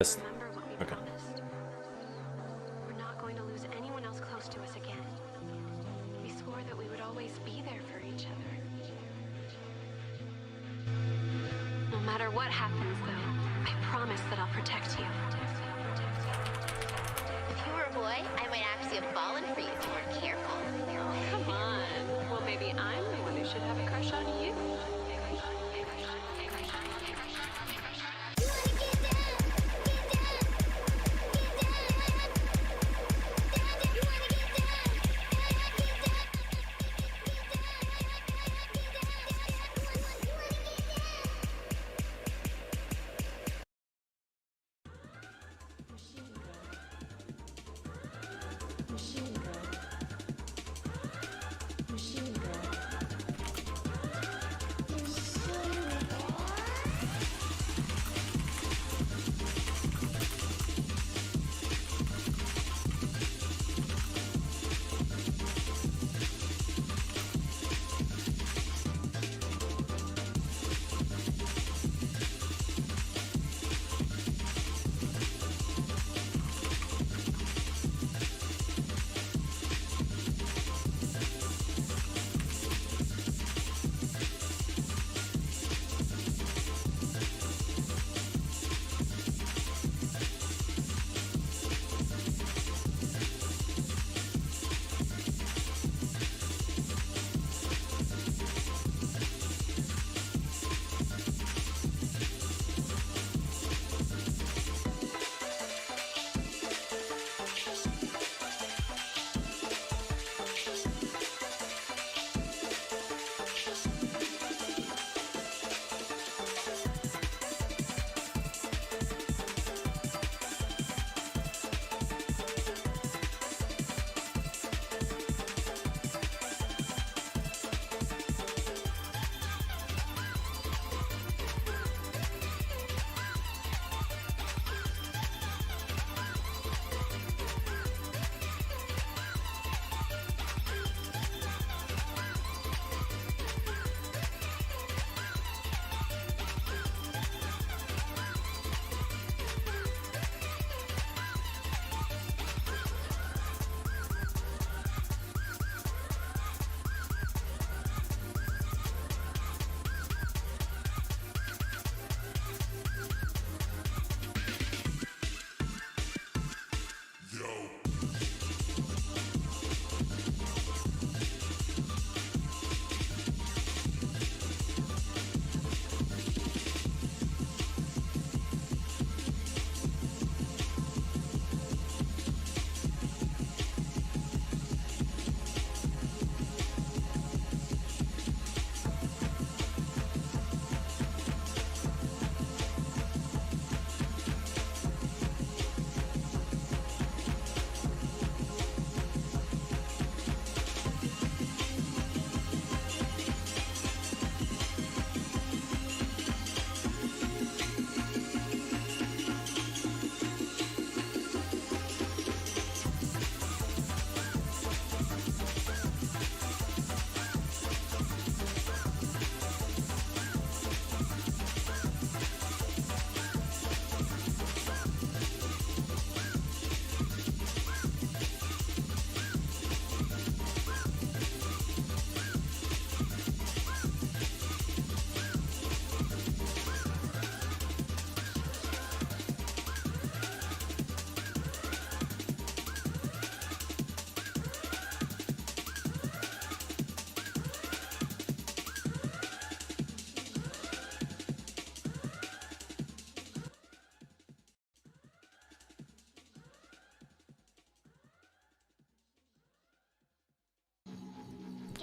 Remember what we promised. We're not going to lose anyone else close to us again. We swore that we would always be there for each other. No matter what happens, though, I promise that I'll protect you. If you were a boy, I might actually have fallen for you if you weren't careful. Come on. Well, maybe I'm the one who should have a crush on you.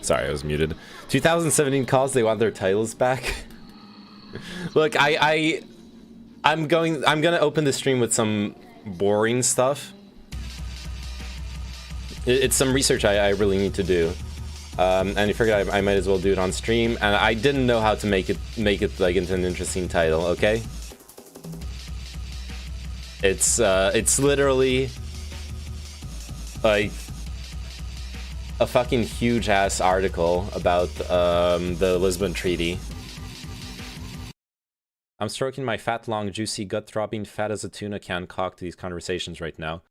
Sorry, I was muted. 2017 calls, they want their titles back. Look, I'm gonna open the stream with some boring stuff. It's some research I really need to do. And I figured I might as well do it on stream, and I didn't know how to make it like into an interesting title, okay? It's literally like a fucking huge ass article about the Lisbon Treaty. I'm stroking my fat, long, juicy, gut-throbbing, fat as a tuna can cock to these conversations right now.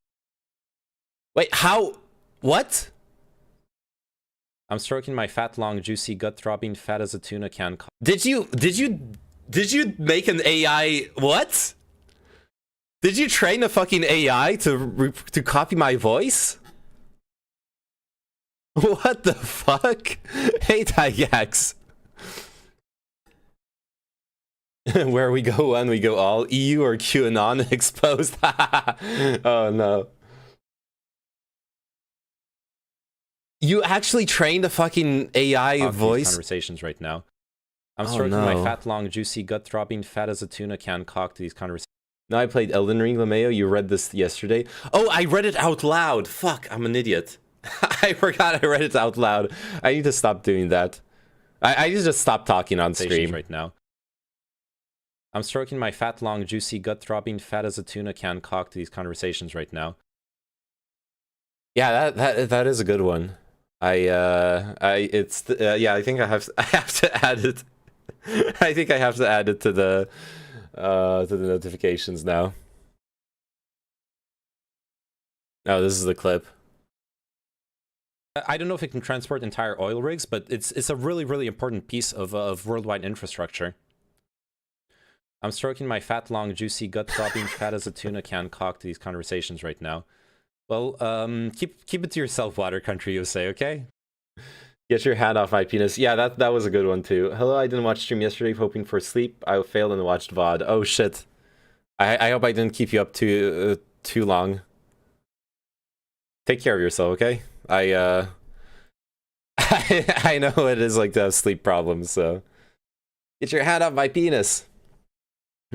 Wait, how? What? I'm stroking my fat, long, juicy, gut-throbbing, fat as a tuna can cock. Did you make an AI? What? Did you train a fucking AI to copy my voice? What the fuck? Hey, Tygax. Where we go one, we go all. EU or QAnon exposed. Oh no. You actually trained a fucking AI voice? Conversations right now. I'm stroking my fat, long, juicy, gut-throbbing, fat as a tuna can cock to these conversations. No, I played Elden Ring, Lameo. You read this yesterday. Oh, I read it out loud. Fuck, I'm an idiot. I forgot I read it out loud. I need to stop doing that. I need to just stop talking on stream right now. I'm stroking my fat, long, juicy, gut-throbbing, fat as a tuna can cock to these conversations right now. Yeah, that is a good one. Yeah, I think I have to add it. I think I have to add it to the notifications now. Oh, this is the clip. I don't know if it can transport entire oil rigs, but it's a really, really important piece of worldwide infrastructure. I'm stroking my fat, long, juicy, gut-throbbing, fat as a tuna can cock to these conversations right now. Well, keep it to yourself, Water Country USA, okay? Get your hand off my penis. Yeah, that was a good one too. Hello, I didn't watch stream yesterday, hoping for sleep. I failed and watched VOD. Oh shit. I hope I didn't keep you up too long. Take care of yourself, okay? I know it is like to have sleep problems, so get your hand off my penis.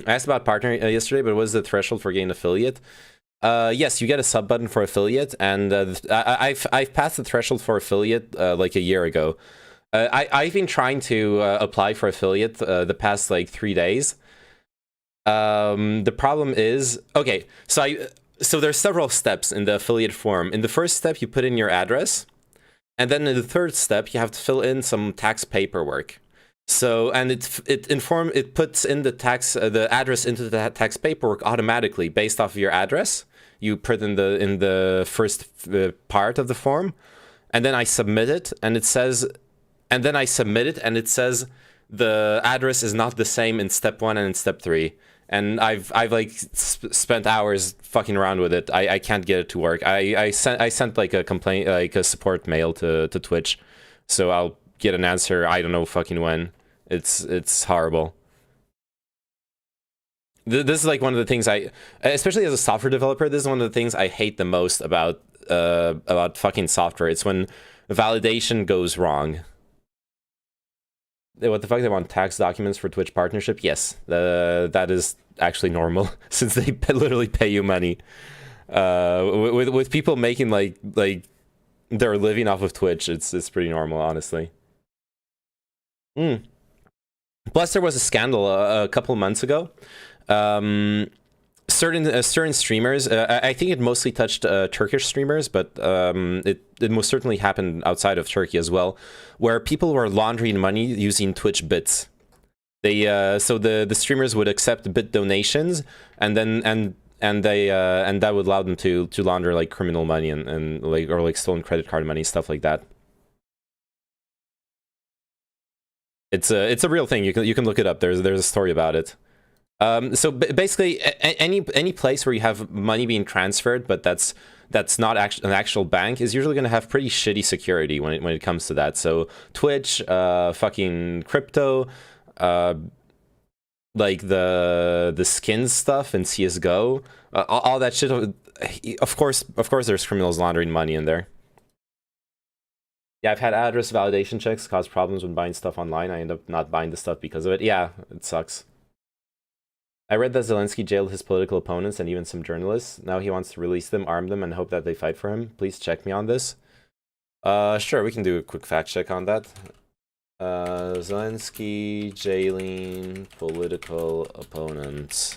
I asked about partner yesterday, but what is the threshold for getting affiliate? Yes, you get a sub button for affiliate, and I've passed the threshold for affiliate like a year ago. I've been trying to apply for affiliate the past like 3 days. The problem is, okay, so there's several steps in the affiliate form. In the first step, you put in your address, and then in the third step, you have to fill in some tax paperwork. So, and it puts in the address into the tax paperwork automatically based off of your address. You put in the first part of the form, and then I submit it, and it says, the address is not the same in step 1 and in step 3. And I've like spent hours fucking around with it. I can't get it to work. I sent like a complaint, like a support mail to Twitch, so I'll get an answer. I don't know fucking when. It's horrible. This is like one of the things especially as a software developer, this is one of the things I hate the most about fucking software. It's when validation goes wrong. What the fuck, they want tax documents for Twitch partnership? Yes, that is actually normal since they literally pay you money. With people making like they're living off of Twitch, it's pretty normal, honestly. Plus, there was a scandal a couple of months ago. Certain streamers, I think it mostly touched Turkish streamers, but it most certainly happened outside of Turkey as well, where people were laundering money using Twitch bits. So the streamers would accept bit donations, and that would allow them to launder like criminal money and like stolen credit card money, stuff like that. It's a real thing. You can look it up. There's a story about it. So basically, any place where you have money being transferred, but that's not an actual bank, is usually going to have pretty shitty security when it comes to that. So Twitch, fucking crypto, like the skins stuff in CS:GO, all that shit. Of course, there's criminals laundering money in there. Yeah, I've had address validation checks cause problems when buying stuff online. I end up not buying the stuff because of it. Yeah, it sucks. I read that Zelensky jailed his political opponents and even some journalists. Now he wants to release them, arm them, and hope that they fight for him. Please check me on this. Sure, we can do a quick fact check on that. Zelensky jailing political opponents.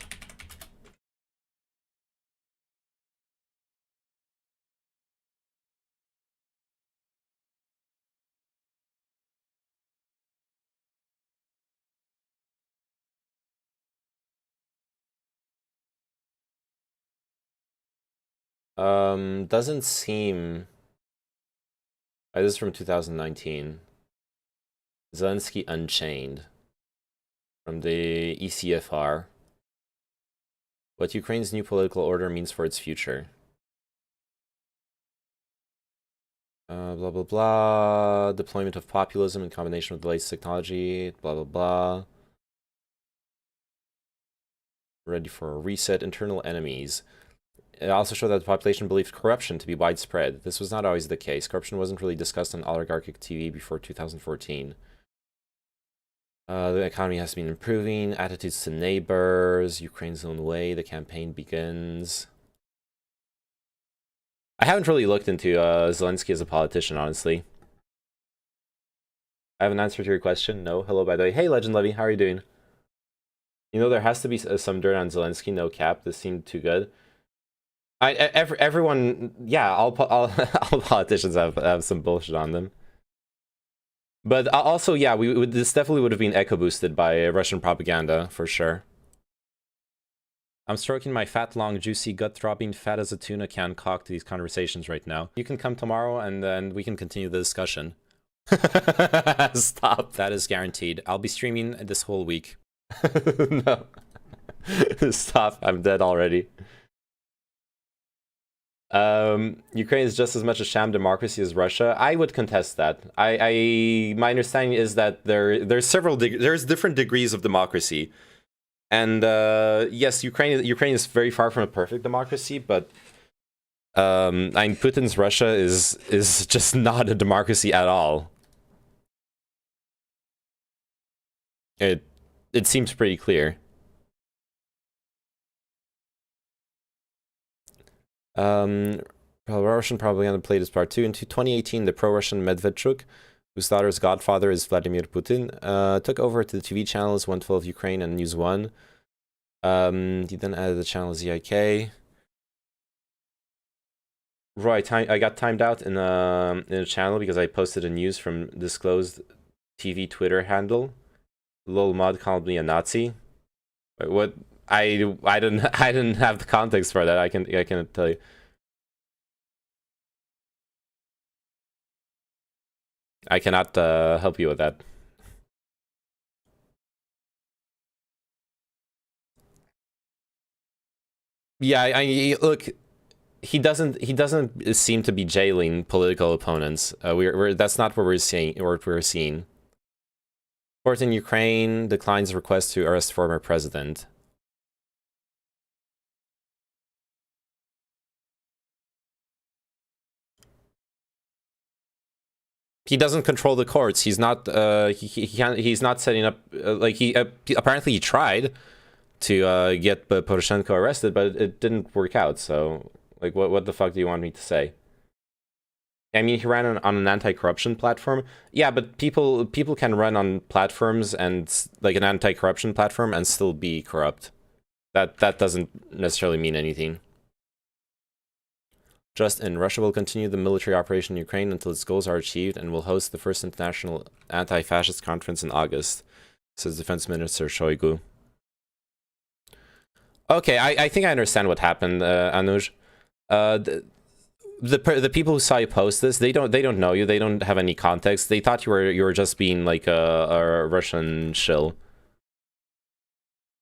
Doesn't seem... this is from 2019. Zelensky Unchained. From the ECFR. What Ukraine's new political order means for its future. Blah, blah, blah. Deployment of populism in combination with the latest technology. Blah, blah, blah. Ready for a reset. Internal enemies. It also showed that the population believed corruption to be widespread. This was not always the case. Corruption wasn't really discussed on oligarchic TV before 2014. The economy has been improving. Attitudes to neighbors. Ukraine's own way. The campaign begins. I haven't really looked into Zelensky as a politician, honestly. I have an answer to your question. No. Hello, by the way. Hey, Legend Levy. How are you doing? You know, there has to be some dirt on Zelensky. No cap. This seemed too good. Everyone... Yeah, all politicians have some bullshit on them. But also, yeah, this definitely would have been echo boosted by Russian propaganda, for sure. I'm stroking my fat, long, juicy, gut-throbbing, fat as a tuna can cock to these conversations right now. You can come tomorrow, and then we can continue the discussion. Stop. That is guaranteed. I'll be streaming this whole week. No. Stop. I'm dead already. Ukraine is just as much a sham democracy as Russia. I would contest that. My understanding is that there's different degrees of democracy, and yes, Ukraine is very far from a perfect democracy, but I mean, Putin's Russia is just not a democracy at all. It seems pretty clear. Russian propaganda played its part too. In 2018, the pro-Russian Medvedchuk, whose daughter's godfather is Vladimir Putin, took over to the TV channels 112 Ukraine and News 1. He then added the channel ZIK. Right, I got timed out in a channel because I posted a news from disclosed TV Twitter handle. Lol Mod called me a Nazi. What? I didn't have the context for that. I can tell you. I cannot help you with that. Yeah, I look. He doesn't seem to be jailing political opponents. That's not what we're seeing. Court in Ukraine declines request to arrest former president. He doesn't control the courts. He's not. He's not setting up. Apparently he tried to get Poroshenko arrested, but it didn't work out. So, like, what the fuck do you want me to say? I mean, he ran on an anti-corruption platform. Yeah, but people can run on platforms and like an anti-corruption platform and still be corrupt. That doesn't necessarily mean anything. Just in, Russia will continue the military operation in Ukraine until its goals are achieved and will host the first international anti-fascist conference in August, says Defense Minister Shoigu. Okay, I think I understand what happened, Anuj. The people who saw you post this, they don't know you. They don't have any context. They thought you were just being like a Russian shill.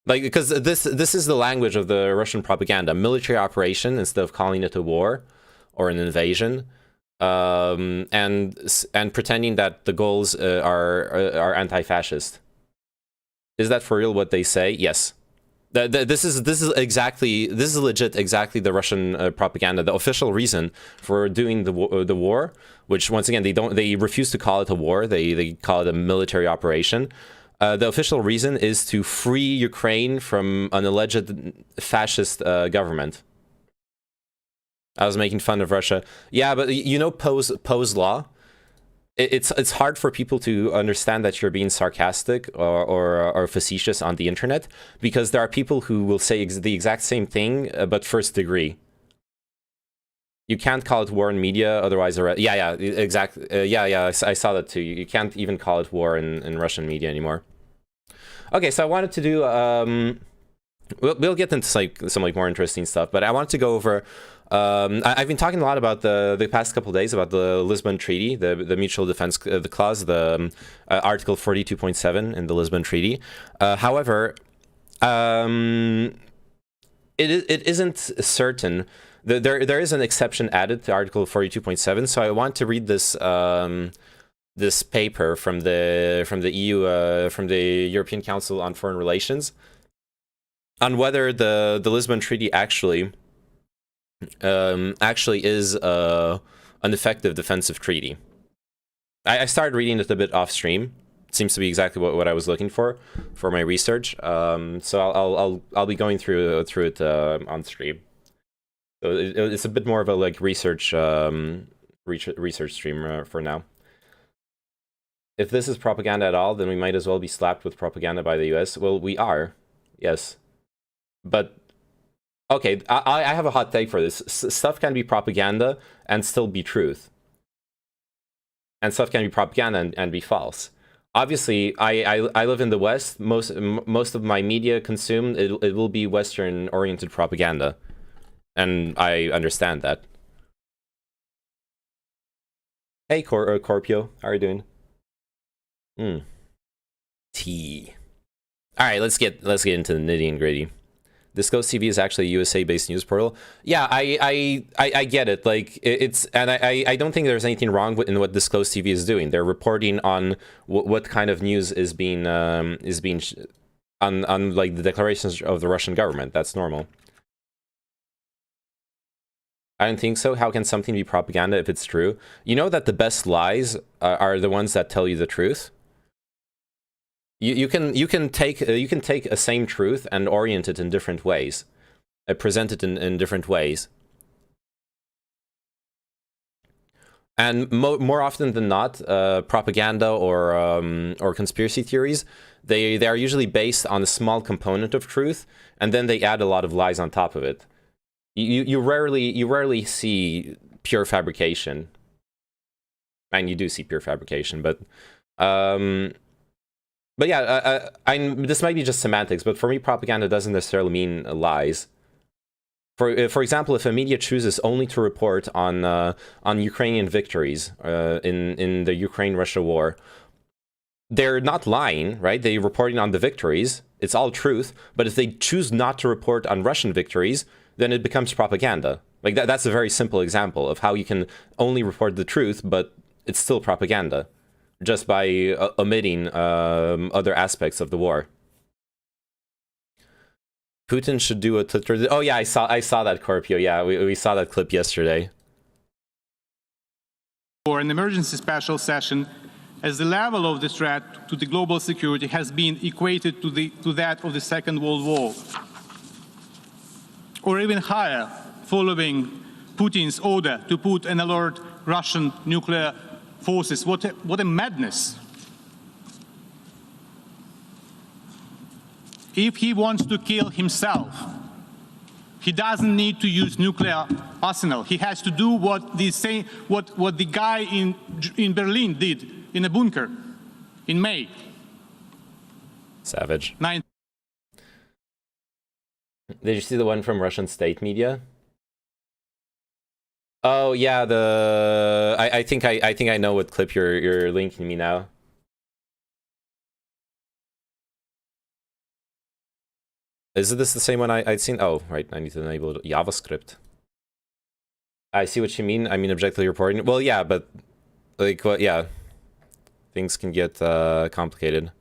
Like, because this is the language of the Russian propaganda: military operation instead of calling it a war or an invasion, and pretending that the goals are anti-fascist. Is that for real what they say? Yes. This is legit exactly the Russian propaganda. The official reason for doing the war, which once again they refuse to call it a war. They call it a military operation. The official reason is to free Ukraine from an alleged fascist government. I was making fun of Russia. Yeah, but you know Poe's law? It's hard for people to understand that you're being sarcastic or facetious on the internet, because there are people who will say the exact same thing, but first degree. You can't call it war in media, otherwise... Yeah, exactly. I saw that too. You can't even call it war in Russian media anymore. Okay, so I wanted to do we'll get into some more interesting stuff, but I wanted to go over. I've been talking a lot about the past couple of days about the Lisbon Treaty, the mutual defense the clause, the Article 42.7 in the Lisbon Treaty. However, it isn't certain. There is an exception added to Article 42.7, so I want to read this this paper from the EU from the European Council on Foreign Relations on whether the Lisbon Treaty actually is an effective defensive treaty. I started reading it a bit off stream. It seems to be exactly what I was looking for my research. So I'll be going through it on stream. So it's a bit more of a like research stream for now. If this is propaganda at all, then we might as well be slapped with propaganda by the US. Well, we are, yes, but okay. I have a hot take for this. Stuff can be propaganda and still be truth, and stuff can be propaganda and be false. Obviously, I live in the West. Most of my media consumed it will be Western oriented propaganda. And I understand that. Hey, Corpio, how are you doing? T. All right, let's get into the nitty and gritty. Disclosed TV is actually a USA-based news portal. Yeah, I get it. Like it's, and I don't think there's anything wrong in what Disclosed TV is doing. They're reporting on what kind of news is being on like the declarations of the Russian government. That's normal. I don't think so. How can something be propaganda if it's true? You know that the best lies are the ones that tell you the truth. You can take a same truth and orient it in different ways, present it in different ways. And more often than not, propaganda or conspiracy theories, they are usually based on a small component of truth, and then they add a lot of lies on top of it. You rarely see pure fabrication. And you do see pure fabrication, but yeah, this might be just semantics, but for me, propaganda doesn't necessarily mean lies. For example, if a media chooses only to report on Ukrainian victories in the Ukraine-Russia war, they're not lying, right? They're reporting on the victories. It's all truth. But if they choose not to report on Russian victories, then it becomes propaganda. Like that's a very simple example of how you can only report the truth, but it's still propaganda, just by omitting other aspects of the war. Putin should do a Twitter. Oh yeah, I saw that, Corpio. Yeah, we saw that clip yesterday. For an emergency special session, as the level of the threat to the global security has been equated to that of the Second World War, or even higher, following Putin's order to put and alert Russian nuclear forces. What a madness! If he wants to kill himself, he doesn't need to use nuclear arsenal. He has to do what the guy in Berlin did in a bunker in May. Savage. Did you see the one from Russian state media? Oh yeah, I think I know what clip you're linking me now. Is this the same one I'd seen? Oh, right, I need to enable JavaScript. I see what you mean. I mean objectively reporting. Well, yeah, but like what? Yeah, things can get complicated.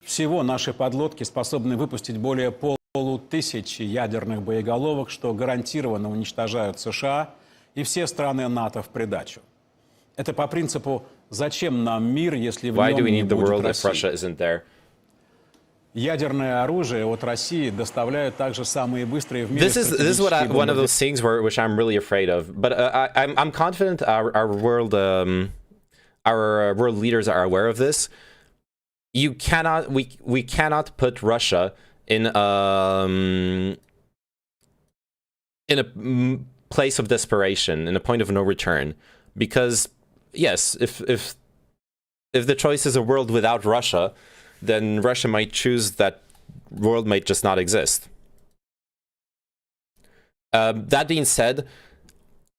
Всего наши подлодки способны выпустить более полутысячи ядерных боеголовок, что гарантированно уничтожают США и все страны НАТО в придачу. Это по принципу «Зачем нам мир, если в нем не будет России?» Ядерное оружие от России доставляют также самые быстрые в мире This is one of those things which I'm really afraid of. But I'm confident our world leaders are aware of this. We cannot put Russia in a place of desperation, in a point of no return, because yes, if the choice is a world without Russia, then Russia might choose that world might just not exist. That being said,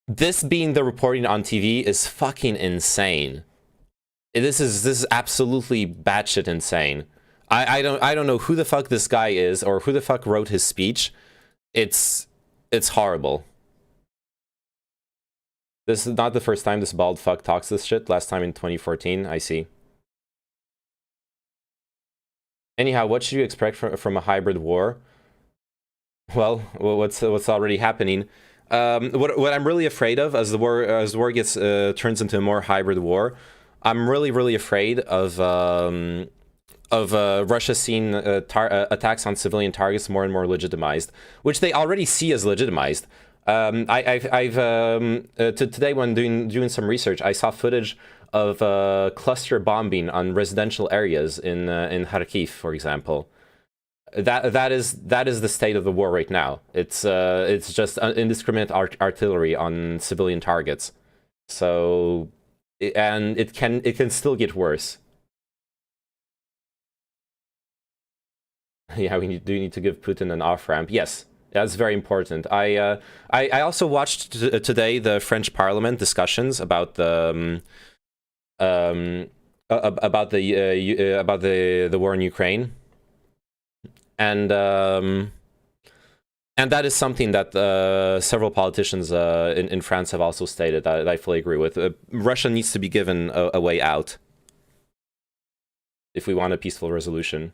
this being the reporting on TV is fucking insane. This is absolutely batshit insane. I don't know who the fuck this guy is or who the fuck wrote his speech. It's horrible. This is not the first time this bald fuck talks this shit. Last time in 2014, I see. Anyhow, what should you expect from a hybrid war? Well, what's already happening? What I'm really afraid of as the war gets turns into a more hybrid war, I'm really afraid of Russia seeing attacks on civilian targets more and more legitimized, which they already see as legitimized. Today when doing some research, I saw footage of cluster bombing on residential areas in Kharkiv, for example. That is the state of the war right now. It's just indiscriminate artillery on civilian targets. So, and it can still get worse. Yeah, we do need to give Putin an off-ramp. Yes, that's very important. I also watched today the French Parliament discussions about the about the war in Ukraine, and that is something that several politicians in France have also stated that I fully agree with. Russia needs to be given a way out if we want a peaceful resolution.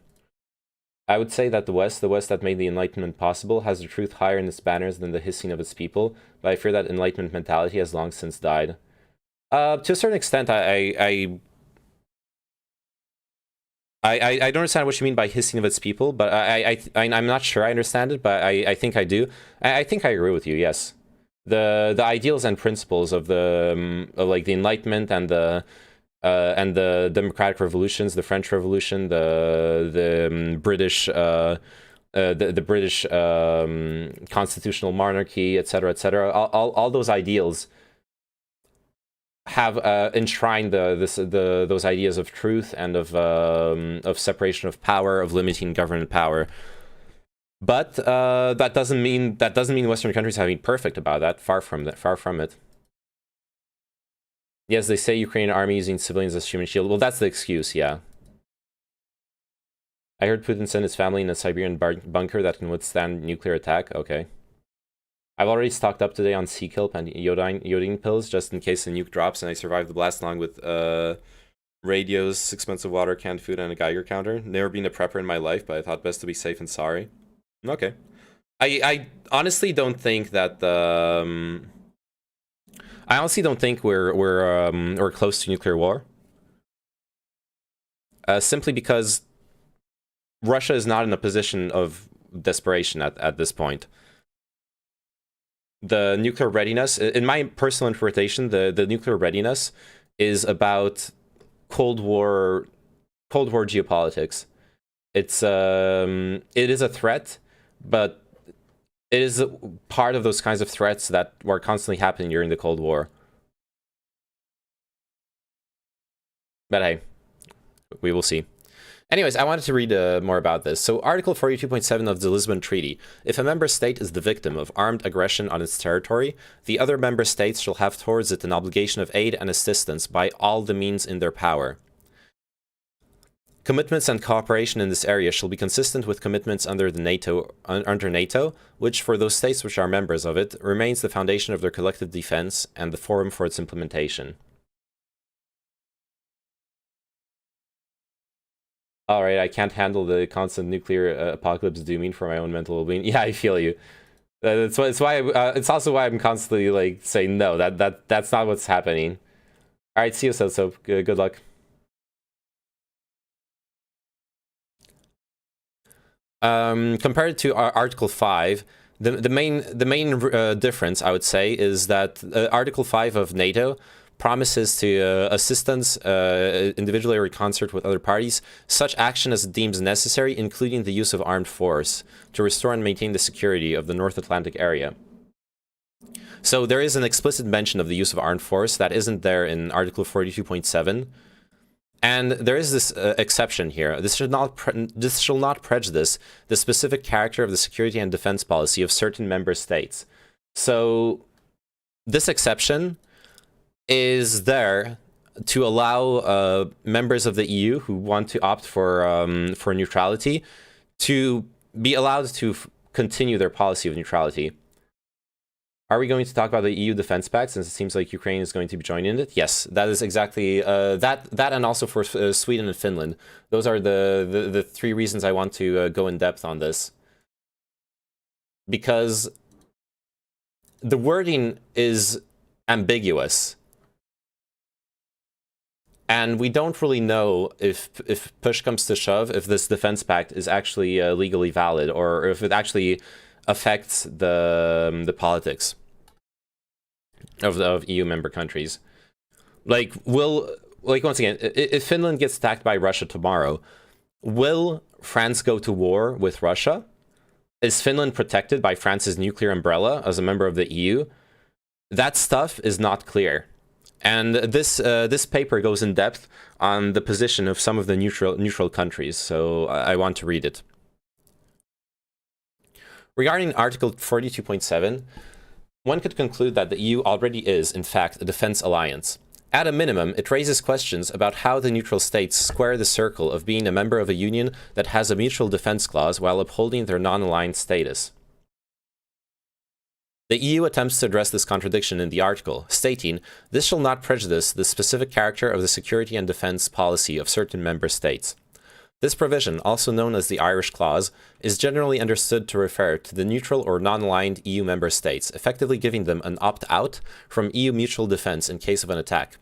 I would say that the West that made the Enlightenment possible, has the truth higher in its banners than the hissing of its people, but I fear that Enlightenment mentality has long since died. To a certain extent, I don't understand what you mean by hissing of its people, but I'm not sure I understand it, but I think I do. I think I agree with you. Yes, the ideals and principles of like the Enlightenment and the democratic revolutions, the French Revolution, the British constitutional monarchy, etc., all those ideals have enshrined those ideas of truth and of separation of power, of limiting government power. But that doesn't mean Western countries have been perfect about that. Far from it. Yes, they say Ukrainian army using civilians as human shield. Well, that's the excuse, yeah. I heard Putin sent his family in a Siberian bunker that can withstand nuclear attack. Okay. I've already stocked up today on Sea-Kelp and iodine pills just in case the nuke drops and I survive the blast along with radios, expensive water, canned food, and a Geiger counter. Never been a prepper in my life, but I thought best to be safe and sorry. Okay. I honestly don't think that I honestly don't think we're close to nuclear war. Simply because Russia is not in a position of desperation at this point. The nuclear readiness, in my personal interpretation, the nuclear readiness is about Cold War geopolitics. It is a threat, but it is part of those kinds of threats that were constantly happening during the Cold War. But hey, we will see. Anyways, I wanted to read more about this. So, Article 42.7 of the Lisbon Treaty. If a member state is the victim of armed aggression on its territory, the other member states shall have towards it an obligation of aid and assistance by all the means in their power. Commitments and cooperation in this area shall be consistent with commitments under NATO, which, for those states which are members of it, remains the foundation of their collective defense and the forum for its implementation. All right, I can't handle the constant nuclear apocalypse dooming for my own mental well-being. Yeah, I feel you. It's also why I'm constantly like saying no. That's not what's happening. All right, see you, so good luck. Compared to Article 5, the main difference, I would say, is that Article 5 of NATO promises to assistance individually or in concert with other parties, such action as it deems necessary, including the use of armed force, to restore and maintain the security of the North Atlantic area. So there is an explicit mention of the use of armed force that isn't there in Article 42.7. And there is this exception here. This shall not prejudice the specific character of the security and defense policy of certain member states. So this exception is there to allow members of the EU who want to opt for neutrality to be allowed to continue their policy of neutrality. Are we going to talk about the EU Defense Pact, since it seems like Ukraine is going to be joining it? Yes, that is exactly that, and also for Sweden and Finland. Those are the three reasons I want to go in depth on this. Because the wording is ambiguous. And we don't really know if push comes to shove, if this defense pact is actually legally valid, or if it actually affects the politics of EU member countries. Like, once again, if Finland gets attacked by Russia tomorrow, will France go to war with Russia? Is Finland protected by France's nuclear umbrella as a member of the EU? That stuff is not clear. And this paper goes in depth on the position of some of the neutral countries, so I want to read it. Regarding Article 42.7, one could conclude that the EU already is, in fact, a defense alliance. At a minimum, it raises questions about how the neutral states square the circle of being a member of a union that has a mutual defense clause while upholding their non-aligned status. The EU attempts to address this contradiction in the article, stating, "This shall not prejudice the specific character of the security and defense policy of certain member states." This provision, also known as the Irish Clause, is generally understood to refer to the neutral or non-aligned EU member states, effectively giving them an opt-out from EU mutual defense in case of an attack.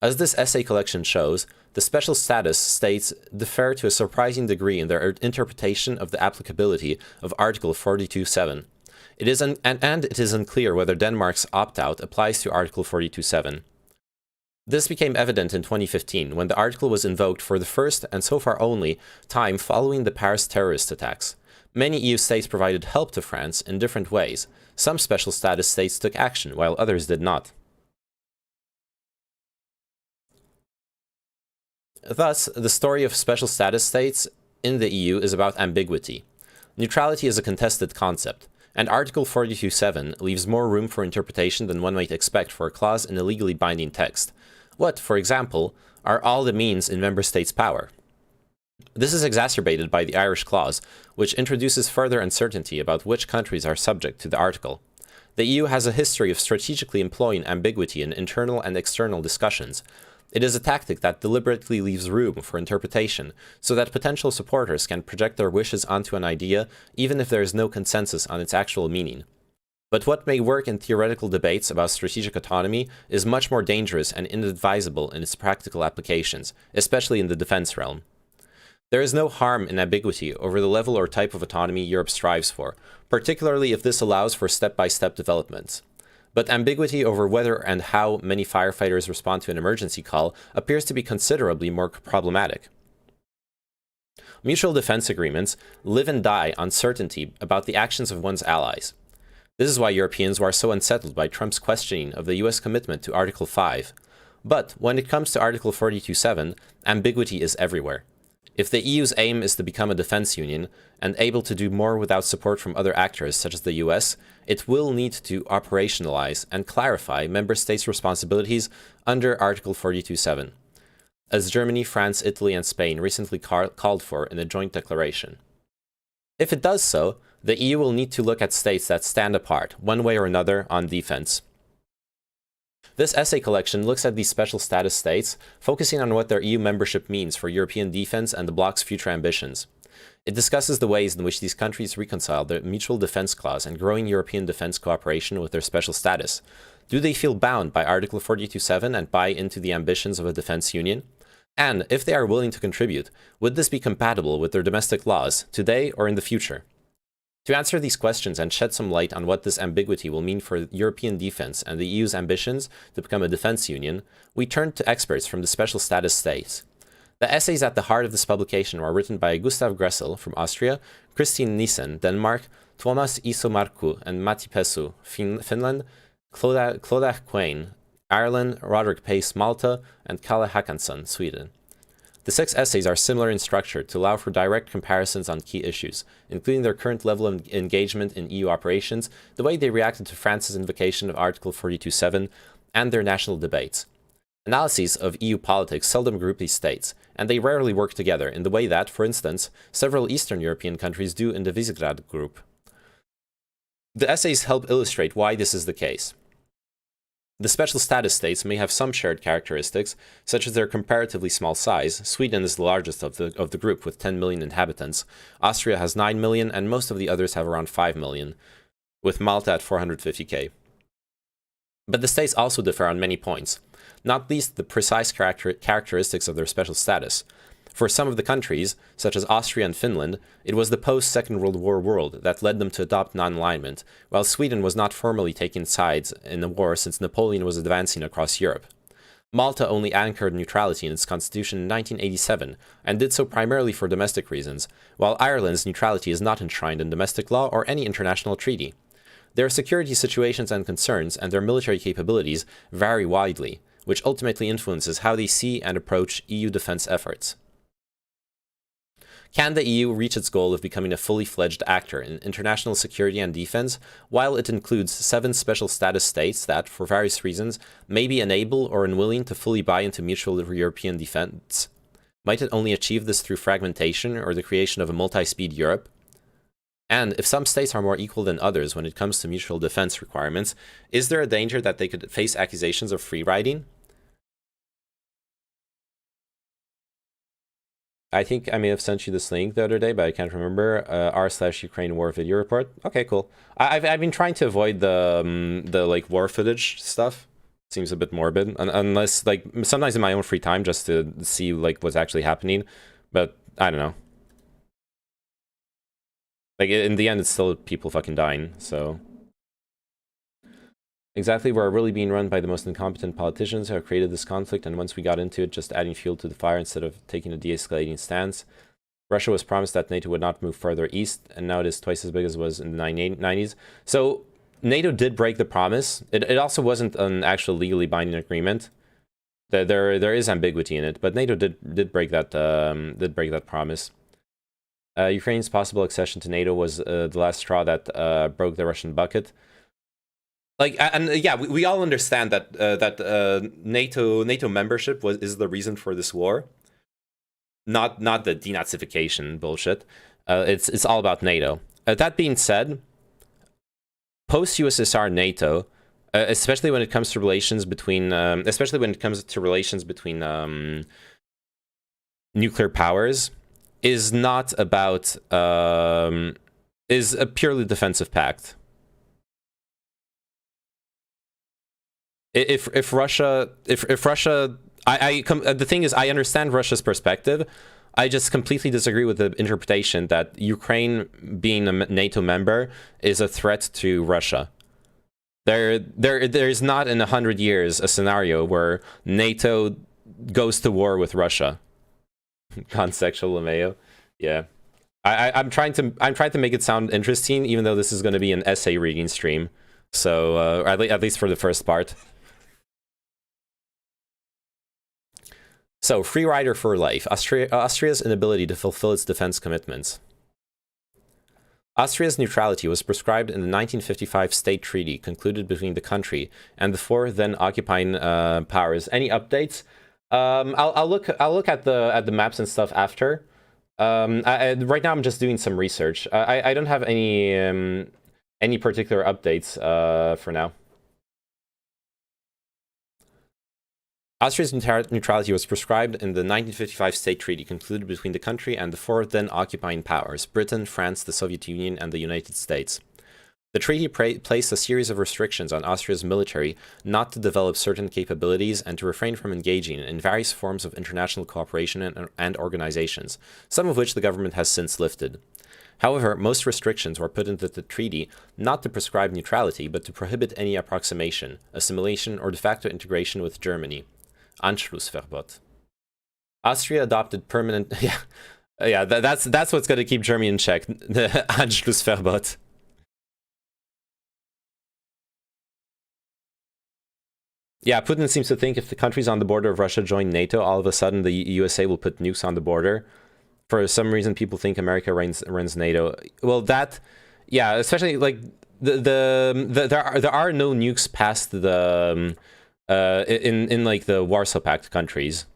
As this essay collection shows, the special status states differ to a surprising degree in their interpretation of the applicability of Article 42.7. It is unclear whether Denmark's opt-out applies to Article 42.7. This became evident in 2015 when the article was invoked for the first, and so far only, time following the Paris terrorist attacks. Many EU states provided help to France in different ways. Some special status states took action, while others did not. Thus, the story of special status states in the EU is about ambiguity. Neutrality is a contested concept, and Article 42.7 leaves more room for interpretation than one might expect for a clause in a legally binding text. What, for example, are all the means in member states' power? This is exacerbated by the Irish Clause, which introduces further uncertainty about which countries are subject to the article. The EU has a history of strategically employing ambiguity in internal and external discussions. It is a tactic that deliberately leaves room for interpretation, so that potential supporters can project their wishes onto an idea, even if there is no consensus on its actual meaning. But what may work in theoretical debates about strategic autonomy is much more dangerous and inadvisable in its practical applications, especially in the defense realm. There is no harm in ambiguity over the level or type of autonomy Europe strives for, particularly if this allows for step-by-step developments. But ambiguity over whether and how many firefighters respond to an emergency call appears to be considerably more problematic. Mutual defense agreements live and die on certainty about the actions of one's allies. This is why Europeans were so unsettled by Trump's questioning of the US commitment to Article 5. But when it comes to Article 42.7, ambiguity is everywhere. If the EU's aim is to become a defense union, and able to do more without support from other actors such as the US, it will need to operationalize and clarify member states' responsibilities under Article 42.7, as Germany, France, Italy, and Spain recently called for in a joint declaration. If it does so, the EU will need to look at states that stand apart, one way or another, on defense. This essay collection looks at these special status states, focusing on what their EU membership means for European defense and the bloc's future ambitions. It discusses the ways in which these countries reconcile their mutual defense clause and growing European defense cooperation with their special status. Do they feel bound by Article 42.7 and buy into the ambitions of a defense union? And, if they are willing to contribute, would this be compatible with their domestic laws, today or in the future? To answer these questions and shed some light on what this ambiguity will mean for European defense and the EU's ambitions to become a defense union, we turned to experts from the special status states. The essays at the heart of this publication were written by Gustav Gressel from Austria, Christine Nissen, Denmark, Tuomas Isomarkku and Matti Pesu, Finland, Clodagh Quain, Ireland, Roderick Pace, Malta, and Kalle Håkansson, Sweden. The 6 essays are similar in structure to allow for direct comparisons on key issues, including their current level of engagement in EU operations, the way they reacted to France's invocation of Article 42.7, and their national debates. Analyses of EU politics seldom group these states, and they rarely work together in the way that, for instance, several Eastern European countries do in the Visegrad group. The essays help illustrate why this is the case. The special status states may have some shared characteristics, such as their comparatively small size. Sweden is the largest of the group, with 10 million inhabitants. Austria has 9 million, and most of the others have around 5 million, with Malta at 450k. But the states also differ on many points, not least the precise characteristics of their special status. For some of the countries, such as Austria and Finland, it was the post-Second World War world that led them to adopt non-alignment, while Sweden was not formally taking sides in the war since Napoleon was advancing across Europe. Malta only anchored neutrality in its constitution in 1987, and did so primarily for domestic reasons, while Ireland's neutrality is not enshrined in domestic law or any international treaty. Their security situations and concerns and their military capabilities vary widely, which ultimately influences how they see and approach EU defense efforts. Can the EU reach its goal of becoming a fully fledged actor in international security and defense, while it includes 7 special status states that, for various reasons, may be unable or unwilling to fully buy into mutual European defense? Might it only achieve this through fragmentation or the creation of a multi-speed Europe? And if some states are more equal than others when it comes to mutual defense requirements, is there a danger that they could face accusations of free riding? I think I may have sent you this link the other day, but I can't remember. r/Ukraine war video report. Okay, cool. I've been trying to avoid the like war footage stuff. Seems a bit morbid, unless like sometimes in my own free time just to see like what's actually happening. But I don't know. Like in the end, it's still people fucking dying. So exactly, we're really being run by the most incompetent politicians who have created this conflict, and once we got into it, just adding fuel to the fire instead of taking a de-escalating stance. Russia was promised that NATO would not move further east, and now it is twice as big as it was in the 1990s. So NATO did break the promise. It also wasn't an actual legally binding agreement. There is ambiguity in it, but NATO did break that promise. Ukraine's possible accession to NATO was the last straw that broke the Russian bucket. Like, and yeah, we all understand that NATO membership is the reason for this war, not the denazification bullshit. It's all about NATO. That being said, post USSR NATO, especially when it comes to relations between nuclear powers, is not about is a purely defensive pact. If Russia, the thing is, I understand Russia's perspective. I just completely disagree with the interpretation that Ukraine being a NATO member is a threat to Russia. There is not in 100 years a scenario where NATO goes to war with Russia. Pansexual Lameo, yeah. I'm trying to make it sound interesting, even though this is going to be an essay reading stream. So at least for the first part. So, free rider for life. Austria's inability to fulfill its defense commitments. Austria's neutrality was prescribed in the 1955 State Treaty concluded between the country and the 4 then occupying powers. Any updates? I'll look at the maps and stuff after. Right now I'm just doing some research. I don't have any particular updates for now. Austria's neutrality was prescribed in the 1955 State Treaty concluded between the country and the 4 then occupying powers, Britain, France, the Soviet Union, and the United States. The treaty placed a series of restrictions on Austria's military not to develop certain capabilities and to refrain from engaging in various forms of international cooperation and organizations, some of which the government has since lifted. However, most restrictions were put into the treaty not to prescribe neutrality, but to prohibit any approximation, assimilation, or de facto integration with Germany. Anschlussverbot. Austria adopted permanent... Yeah, that's what's going to keep Germany in check. The Anschlussverbot. Yeah, Putin seems to think if the countries on the border of Russia join NATO, all of a sudden the USA will put nukes on the border. For some reason, people think America runs NATO. Well, that, yeah, especially like there are no nukes past the in like the Warsaw Pact countries.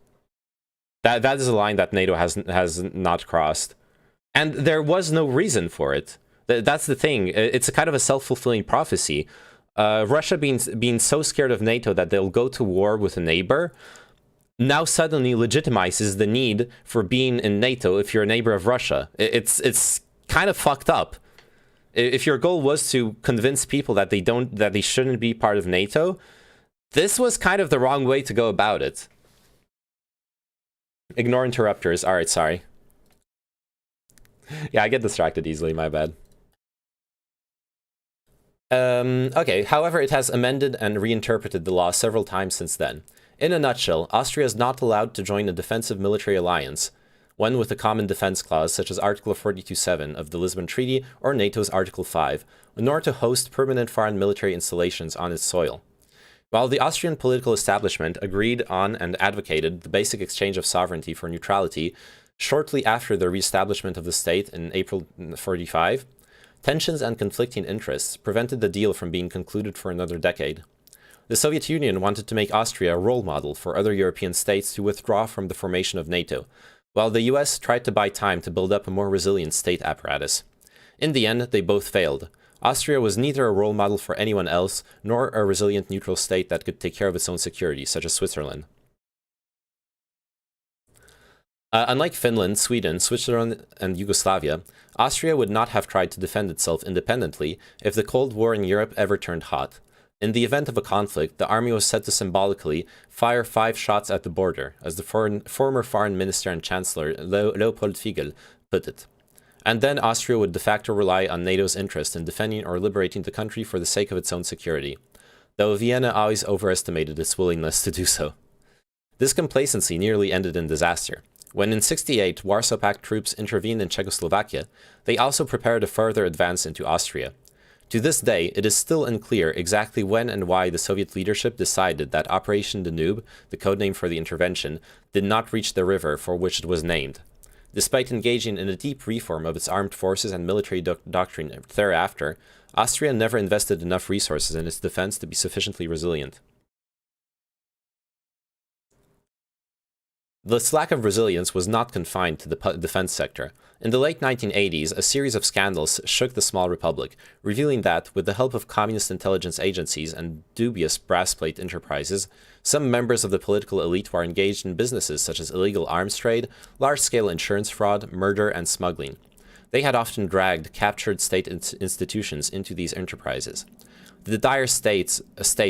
That is a line that NATO has not crossed, and there was no reason for it. That's the thing. It's a kind of a self-fulfilling prophecy. Russia being so scared of NATO that they'll go to war with a neighbor now suddenly legitimizes the need for being in NATO if you're a neighbor of Russia. It's kind of fucked up. If your goal was to convince people that they shouldn't be part of NATO, this was kind of the wrong way to go about it. Ignore interrupters. All right, sorry. Yeah, I get distracted easily, my bad. Okay, however, it has amended and reinterpreted the law several times since then. In a nutshell, Austria is not allowed to join a defensive military alliance, one with a common defense clause such as Article 42.7 of the Lisbon Treaty or NATO's Article 5, nor to host permanent foreign military installations on its soil. While the Austrian political establishment agreed on and advocated the basic exchange of sovereignty for neutrality shortly after the re-establishment of the state in April 1945, tensions and conflicting interests prevented the deal from being concluded for another decade. The Soviet Union wanted to make Austria a role model for other European states to withdraw from the formation of NATO, while the US tried to buy time to build up a more resilient state apparatus. In the end, they both failed. Austria was neither a role model for anyone else, nor a resilient neutral state that could take care of its own security, such as Switzerland. Unlike Finland, Sweden, Switzerland, and Yugoslavia, Austria would not have tried to defend itself independently if the Cold War in Europe ever turned hot. In the event of a conflict, the army was said to symbolically fire 5 shots at the border, as the former foreign minister and chancellor Leopold Figl put it. And then Austria would de facto rely on NATO's interest in defending or liberating the country for the sake of its own security, though Vienna always overestimated its willingness to do so. This complacency nearly ended in disaster. When in '68 Warsaw Pact troops intervened in Czechoslovakia, they also prepared a further advance into Austria. To this day, it is still unclear exactly when and why the Soviet leadership decided that Operation Danube, the codename for the intervention, did not reach the river for which it was named. Despite engaging in a deep reform of its armed forces and military doctrine thereafter, Austria never invested enough resources in its defense to be sufficiently resilient. This lack of resilience was not confined to the defense sector. In the late 1980s, a series of scandals shook the small republic, revealing that, with the help of communist intelligence agencies and dubious brass plate enterprises, some members of the political elite were engaged in businesses such as illegal arms trade, large-scale insurance fraud, murder, and smuggling. They had often dragged captured state institutions into these enterprises. The dire state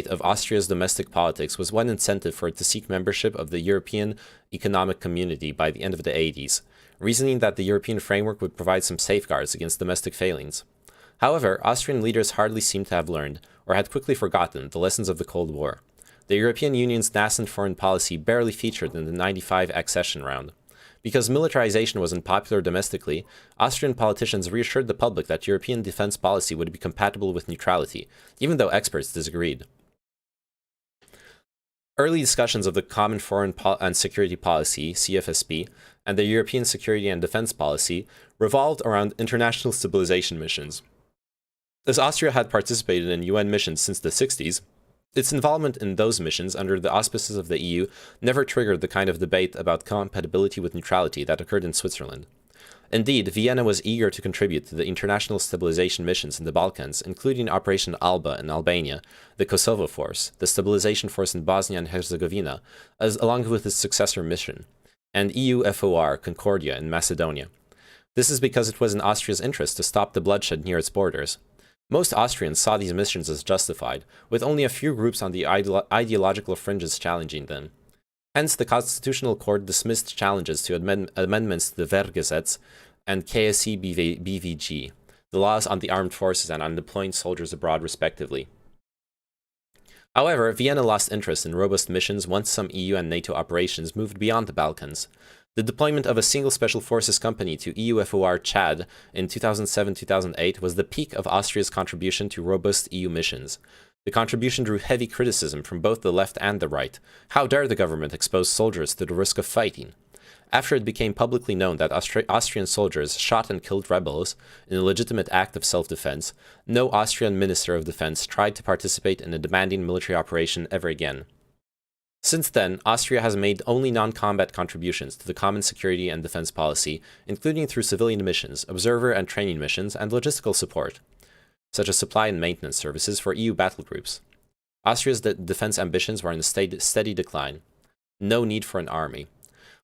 of Austria's domestic politics was one incentive for it to seek membership of the European Economic Community by the end of the 80s, reasoning that the European framework would provide some safeguards against domestic failings. However, Austrian leaders hardly seem to have learned, or had quickly forgotten, the lessons of the Cold War. The European Union's nascent foreign policy barely featured in the '95 accession round. Because militarization was unpopular domestically, Austrian politicians reassured the public that European defense policy would be compatible with neutrality, even though experts disagreed. Early discussions of the Common Foreign and Security Policy, CFSP, and the European Security and Defense Policy revolved around international stabilization missions. As Austria had participated in UN missions since the 60s, its involvement in those missions under the auspices of the EU never triggered the kind of debate about compatibility with neutrality that occurred in Switzerland. Indeed, Vienna was eager to contribute to the international stabilization missions in the Balkans, including Operation Alba in Albania, the Kosovo Force, the Stabilization Force in Bosnia and Herzegovina, along with its successor mission, and EUFOR Concordia in Macedonia. This is because it was in Austria's interest to stop the bloodshed near its borders. Most Austrians saw these missions as justified, with only a few groups on the ideological fringes challenging them. Hence, the Constitutional Court dismissed challenges to amendments to the Wehrgesetz and KSE-BVG, the laws on the armed forces and on deploying soldiers abroad respectively. However, Vienna lost interest in robust missions once some EU and NATO operations moved beyond the Balkans. The deployment of a single Special Forces company to EUFOR Chad in 2007-2008 was the peak of Austria's contribution to robust EU missions. The contribution drew heavy criticism from both the left and the right. How dare the government expose soldiers to the risk of fighting? After it became publicly known that Austrian soldiers shot and killed rebels in a legitimate act of self-defense, no Austrian Minister of Defense tried to participate in a demanding military operation ever again. Since then, Austria has made only non-combat contributions to the common security and defense policy, including through civilian missions, observer and training missions, and logistical support, such as supply and maintenance services for EU battle groups. Austria's defense ambitions were in a steady decline. No need for an army.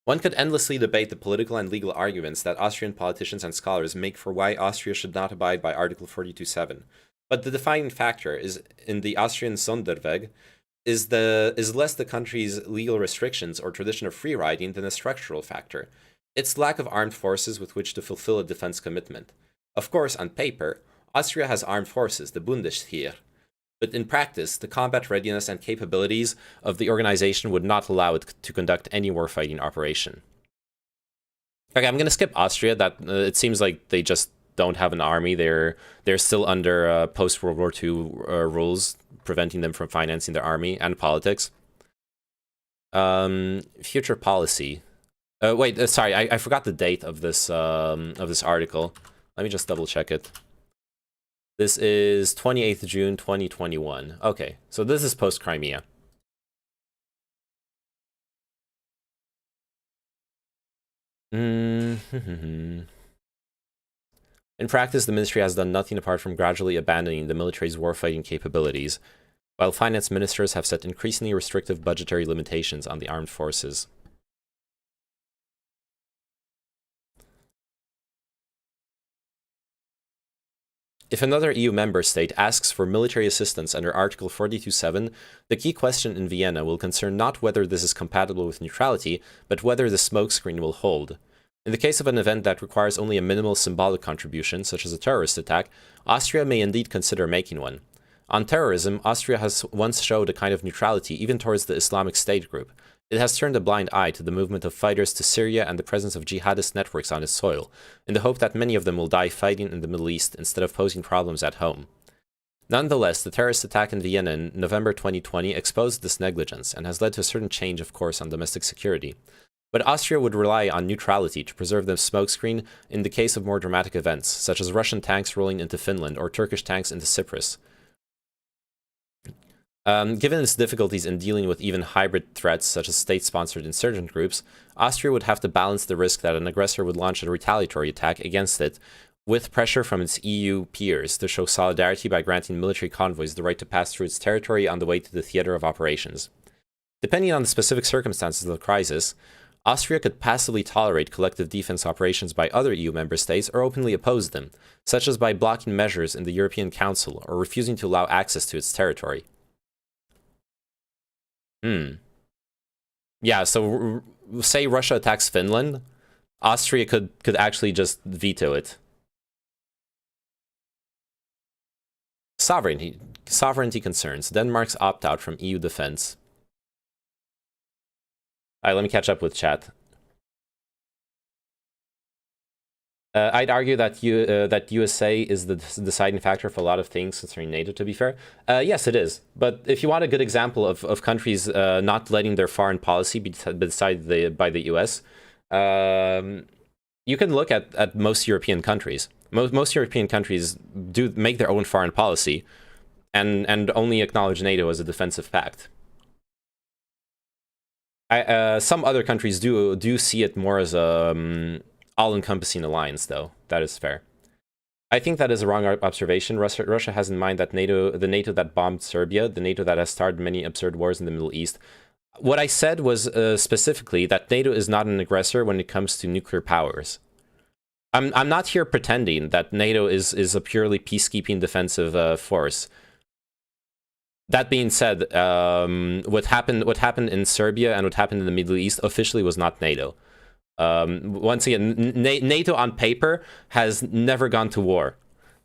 One could endlessly debate the political and legal arguments that Austrian politicians and scholars make for why Austria should not abide by Article 42.7, but the defining factor is in the Austrian Sonderweg is less the country's legal restrictions or tradition of free riding than a structural factor. Its lack of armed forces with which to fulfill a defense commitment. Of course, on paper, Austria has armed forces, the Bundesheer, but in practice, the combat readiness and capabilities of the organization would not allow it to conduct any warfighting operation. Okay, I'm going to skip Austria. That it seems like they just don't have an army. They're still under post-World War II rules, preventing them from financing their army and politics. Future policy. Wait, sorry, I forgot the date of this article. Let me just double check it. This is 28th June 2021. Okay, so this is post-Crimea. In practice, the ministry has done nothing apart from gradually abandoning the military's warfighting capabilities, while finance ministers have set increasingly restrictive budgetary limitations on the armed forces. If another EU member state asks for military assistance under Article 42.7, the key question in Vienna will concern not whether this is compatible with neutrality, but whether the smokescreen will hold. In the case of an event that requires only a minimal symbolic contribution, such as a terrorist attack, Austria may indeed consider making one. On terrorism, Austria has once showed a kind of neutrality even towards the Islamic State group. It has turned a blind eye to the movement of fighters to Syria and the presence of jihadist networks on its soil, in the hope that many of them will die fighting in the Middle East instead of posing problems at home. Nonetheless, the terrorist attack in Vienna in November 2020 exposed this negligence and has led to a certain change of course on domestic security. But Austria would rely on neutrality to preserve the smokescreen in the case of more dramatic events, such as Russian tanks rolling into Finland or Turkish tanks into Cyprus. Given its difficulties in dealing with even hybrid threats, such as state-sponsored insurgent groups, Austria would have to balance the risk that an aggressor would launch a retaliatory attack against it, with pressure from its EU peers to show solidarity by granting military convoys the right to pass through its territory on the way to the theater of operations. Depending on the specific circumstances of the crisis, Austria could passively tolerate collective defense operations by other EU member states or openly oppose them, such as by blocking measures in the European Council or refusing to allow access to its territory. Yeah, so say Russia attacks Finland, Austria could actually just veto it. Sovereignty concerns. Denmark's opt-out from EU defense. Alright, let me catch up with chat. I'd argue that that USA is the deciding factor for a lot of things concerning NATO, to be fair. Yes, it is. But if you want a good example of countries not letting their foreign policy be decided by the US, you can look at most European countries. Most European countries do make their own foreign policy and only acknowledge NATO as a defensive pact. Some other countries do see it more as a all-encompassing alliance, though. That is fair. I think that is a wrong observation. Russia has in mind that the NATO that bombed Serbia, the NATO that has started many absurd wars in the Middle East. What I said was specifically that NATO is not an aggressor when it comes to nuclear powers. I'm not here pretending that NATO is a purely peacekeeping defensive force. That being said, what happened in Serbia and what happened in the Middle East officially was not NATO. Once again, NATO on paper has never gone to war.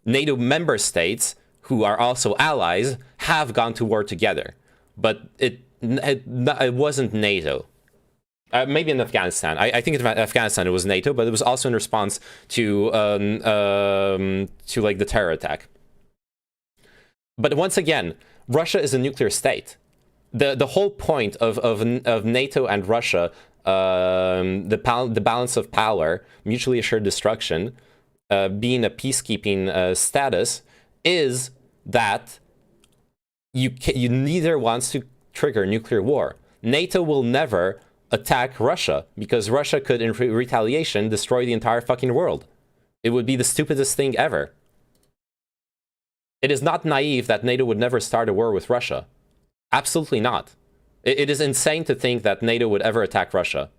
NATO member states, who are also allies, have gone to war together. But it wasn't NATO. Maybe in Afghanistan. I think in Afghanistan it was NATO, but it was also in response to like the terror attack. But once again, Russia is a nuclear state. The whole point of NATO and Russia, the balance of power, mutually assured destruction, being a peacekeeping status, is that you neither wants to trigger nuclear war. NATO will never attack Russia because Russia could, in retaliation, destroy the entire fucking world. It would be the stupidest thing ever. It is not naive that NATO would never start a war with Russia. Absolutely not. It is insane to think that NATO would ever attack Russia.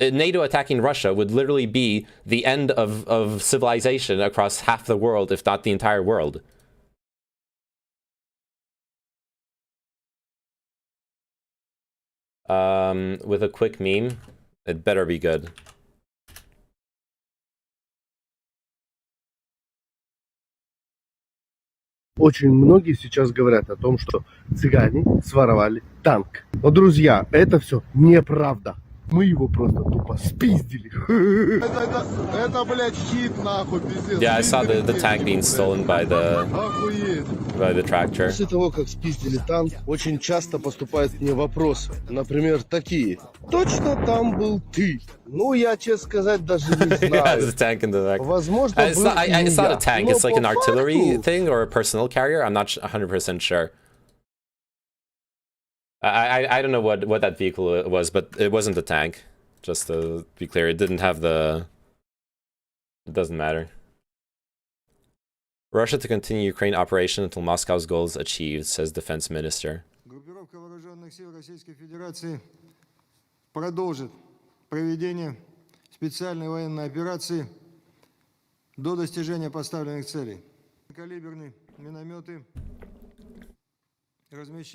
NATO attacking Russia would literally be the end of civilization across half the world, if not the entire world. With a quick meme, it better be good. Очень многие сейчас говорят о том, что цыгане своровали танк. Но, друзья, это все неправда. Мы его просто тупо спиздили. Это, блядь, хит, нахуй, пиздец. Yeah, I saw the tank being stolen by the tractor. После того, как спиздили танк, очень часто поступают мне вопросы. Например, такие. Точно там был ты? Ну, я, честно сказать, даже не знаю. Yeah, there's a tank in the back. Возможно, It's not a tank, it's like an artillery thing or a personnel carrier. I'm not 100% sure. I don't know what that vehicle was, but it wasn't a tank. Just to be clear, it didn't have the... It doesn't matter. Russia to continue Ukraine operation until Moscow's goals achieved, says Defense Minister. Группировка вооруженных сил Российской Федерации продолжит проведение специальной военной операции до достижения поставленных целей. Калиберные минометы.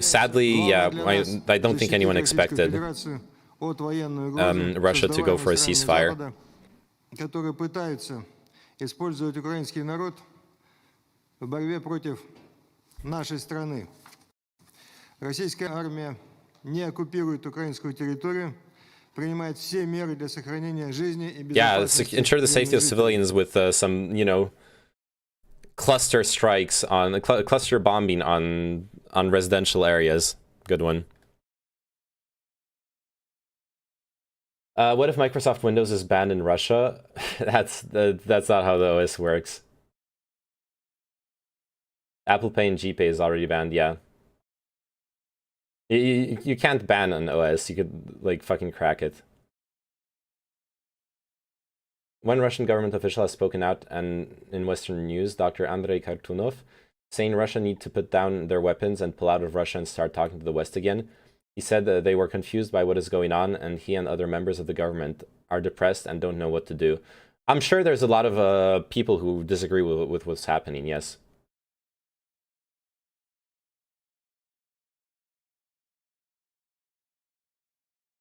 Sadly, yeah, I don't think anyone expected Russia to go for a ceasefire. Которые пытаются использовать украинский народ в борьбе против нашей страны. Российская армия не оккупирует украинскую территорию, принимает все меры для сохранения жизни и безопасности. Yeah, ensure the safety of civilians with some, you know, cluster strikes on cluster bombing on residential areas. Good one. What if Microsoft Windows is banned in Russia? That's not how the OS works. Apple Pay and GPay is already banned. Yeah. You can't ban an OS. You could like fucking crack it. One Russian government official has spoken out and in Western news, Dr. Andrei Kartunov, saying Russia need to put down their weapons and pull out of Russia and start talking to the West again. He said that they were confused by what is going on, and he and other members of the government are depressed and don't know what to do. I'm sure there's a lot of people who disagree with what's happening, yes.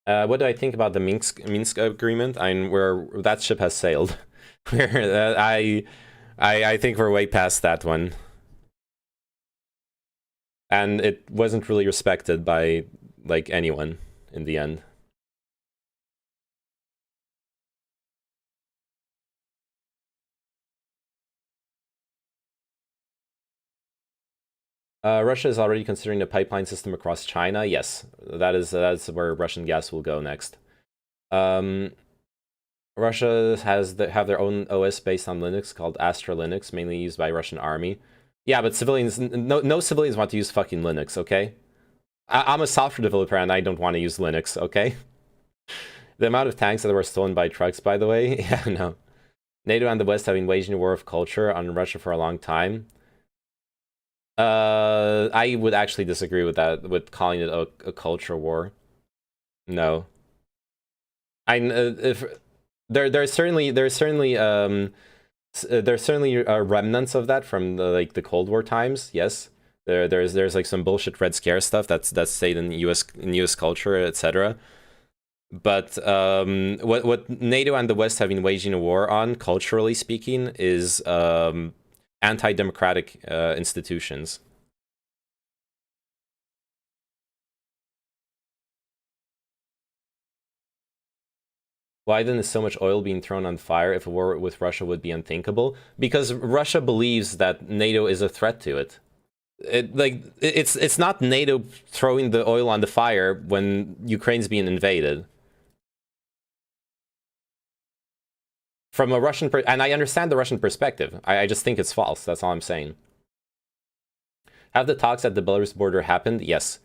What do I think about the Minsk agreement? Where that ship has sailed. I think we're way past that one. And it wasn't really respected by like anyone in the end. Russia is already considering a pipeline system across China. Yes, that's where Russian gas will go next. Russia have their own OS based on Linux called Astra Linux, mainly used by Russian army. Yeah, but civilians, no civilians want to use fucking Linux, okay? I'm a software developer and I don't want to use Linux, okay? The amount of tanks that were stolen by trucks, by the way, yeah, no. NATO and the West have been waging a war of culture on Russia for a long time. I would actually disagree with that, with calling it a culture war. No. There's certainly remnants of that from the Cold War times. Yes, there's like some bullshit Red Scare stuff that's stayed in US culture, etc. But what NATO and the West have been waging a war on, culturally speaking, is anti-democratic institutions. Why then is so much oil being thrown on fire if a war with Russia would be unthinkable? Because Russia believes that NATO is a threat to it. It's not NATO throwing the oil on the fire when Ukraine's being invaded. From a Russian and I understand the Russian perspective. I just think it's false. That's all I'm saying. Have the talks at the Belarus border happened? Yes.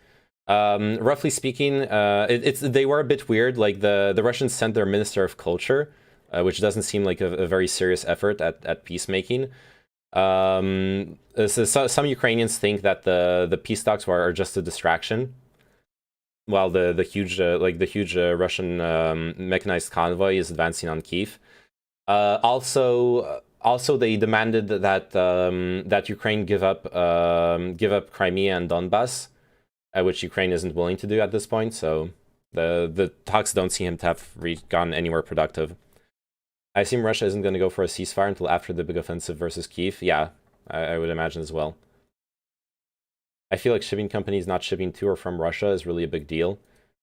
Roughly speaking, they were a bit weird. Like the Russians sent their Minister of Culture, which doesn't seem like a very serious effort at peacemaking. So some Ukrainians think that the peace talks are just a distraction, while the huge Russian mechanized convoy is advancing on Kyiv. Also, they demanded that Ukraine give up Crimea and Donbas, which Ukraine isn't willing to do at this point. So the talks don't seem to have gone anywhere productive. I assume Russia isn't going to go for a ceasefire until after the big offensive versus Kyiv. Yeah, I would imagine as well. I feel like shipping companies not shipping to or from Russia is really a big deal.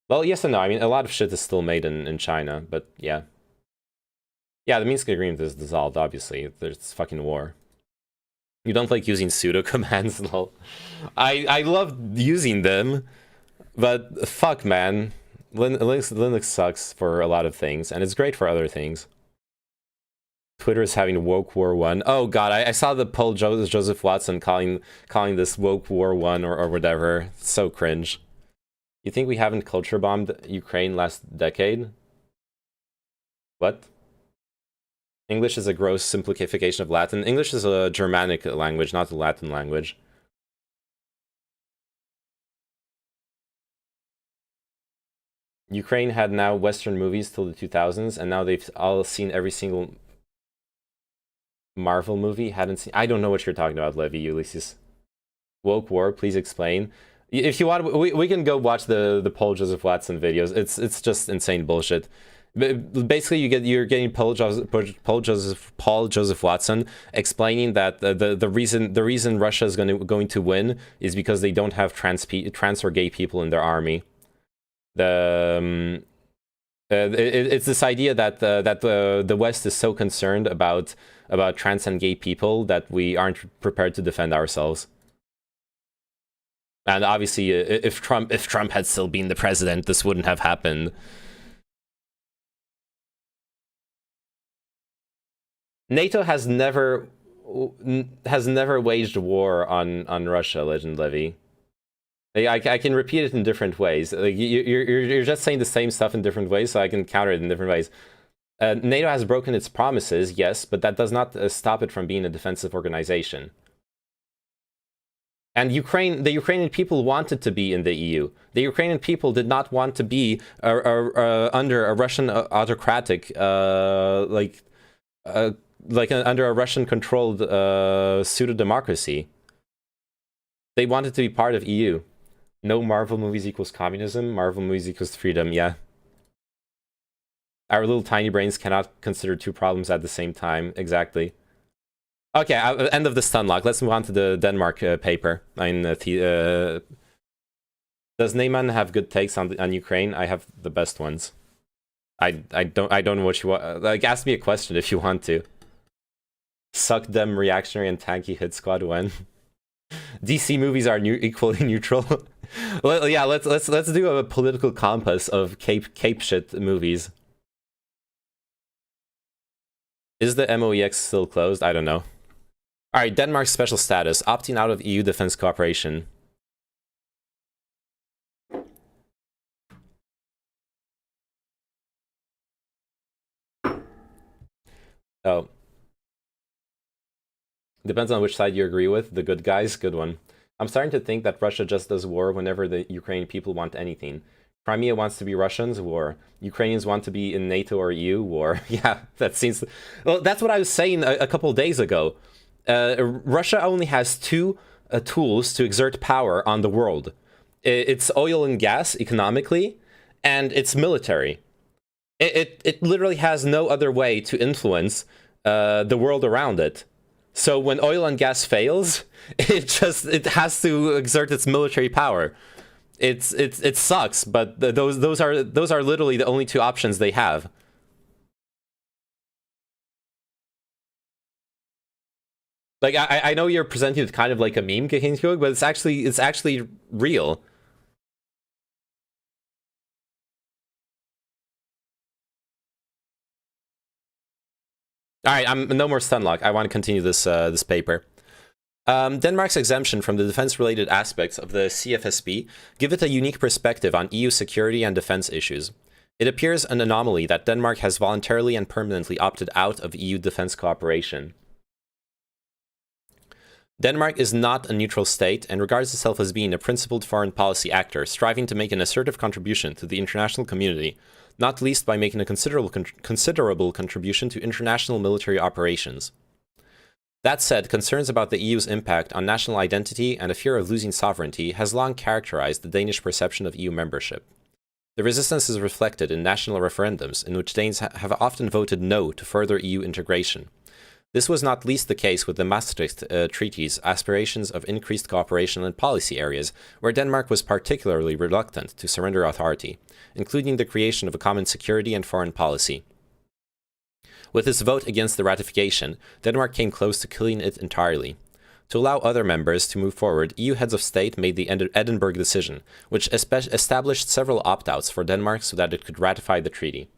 Well, yes and no. I mean, a lot of shit is still made in China, but yeah. Yeah, the Minsk agreement is dissolved, obviously. There's fucking war. You don't like using pseudo commands, lol. I love using them, but fuck, man. Linux sucks for a lot of things, and it's great for other things. Twitter is having woke war 1. Oh god, I saw the poll Joseph Watson calling this woke war 1 or whatever. It's so cringe. You think we haven't culture bombed Ukraine last decade? What? English is a gross simplification of Latin. English is a Germanic language, not a Latin language. Ukraine had now Western movies till the 2000s, and now they've all seen every single Marvel movie. Hadn't seen. I don't know what you're talking about, Levi Ulysses. Woke war, please explain. If you want, we can go watch the Paul Joseph Watson videos. It's just insane bullshit. Basically, you're getting Paul Joseph Watson explaining that the reason Russia is going to win is because they don't have trans or gay people in their army. It's this idea that the West is so concerned about trans and gay people that we aren't prepared to defend ourselves. And obviously, if Trump had still been the president, this wouldn't have happened. NATO has never waged war on Russia, Legend Levy. I can repeat it in different ways. Like you're just saying the same stuff in different ways, so I can counter it in different ways. NATO has broken its promises, yes, but that does not stop it from being a defensive organization. And the Ukrainian people wanted to be in the EU. The Ukrainian people did not want to be under a Russian autocratic, under a Russian-controlled pseudo-democracy. They wanted to be part of EU. No Marvel movies equals communism. Marvel movies equals freedom, yeah. Our little tiny brains cannot consider two problems at the same time. Exactly. Okay, end of the stun lock. Let's move on to the Denmark paper. Does Neyman have good takes on Ukraine? I have the best ones. I don't know what you want. Like, ask me a question if you want to. Suck them reactionary and tanky hit squad when DC movies are equally neutral. Well, yeah, let's do a political compass of cape shit movies. Is the MOEX still closed? I don't know. All right, Denmark's special status: opting out of EU defense cooperation. Oh. Depends on which side you agree with. The good guys, good one. I'm starting to think that Russia just does war whenever the Ukrainian people want anything. Crimea wants to be Russians, war. Ukrainians want to be in NATO or EU, war. Yeah, that seems... Well, that's what I was saying a couple of days ago. Russia only has two tools to exert power on the world. It's oil and gas, economically, and it's military. It literally has no other way to influence the world around it. So when oil and gas fails, it has to exert its military power. It sucks, but those are literally the only two options they have. Like, I know you're presenting it kind of like a meme, Gehinkog, but it's actually real. All right, I'm no more Stunlock. I want to continue this this paper. Denmark's exemption from the defense-related aspects of the CFSP give it a unique perspective on EU security and defense issues. It appears an anomaly that Denmark has voluntarily and permanently opted out of EU defense cooperation. Denmark is not a neutral state and regards itself as being a principled foreign policy actor, striving to make an assertive contribution to the international community, not least by making a considerable contribution to international military operations. That said, concerns about the EU's impact on national identity and a fear of losing sovereignty has long characterized the Danish perception of EU membership. The resistance is reflected in national referendums, in which Danes have often voted no to further EU integration. This was not least the case with the Maastricht Treaty's aspirations of increased cooperation in policy areas, where Denmark was particularly reluctant to surrender authority, including the creation of a common security and foreign policy. With its vote against the ratification, Denmark came close to killing it entirely. To allow other members to move forward, EU heads of state made the Edinburgh Decision, which established several opt-outs for Denmark so that it could ratify the treaty.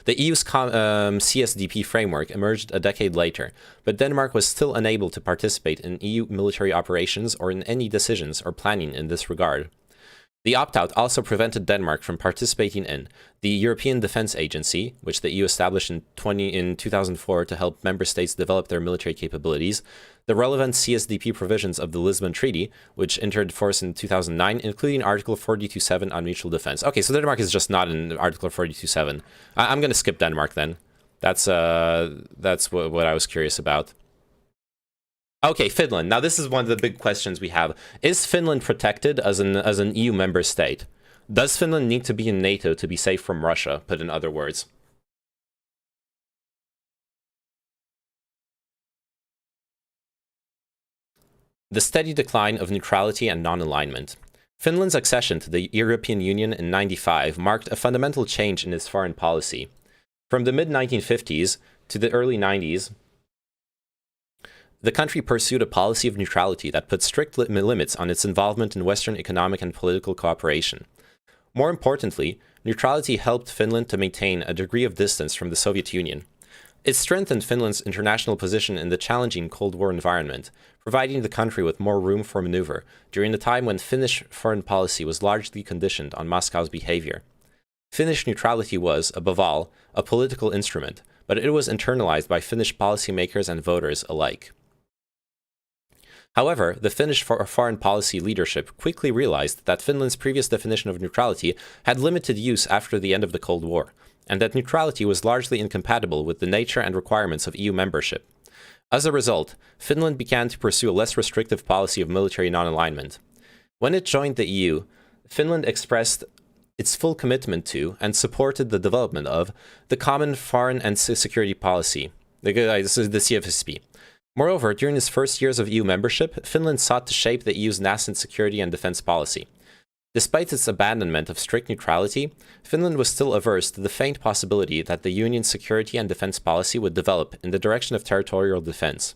The EU's CSDP framework emerged a decade later, but Denmark was still unable to participate in EU military operations or in any decisions or planning in this regard. The opt-out also prevented Denmark from participating in the European Defence Agency, which the EU established in 2004 to help member states develop their military capabilities, the relevant CSDP provisions of the Lisbon Treaty, which entered force in 2009, including Article 42.7 on mutual defense. Okay, so Denmark is just not in Article 42.7. I'm going to skip Denmark then. That's what I was curious about. Okay, Finland. Now this is one of the big questions we have. Is Finland protected as an EU member state? Does Finland need to be in NATO to be safe from Russia, put in other words? The steady decline of neutrality and non-alignment. Finland's accession to the European Union in 1995 marked a fundamental change in its foreign policy. From the mid-1950s to the early 90s, the country pursued a policy of neutrality that put strict limits on its involvement in Western economic and political cooperation. More importantly, neutrality helped Finland to maintain a degree of distance from the Soviet Union. It strengthened Finland's international position in the challenging Cold War environment, providing the country with more room for maneuver during the time when Finnish foreign policy was largely conditioned on Moscow's behavior. Finnish neutrality was, above all, a political instrument, but it was internalized by Finnish policymakers and voters alike. However, the Finnish foreign policy leadership quickly realized that Finland's previous definition of neutrality had limited use after the end of the Cold War, and that neutrality was largely incompatible with the nature and requirements of EU membership. As a result, Finland began to pursue a less restrictive policy of military non-alignment. When it joined the EU, Finland expressed its full commitment to and supported the development of the Common Foreign and Security Policy, this is the CFSP. Moreover, during its first years of EU membership, Finland sought to shape the EU's nascent security and defense policy. Despite its abandonment of strict neutrality, Finland was still averse to the faint possibility that the Union's security and defense policy would develop in the direction of territorial defense.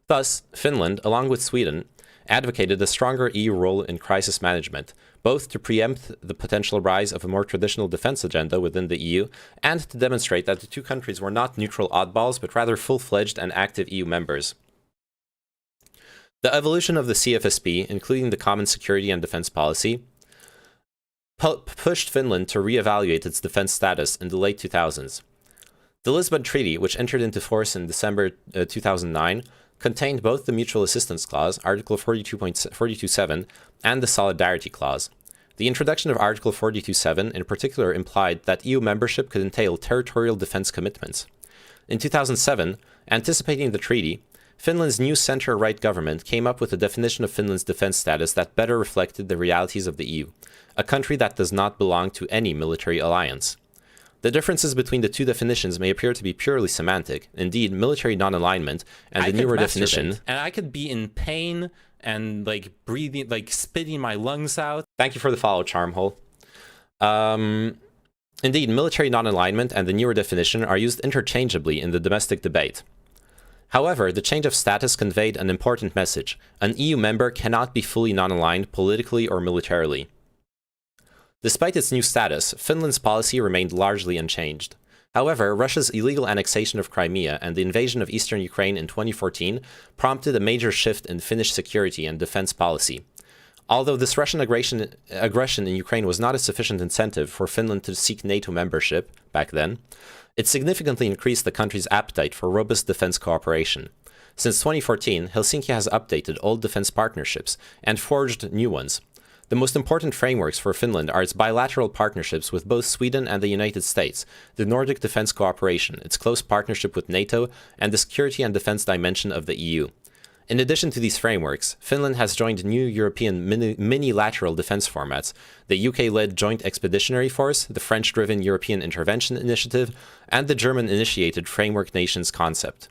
Thus, Finland, along with Sweden, advocated a stronger EU role in crisis management, both to preempt the potential rise of a more traditional defense agenda within the EU and to demonstrate that the two countries were not neutral oddballs but rather full-fledged and active EU members. The evolution of the CFSP, including the Common Security and Defense Policy, pushed Finland to reevaluate its defense status in the late 2000s. The Lisbon Treaty, which entered into force in December 2009, contained both the Mutual Assistance Clause, Article 42.7, and the Solidarity Clause. The introduction of Article 42.7 in particular implied that EU membership could entail territorial defense commitments. In 2007, anticipating the treaty, Finland's new center-right government came up with a definition of Finland's defense status that better reflected the realities of the EU, a country that does not belong to any military alliance. The differences between the two definitions may appear to be purely semantic. Indeed, military non-alignment and the newer definition... And I could be in pain and, breathing, spitting my lungs out. Thank you for the follow, Charmhole. Indeed, military non-alignment and the newer definition are used interchangeably in the domestic debate. However, the change of status conveyed an important message. An EU member cannot be fully non-aligned politically or militarily. Despite its new status, Finland's policy remained largely unchanged. However, Russia's illegal annexation of Crimea and the invasion of eastern Ukraine in 2014 prompted a major shift in Finnish security and defense policy. Although this Russian aggression in Ukraine was not a sufficient incentive for Finland to seek NATO membership back then, it significantly increased the country's appetite for robust defense cooperation. Since 2014, Helsinki has updated old defense partnerships and forged new ones. The most important frameworks for Finland are its bilateral partnerships with both Sweden and the United States, the Nordic defense cooperation, its close partnership with NATO, and the security and defense dimension of the EU. In addition to these frameworks, Finland has joined new European mini-lateral defense formats, the UK-led Joint Expeditionary Force, the French-driven European Intervention Initiative, and the German-initiated Framework Nations concept.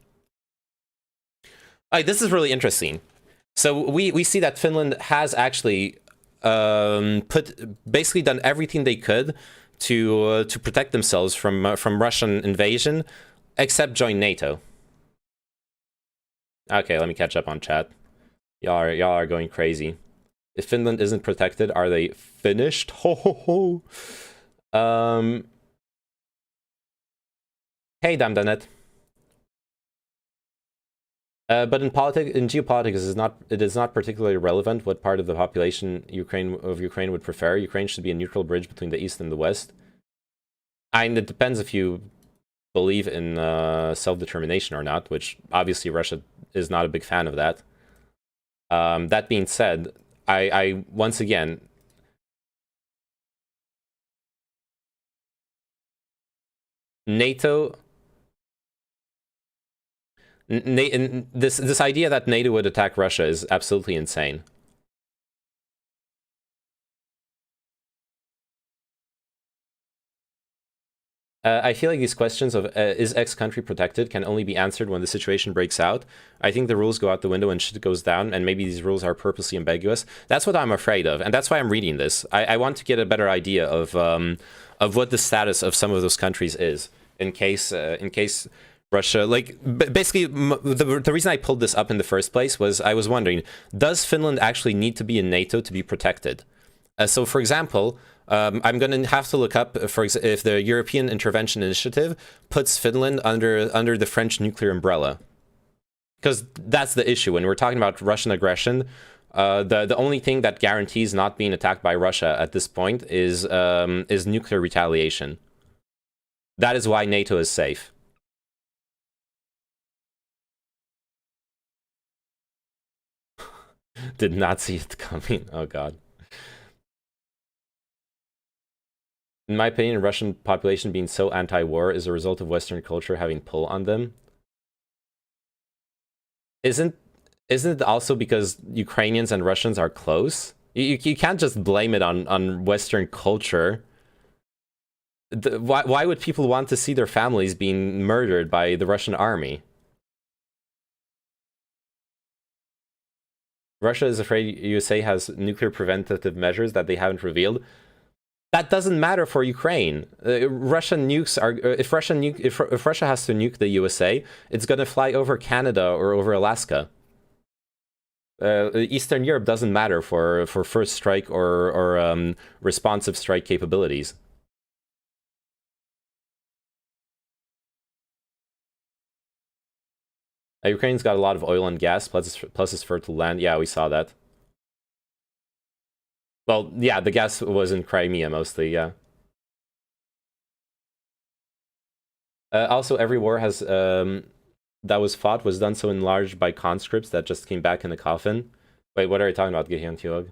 This is really interesting. So we see that Finland has actually basically done everything they could to protect themselves from Russian invasion, except join NATO. Okay, let me catch up on chat. Y'all are going crazy. If Finland isn't protected, are they finished? Ho ho ho. Hey, Damdanet. But in geopolitics, it is not particularly relevant what part of the population of Ukraine would prefer. Ukraine should be a neutral bridge between the East and the West. It depends if you believe in self-determination or not, which obviously Russia is not a big fan of that. That being said, I once again, NATO. This idea that NATO would attack Russia is absolutely insane. I feel like these questions of is X country protected can only be answered when the situation breaks out. I think the rules go out the window and shit goes down, and maybe these rules are purposely ambiguous. That's what I'm afraid of, and that's why I'm reading this. I want to get a better idea of what the status of some of those countries is in case Russia, like, basically, the reason I pulled this up in the first place was I was wondering, does Finland actually need to be in NATO to be protected? So, for example, I'm going to have to look up if the European Intervention Initiative puts Finland under the French nuclear umbrella. Because that's the issue. When we're talking about Russian aggression, the only thing that guarantees not being attacked by Russia at this point is nuclear retaliation. That is why NATO is safe. Did not see it coming. Oh god. In my opinion, Russian population being so anti-war is a result of Western culture having pull on them. Isn't it also because Ukrainians and Russians are close? You can't just blame it on Western culture. Why would people want to see their families being murdered by the Russian army? Russia is afraid USA has nuclear preventative measures that they haven't revealed. That doesn't matter for Ukraine. Russian nukes are if Russia has to nuke the USA, it's gonna fly over Canada or over Alaska. Eastern Europe doesn't matter for first strike or responsive strike capabilities. Ukraine's got a lot of oil and gas, plus its fertile land. Yeah, we saw that. Well, yeah, the gas was in Crimea mostly, yeah. Also, every war has that was fought was done so enlarged by conscripts that just came back in the coffin. Wait, what are you talking about, Gehyang Tiog?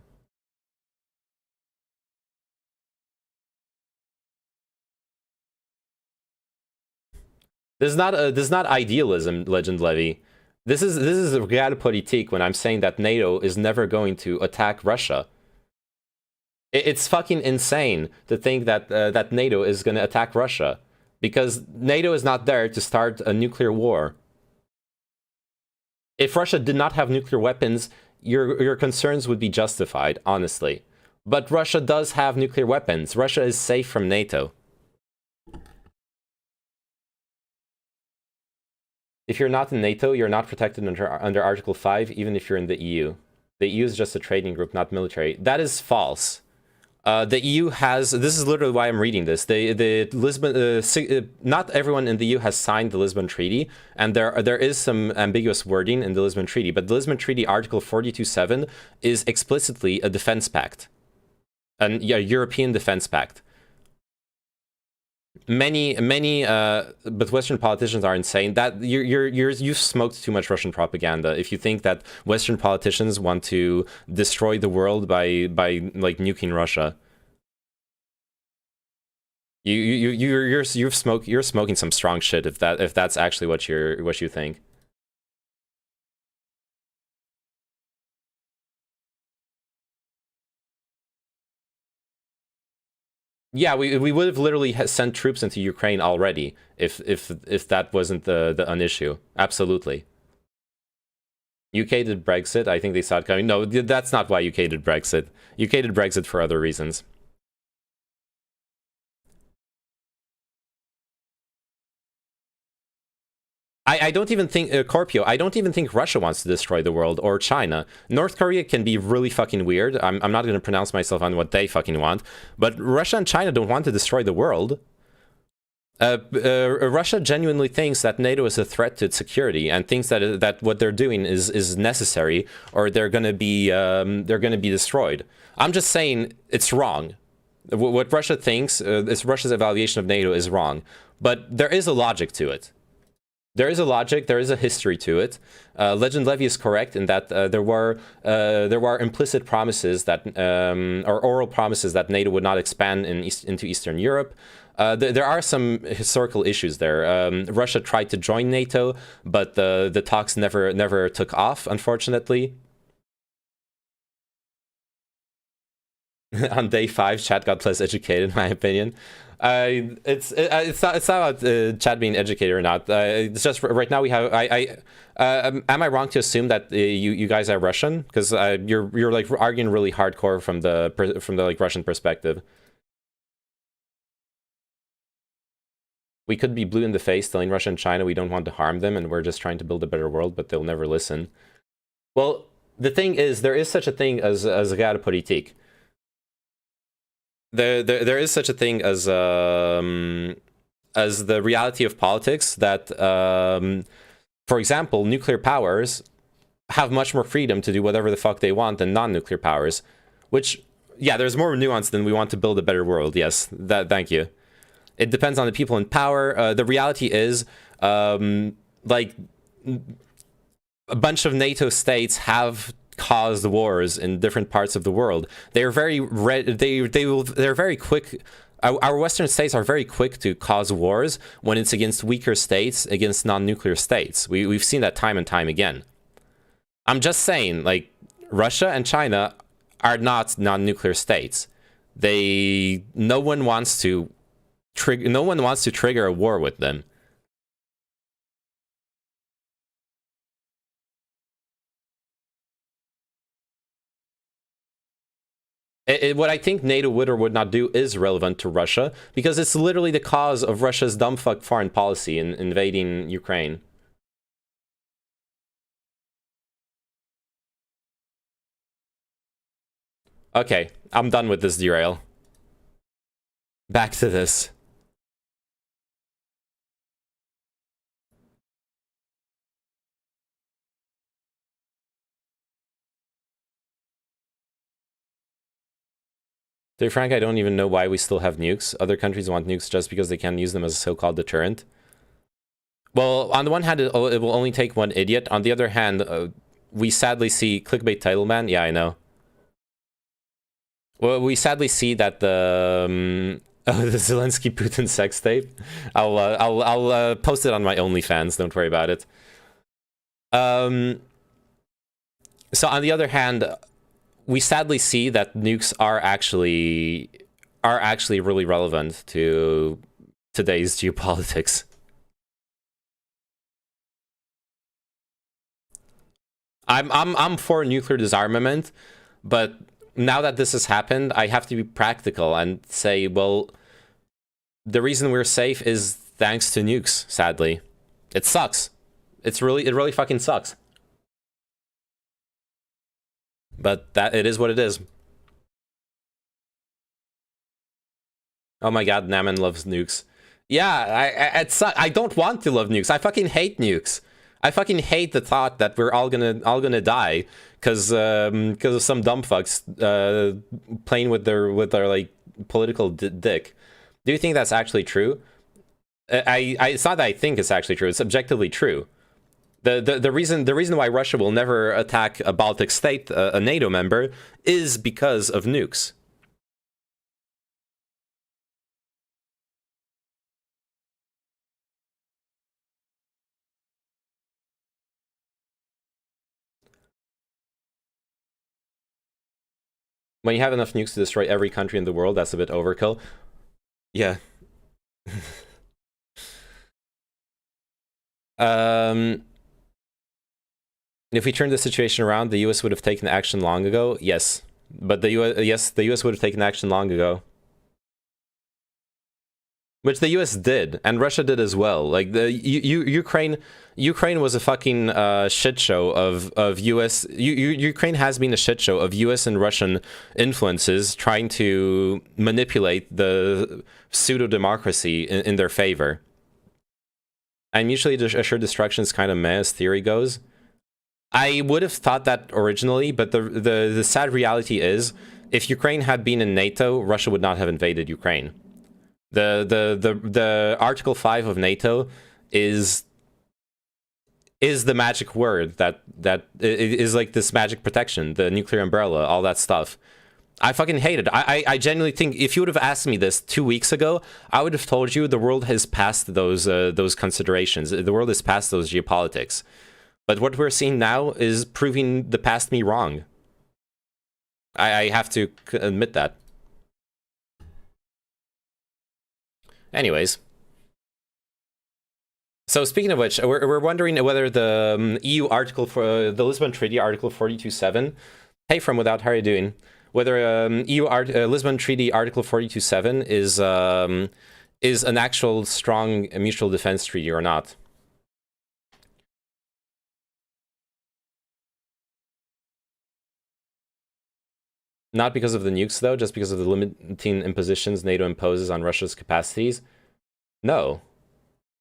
This is not idealism, Legend Levy. This is realpolitik when I'm saying that NATO is never going to attack Russia. It's fucking insane to think that that NATO is going to attack Russia, because NATO is not there to start a nuclear war. If Russia did not have nuclear weapons, your concerns would be justified, honestly. But Russia does have nuclear weapons. Russia is safe from NATO. If you're not in NATO, you're not protected under Article 5, even if you're in the EU. The EU is just a trading group, not military. That is false. The EU has, this is literally why I'm reading this. The Lisbon, not everyone in the EU has signed the Lisbon Treaty, and there is some ambiguous wording in the Lisbon Treaty, but the Lisbon Treaty Article 42.7 is explicitly a defense pact, a European defense pact. Many, but Western politicians are insane. That you've smoked too much Russian propaganda if you think that Western politicians want to destroy the world by like nuking Russia. You're smoking some strong shit if that's actually what you think. Yeah, we would have literally sent troops into Ukraine already if that wasn't an issue. Absolutely. UK did Brexit. I think they saw it coming. No, that's not why UK did Brexit. UK did Brexit for other reasons. I don't even think, Corpio, I don't even think Russia wants to destroy the world, or China. North Korea can be really fucking weird. I'm not going to pronounce myself on what they fucking want. But Russia and China don't want to destroy the world. Russia genuinely thinks that NATO is a threat to its security and thinks that what they're doing is necessary, or they're going to be destroyed. I'm just saying it's wrong. What Russia thinks, is Russia's evaluation of NATO is wrong. But there is a logic to it. There is a logic, there is a history to it. Legend Levy is correct in that there were implicit promises that, or oral promises that NATO would not expand into Eastern Europe. There are some historical issues there. Russia tried to join NATO, but the talks never took off, unfortunately. On day 5, chat got less educated, in my opinion. It's not about Chad being educated or not. It's just right now we have. Am I wrong to assume that you guys are Russian? Because you're like arguing really hardcore from the like Russian perspective. We could be blue in the face, telling Russia and China we don't want to harm them, and we're just trying to build a better world, but they'll never listen. Well, the thing is, there is such a thing as a guerre politique. There is such a thing as the reality of politics that, for example, nuclear powers have much more freedom to do whatever the fuck they want than non-nuclear powers. Which, yeah, there's more nuance than we want to build a better world. Yes, thank you. It depends on the people in power. The reality is, like, a bunch of NATO states have caused wars in different parts of the world. They're very they're very quick. Our Western states are very quick to cause wars when it's against weaker states, against non-nuclear states. We've seen that time and time again. I'm just saying, like, Russia and China are not non-nuclear states. No one wants to trigger a war with them. What I think NATO would or would not do is relevant to Russia, because it's literally the cause of Russia's dumbfuck foreign policy in invading Ukraine. Okay, I'm done with this derail. Back to this. To be frank, I don't even know why we still have nukes. Other countries want nukes just because they can use them as a so-called deterrent. Well, on the one hand, it will only take one idiot. On the other hand, we sadly see clickbait title ban. Yeah, I know. Well, we sadly see that the Zelensky-Putin sex tape. I'll post it on my OnlyFans. Don't worry about it. So on the other hand, we sadly see that nukes are actually really relevant to today's geopolitics. I'm for nuclear disarmament, but now that this has happened, I have to be practical and say, well, the reason we're safe is thanks to nukes, sadly. It sucks. It really fucking sucks. But that it is what it is. Oh my god, Naman loves nukes. Yeah, I don't want to love nukes. I fucking hate nukes. I fucking hate the thought that we're all gonna die because of some dumb fucks playing with their like political dick. Do you think that's actually true? It's not that I think it's actually true. It's objectively true. The reason why Russia will never attack a Baltic state, a NATO member, is because of nukes. When you have enough nukes to destroy every country in the world, that's a bit overkill. Yeah. If we turned the situation around, the US would have taken action long ago. Yes. But the US would have taken action long ago. Which the US did, and Russia did as well. Like the Ukraine was a fucking shit show of US. Ukraine has been a shit show of US and Russian influences trying to manipulate the pseudo democracy in their favor. And mutually assured destruction is kind of meh as theory goes. I would have thought that originally, but the sad reality is, if Ukraine had been in NATO, Russia would not have invaded Ukraine. The Article 5 of NATO is the magic word that is like this magic protection, the nuclear umbrella, all that stuff. I fucking hate it. I genuinely think if you would have asked me this 2 weeks ago, I would have told you the world has passed those considerations. The world has passed those geopolitics. But what we're seeing now is proving the past me wrong. I have to admit that. Anyways. So speaking of which, we're wondering whether the EU article for the Lisbon Treaty, Article 42.7. Hey, from Without, how are you doing? Whether Lisbon Treaty Article 42.7 is an actual strong mutual defense treaty or not. Not because of the nukes, though, just because of the limiting impositions NATO imposes on Russia's capacities? No.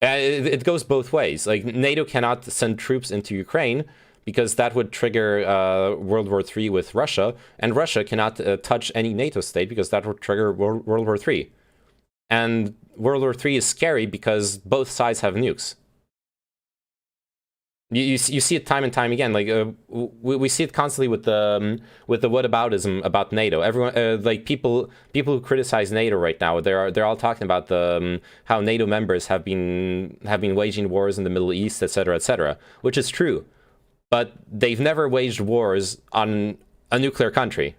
It goes both ways. Like, NATO cannot send troops into Ukraine because that would trigger World War III with Russia, and Russia cannot touch any NATO state because that would trigger World War III. And World War III is scary because both sides have nukes. You see it time and time again. Like we see it constantly with the whataboutism about NATO. Everyone like people who criticize NATO right now, they're all talking about the how NATO members have been waging wars in the Middle East, etc., which is true, but they've never waged wars on a nuclear country.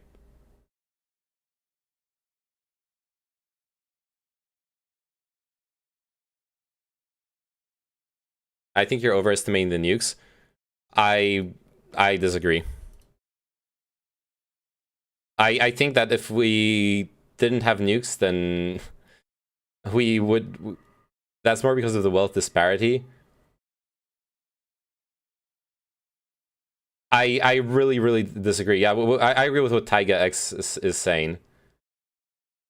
I think you're overestimating the nukes. I disagree. I think that if we didn't have nukes, then we would... That's more because of the wealth disparity. I really disagree. Yeah, I agree with what Taiga X is saying.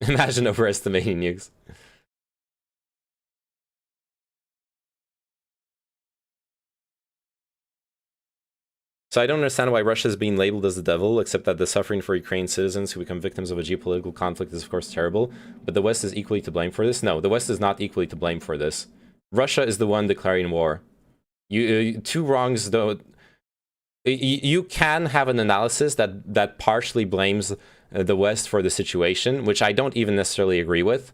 Imagine overestimating nukes. So I don't understand why Russia is being labeled as the devil, except that the suffering for Ukrainian citizens who become victims of a geopolitical conflict is of course terrible, but the West is equally to blame for this? No, the West is not equally to blame for this. Russia is the one declaring war. Two wrongs, though. You can have an analysis that partially blames the West for the situation, which I don't even necessarily agree with.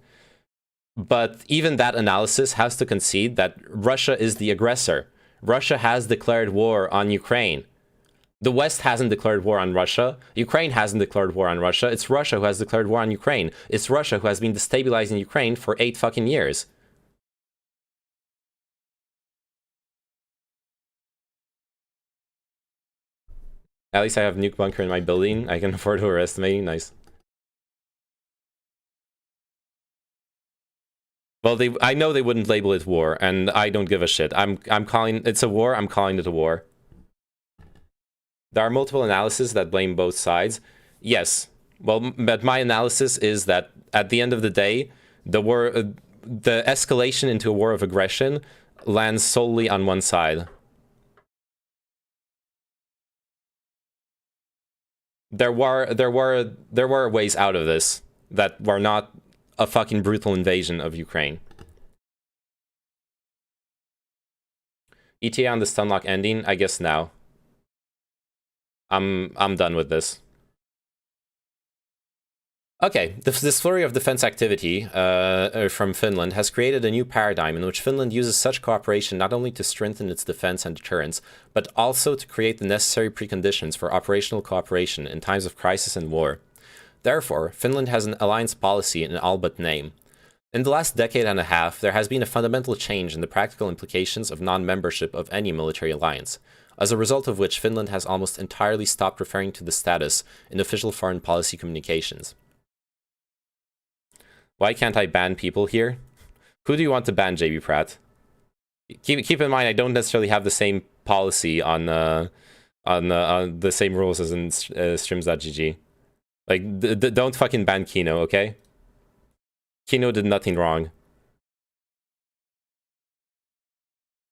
But even that analysis has to concede that Russia is the aggressor. Russia has declared war on Ukraine. The West hasn't declared war on Russia. Ukraine hasn't declared war on Russia. It's Russia who has declared war on Ukraine. It's Russia who has been destabilizing Ukraine for 8 fucking years. At least I have nuke bunker in my building. I can afford overestimating. Nice. Well, I know they wouldn't label it war, and I don't give a shit. I'm calling it's a war. I'm calling it a war. There are multiple analyses that blame both sides. Yes. Well, but my analysis is that at the end of the day, the war, the escalation into a war of aggression lands solely on one side. There were ways out of this that were not a fucking brutal invasion of Ukraine. ETA on the Stunlock ending? I guess now. I'm done with this. Okay, this flurry of defense activity from Finland has created a new paradigm in which Finland uses such cooperation not only to strengthen its defense and deterrence, but also to create the necessary preconditions for operational cooperation in times of crisis and war. Therefore, Finland has an alliance policy in all but name. In the last decade and a half, there has been a fundamental change in the practical implications of non-membership of any military alliance, as a result of which Finland has almost entirely stopped referring to the status in official foreign policy communications. Why can't I ban people here? Who do you want to ban, JB Pratt? Keep in mind, I don't necessarily have the same policy on the same rules as in streams.gg. Like, don't fucking ban Kino, okay? Kino did nothing wrong.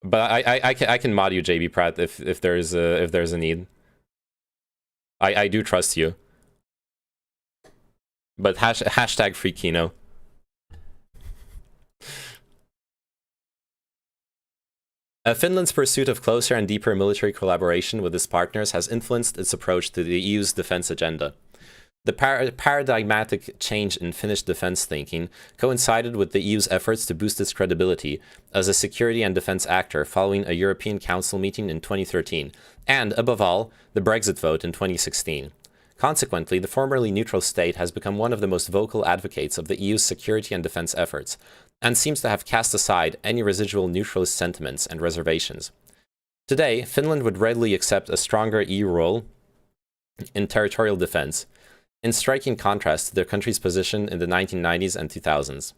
But I can mod you, JB Pratt, if there's a need. I do trust you. But hashtag free Kino. Finland's pursuit of closer and deeper military collaboration with its partners has influenced its approach to the EU's defense agenda. The paradigmatic change in Finnish defense thinking coincided with the EU's efforts to boost its credibility as a security and defense actor following a European Council meeting in 2013, and, above all, the Brexit vote in 2016. Consequently, the formerly neutral state has become one of the most vocal advocates of the EU's security and defense efforts, and seems to have cast aside any residual neutralist sentiments and reservations. Today, Finland would readily accept a stronger EU role in territorial defense, in striking contrast to their country's position in the 1990s and 2000s.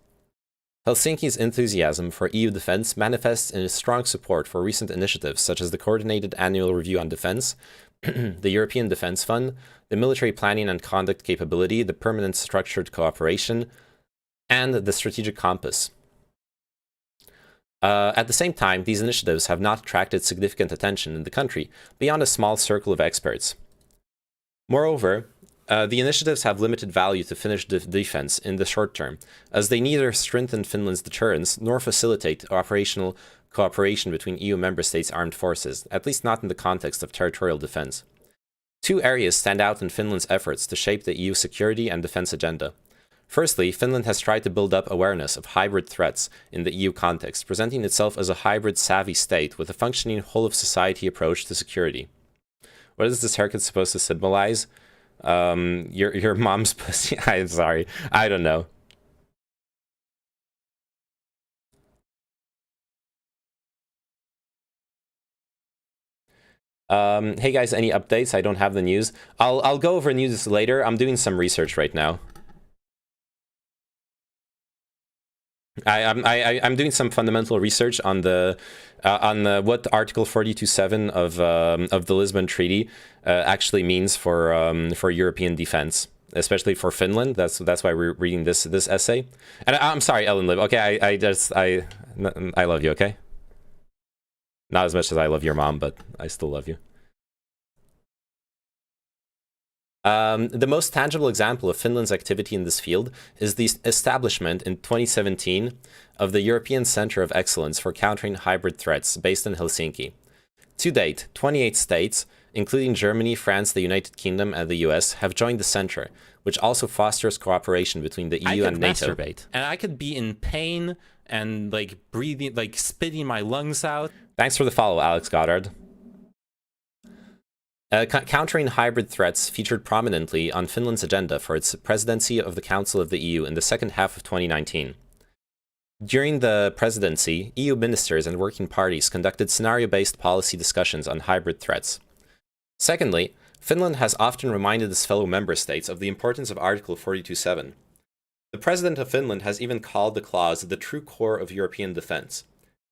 Helsinki's enthusiasm for EU defense manifests in its strong support for recent initiatives such as the Coordinated Annual Review on Defense, the European Defense Fund, the Military Planning and Conduct Capability, the Permanent Structured Cooperation, and the Strategic Compass. At the same time, these initiatives have not attracted significant attention in the country beyond a small circle of experts. Moreover, the initiatives have limited value to Finnish defense in the short term, as they neither strengthen Finland's deterrence nor facilitate operational cooperation between EU member states' armed forces, at least not in the context of territorial defense. Two areas stand out in Finland's efforts to shape the EU security and defense agenda. Firstly, Finland has tried to build up awareness of hybrid threats in the EU context, presenting itself as a hybrid-savvy state with a functioning whole-of-society approach to security. What is this haircut supposed to symbolize? Your mom's pussy? I'm sorry. I don't know. Hey guys, any updates? I don't have the news. I'll go over news later. I'm doing some research right now. I'm doing some fundamental research on what Article 42.7 of the Lisbon Treaty actually means for European defense, especially for Finland. That's why we're reading this essay. And I'm sorry, Ellen Lib. Okay, I love you. Okay, not as much as I love your mom, but I still love you. The most tangible example of Finland's activity in this field is the establishment in 2017 of the European Center of Excellence for Countering Hybrid Threats based in Helsinki. To date, 28 states, including Germany, France, the United Kingdom, and the US, have joined the center, which also fosters cooperation between the EU and NATO. And I could be in pain and like breathing, like spitting my lungs out. Thanks for the follow, Alex Goddard. Countering hybrid threats featured prominently on Finland's agenda for its presidency of the Council of the EU in the second half of 2019. During the presidency, EU ministers and working parties conducted scenario-based policy discussions on hybrid threats. Secondly, Finland has often reminded its fellow member states of the importance of Article 42.7. The president of Finland has even called the clause the true core of European defense.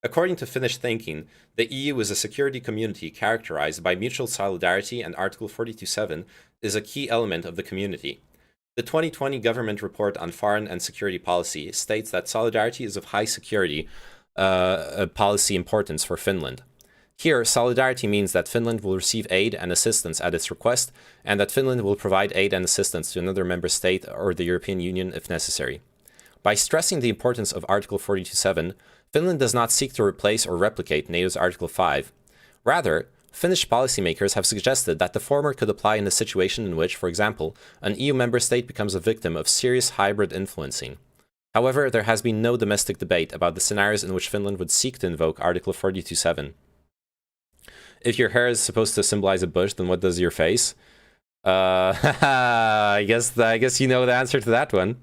According to Finnish thinking, the EU is a security community characterized by mutual solidarity, and Article 42.7 is a key element of the community. The 2020 government report on foreign and security policy states that solidarity is of high security policy importance for Finland. Here, solidarity means that Finland will receive aid and assistance at its request, and that Finland will provide aid and assistance to another member state or the European Union if necessary. By stressing the importance of Article 42.7, Finland does not seek to replace or replicate NATO's Article 5. Rather, Finnish policymakers have suggested that the former could apply in a situation in which, for example, an EU member state becomes a victim of serious hybrid influencing. However, there has been no domestic debate about the scenarios in which Finland would seek to invoke Article 42.7. If your hair is supposed to symbolize a bush, then what does your face? I guess you know the answer to that one.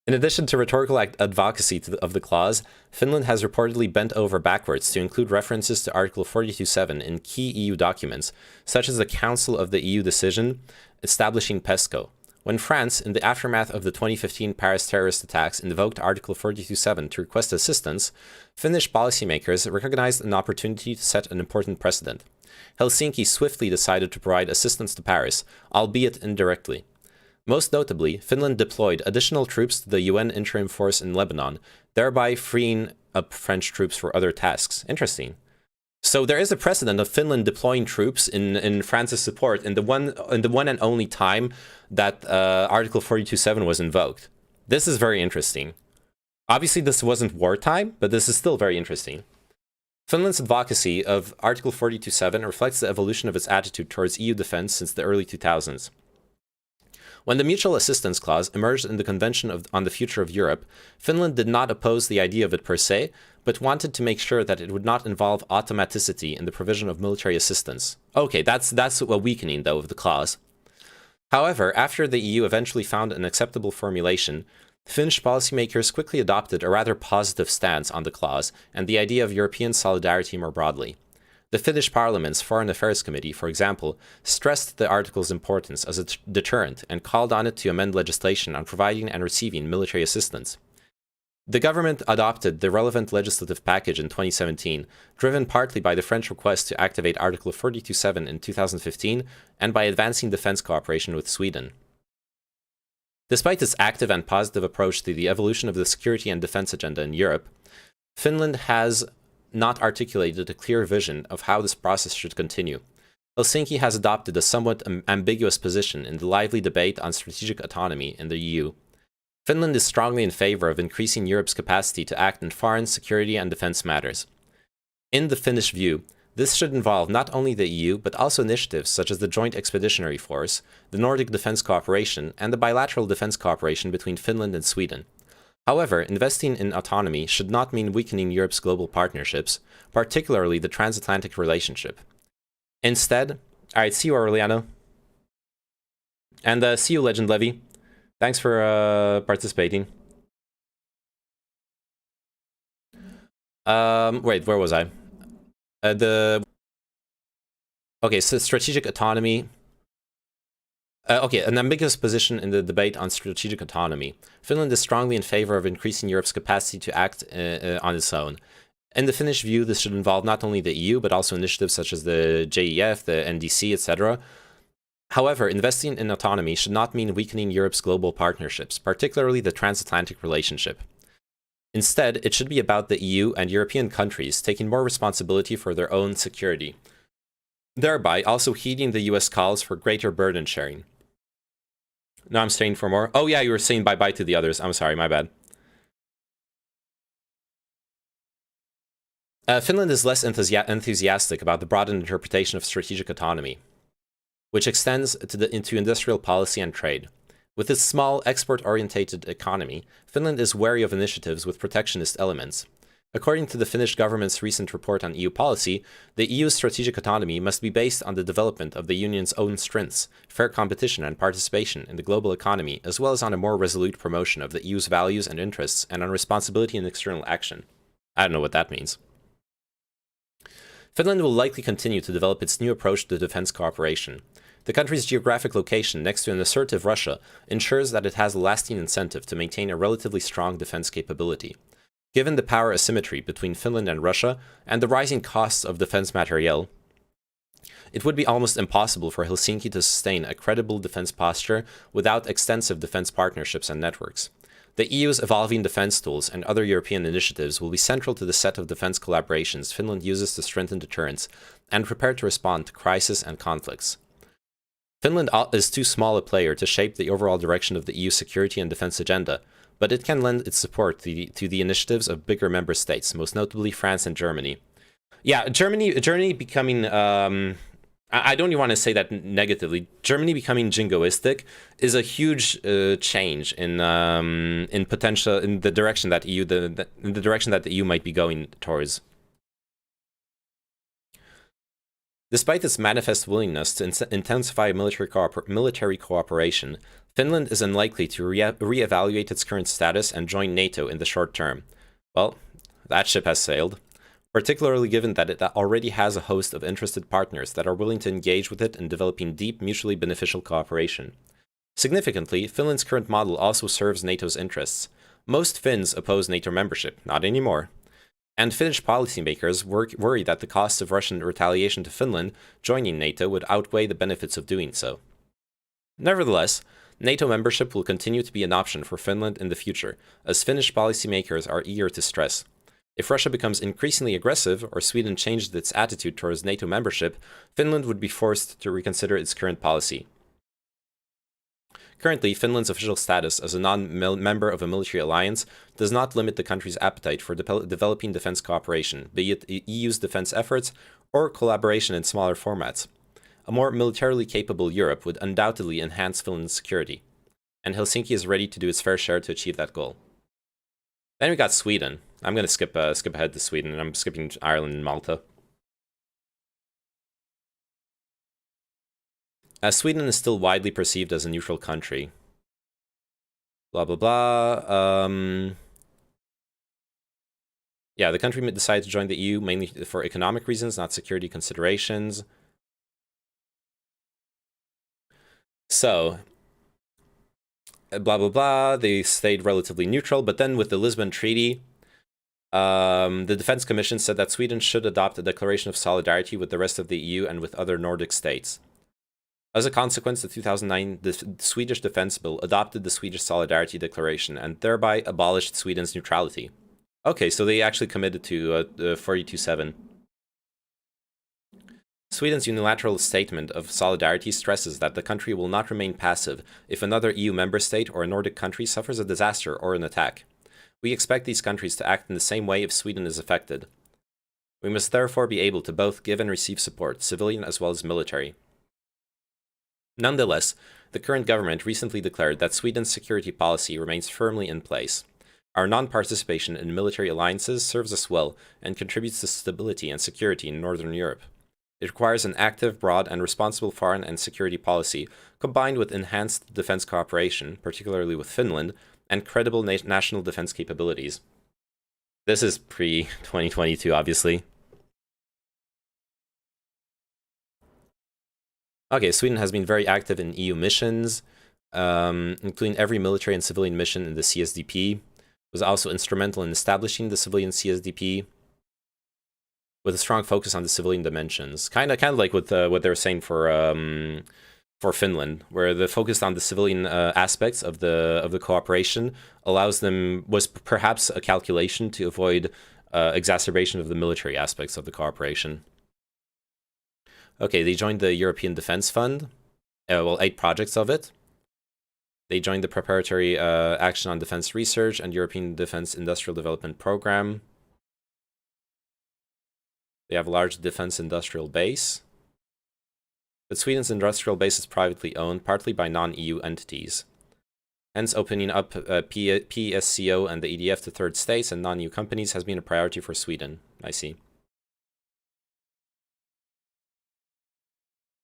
In addition to rhetorical advocacy of the clause, Finland has reportedly bent over backwards to include references to Article 42.7 in key EU documents, such as the Council of the EU decision establishing PESCO. When France, in the aftermath of the 2015 Paris terrorist attacks, invoked Article 42.7 to request assistance, Finnish policymakers recognized an opportunity to set an important precedent. Helsinki swiftly decided to provide assistance to Paris, albeit indirectly. Most notably, Finland deployed additional troops to the UN interim force in Lebanon, thereby freeing up French troops for other tasks. Interesting. So there is a precedent of Finland deploying troops in France's support in the one and only time that Article 42.7 was invoked. This is very interesting. Obviously, this wasn't wartime, but this is still very interesting. Finland's advocacy of Article 42.7 reflects the evolution of its attitude towards EU defense since the early 2000s. When the Mutual Assistance Clause emerged in the Convention on the Future of Europe, Finland did not oppose the idea of it per se, but wanted to make sure that it would not involve automaticity in the provision of military assistance. Okay, that's a weakening, though, of the clause. However, after the EU eventually found an acceptable formulation, Finnish policymakers quickly adopted a rather positive stance on the clause and the idea of European solidarity more broadly. The Finnish Parliament's Foreign Affairs Committee, for example, stressed the article's importance as a deterrent and called on it to amend legislation on providing and receiving military assistance. The government adopted the relevant legislative package in 2017, driven partly by the French request to activate Article 42.7 in 2015 and by advancing defense cooperation with Sweden. Despite its active and positive approach to the evolution of the security and defense agenda in Europe, Finland has not articulated a clear vision of how this process should continue. Helsinki has adopted a somewhat ambiguous position in the lively debate on strategic autonomy in the EU. Finland is strongly in favor of increasing Europe's capacity to act in foreign, security, and defense matters. In the Finnish view, this should involve not only the EU, but also initiatives such as the Joint Expeditionary Force, the Nordic Defense Cooperation, and the bilateral defense cooperation between Finland and Sweden. However, investing in autonomy should not mean weakening Europe's global partnerships, particularly the transatlantic relationship. Instead, alright, see you, Aureliano. And see you, Legend Levy. Thanks for participating. Wait, where was I? Okay, so strategic autonomy. Okay, an ambiguous position in the debate on strategic autonomy. Finland is strongly in favor of increasing Europe's capacity to act on its own. In the Finnish view, this should involve not only the EU, but also initiatives such as the JEF, the NDC, etc. However, investing in autonomy should not mean weakening Europe's global partnerships, particularly the transatlantic relationship. Instead, it should be about the EU and European countries taking more responsibility for their own security, thereby also heeding the US calls for greater burden sharing. No, I'm staying for more. Oh yeah, you were saying bye-bye to the others. I'm sorry, my bad. Finland is less enthusiastic about the broadened interpretation of strategic autonomy, which extends into industrial policy and trade. With its small, export-orientated economy, Finland is wary of initiatives with protectionist elements. According to the Finnish government's recent report on EU policy, the EU's strategic autonomy must be based on the development of the Union's own strengths, fair competition and participation in the global economy, as well as on a more resolute promotion of the EU's values and interests, and on responsibility in external action. I don't know what that means. Finland will likely continue to develop its new approach to defense cooperation. The country's geographic location next to an assertive Russia ensures that it has a lasting incentive to maintain a relatively strong defense capability. Given the power asymmetry between Finland and Russia and the rising costs of defense materiel, it would be almost impossible for Helsinki to sustain a credible defense posture without extensive defense partnerships and networks. The EU's evolving defense tools and other European initiatives will be central to the set of defense collaborations Finland uses to strengthen deterrence and prepare to respond to crises and conflicts. Finland is too small a player to shape the overall direction of the EU security and defense agenda, but it can lend its support to the initiatives of bigger member states, most notably France and Germany. Yeah, Germany becoming... I don't even want to say that negatively. Germany becoming jingoistic is a huge change in potential in the direction that the EU might be going towards. Despite its manifest willingness to intensify military cooperation, Finland is unlikely to re-evaluate its current status and join NATO in the short term. Well, that ship has sailed. Particularly given that it already has a host of interested partners that are willing to engage with it in developing deep, mutually beneficial cooperation. Significantly, Finland's current model also serves NATO's interests. Most Finns oppose NATO membership, not anymore. And Finnish policymakers worry that the costs of Russian retaliation to Finland joining NATO would outweigh the benefits of doing so. Nevertheless, NATO membership will continue to be an option for Finland in the future, as Finnish policymakers are eager to stress. If Russia becomes increasingly aggressive, or Sweden changed its attitude towards NATO membership, Finland would be forced to reconsider its current policy. Currently, Finland's official status as a non-member of a military alliance does not limit the country's appetite for developing defense cooperation, be it EU's defense efforts or collaboration in smaller formats. A more militarily capable Europe would undoubtedly enhance Finland's security, and Helsinki is ready to do its fair share to achieve that goal. Then we got Sweden. I'm going to skip ahead to Sweden, and I'm skipping Ireland and Malta. Sweden is still widely perceived as a neutral country. Blah, blah, blah. Yeah, the country decided to join the EU mainly for economic reasons, not security considerations. So, blah, blah, blah. They stayed relatively neutral, but then with the Lisbon Treaty, the Defense Commission said that Sweden should adopt a declaration of solidarity with the rest of the EU and with other Nordic states. As a consequence, the 2009 Swedish Defense Bill adopted the Swedish Solidarity Declaration and thereby abolished Sweden's neutrality. Okay, so they actually committed to 42.7. Sweden's unilateral statement of solidarity stresses that the country will not remain passive if another EU member state or a Nordic country suffers a disaster or an attack. We expect these countries to act in the same way if Sweden is affected. We must therefore be able to both give and receive support, civilian as well as military. Nonetheless, the current government recently declared that Sweden's security policy remains firmly in place. Our non-participation in military alliances serves us well and contributes to stability and security in Northern Europe. It requires an active, broad, and responsible foreign and security policy, combined with enhanced defense cooperation, particularly with Finland, and credible national defense capabilities. This is pre-2022, obviously. Okay, Sweden has been very active in EU missions, including every military and civilian mission in the CSDP. Was also instrumental in establishing the civilian CSDP, with a strong focus on the civilian dimensions. Kind of like what they were saying for Finland, where the focus on the civilian aspects of the cooperation was perhaps a calculation to avoid exacerbation of the military aspects of the cooperation. Okay, they joined the European Defense Fund. 8 projects of it. They joined the Preparatory Action on Defense Research and European Defense Industrial Development Program. They have a large defense industrial base. But Sweden's industrial base is privately owned, partly by non-EU entities. Hence, opening up PSCO and the EDF to third states and non-EU companies has been a priority for Sweden. I see.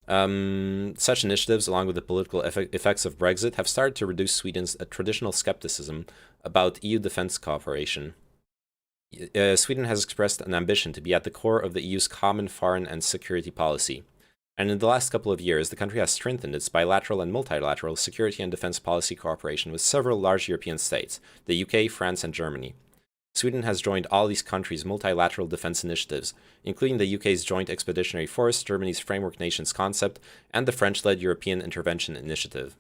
Such initiatives, along with the political effects of Brexit, have started to reduce Sweden's traditional skepticism about EU defense cooperation. Sweden has expressed an ambition to be at the core of the EU's common foreign and security policy. And in the last couple of years, the country has strengthened its bilateral and multilateral security and defense policy cooperation with several large European states, the UK, France, and Germany. Sweden has joined all these countries' multilateral defense initiatives, including the UK's Joint Expeditionary Force, Germany's Framework Nations concept, and the French-led European Intervention Initiative.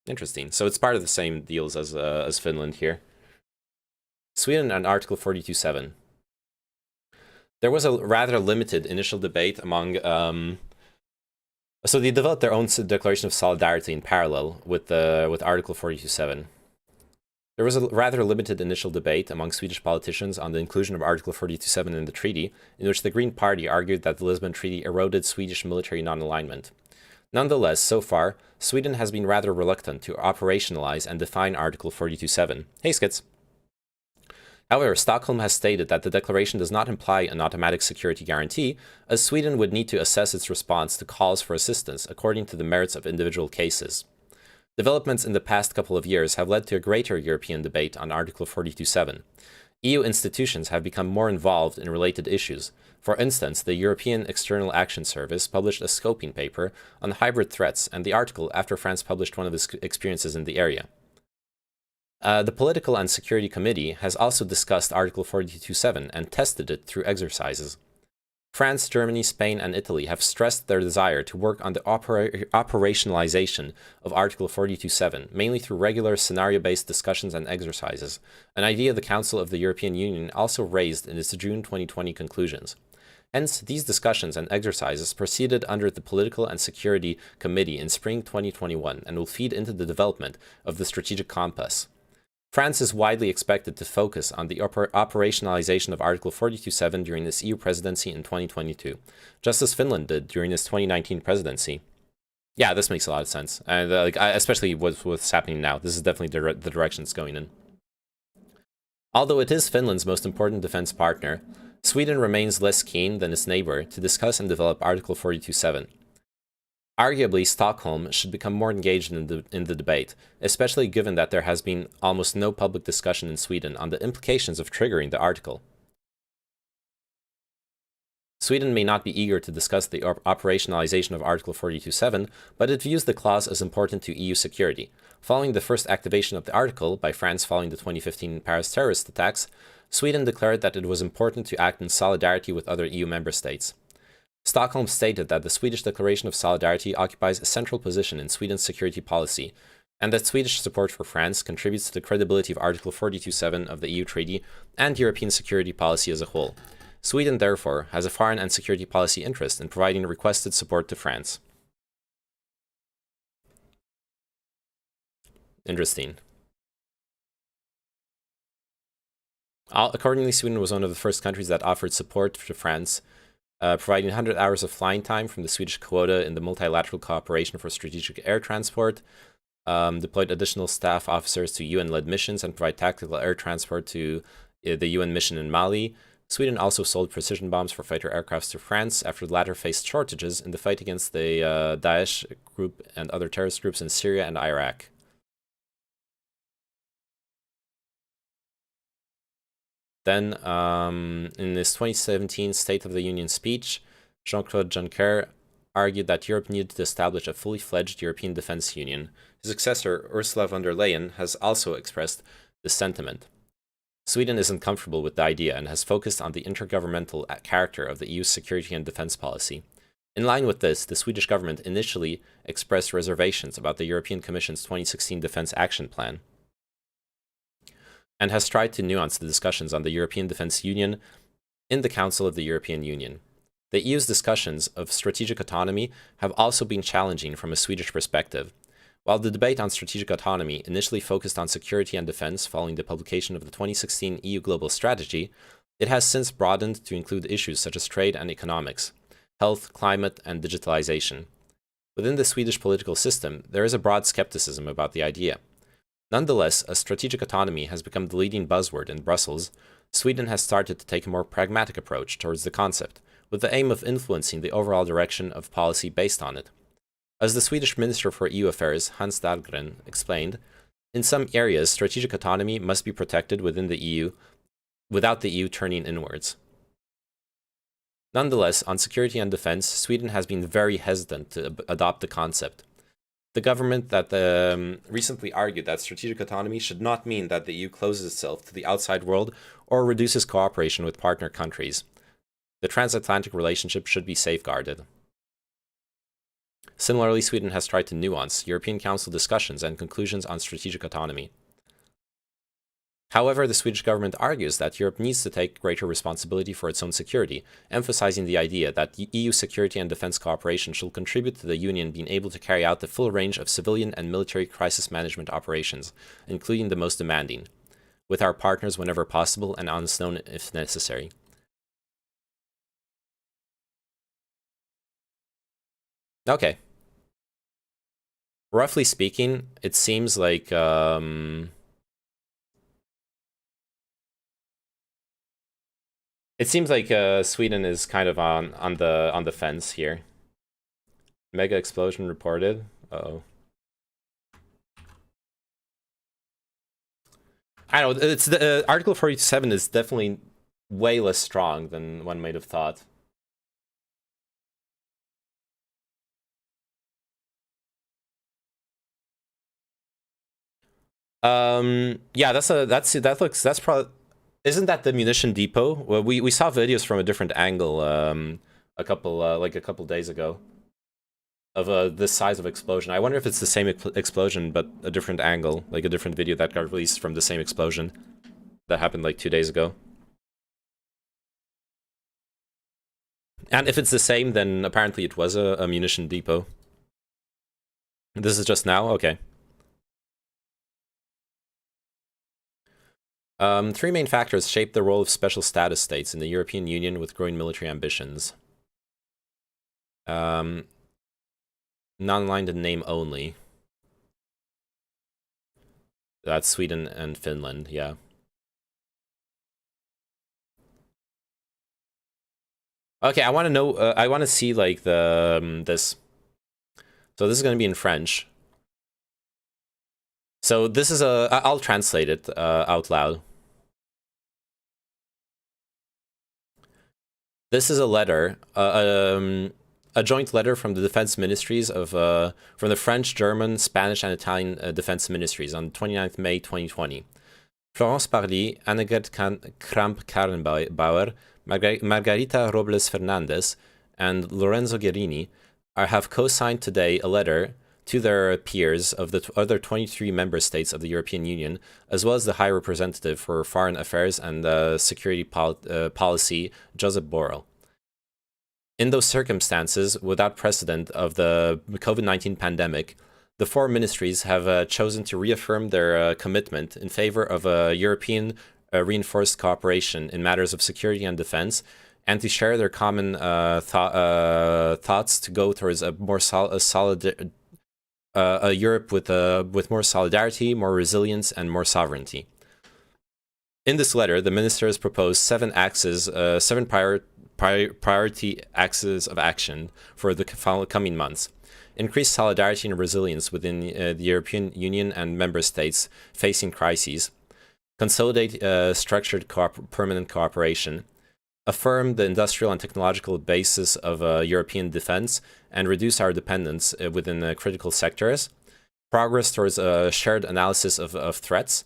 Interesting. So it's part of the same deals as Finland here. Sweden and Article 42.7. There was a rather limited initial debate among... So they developed their own declaration of solidarity in parallel with Article 42.7. There was a rather limited initial debate among Swedish politicians on the inclusion of Article 42.7 in the treaty, in which the Green Party argued that the Lisbon Treaty eroded Swedish military non-alignment. Nonetheless, so far, Sweden has been rather reluctant to operationalize and define Article 42.7. Hey, Skits! However, Stockholm has stated that the declaration does not imply an automatic security guarantee, as Sweden would need to assess its response to calls for assistance according to the merits of individual cases. Developments in the past couple of years have led to a greater European debate on Article 42.7. EU institutions have become more involved in related issues. For instance, the European External Action Service published a scoping paper on hybrid threats and the article after France published one of its experiences in the area. The Political and Security Committee has also discussed Article 42.7 and tested it through exercises. France, Germany, Spain, and Italy have stressed their desire to work on the operationalization of Article 42.7, mainly through regular scenario-based discussions and exercises, an idea the Council of the European Union also raised in its June 2020 conclusions. Hence, these discussions and exercises proceeded under the Political and Security Committee in spring 2021 and will feed into the development of the Strategic Compass. France is widely expected to focus on the operationalization of Article 42.7 during its EU presidency in 2022, just as Finland did during its 2019 presidency. Yeah, this makes a lot of sense, and especially with what's happening now. This is definitely the direction it's going in. Although it is Finland's most important defense partner, Sweden remains less keen than its neighbor to discuss and develop Article 42.7. Arguably, Stockholm should become more engaged in the debate, especially given that there has been almost no public discussion in Sweden on the implications of triggering the article. Sweden may not be eager to discuss the operationalization of Article 42.7, but it views the clause as important to EU security. Following the first activation of the article by France following the 2015 Paris terrorist attacks, Sweden declared that it was important to act in solidarity with other EU member states. Stockholm stated that the Swedish Declaration of Solidarity occupies a central position in Sweden's security policy, and that Swedish support for France contributes to the credibility of Article 42.7 of the EU Treaty and European security policy as a whole. Sweden, therefore, has a foreign and security policy interest in providing requested support to France. Interesting. Accordingly, Sweden was one of the first countries that offered support to France, providing 100 hours of flying time from the Swedish quota in the Multilateral Cooperation for Strategic Air Transport, deployed additional staff officers to UN-led missions, and provide tactical air transport to the UN mission in Mali. Sweden also sold precision bombs for fighter aircrafts to France after the latter faced shortages in the fight against the Daesh group and other terrorist groups in Syria and Iraq. Then, in his 2017 State of the Union speech, Jean-Claude Juncker argued that Europe needed to establish a fully fledged European Defence Union. His successor, Ursula von der Leyen, has also expressed this sentiment. Sweden isn't comfortable with the idea and has focused on the intergovernmental character of the EU's security and defence policy. In line with this, the Swedish government initially expressed reservations about the European Commission's 2016 Defence Action Plan, and has tried to nuance the discussions on the European Defence Union in the Council of the European Union. The EU's discussions of strategic autonomy have also been challenging from a Swedish perspective. While the debate on strategic autonomy initially focused on security and defence following the publication of the 2016 EU Global Strategy, it has since broadened to include issues such as trade and economics, health, climate, and digitalization. Within the Swedish political system, there is a broad skepticism about the idea. Nonetheless, as strategic autonomy has become the leading buzzword in Brussels, Sweden has started to take a more pragmatic approach towards the concept, with the aim of influencing the overall direction of policy based on it. As the Swedish Minister for EU Affairs, Hans Dahlgren, explained, in some areas strategic autonomy must be protected within the EU, without the EU turning inwards. Nonetheless, on security and defense, Sweden has been very hesitant to adopt the concept. The government that recently argued that strategic autonomy should not mean that the EU closes itself to the outside world or reduces cooperation with partner countries. The transatlantic relationship should be safeguarded. Similarly, Sweden has tried to nuance European Council discussions and conclusions on strategic autonomy. However, the Swedish government argues that Europe needs to take greater responsibility for its own security, emphasizing the idea that EU security and defense cooperation should contribute to the Union being able to carry out the full range of civilian and military crisis management operations, including the most demanding, with our partners whenever possible and on its own if necessary. Okay. Roughly speaking, it seems like Sweden is kind of on the fence here. Mega explosion reported. Uh-oh. I don't know. It's the Article 47 is definitely way less strong than one might have thought. Yeah, that's probably. Isn't that the munition depot? Well, we saw videos from a different angle a couple days ago of this size of explosion. I wonder if it's the same explosion but a different angle, like a different video that got released from the same explosion that happened like 2 days ago. And if it's the same, then apparently it was a munition depot. This is just now? Okay. Three main factors shape the role of special status states in the European Union with growing military ambitions. Non-aligned in name only. That's Sweden and Finland, yeah. Okay, I want to know, I want to see like this. So this is going to be in French. So this is I'll translate it out loud. This is a letter, a joint letter from the defense ministries of from the French, German, Spanish, and Italian defense ministries on 29th May 2020. Florence Parly, Annegret Kramp-Karrenbauer, Margarita Robles Fernandez, and Lorenzo Guerini have co-signed today a letter to their peers of the other 23 member states of the European Union, as well as the High Representative for Foreign Affairs and Security Policy, Josep Borrell. In those circumstances, without precedent of the COVID-19 pandemic, the four ministries have chosen to reaffirm their commitment in favor of a European reinforced cooperation in matters of security and defense, and to share their common thoughts to go towards a more solid a Europe with more solidarity, more resilience, and more sovereignty. In this letter, the ministers proposed seven priority axes of action for the coming months. Increase solidarity and resilience within the European Union and member states facing crises. Consolidate structured permanent cooperation. Affirm the industrial and technological basis of European defense and reduce our dependence within critical sectors. Progress towards a shared analysis of threats.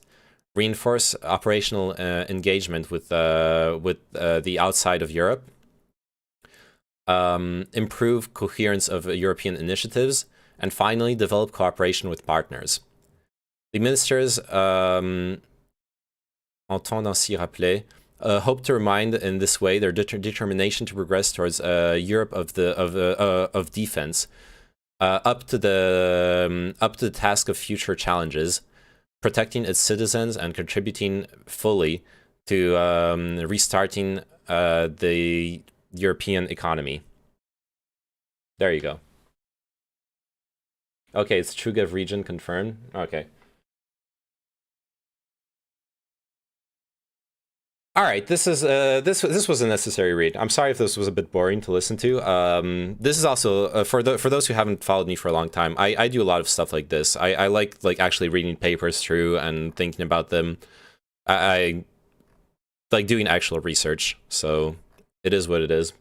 Reinforce operational engagement with the outside of Europe. Improve coherence of European initiatives. And finally, develop cooperation with partners. The ministers, entend ainsi rappeler, hope to remind in this way their determination to progress towards Europe of defense, up to the task of future challenges, protecting its citizens and contributing fully to restarting the European economy. There you go. Okay, it's Chugev region confirmed. Okay. All right, this is this was a necessary read. I'm sorry if this was a bit boring to listen to. This is also for those who haven't followed me for a long time. I do a lot of stuff like this. I like actually reading papers through and thinking about them. I like doing actual research. So it is what it is.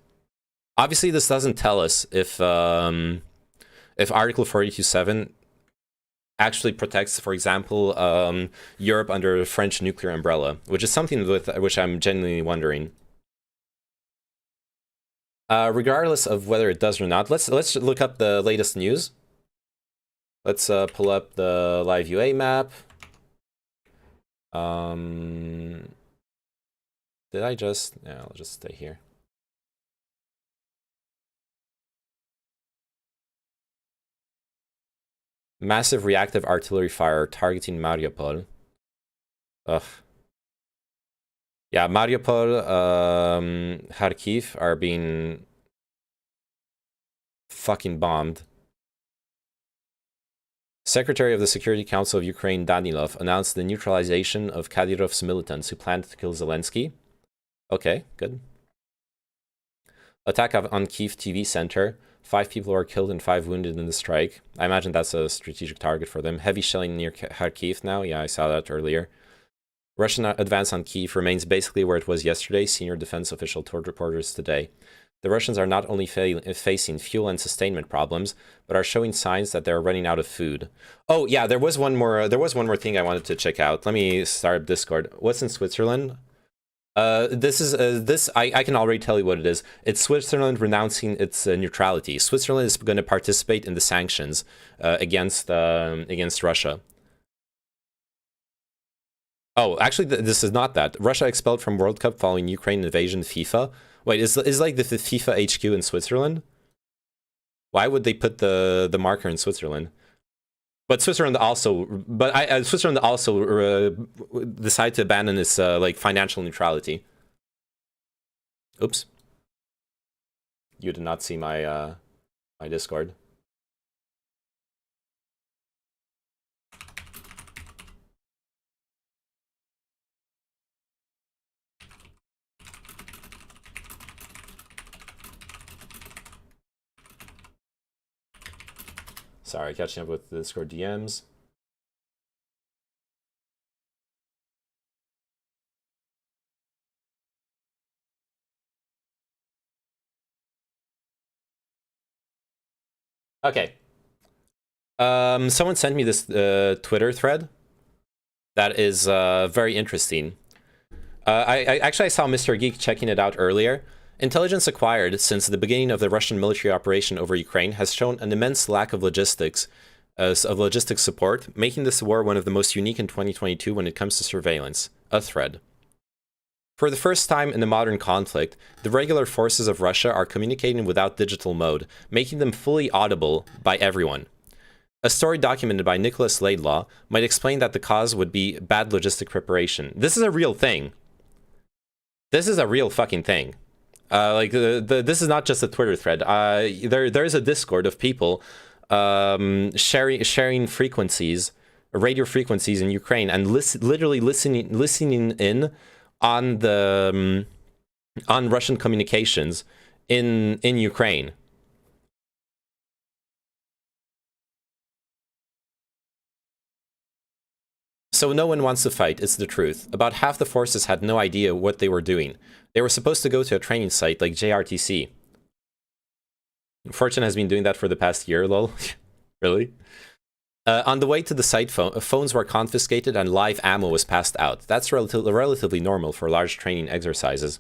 Obviously, this doesn't tell us if Article 427 actually protects, for example, Europe under a French nuclear umbrella, which is something with which I'm genuinely wondering. Regardless of whether it does or not, let's look up the latest news. Let's pull up the live UA map. Did I just? Yeah, I'll just stay here. Massive reactive artillery fire targeting Mariupol. Ugh. Yeah, Mariupol, Kharkiv are being fucking bombed. Secretary of the Security Council of Ukraine, Danilov, announced the neutralization of Kadyrov's militants who planned to kill Zelensky. Okay, good. Attack on Kyiv TV center. 5 people were killed and 5 wounded in the strike. I imagine that's a strategic target for them. Heavy shelling near Kharkiv now. Yeah, I saw that earlier. Russian advance on Kyiv remains basically where it was yesterday, senior defense official told reporters today. The Russians are not only facing fuel and sustainment problems, but are showing signs that they're running out of food. Oh yeah, there was one more thing I wanted to check out. Let me start Discord. What's in Switzerland? I can already tell you what it is. It's Switzerland renouncing its neutrality. Switzerland is going to participate in the sanctions against Russia. Oh, actually, this is not that. Russia expelled from World Cup following Ukraine invasion FIFA. Wait, is like the FIFA HQ in Switzerland? Why would they put the marker in Switzerland? But Switzerland also decided to abandon its like financial neutrality. Oops. You did not see my my Discord. Sorry, catching up with the Discord DMs. Okay. Someone sent me this Twitter thread that is very interesting. I saw Mr. Geek checking it out earlier. Intelligence acquired since the beginning of the Russian military operation over Ukraine has shown an immense lack of logistics support, making this war one of the most unique in 2022 when it comes to surveillance. A thread. For the first time in the modern conflict, the regular forces of Russia are communicating without digital mode, making them fully audible by everyone. A story documented by Nicholas Laidlaw might explain that the cause would be bad logistic preparation. This is a real thing. This is a real fucking thing. This is not just a Twitter thread. There is a Discord of people sharing frequencies, radio frequencies in Ukraine, and literally listening in on the on Russian communications in Ukraine. So no one wants to fight, it's the truth. About half the forces had no idea what they were doing. They were supposed to go to a training site like JRTC. Fortune has been doing that for the past year, lol. Really? On the way to the site, phones were confiscated and live ammo was passed out. That's relatively normal for large training exercises.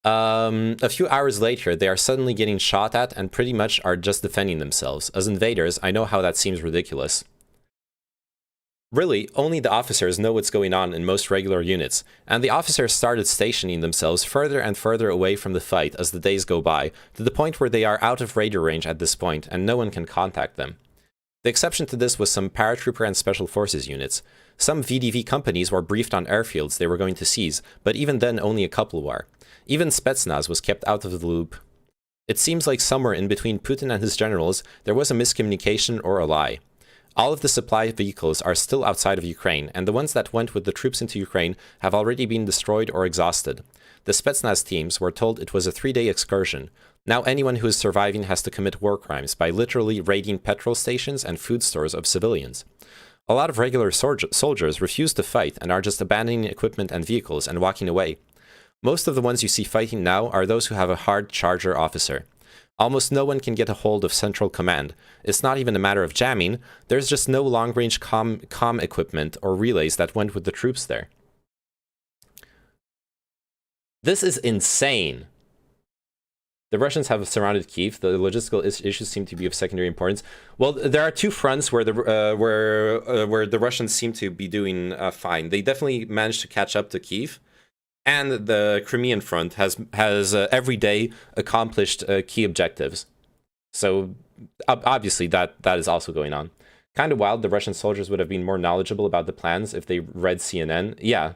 A few hours later, they are suddenly getting shot at and pretty much are just defending themselves. As invaders, I know how that seems ridiculous. Really, only the officers know what's going on in most regular units, and the officers started stationing themselves further and further away from the fight as the days go by, to the point where they are out of radar range at this point, and no one can contact them. The exception to this was some paratrooper and special forces units. Some VDV companies were briefed on airfields they were going to seize, but even then only a couple were. Even Spetsnaz was kept out of the loop. It seems like somewhere in between Putin and his generals, there was a miscommunication or a lie. All of the supply vehicles are still outside of Ukraine, and the ones that went with the troops into Ukraine have already been destroyed or exhausted. The Spetsnaz teams were told it was a 3-day excursion. Now anyone who is surviving has to commit war crimes by literally raiding petrol stations and food stores of civilians. A lot of regular soldiers refuse to fight and are just abandoning equipment and vehicles and walking away. Most of the ones you see fighting now are those who have a hard charger officer. Almost no one can get a hold of Central Command. It's not even a matter of jamming, there's just no long-range comm equipment or relays that went with the troops there. This is insane. The Russians have surrounded Kyiv. The logistical issues seem to be of secondary importance. Well, there are two fronts where the Russians seem to be doing fine. They definitely managed to catch up to Kyiv, and the Crimean front has every day accomplished key objectives. So obviously that is also going on. Kind of wild. The Russian soldiers would have been more knowledgeable about the plans if they read CNN. Yeah.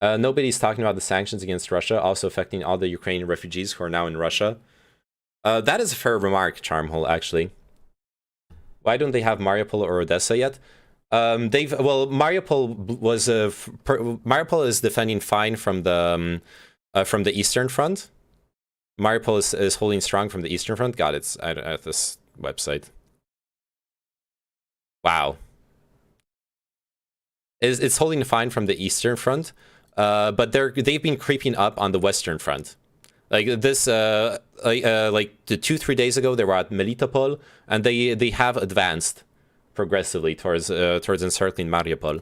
Nobody's talking about the sanctions against Russia also affecting all the Ukrainian refugees who are now in Russia. That is a fair remark, Charmhole, actually. Why don't they have Mariupol or Odessa yet? Mariupol is defending fine from the Eastern Front. Mariupol is holding strong from the Eastern Front. God, it's at this website. Wow. It's holding fine from the Eastern Front. But they've been creeping up on the Western Front. Like this, like 2-3 days ago, they were at Melitopol, and they have advanced progressively towards encircling Mariupol.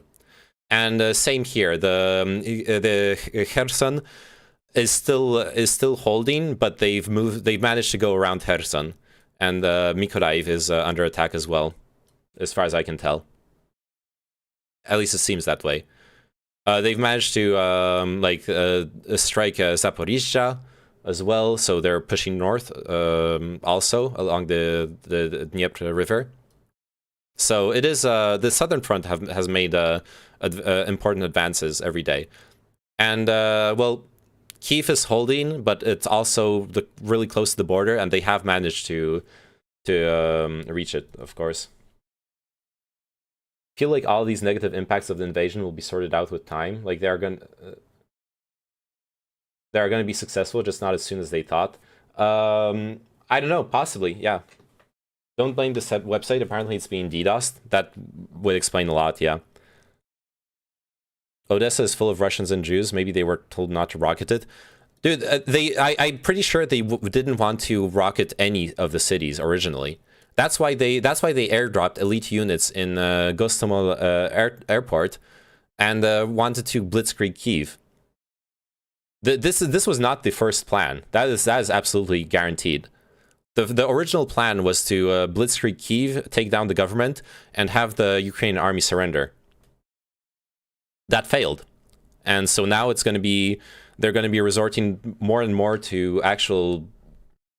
And same here, the Kherson is still holding, but they've managed to go around Kherson, and Mykolaiv is under attack as well, as far as I can tell. At least it seems that way. They've managed to strike Zaporizhzhia as well, so they're pushing north also along the Dnieper River. So it is the southern front has made important advances every day, and well, Kyiv is holding, but it's also really close to the border, and they have managed to reach it, of course. Feel like all these negative impacts of the invasion will be sorted out with time. Like they are going to be successful, just not as soon as they thought. I don't know, possibly, yeah. Don't blame this website. Apparently it's being DDoSed. That would explain a lot, yeah. Odessa is full of Russians and Jews. Maybe they were told not to rocket it. Dude, I'm pretty sure they didn't want to rocket any of the cities originally. That's why they airdropped elite units in Gostomel airport and wanted to blitzkrieg Kyiv. This was not the first plan. That is absolutely guaranteed. The original plan was to blitzkrieg Kyiv, take down the government, and have the Ukrainian army surrender. That failed, and so now they're going to be resorting more and more to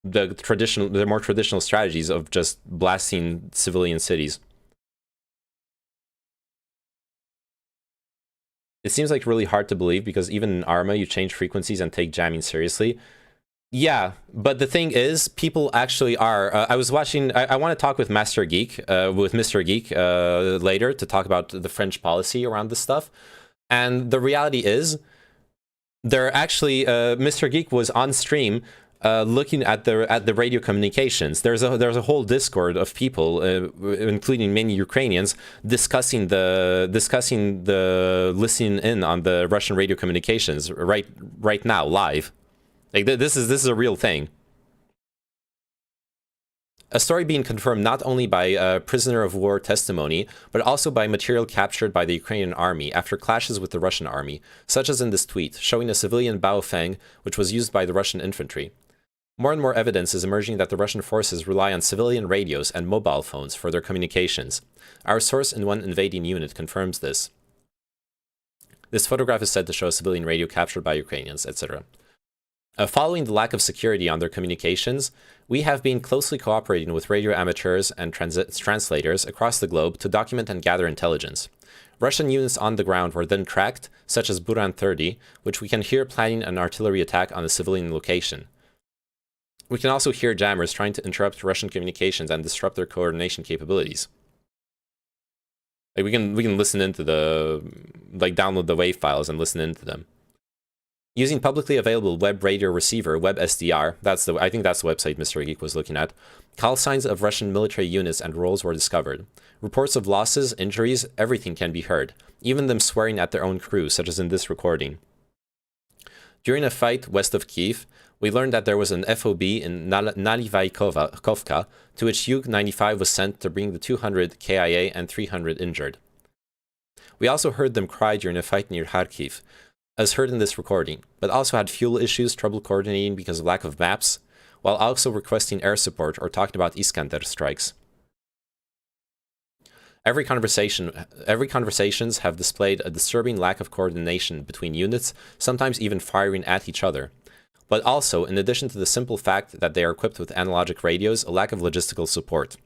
the more traditional strategies of just blasting civilian cities. It seems like really hard to believe because even in Arma you change frequencies and take jamming seriously. Yeah, but the thing is, people actually are. I was watching. I want to talk with Mr. Geek later to talk about the French policy around this stuff. And the reality is, they're actually Mr. Geek was on stream. Looking at the radio communications, there's a whole Discord of people, including many Ukrainians, discussing the listening in on the Russian radio communications right now live. Like this is a real thing. A story being confirmed not only by prisoner of war testimony, but also by material captured by the Ukrainian army after clashes with the Russian army, such as in this tweet showing a civilian Baofeng which was used by the Russian infantry. More and more evidence is emerging that the Russian forces rely on civilian radios and mobile phones for their communications. Our source in one invading unit confirms this. This photograph is said to show a civilian radio captured by Ukrainians, etc. Following the lack of security on their communications, we have been closely cooperating with radio amateurs and translators across the globe to document and gather intelligence. Russian units on the ground were then tracked, such as Buran 30, which we can hear planning an artillery attack on a civilian location. We can also hear jammers trying to interrupt Russian communications and disrupt their coordination capabilities. Like we can listen into download the wave files and listen into them. Using publicly available web radio receiver, WebSDR, I think that's the website Mr. Geek was looking at, call signs of Russian military units and roles were discovered. Reports of losses, injuries, everything can be heard, even them swearing at their own crew, such as in this recording. During a fight west of Kiev, we learned that there was an FOB in Nalivaykovka, to which Yug-95 was sent to bring the 200 KIA and 300 injured. We also heard them cry during a fight near Kharkiv, as heard in this recording, but also had fuel issues, trouble coordinating because of lack of maps, while also requesting air support or talking about Iskander strikes. Every conversations have displayed a disturbing lack of coordination between units, sometimes even firing at each other. But also, in addition to the simple fact that they are equipped with analogic radios, a lack of logistical support.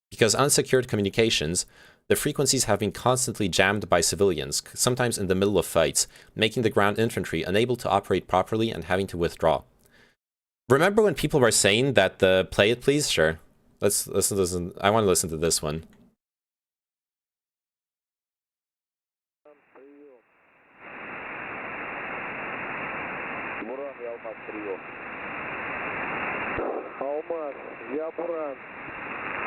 Because unsecured communications, the frequencies have been constantly jammed by civilians, sometimes in the middle of fights, making the ground infantry unable to operate properly and having to withdraw. Remember when people were saying that play it please? Sure. Let's listen. I want to listen to this one. Алмаз, я Буран.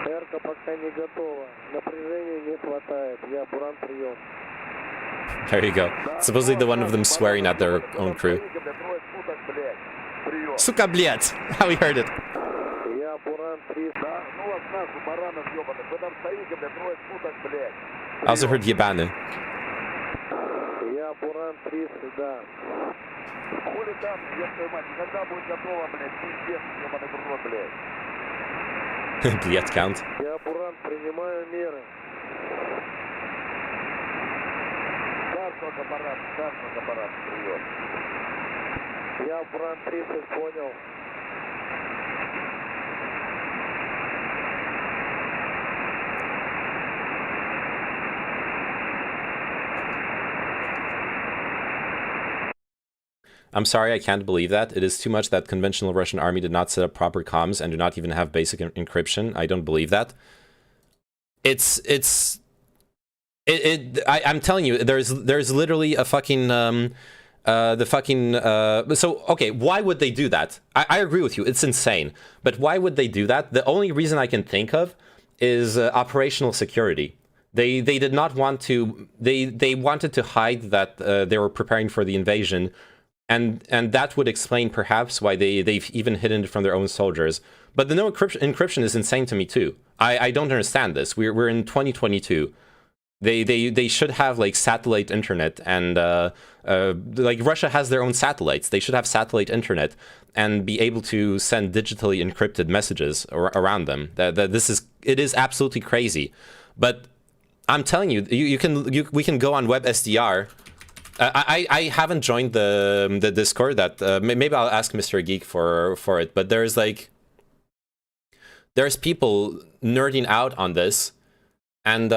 Эрка пока не готова. Напряжения не хватает. Я Буран, прием. There you go. Supposedly the one of them swearing at their own crew. Сука, блядь! How we heard it. Я Буран, 3. I also heard Yebane. Я Буран, 3, да. Хули там, ёб твою мать, когда будет готово, блядь, пиздец, ёбаный в рот, блядь. Блядь, count. Я Буран, принимаю меры. Карсок аппарат, прием. Я Буран, 30, понял. I'm sorry, I can't believe that. It is too much that conventional Russian army did not set up proper comms and do not even have basic encryption. I don't believe that. I'm telling you, there's literally a fucking so okay, why would they do that? I agree with you, it's insane. But why would they do that? The only reason I can think of is operational security. They did not want to. They wanted to hide that they were preparing for the invasion. And that would explain perhaps why they've even hidden it from their own soldiers. But the no encryption is insane to me too. I don't understand this. We're in 2022. They should have like satellite internet and like Russia has their own satellites. They should have satellite internet and be able to send digitally encrypted messages around them. It is absolutely crazy. But I'm telling you, we can go on WebSDR. I haven't joined the Discord. That maybe I'll ask Mr. Geek for it. But there's people nerding out on this, and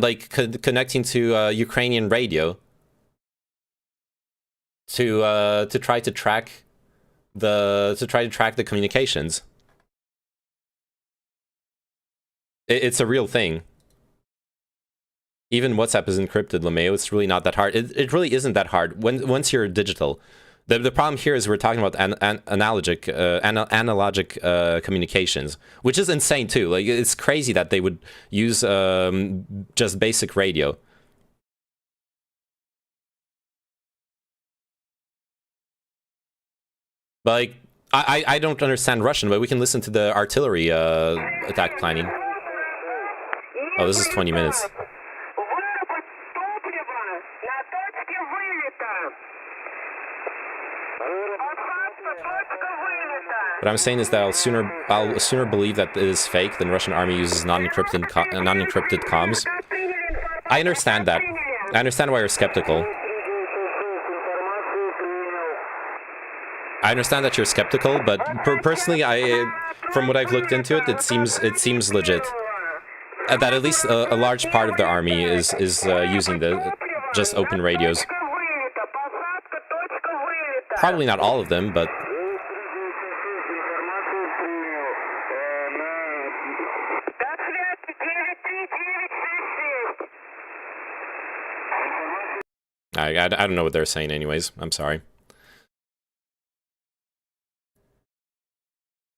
like connecting to Ukrainian radio to try to track the communications. It's a real thing. Even WhatsApp is encrypted, Lemeo. It's really not that hard. It really isn't that hard once you're digital. The problem here is we're talking about analogic communications, which is insane too. Like it's crazy that they would use just basic radio. But like I don't understand Russian, but we can listen to the artillery attack planning. Oh, this is 20 minutes. What I'm saying is that I'll sooner believe that it is fake than Russian army uses non-encrypted comms. I understand that. I understand why you're skeptical. I understand that you're skeptical, but personally, from what I've looked into it, it seems legit. That at least a large part of the army is using the just open radios. Probably not all of them, but. I don't know what they're saying anyways. I'm sorry.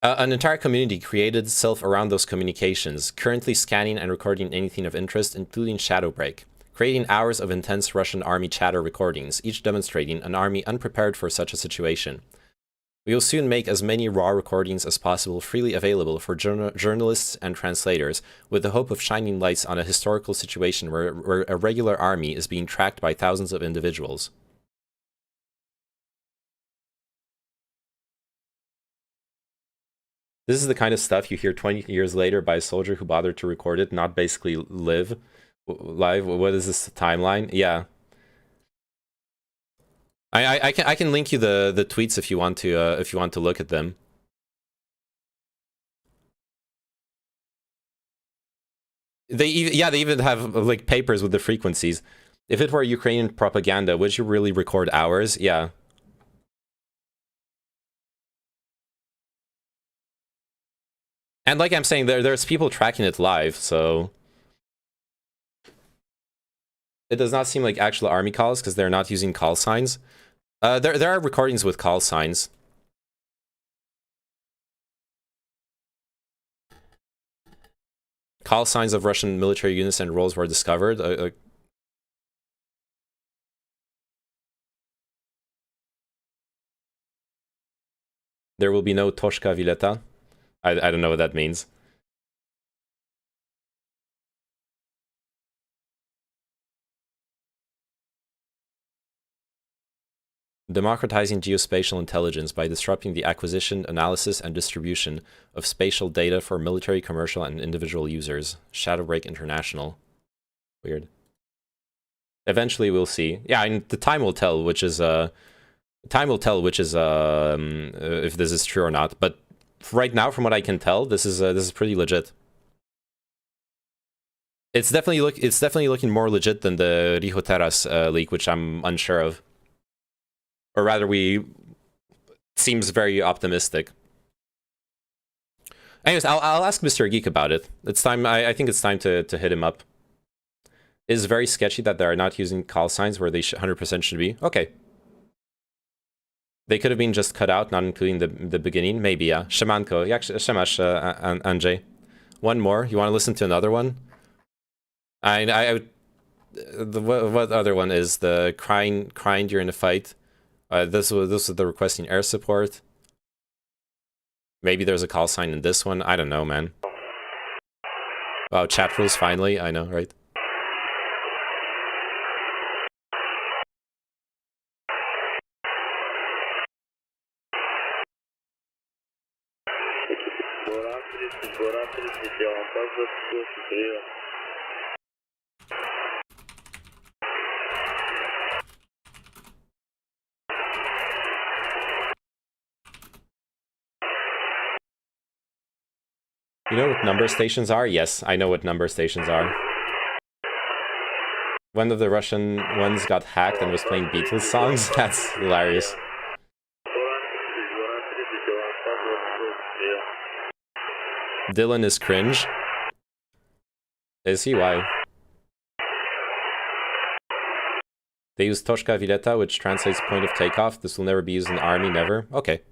An entire community created itself around those communications, currently scanning and recording anything of interest, including Shadowbreak, creating hours of intense Russian army chatter recordings, each demonstrating an army unprepared for such a situation. We will soon make as many raw recordings as possible freely available for journalists and translators, with the hope of shining lights on a historical situation where a regular army is being tracked by thousands of individuals. This is the kind of stuff you hear 20 years later by a soldier who bothered to record it, not basically live. Live? What is this timeline? Yeah. I can link you the tweets if you want to look at them. They even have like papers with the frequencies. If it were Ukrainian propaganda, would you really record hours? Yeah. And like I'm saying, there's people tracking it live, so it does not seem like actual army calls because they're not using call signs. There are recordings with call signs. Call signs of Russian military units and roles were discovered. There will be no Toshka Vileta. I don't know what that means. Democratizing geospatial intelligence by disrupting the acquisition, analysis, and distribution of spatial data for military, commercial, and individual users. Shadowbreak International. Weird. Eventually, we'll see. Yeah, and the time will tell, which is if this is true or not. But right now, from what I can tell, this is pretty legit. It's definitely looking more legit than the Rihoteras leak, which I'm unsure of. Or rather, seems very optimistic. Anyways, I'll ask Mr. Geek about it. It's time. I think it's time to hit him up. It is very sketchy that they are not using call signs where they 100% should be. Okay. They could have been just cut out, not including the beginning. Maybe, yeah. Shamanko. Yeah, Shamash, Anjay. One more. You want to listen to another one? What other one is the crying during the fight? This was the requesting air support. Maybe there's a call sign in this one. I don't know, man. Wow, chat rules finally. I know, right? You know what number stations are? Yes, I know what number stations are. One of the Russian ones got hacked and was playing Beatles songs? That's hilarious. Dylan is cringe. Is he? Why? They use Toshka Vileta, which translates point of takeoff. This will never be used in the army, never. Okay.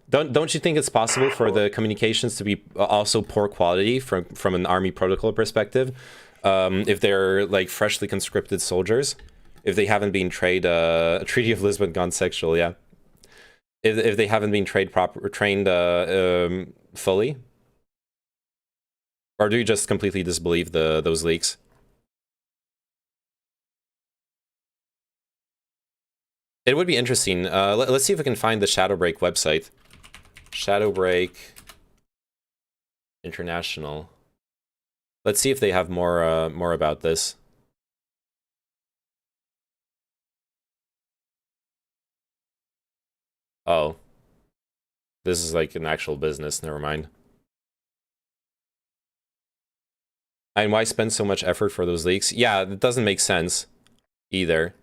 Don't you think it's possible for the communications to be also poor quality from an army protocol perspective? If they're like freshly conscripted soldiers, if they haven't been trained, Treaty of Lisbon gone sexual, yeah. If they haven't been trained fully, or do you just completely disbelieve those leaks? It would be interesting. Let's see if we can find the Shadowbreak website. Shadowbreak International. Let's see if they have more about this. Oh. This is like an actual business, never mind. And why spend so much effort for those leaks? Yeah, it doesn't make sense either.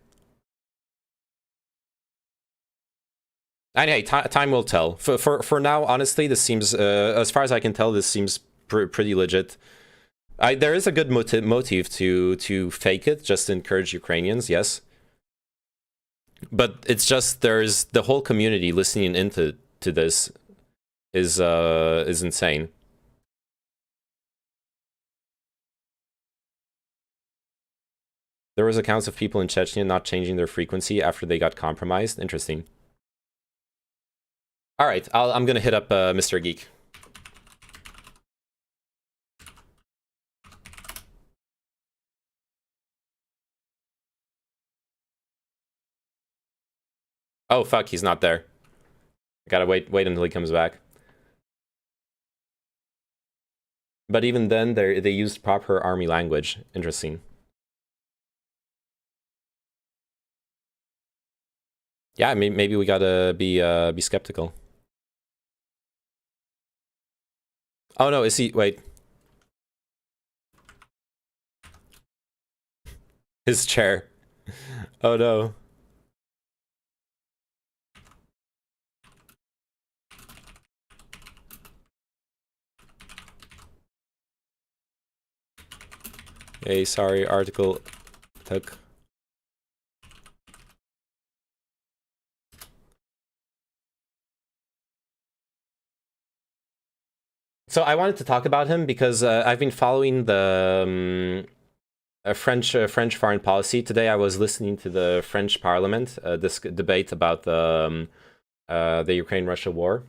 Anyway, time will tell. For now, honestly, this seems, as far as I can tell, this seems pretty legit. There is a good motive to fake it, just to encourage Ukrainians, yes. But it's just there's the whole community listening into this is insane. There was accounts of people in Chechnya not changing their frequency after they got compromised. Interesting. All right, I'm gonna hit up Mr. Geek. Oh fuck, he's not there. I gotta wait until he comes back. But even then, they used proper army language. Interesting. Yeah, maybe we gotta be skeptical. Oh no, is he? Wait. His chair. Oh no. Hey, sorry, article took. So I wanted to talk about him because I've been following the French foreign policy. Today I was listening to the French Parliament this debate about the Ukraine-Russia war,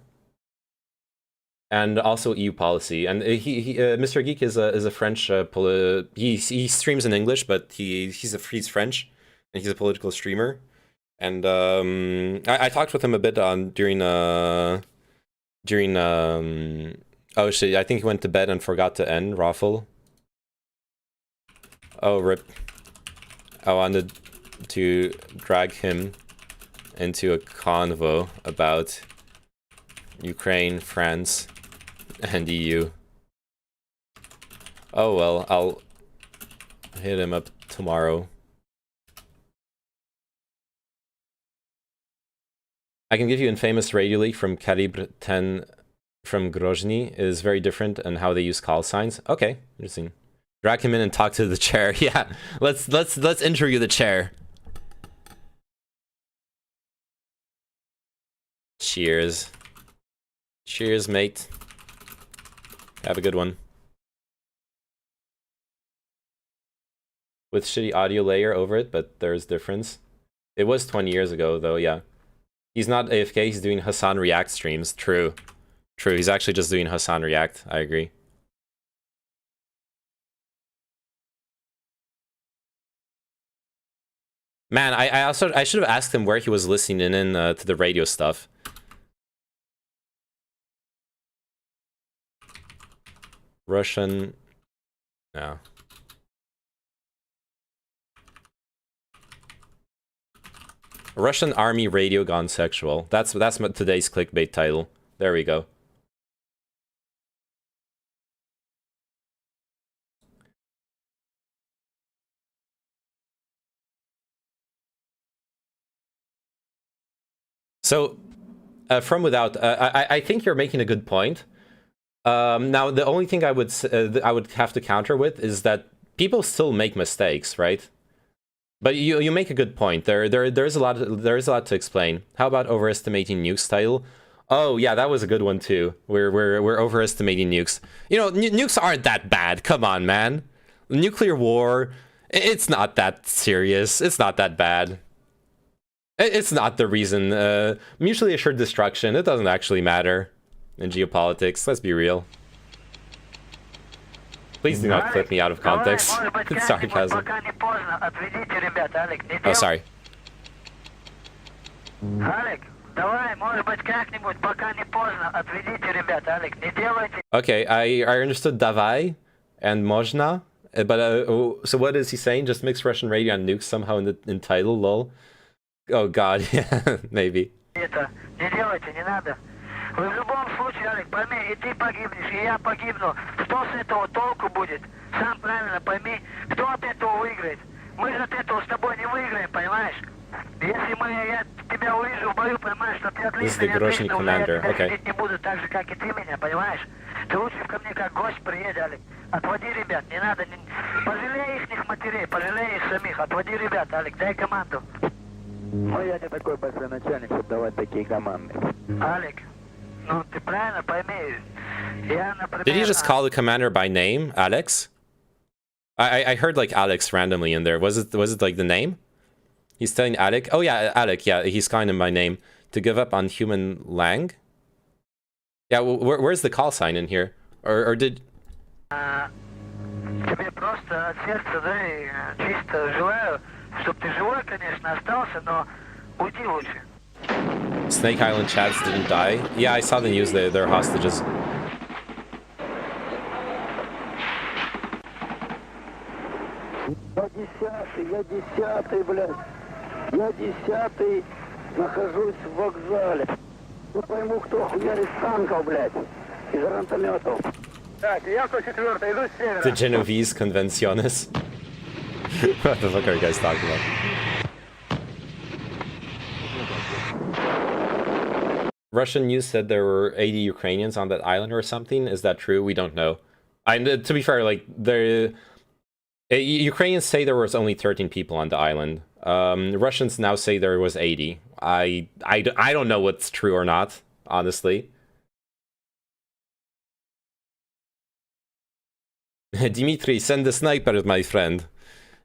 and also EU policy. And Mr. Geek is a French he streams in English, but he's French, and he's a political streamer. And I talked with him a bit during oh shit, I think he went to bed and forgot to end Raffle. Oh rip. I wanted to drag him into a convo about Ukraine, France, and EU. Oh well, I'll hit him up tomorrow. I can give you infamous radio leak from Calibre 10 from Grozny is very different in how they use call signs. Okay, interesting. Drag him in and talk to the chair. Yeah, let's interview the chair. Cheers. Cheers, mate. Have a good one. With shitty audio layer over it, but there's difference. It was 20 years ago, though, yeah. He's not AFK, he's doing Hassan React streams. True. True, he's actually just doing Hassan React. I agree. Man, I should have asked him where he was listening in to the radio stuff. Russian... No. Russian army radio gone sexual. That's today's clickbait title. There we go. So, from without, I think you're making a good point. Now, the only thing I would have to counter with is that people still make mistakes, right? But you make a good point. There's a lot to explain. How about overestimating nukes title? Oh yeah, that was a good one too. We're overestimating nukes. You know, nukes aren't that bad. Come on, man. Nuclear war, it's not that serious. It's not that bad. It's not the reason. Mutually assured destruction, it doesn't actually matter in geopolitics. Let's be real. Please do not clip me out of context. It's sarcasm. Oh, sorry. Okay, I understood davai and mojna, but so what is he saying? Just mix Russian radio and nukes somehow in title, lol. Oh god, yeah, maybe. В любом случае, Алик, пойми, и ты погибнешь, и я погибну. Что с этого толку будет? Сам правильно пойми, кто от этого выиграет? Мы же от этого с тобой не выиграем, понимаешь? Если я тебя увижу в бою, понимаешь, что ты отлично, я отлично, уже я тебя видеть не буду так же, как и ты меня, понимаешь? Ты лучше ко мне как гость приедь, Алик. Отводи ребят, не надо, пожалей их матерей, пожалей их самих, отводи ребят, Алик, дай команду. Ну, я не такой большой начальник, чтобы давать такие команды. Алик, ну ты правильно пойми, я, например... Did he just call the commander by name, Alex? I heard like Alex randomly in there. Was it like the name? He's telling Alec. Oh yeah, Alec. Yeah, he's calling him by name to give up on human Lang. Yeah, where's the call sign in here? Or did? Тебе просто от сердца, да, и чисто желаю, чтобы ты живой, конечно, остался, но уйди лучше. Snake Island Chads didn't die. Yeah, I saw the news. They're hostages. Я десятый, блядь. Я 10-й нахожусь в вокзале. Не пойму, кто хуярит с танков, блядь, из гранатометов. Так, я 104-й, иду с севера. The Genovese Convenciones. What the fuck are you guys talking about? Russian news said there were 80 Ukrainians on that island or something. Is that true? We don't know. To be fair, like, Ukrainians say there was only 13 people on the island. Russians now say there was 80. I don't know what's true or not, honestly. Dimitri, send the sniper, my friend.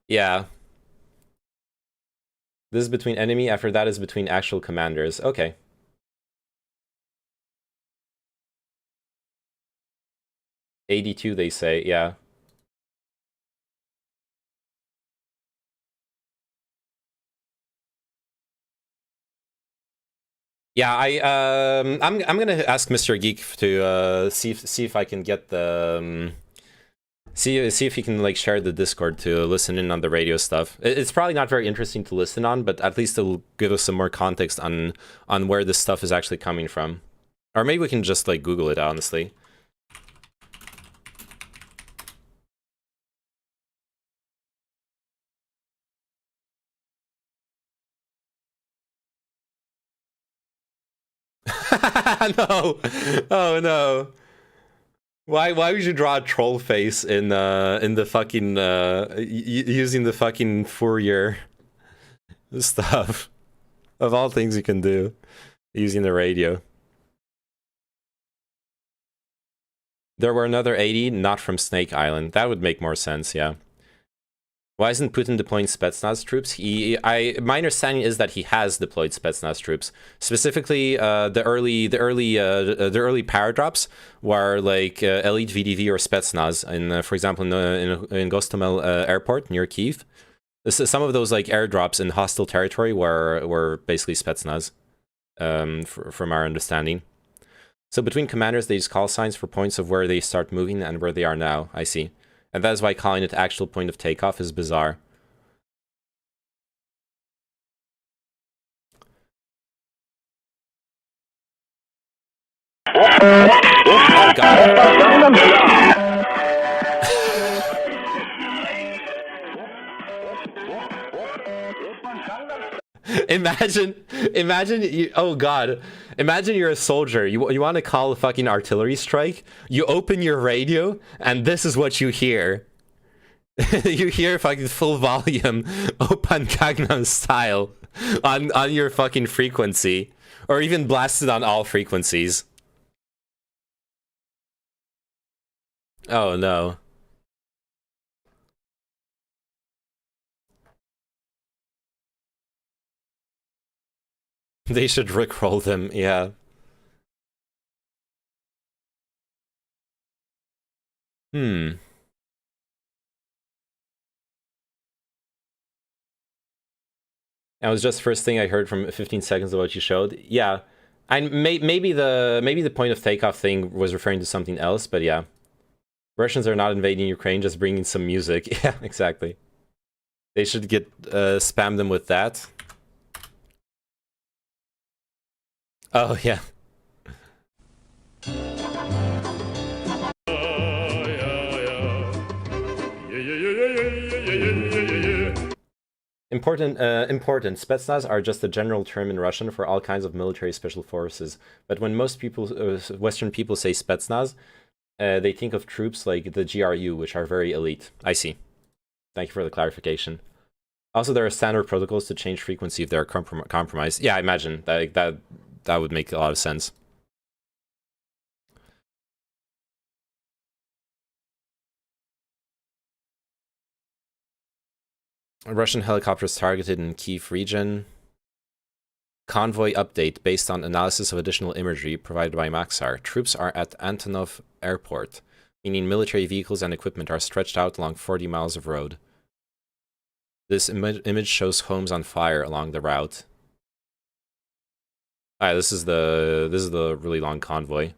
Yeah. This is between enemy, after that is between actual commanders. Okay. $82, they say, yeah. Yeah, I'm gonna ask Mr. Geek to see if I can get the see if he can like share the Discord to listen in on the radio stuff. It's probably not very interesting to listen on, but at least it'll give us some more context on where this stuff is actually coming from. Or maybe we can just like Google it, honestly. No. Oh no. Why would you draw a troll face in the fucking using the fucking Fourier stuff? Of all things you can do, using the radio. There were another 80, not from Snake Island. That would make more sense, yeah. Why isn't Putin deploying Spetsnaz troops? My understanding is that he has deployed Spetsnaz troops. Specifically, the early paradrops were like elite VDV or Spetsnaz. For example, in Gostomel airport near Kyiv, some of those like airdrops in hostile territory were basically Spetsnaz, from our understanding. So between commanders, they use call signs for points of where they start moving and where they are now. I see. And that is why calling it actual point of takeoff is bizarre. Oh god. Imagine you, oh god. Imagine you're a soldier. You want to call a fucking artillery strike. You open your radio, and this is what you hear. You hear fucking full volume, Open Gangnam Style, on your fucking frequency, or even blasted on all frequencies. Oh no. They should rickroll them, yeah. That was just first thing I heard from 15 seconds of what you showed. Yeah, maybe the point of takeoff thing was referring to something else, but yeah. Russians are not invading Ukraine, just bringing some music. Yeah, exactly. They should get spam them with that. Oh, yeah. Important. Spetsnaz are just a general term in Russian for all kinds of military special forces. But when most people, Western people say Spetsnaz, they think of troops like the GRU, which are very elite. I see. Thank you for the clarification. Also, there are standard protocols to change frequency if they're compromised. Yeah, I imagine that would make a lot of sense. Russian helicopters targeted in Kyiv region. Convoy update based on analysis of additional imagery provided by Maxar. Troops are at Antonov Airport, meaning military vehicles and equipment are stretched out along 40 miles of road. This image shows homes on fire along the route. Alright, this is the really long convoy.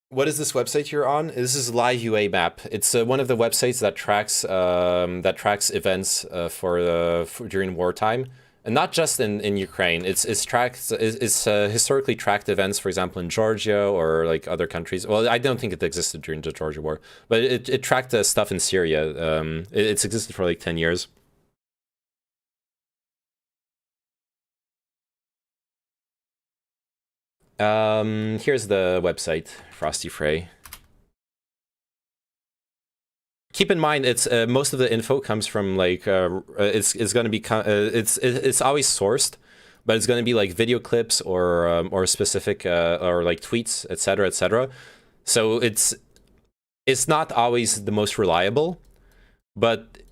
What is this website you're on? This is Live UA Map. It's one of the websites that tracks events for during wartime, and not just in Ukraine. It's historically tracked events, for example, in Georgia or like other countries. Well, I don't think it existed during the Georgia war, but it tracked stuff in Syria. It's existed for like 10 years. Here's the website, Frosty Frey. Keep in mind, it's most of the info comes from like it's going to be it's always sourced, but it's going to be like video clips or specific or like tweets, etc., etc. So it's not always the most reliable, but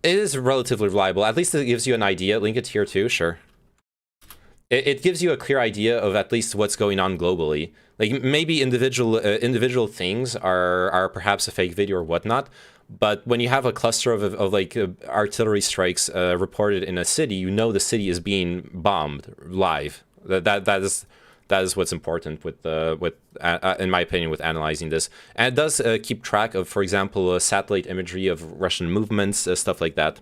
it is relatively reliable. At least it gives you an idea. Link it here too, sure. It gives you a clear idea of at least what's going on globally. Like maybe individual things are perhaps a fake video or whatnot, but when you have a cluster of like artillery strikes reported in a city, you know the city is being bombed live. That is what's important with in my opinion with analyzing this. And it does keep track of, for example, satellite imagery of Russian movements, stuff like that.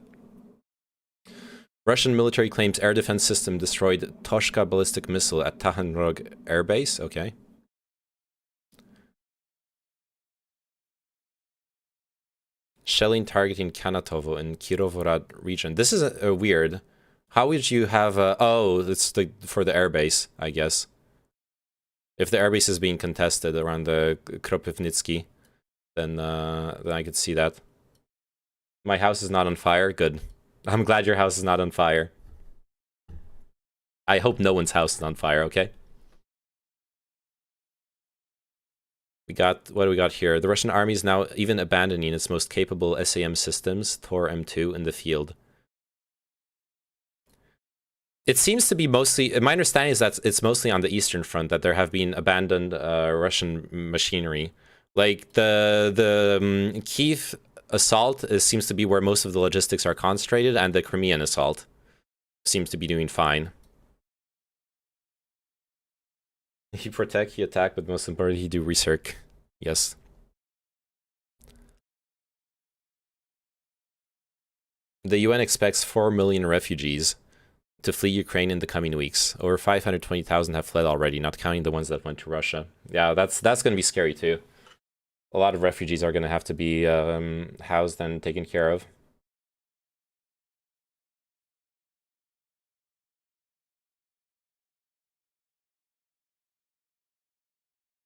Russian military claims air defense system destroyed Toshka ballistic missile at Tahanrog Air Base. Okay. Shelling targeting Kanatovo in Kirovorad region. This is weird. How would you have oh, it's for the airbase, I guess. If the airbase is being contested around the Kropivnitsky, then I could see that. My house is not on fire. Good. I'm glad your house is not on fire. I hope no one's house is on fire, okay? What do we got here? The Russian army is now even abandoning its most capable SAM systems, Tor M2, in the field. It seems to be mostly, my understanding is that it's mostly on the Eastern Front that there have been abandoned Russian machinery. Like the Kyiv assault seems to be where most of the logistics are concentrated, and the Crimean assault seems to be doing fine. He protect, he attack, but most importantly, he do research. Yes. The UN expects 4 million refugees to flee Ukraine in the coming weeks. Over 520,000 have fled already, not counting the ones that went to Russia. Yeah, that's going to be scary too. A lot of refugees are going to have to be housed and taken care of.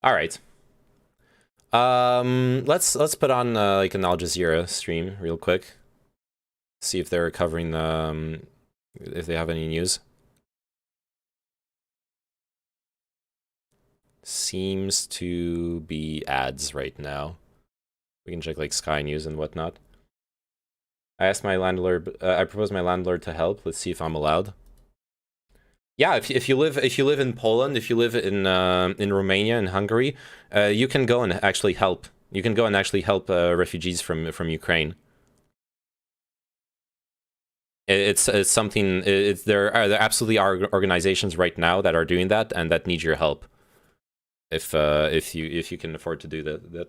All right. Let's put on like an Al Jazeera stream real quick. See if they're covering the if they have any news. Seems to be ads right now. We can check like Sky News and whatnot. I asked my landlord. I proposed my landlord to help. Let's see if I'm allowed. Yeah, if you live in Poland, if you live in Romania and Hungary, you can go and actually help. You can go and actually help refugees from Ukraine. It's something. There absolutely are organizations right now that are doing that and that need your help. If you can afford to do that.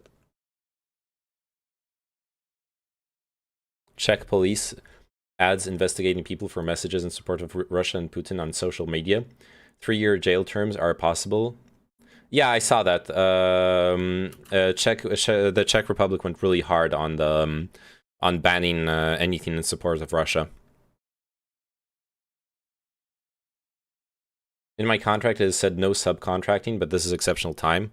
Czech police ads investigating people for messages in support of Russia and Putin on social media. 3-year jail terms are possible. Yeah, I saw that. The Czech Republic went really hard on banning anything in support of Russia. In my contract, it said no subcontracting, but this is exceptional time.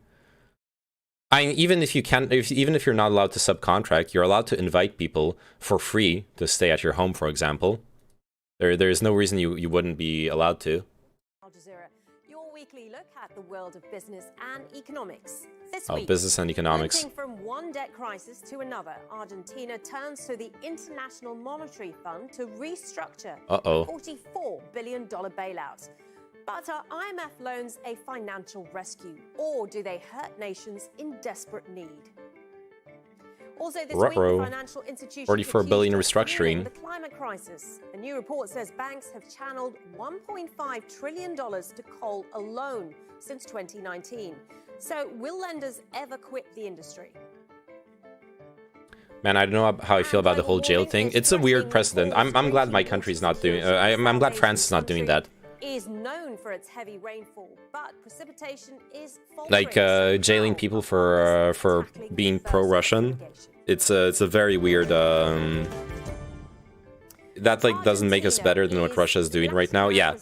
even if you can't, even if you're not allowed to subcontract, you're allowed to invite people for free to stay at your home, for example. There is no reason you wouldn't be allowed to. Al Jazeera, your weekly look at the world of business and economics. This Oh, week, business and economics. moving from one debt crisis to another, Argentina turns to the International Monetary Fund to restructure a $44 billion bailout. But are IMF loans a financial rescue, or do they hurt nations in desperate need? Also this week, the financial institution 44 billion restructuring. the climate crisis. A new report says banks have channeled $1.5 trillion to coal alone since 2019. So will lenders ever quit the industry? Man, I don't know how I feel about the whole jail thing. It's a weird precedent. I'm glad my country's not doing. I'm glad France is not doing that. Is known for its heavy rainfall, but precipitation is Like jailing people for being pro-Russian. It's a very weird. That like doesn't make us better than what Russia is doing right now. Yeah,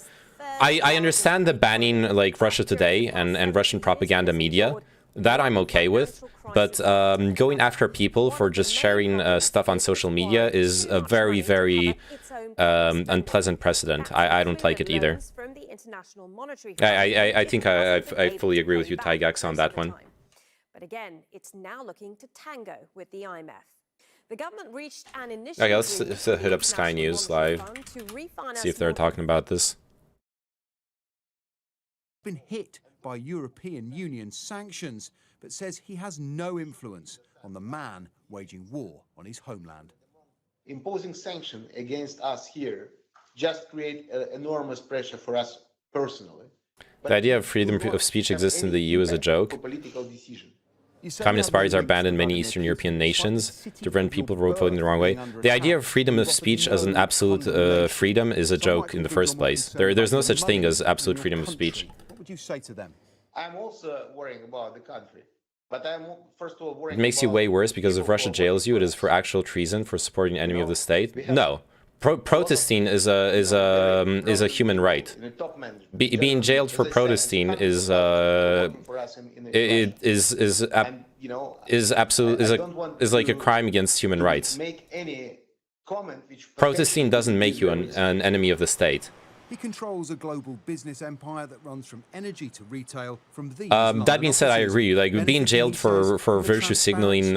I understand the banning like Russia Today and Russian propaganda media. That I'm okay with, but going after people for just sharing stuff on social media is a very, very unpleasant precedent. I don't like it either. I think I fully agree with you, Tygax, on that one. But again, it's now looking to tango with the IMF. The government reached an initial Okay, let's hit up Sky News live. See if they're talking about this. Been hit by European Union sanctions, but says he has no influence on the man waging war on his homeland. Imposing sanctions against us here just create enormous pressure for us personally. The idea of freedom of speech exists in the EU is a joke. Communist parties are banned in many Eastern European nations to prevent people from voting the wrong way. The idea of freedom of speech as an absolute freedom is a joke in the first place. There's no such thing as absolute freedom of speech. What would you say to them? I'm also worrying about the country, but I'm first of all worrying. It makes you way worse because if Russia jails you, it is for actual treason for supporting an enemy of the state. No, protesting is a human right. Being jailed for protesting is like a crime against human rights. Protesting doesn't make you an enemy of the state. He controls a global business empire that runs from energy to retail. From these that being said, I agree. Like being jailed for virtue signaling,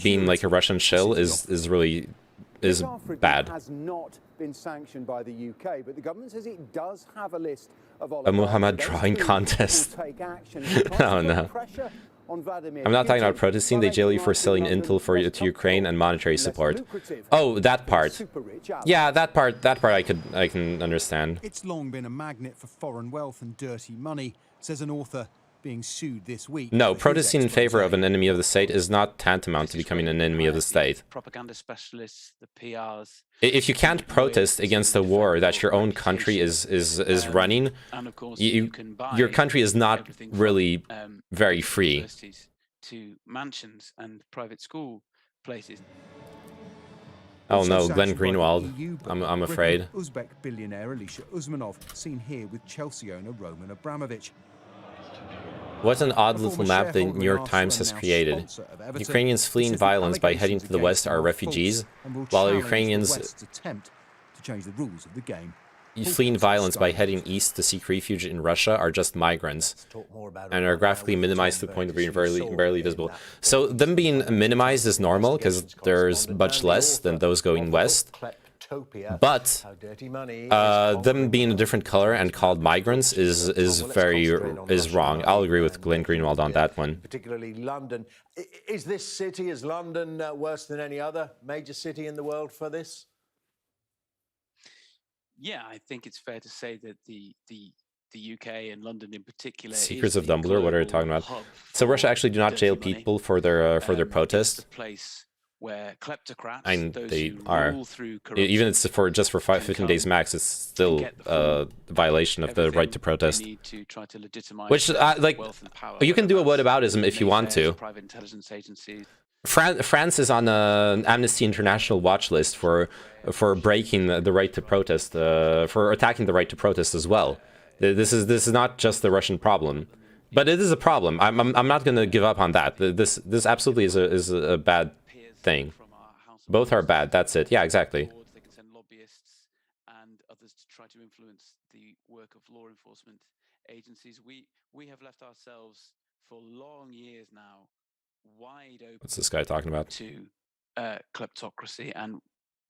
being like a Russian shill is bad. Has not been sanctioned by the UK, but the government says it does have a list of a Muhammad drawing contest. Oh no. I'm not talking about protesting. They jail you for selling intel to Ukraine and monetary support. Oh, that part. Yeah, that part I can understand. It's long been a magnet for foreign wealth and dirty money, says an author being sued this week. No, protesting in favor of an enemy of the state is not tantamount to becoming an enemy of the state. Propaganda specialists, the PRs. If you can't protest against a war that your own country is running, your country is not really very free. To mansions and private school places. Oh no, Glenn Greenwald. I'm afraid. Uzbek billionaire Alisher Usmanov, seen here with Chelsea owner Roman Abramovich. What an odd little map the New York Times has created. Ukrainians fleeing violence by heading to the west are refugees, while Ukrainians fleeing violence by heading east to seek refuge in Russia are just migrants, and are graphically minimized to the point of being barely visible. So them being minimized is normal, because there's much less than those going west. But them being a different color and called migrants is wrong. I'll agree with Glenn Greenwald on that one. Particularly London. Is this city, is London worse than any other major city in the world for this? Yeah, I think it's fair to say that the UK and London in particular. Secrets of Dumbledore. What are you talking about? So Russia actually do not jail people for their protest. Where kleptocrats, and they are, even if it's for 15 days max, it's still a violation of the right to protest. Which, like, you can do a whataboutism if you want to. France is on an Amnesty International watch list for breaking the right to protest, for attacking the right to protest as well. This is not just the Russian problem. But it is a problem. I'm not going to give up on that. This absolutely is a bad thing. Both are bad. That's it. Yeah, exactly. They can send lobbyists and others to try to influence the work of law enforcement agencies. We have left ourselves for long years now wide open. What's this guy talking about? To kleptocracy, and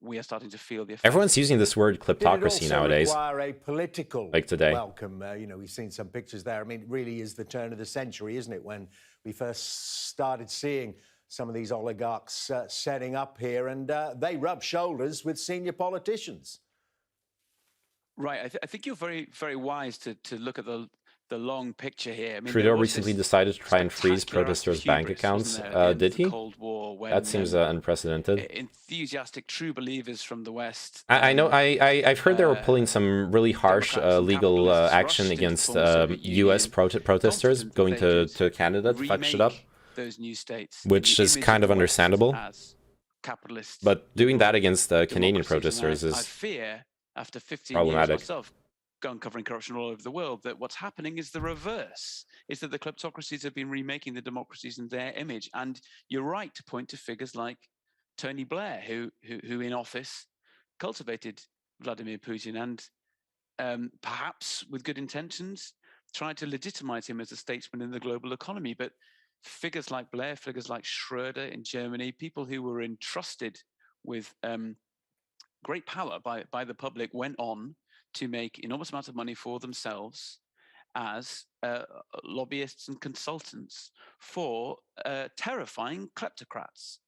we are starting to feel the effects. Everyone's using this word kleptocracy nowadays. Require a political like today. welcome. You know, we've seen some pictures there. I mean, it really is the turn of the century, isn't it? When we first started seeing some of these oligarchs setting up here, and they rub shoulders with senior politicians. Right. I think you're very, very wise to look at the long picture here. I mean, Trudeau recently decided to try and freeze protesters' bank accounts. Did he? That seems unprecedented. Enthusiastic true believers from the West. I know. I've heard they were pulling some really harsh legal action against U.S. protesters going to Canada to fuck shit up. Those new states, which is kind of understandable. But doing that against Canadian protesters is I fear, after 15 problematic. years myself, gone covering corruption all over the world, that what's happening is the reverse. Is that the kleptocracies have been remaking the democracies in their image. And you're right to point to figures like Tony Blair, who in office cultivated Vladimir Putin and perhaps with good intentions tried to legitimize him as a statesman in the global economy. But figures like Blair, figures like Schroeder in Germany, people who were entrusted with great power by the public went on to make enormous amounts of money for themselves as lobbyists and consultants for terrifying kleptocrats.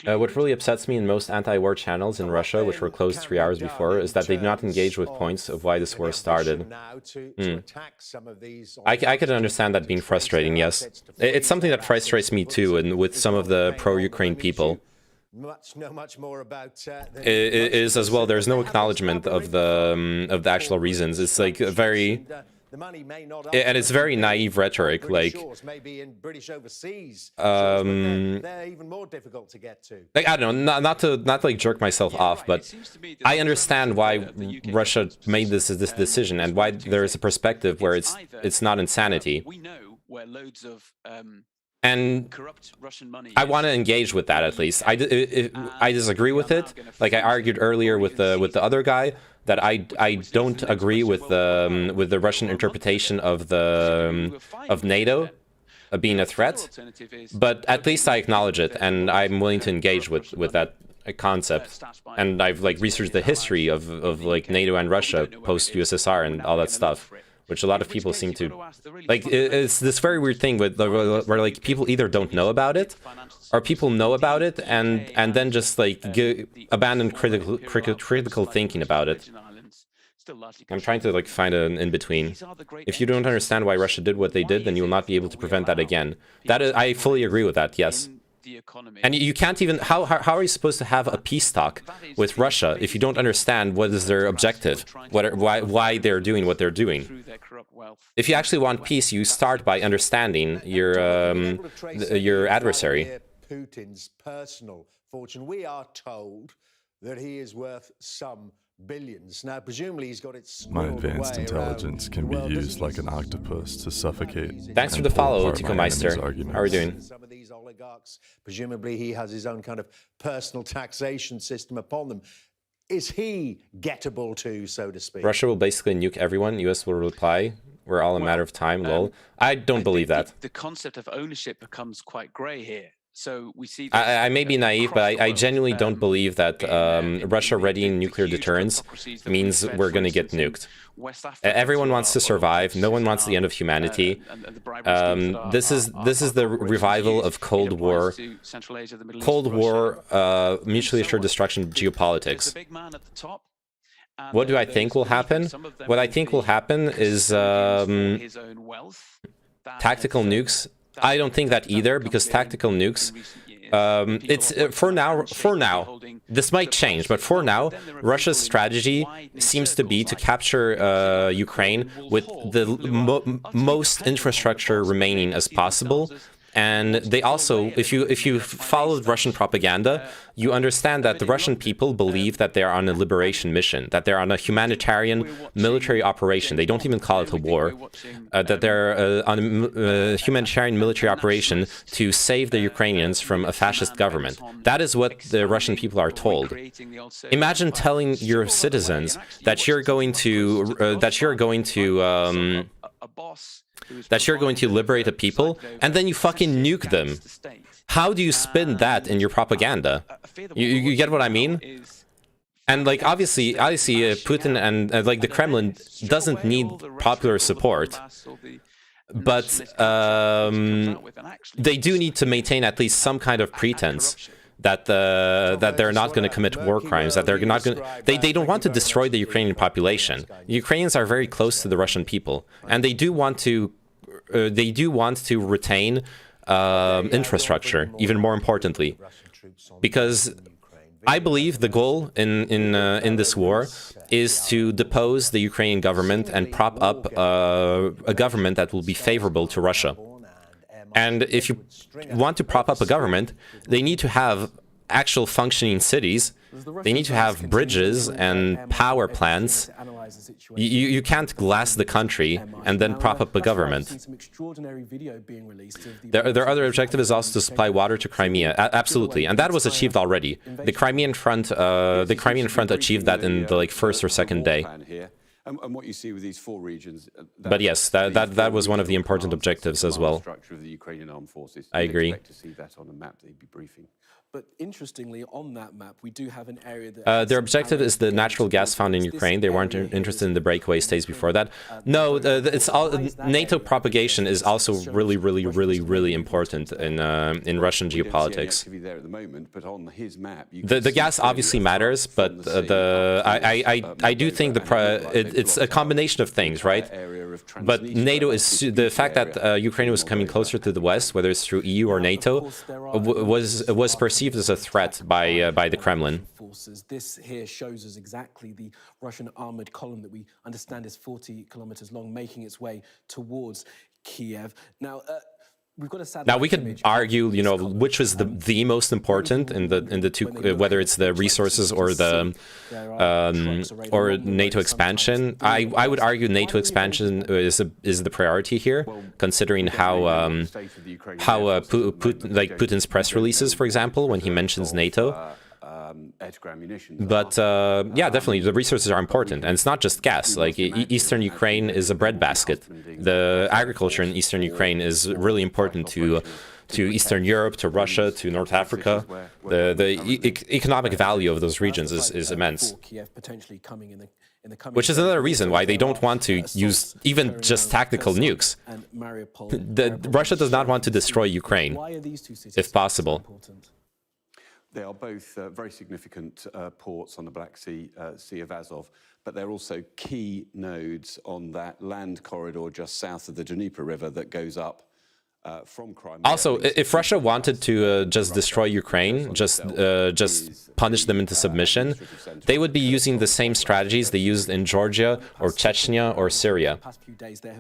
What really upsets me in most anti-war channels in Russia, which were closed 3 hours before, is that they did not engage with points of why this war started. I could understand that being frustrating, yes. It's something that frustrates me too, and with some of the pro-Ukraine people. It is as well. There's no acknowledgement of the actual reasons. It's like a very, and it's very naive rhetoric. Like, like I don't know, not to like jerk myself off, but I understand why Russia made this decision and why there is a perspective where it's not insanity. We know where loads of and corrupt Russian money. I want to engage with that at least. I disagree with it. Like I argued earlier with the other guy that I don't agree with the Russian interpretation of NATO being a threat. But at least I acknowledge it, and I'm willing to engage with that concept. And I've like researched the history of like NATO and Russia post USSR and all that stuff, which a lot of people seem to like. It's this very weird thing where like people either don't know about it, or people know about it and then just like abandon critical thinking about it. I'm trying to like find an in between. If you don't understand why Russia did what they did, then you will not be able to prevent that again. That is, I fully agree with that. Yes. And you can't even, how are you supposed to have a peace talk with Russia if you don't understand what is their objective, why they're doing what they're doing? If you actually want peace, you start by understanding your adversary. Putin's personal fortune. We are told that he is worth some billions. Now, presumably he's got it. My advanced intelligence can be used like an octopus to suffocate. Thanks for the follow, Tico Meister. How are we doing? Some of these oligarchs, presumably he has his own kind of personal taxation system upon them. Is he gettable to, so to speak? Russia will basically nuke everyone. US will reply, we're all a matter of time, lol. I don't believe that. The concept of ownership becomes quite grey here. So we see. I may be naive, but I genuinely don't believe that Russia readying nuclear deterrence means we're going to get nuked. Everyone wants to survive. No one wants the end of humanity. This is the revival of Cold War, mutually assured destruction geopolitics. What do I think will happen? What I think will happen is tactical nukes. I don't think that either, because tactical nukes, it's for now, this might change, but for now, Russia's strategy seems to be to capture Ukraine with the most infrastructure remaining as possible, And they also, if you followed Russian propaganda, you understand that the Russian people believe that they're on a liberation mission, that they're on a humanitarian military operation. They don't even call it a war. That they're on a humanitarian military operation to save the Ukrainians from a fascist government. That is what the Russian people are told. Imagine telling your citizens that you're going to liberate a people, and then you fucking nuke them. How do you spin that in your propaganda? You get what I mean? And like obviously, Putin and like the Kremlin doesn't need popular support, but they do need to maintain at least some kind of pretense that they're not going to commit war crimes, that they're not going. They don't want to destroy the Ukrainian population. The Ukrainians are very close to the Russian people, and they do want to retain infrastructure, even more importantly, because I believe the goal in this war is to depose the Ukrainian government and prop up a government that will be favorable to Russia. And if you want to prop up a government, they need to have actual functioning cities. They need to have bridges and power plants. You can't glass the country and then prop up a government. Their other objective is also to supply water to Crimea. Absolutely, and that was achieved already. The Crimean Front achieved that in the first or second day. And what you see with these 4 regions. But yes, that was one of the important objectives as well. Structure of the Ukrainian armed forces. I agree. Expect to see that on the map they'd be briefing. But interestingly, on that map, we do have an area that... their objective is the natural gas found in Ukraine. They weren't interested in the breakaway states before that. No, it's all NATO propagation is also really, really, really, really important in Russian geopolitics. The gas obviously matters, but I do think it's a combination of things, right? But NATO is the fact that Ukraine was coming closer to the West, whether it's through EU or NATO, was perceived as a threat by the Kremlin. This here shows us exactly the Russian armored column that we understand is 40 kilometers long, making its way towards Kiev. Now. Now we could argue, which was the most important in the two, whether it's the resources or the or NATO expansion. I would argue NATO expansion is the priority here, considering how Putin's press releases, for example, when he mentions NATO. But yeah, definitely the resources are important, and it's not just gas. Like Eastern Ukraine is a breadbasket. The agriculture in Eastern Ukraine is really important to Eastern Europe, to Russia, to North Africa. The economic value of those regions is immense. Which is another reason why they don't want to use even just tactical nukes. Russia does not want to destroy Ukraine, if possible. They are both very significant ports on the Black Sea, Sea of Azov, but they're also key nodes on that land corridor just south of the Dnieper River that goes up from Crimea. Also, if Russia wanted to just destroy Ukraine, just punish them into submission, they would be using the same strategies they used in Georgia or Chechnya or Syria.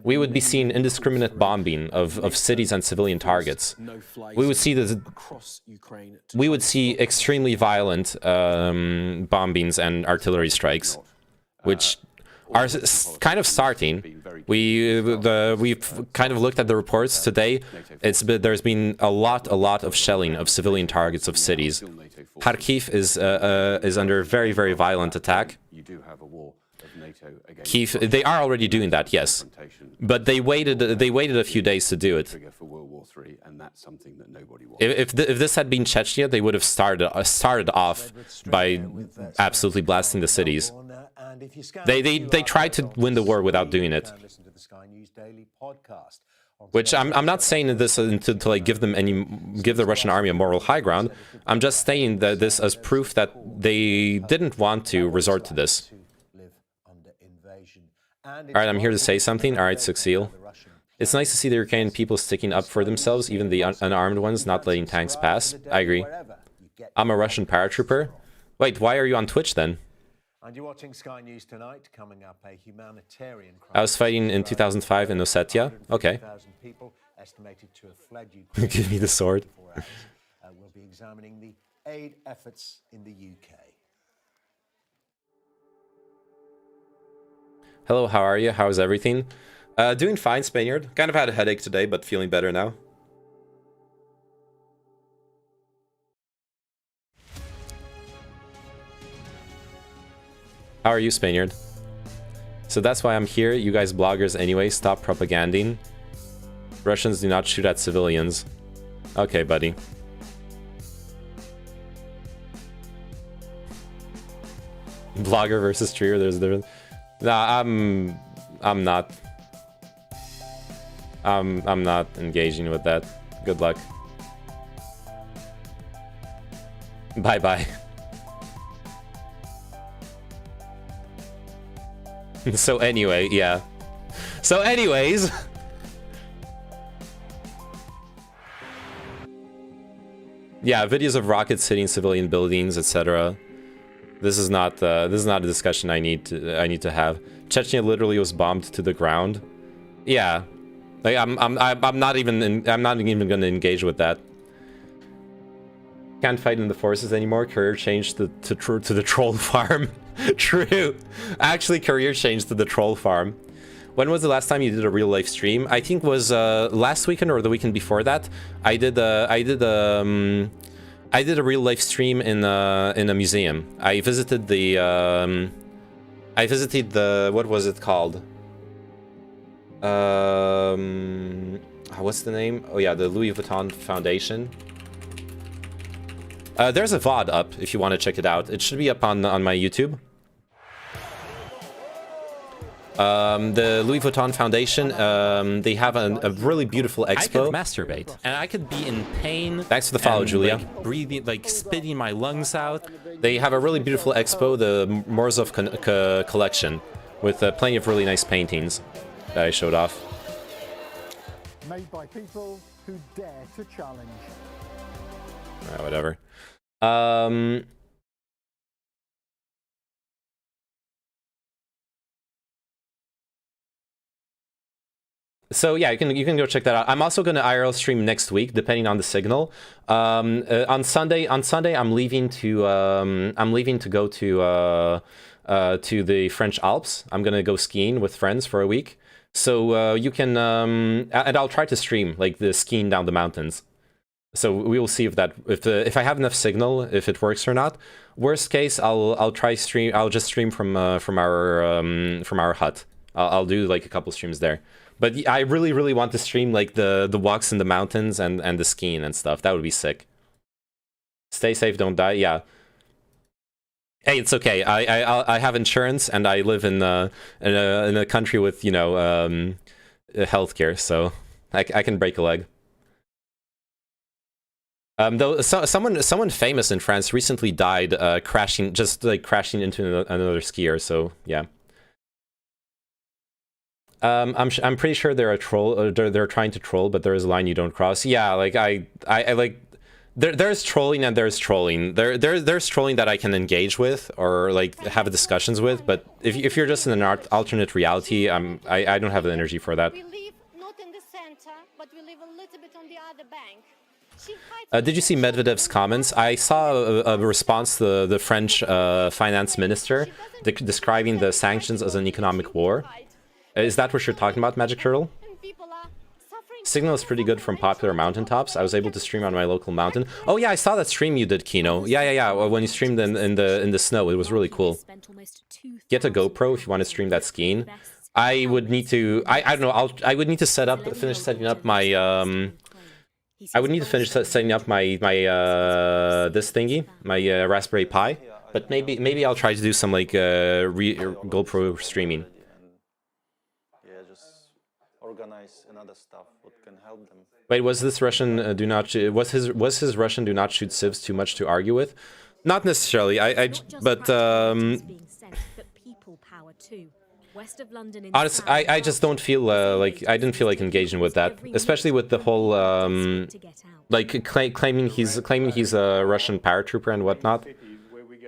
We would be seeing indiscriminate bombing of cities and civilian targets. We would see extremely violent bombings and artillery strikes, which are kind of starting. We've kind of looked at the reports today. There's been a lot of shelling of civilian targets of cities. Kharkiv is under very, very violent attack. Kiev, they are already doing that, yes, but they waited a few days to do it. If this had been Chechnya, they would have started off by absolutely blasting the cities. They tried to win the war without doing it. Which I'm not saying this to like give the Russian army a moral high ground. I'm just saying that this as proof that they didn't want to resort to this. All right, I'm here to say something. All right, Suxil. It's nice to see the Ukrainian people sticking up for themselves, even the unarmed ones, not letting tanks pass. I agree. I'm a Russian paratrooper. Wait, why are you on Twitch then? And you're watching Sky News tonight. Coming up, a humanitarian crisis. I was fighting in 2005 in Ossetia. Okay. estimated to have fled Ukraine. Give me the sword. We'll be examining the aid efforts in the UK. Hello, how are you? How's everything? Doing fine, Spaniard. Kind of had a headache today, but feeling better now. How are you, Spaniard? So that's why I'm here. You guys bloggers anyway, stop propaganding. Russians do not shoot at civilians. Okay, buddy. Blogger versus treer, there's a difference. Nah, I'm not engaging with that. Good luck. Bye bye. So anyway, yeah. So anyways. Yeah, videos of rockets hitting civilian buildings, etc. This is not a discussion I need to have. Chechnya literally was bombed to the ground. Yeah, like I'm not even going to engage with that. Can't fight in the forces anymore. Career changed to the troll farm. True, actually, career changed to the troll farm. When was the last time you did a real life stream? I think was last weekend or the weekend before that. I did a real life stream in a museum. I visited the what was it called? What's the name? Oh yeah, the Louis Vuitton Foundation. There's a VOD up if you want to check it out. It should be up on my YouTube. The Louis Vuitton Foundation, they have a really beautiful expo. I could masturbate, and I could be in pain. Thanks for the follow, Julia. Like, breathing, like spitting my lungs out. They have a really beautiful expo, the Morozov collection, with plenty of really nice paintings that I showed off. Made by people who dare to challenge. Alright, whatever. So yeah, you can go check that out. I'm also going to IRL stream next week, depending on the signal. On Sunday, I'm leaving to go to the French Alps. I'm going to go skiing with friends for a week. So you can and I'll try to stream like the skiing down the mountains. So we will see if I have enough signal, if it works or not. Worst case, I'll just stream from our hut. I'll do like a couple streams there. But I really want to stream like the walks in the mountains and the skiing and stuff. That would be sick. Stay safe, don't die. Yeah. Hey, it's okay. I have insurance and I live in a country with healthcare, so I can break a leg. Though someone famous in France recently died crashing into another skier. So yeah. I'm pretty sure they're a troll. They're trying to troll, but there is a line you don't cross. Yeah, like I like there's trolling and there's trolling. There's trolling that I can engage with or like have discussions with. But if you're just in an alternate reality, I don't have the energy for that. We live not in the center, but we live a little bit on the other bank. Did you see Medvedev's comments? I saw a response to the French finance minister describing the sanctions as an economic war. Is that what you're talking about, Magic Turtle? Signal is pretty good from popular mountaintops. I was able to stream on my local mountain. Oh yeah, I saw that stream you did, Kino. Yeah. When you streamed in the snow, it was really cool. Get a GoPro if you want to stream that skiing. I would need to. I don't know. I would need to finish setting up my. I would need to finish setting up my this thingy, my Raspberry Pi. But maybe I'll try to do some like GoPro streaming. Organize another stuff what can help them. Wait, was this Russian was his Russian do not shoot civs too much to argue with? Not necessarily. Honestly, I just don't feel like I didn't feel like engaging with that, especially with the whole like claiming he's a Russian paratrooper and whatnot.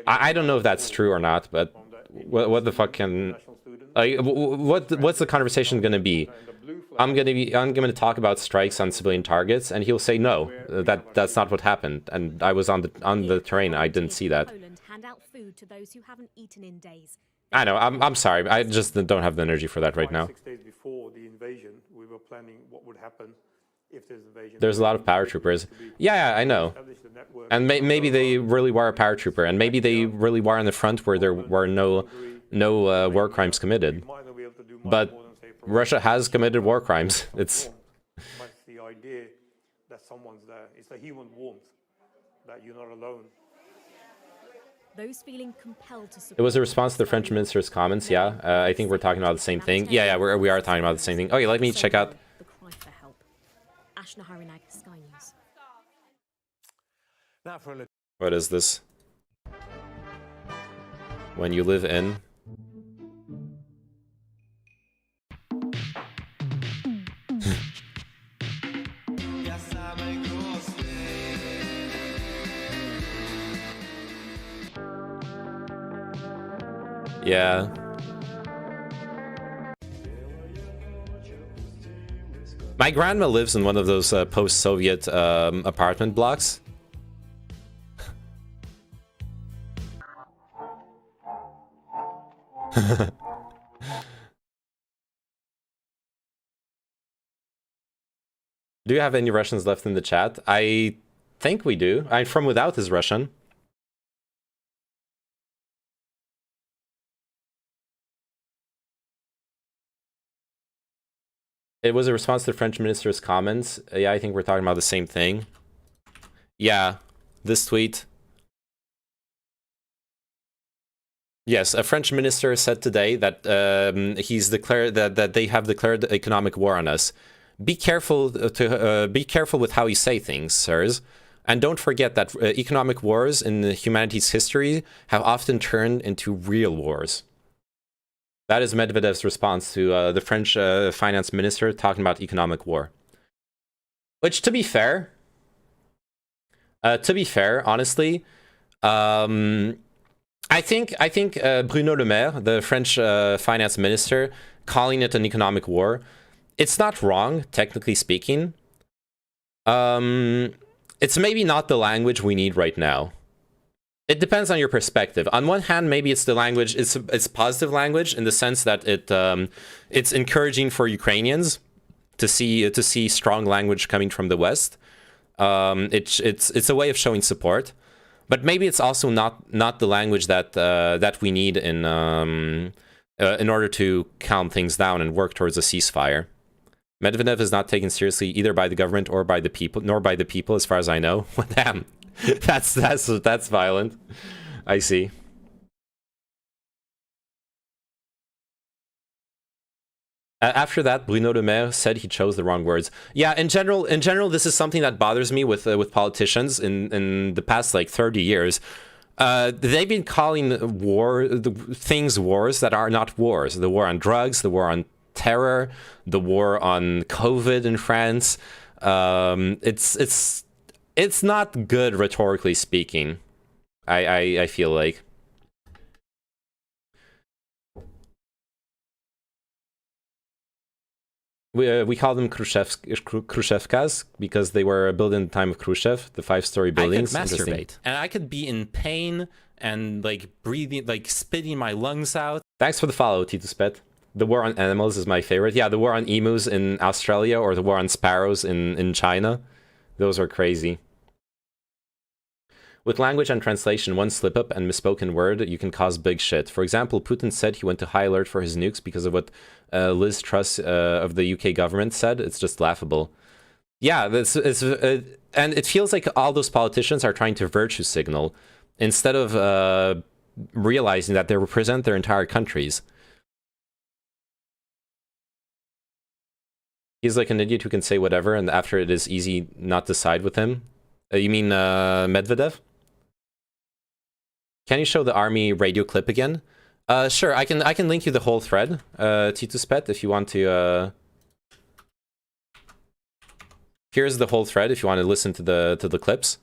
I don't know if that's true or not, but what the fuck can like what's the conversation gonna be? I'm gonna talk about strikes on civilian targets, and he'll say no, that's not what happened. And I was on the terrain, I didn't see that. Hand out food to those who haven't eaten in days. I know. I'm sorry. I just don't have the energy for that right now. 6 days before the invasion, we were planning what would happen if there's invasion. There's a lot of paratroopers. Yeah, I know. And maybe they really were a paratrooper, and maybe they really were on the front where there were no war crimes committed. But Russia has committed war crimes. It's the idea that someone's there. It's the human warmth that you're not alone. Those feeling compelled to It was a response to the French minister's comments. Yeah, I think we're talking about the same thing. Yeah, we are talking about the same thing. Okay, let me check out. The cry for help. Ashna Harinag, Sky News. What is this? When you live in. Yeah. My grandma lives in one of those post-Soviet apartment blocks. Do you have any Russians left in the chat? I think we do. From Without is Russian. It was a response to the French minister's comments. Yeah, I think we're talking about the same thing. Yeah, this tweet. Yes, a French minister said today that he's declared that they have declared economic war on us. Be careful be careful with how you say things, sirs, and don't forget that economic wars in humanity's history have often turned into real wars. That is Medvedev's response to the French finance minister talking about economic war. Which, to be fair, honestly, I think Bruno Le Maire, the French finance minister, calling it an economic war, it's not wrong, technically speaking. It's maybe not the language we need right now. It depends on your perspective. On one hand, maybe it's the language, it's positive language in the sense that it's encouraging for Ukrainians to see strong language coming from the West. It's a way of showing support, but maybe it's also not the language that we need in order to calm things down and work towards a ceasefire. Medvedev is not taken seriously either by the government or by the people, nor by the people, as far as I know. Damn. That's violent. I see. After that, Bruno Le Maire said he chose the wrong words. Yeah, in general, this is something that bothers me with politicians in the past like 30 years. They've been calling things wars that are not wars. The war on drugs, the war on terror, the war on COVID in France. It's not good, rhetorically speaking. I feel like. We call them Khrushchevkas because they were built in the time of Khrushchev, the 5-story buildings. I could masturbate, and I could be in pain and like breathing, like spitting my lungs out. Thanks for the follow, Titus Pet. The war on animals is my favorite. Yeah, the war on emus in Australia or the war on sparrows in China. Those are crazy. With language and translation, one slip-up and misspoken word, you can cause big shit. For example, Putin said he went to high alert for his nukes because of what Liz Truss of the UK government said. It's just laughable. Yeah, and it feels like all those politicians are trying to virtue signal instead of realizing that they represent their entire countries. He's like an idiot who can say whatever, and after it is easy not to side with him. You mean Medvedev? Can you show the army radio clip again? Sure, I can link you the whole thread, Titus Pet, if you want to. Here's the whole thread if you want to listen to the clips.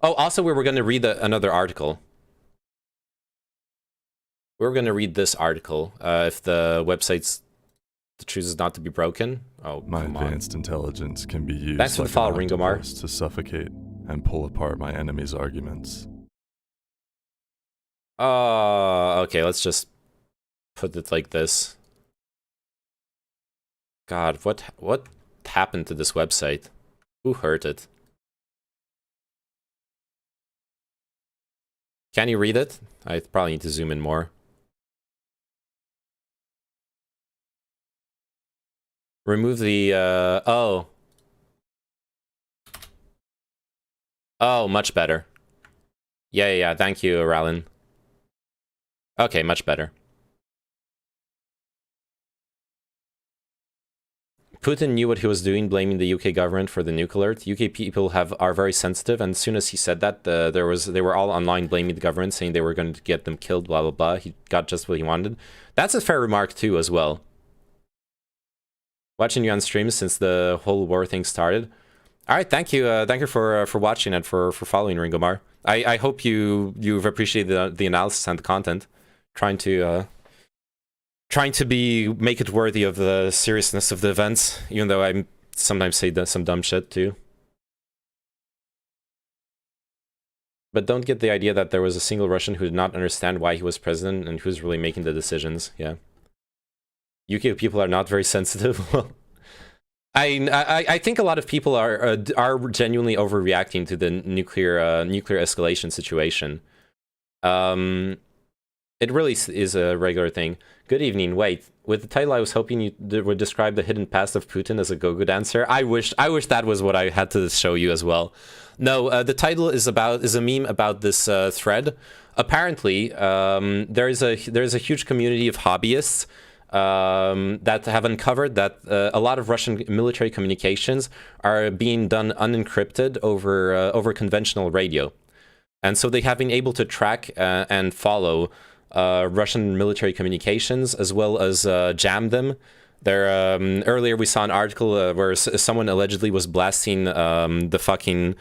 Oh, also we were going to read another article. We're gonna read this article. If the website chooses not to be broken. Oh, my advanced intelligence can be used Thanks for the follow, Ringomar. To suffocate and pull apart my enemy's arguments. Okay, let's just put it like this. God, what happened to this website? Who hurt it? Can you read it? I probably need to zoom in more. Remove the, oh. Oh, much better. Yeah, thank you, Rallin. Okay, much better. Putin knew what he was doing, blaming the UK government for the nuke alert. UK people are very sensitive, and as soon as he said that, they were all online blaming the government, saying they were going to get them killed, blah, blah, blah. He got just what he wanted. That's a fair remark, too, as well. Watching you on stream since the whole war thing started. All right, thank you for watching and for following, Ringomar. I hope you've appreciated the analysis and the content. Trying to make it worthy of the seriousness of the events, even though I sometimes say some dumb shit too. But don't get the idea that there was a single Russian who did not understand why he was president and who's really making the decisions. Yeah. UK people are not very sensitive. I think a lot of people are genuinely overreacting to the nuclear escalation situation. It really is a regular thing. Good evening. Wait, with the title, I was hoping you would describe the hidden past of Putin as a go-go dancer. I wish that was what I had to show you as well. No, the title is a meme about this thread. Apparently, there is a huge community of hobbyists that have uncovered that a lot of Russian military communications are being done unencrypted over conventional radio, and so they have been able to track and follow Russian military communications as well as jam them. Earlier we saw an article where someone allegedly was blasting the fucking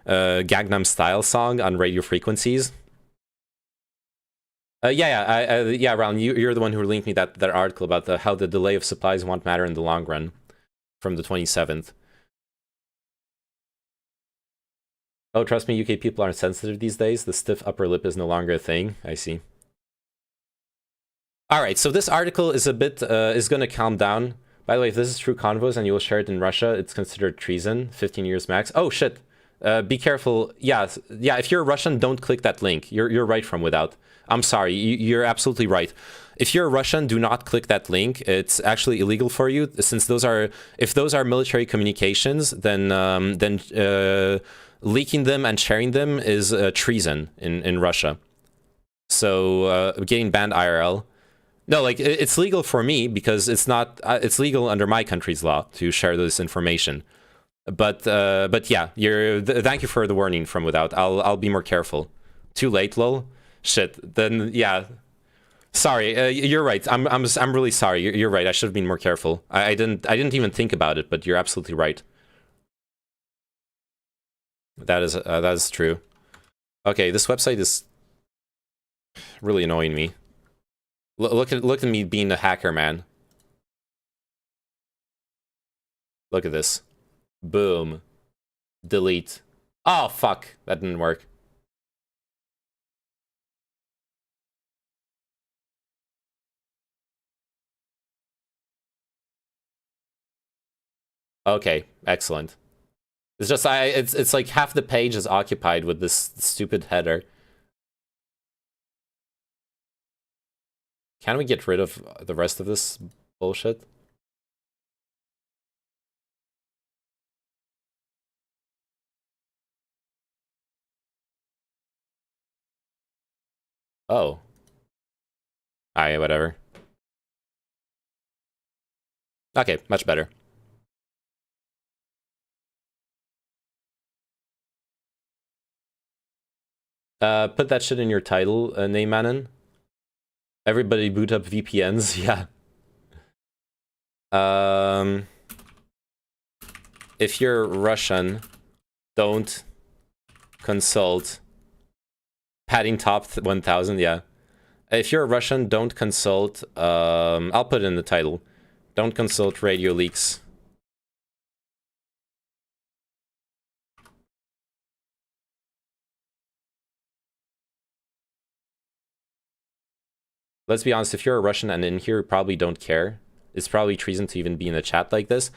Gangnam Style song on radio frequencies. Yeah, Ron, you're the one who linked me that article about how the delay of supplies won't matter in the long run from the 27th. Oh, trust me, UK people aren't sensitive these days. The stiff upper lip is no longer a thing. I see. All right, so this article is is going to calm down. By the way, if this is true convos and you will share it in Russia, it's considered treason, 15 years max. Oh shit, be careful. Yeah, if you're Russian, don't click that link. You're right from without. I'm sorry, you're absolutely right. If you're a Russian, do not click that link. It's actually illegal for you, since if those are military communications, then leaking them and sharing them is treason in Russia. So getting banned IRL. No, like it's legal for me because it's not. It's legal under my country's law to share this information. But yeah, thank you for the warning from without. I'll be more careful. Too late, lol. Shit. Then yeah. Sorry, you're right. I'm really sorry. You're right. I should have been more careful. I didn't even think about it, but you're absolutely right. That is true. Okay, this website is really annoying me. Look at me being a hacker, man. Look at this. Boom. Delete. Oh fuck, that didn't work. Okay, excellent. It's just it's like half the page is occupied with this stupid header. Can we get rid of the rest of this bullshit? Oh. Alright, whatever. Okay, much better. Put that shit in your title, Neymanen. Everybody boot up VPNs, yeah. If you're Russian, don't consult Padding Top 1000, yeah. If you're a Russian, don't consult, I'll put it in the title. Don't consult radio leaks. Let's be honest, if you're a Russian and in here, you probably don't care. It's probably treason to even be in a chat like this.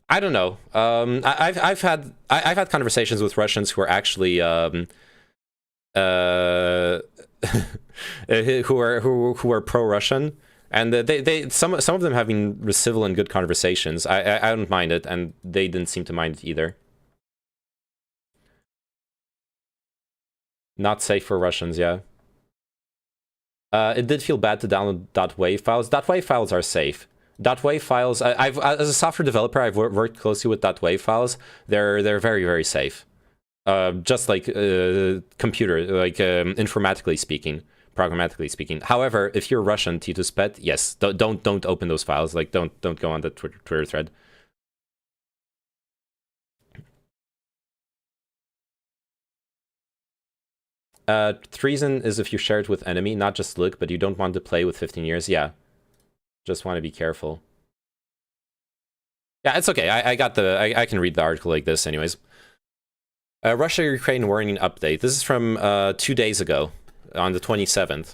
I don't know. I've had conversations with Russians who are actually who are pro-Russian, and some of them have been civil and good conversations. I don't mind it, and they didn't seem to mind it either. Not safe for Russians, yeah. It did feel bad to download .wav files. .wav files are safe. .wav files, as a software developer, I've worked closely with .wav files. They're very, very safe. Just like informatically speaking, programmatically speaking. However, if you're Russian, Titus Pet, yes, don't open those files. Like don't go on the Twitter thread. Treason is if you share it with enemy, not just look, but you don't want to play with 15 years. Yeah. Just want to be careful. Yeah, it's okay. I can read the article like this anyways. Russia-Ukraine warning update. This is from 2 days ago, on the 27th.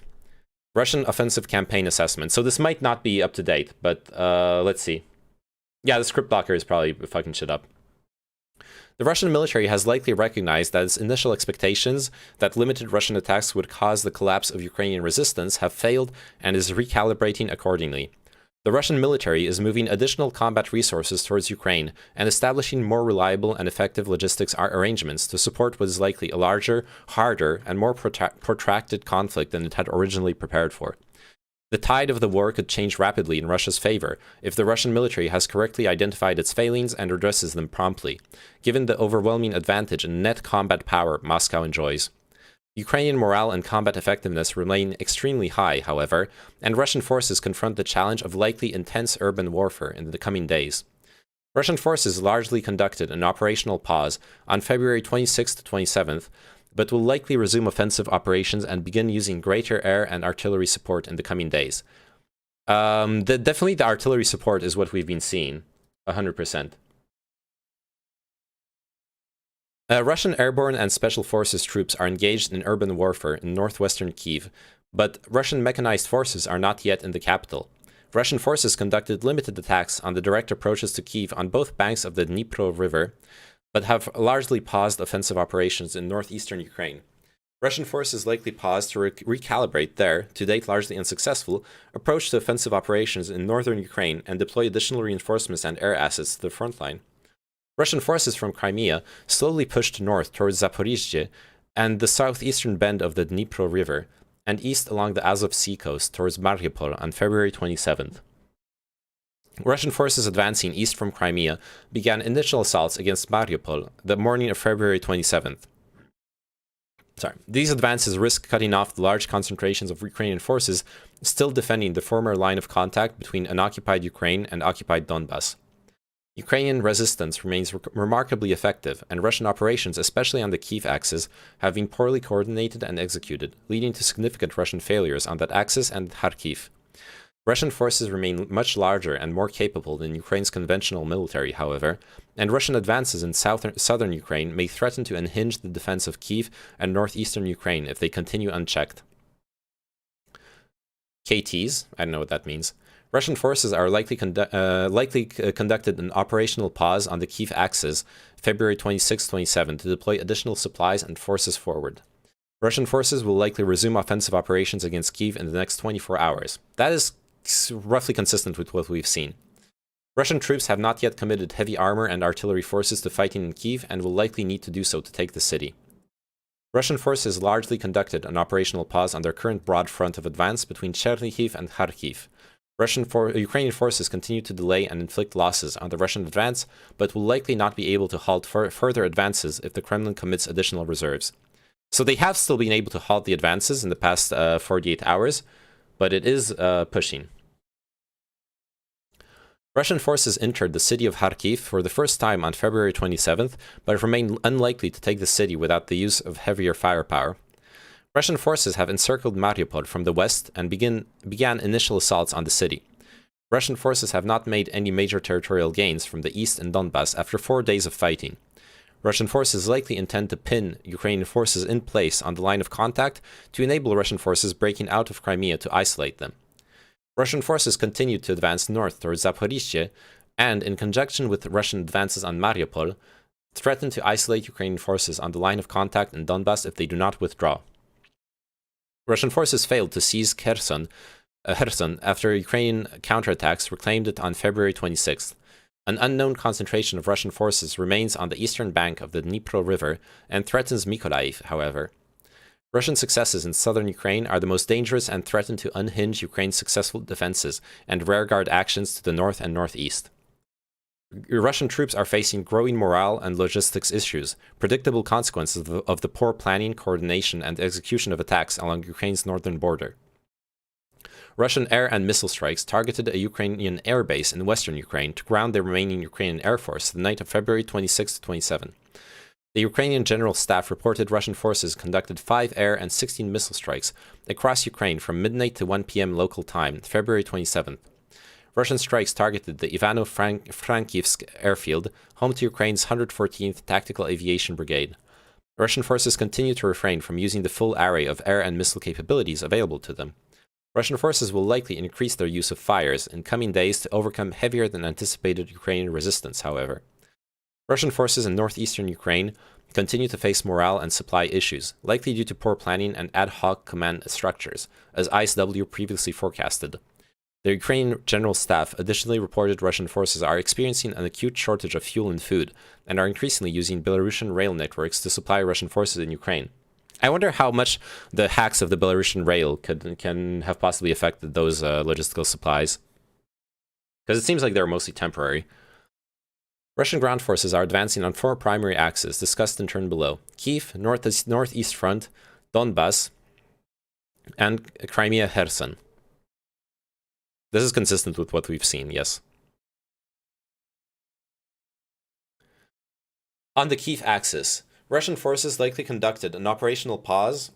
Russian offensive campaign assessment. So this might not be up to date, but let's see. Yeah, the script blocker is probably fucking shit up. The Russian military has likely recognized that its initial expectations that limited Russian attacks would cause the collapse of Ukrainian resistance have failed and is recalibrating accordingly. The Russian military is moving additional combat resources towards Ukraine and establishing more reliable and effective logistics arrangements to support what is likely a larger, harder, and more protracted conflict than it had originally prepared for. The tide of the war could change rapidly in Russia's favor if the Russian military has correctly identified its failings and addresses them promptly, given the overwhelming advantage in net combat power Moscow enjoys. Ukrainian morale and combat effectiveness remain extremely high, however, and Russian forces confront the challenge of likely intense urban warfare in the coming days. Russian forces largely conducted an operational pause on February 26th to 27th, but will likely resume offensive operations and begin using greater air and artillery support in the coming days. Definitely the artillery support is what we've been seeing, 100%. Russian airborne and special forces troops are engaged in urban warfare in northwestern Kyiv, but Russian mechanized forces are not yet in the capital. Russian forces conducted limited attacks on the direct approaches to Kyiv on both banks of the Dnipro River, but have largely paused offensive operations in northeastern Ukraine. Russian forces likely paused to recalibrate their, to date largely unsuccessful, approach to offensive operations in northern Ukraine and deploy additional reinforcements and air assets to the front line. Russian forces from Crimea slowly pushed north towards Zaporizhzhia and the southeastern bend of the Dnipro River, and east along the Azov Sea coast towards Mariupol on February 27th. Russian forces advancing east from Crimea began initial assaults against Mariupol the morning of February 27th. These advances risk cutting off the large concentrations of Ukrainian forces still defending the former line of contact between unoccupied Ukraine and occupied Donbas. Ukrainian resistance remains remarkably effective, and Russian operations, especially on the Kyiv axis, have been poorly coordinated and executed, leading to significant Russian failures on that axis and Kharkiv. Russian forces remain much larger and more capable than Ukraine's conventional military, however, and Russian advances in southern Ukraine may threaten to unhinge the defense of Kyiv and northeastern Ukraine if they continue unchecked. KTs, I don't know what that means. Russian forces are likely conducted an operational pause on the Kyiv axis, February 26-27, to deploy additional supplies and forces forward. Russian forces will likely resume offensive operations against Kyiv in the next 24 hours. That is roughly consistent with what we've seen. Russian troops have not yet committed heavy armor and artillery forces to fighting in Kyiv and will likely need to do so to take the city. Russian forces largely conducted an operational pause on their current broad front of advance between Chernihiv and Kharkiv. Ukrainian forces continue to delay and inflict losses on the Russian advance, but will likely not be able to halt further advances if the Kremlin commits additional reserves. So they have still been able to halt the advances in the past 48 hours, but it is pushing. Russian forces entered the city of Kharkiv for the first time on February 27th, but remain unlikely to take the city without the use of heavier firepower. Russian forces have encircled Mariupol from the west and began initial assaults on the city. Russian forces have not made any major territorial gains from the east in Donbas after 4 days of fighting. Russian forces likely intend to pin Ukrainian forces in place on the line of contact to enable Russian forces breaking out of Crimea to isolate them. Russian forces continue to advance north towards Zaporizhzhia and, in conjunction with Russian advances on Mariupol, threaten to isolate Ukrainian forces on the line of contact in Donbas if they do not withdraw. Russian forces failed to seize Kherson after Ukrainian counterattacks reclaimed it on February 26th. An unknown concentration of Russian forces remains on the eastern bank of the Dnipro River and threatens Mykolaiv, however. Russian successes in southern Ukraine are the most dangerous and threaten to unhinge Ukraine's successful defenses and rearguard actions to the north and northeast. Russian troops are facing growing morale and logistics issues, predictable consequences of the poor planning, coordination, and execution of attacks along Ukraine's northern border. Russian air and missile strikes targeted a Ukrainian air base in western Ukraine to ground the remaining Ukrainian Air Force the night of February 26 to 27. The Ukrainian General Staff reported Russian forces conducted 5 air and 16 missile strikes across Ukraine from midnight to 1 p.m. local time, February 27th. Russian strikes targeted the Ivano-Frankivsk airfield, home to Ukraine's 114th Tactical Aviation Brigade. Russian forces continue to refrain from using the full array of air and missile capabilities available to them. Russian forces will likely increase their use of fires in coming days to overcome heavier than anticipated Ukrainian resistance, however. Russian forces in northeastern Ukraine continue to face morale and supply issues, likely due to poor planning and ad hoc command structures, as ISW previously forecasted. The Ukrainian General Staff additionally reported Russian forces are experiencing an acute shortage of fuel and food, and are increasingly using Belarusian rail networks to supply Russian forces in Ukraine. I wonder how much the hacks of the Belarusian rail can have possibly affected those logistical supplies. Because it seems like they're mostly temporary. Russian ground forces are advancing on 4 primary axes, discussed in turn below. Kyiv, Northeast Front, Donbas, and Crimea Kherson. This is consistent with what we've seen, yes. On the Kyiv axis, Russian forces likely conducted an operational pause.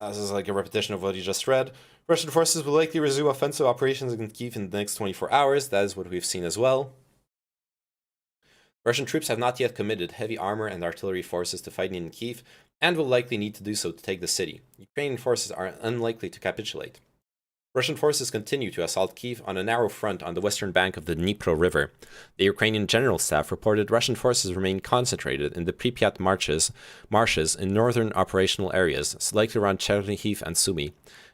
This is like a repetition of what you just read. Russian forces will likely resume offensive operations against Kyiv in the next 24 hours. That is what we've seen as well. Russian troops have not yet committed heavy armor and artillery forces to fighting in Kyiv, and will likely need to do so to take the city. Ukrainian forces are unlikely to capitulate. Russian forces continue to assault Kyiv on a narrow front on the western bank of the Dnipro River. The Ukrainian General Staff reported Russian forces remain concentrated in the Pripyat marshes in northern operational areas, likely around Chernihiv and Sumy,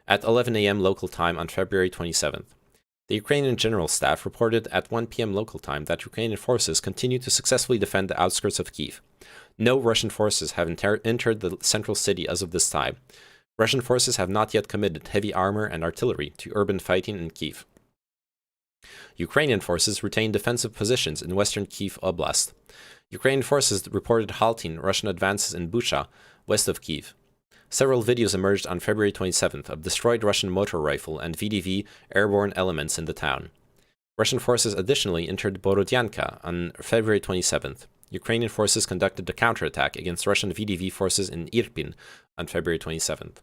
at 11 a.m. local time on February 27th. The Ukrainian General Staff reported at 1 p.m. local time that Ukrainian forces continue to successfully defend the outskirts of Kyiv. No Russian forces have entered the central city as of this time. Russian forces have not yet committed heavy armor and artillery to urban fighting in Kyiv. Ukrainian forces retain defensive positions in western Kyiv Oblast. Ukrainian forces reported halting Russian advances in Busha, west of Kyiv. Several videos emerged on February 27th of destroyed Russian motor rifle and VDV airborne elements in the town. Russian forces additionally entered Borodyanka on February 27th. Ukrainian forces conducted a counterattack against Russian VDV forces in Irpin on February 27th.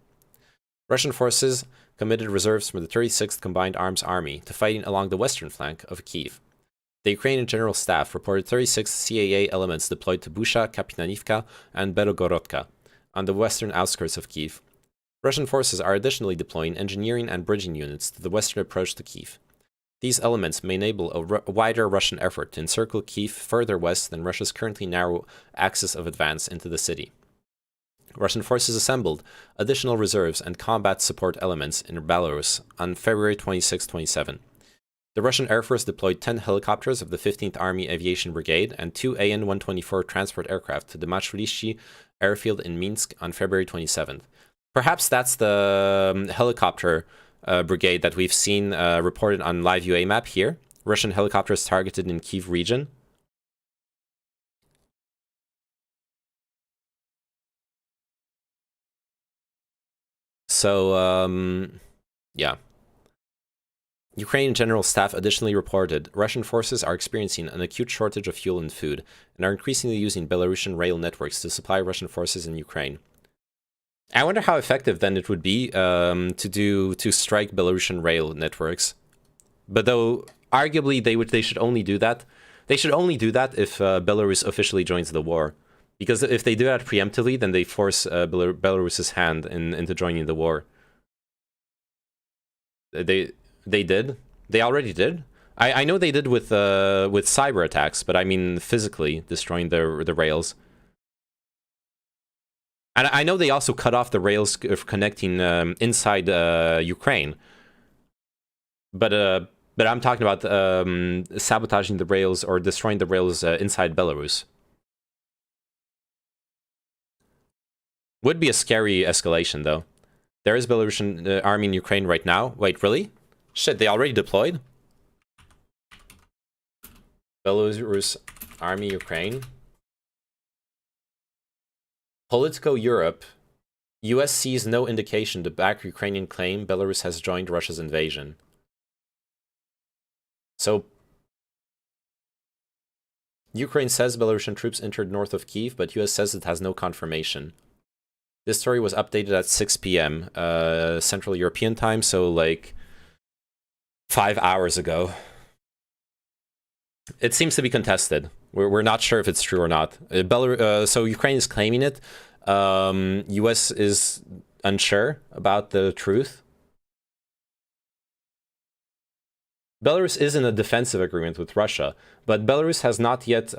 Russian forces committed reserves from the 36th Combined Arms Army to fighting along the western flank of Kyiv. The Ukrainian General Staff reported 36 CAA elements deployed to Busha, Kapitánivka, and Belogorodka on the western outskirts of Kyiv. Russian forces are additionally deploying engineering and bridging units to the western approach to Kyiv. These elements may enable a wider Russian effort to encircle Kyiv further west than Russia's currently narrow axis of advance into the city. Russian forces assembled additional reserves and combat support elements in Belarus on February 26-27. The Russian Air Force deployed 10 helicopters of the 15th Army Aviation Brigade and 2 AN-124 transport aircraft to the Machulishchi airfield in Minsk on February 27th. Perhaps that's the helicopter brigade that we've seen reported on live UA map here. Russian helicopters targeted in Kyiv region. So, yeah. Ukrainian General Staff additionally reported Russian forces are experiencing an acute shortage of fuel and food, and are increasingly using Belarusian rail networks to supply Russian forces in Ukraine. I wonder how effective then it would be to strike Belarusian rail networks. But though arguably they should only do that. They should only do that if Belarus officially joins the war, because if they do that preemptively, then they force Belarus's hand into joining the war. They did. They already did. I know they did with cyber attacks, but I mean physically destroying the rails. And I know they also cut off the rails connecting inside Ukraine. But I'm talking about sabotaging the rails or destroying the rails inside Belarus. Would be a scary escalation, though. There is Belarusian army in Ukraine right now. Wait, really? Shit, they already deployed? Belarus army Ukraine. Politico Europe. US sees no indication to back Ukrainian claim Belarus has joined Russia's invasion. So, Ukraine says Belarusian troops entered north of Kyiv, but US says it has no confirmation. This story was updated at 6 p.m. Central European time, so like 5 hours ago. It seems to be contested. We're not sure if it's true or not. So Ukraine is claiming it. US is unsure about the truth. Belarus is in a defensive agreement with Russia, but Belarus has not yet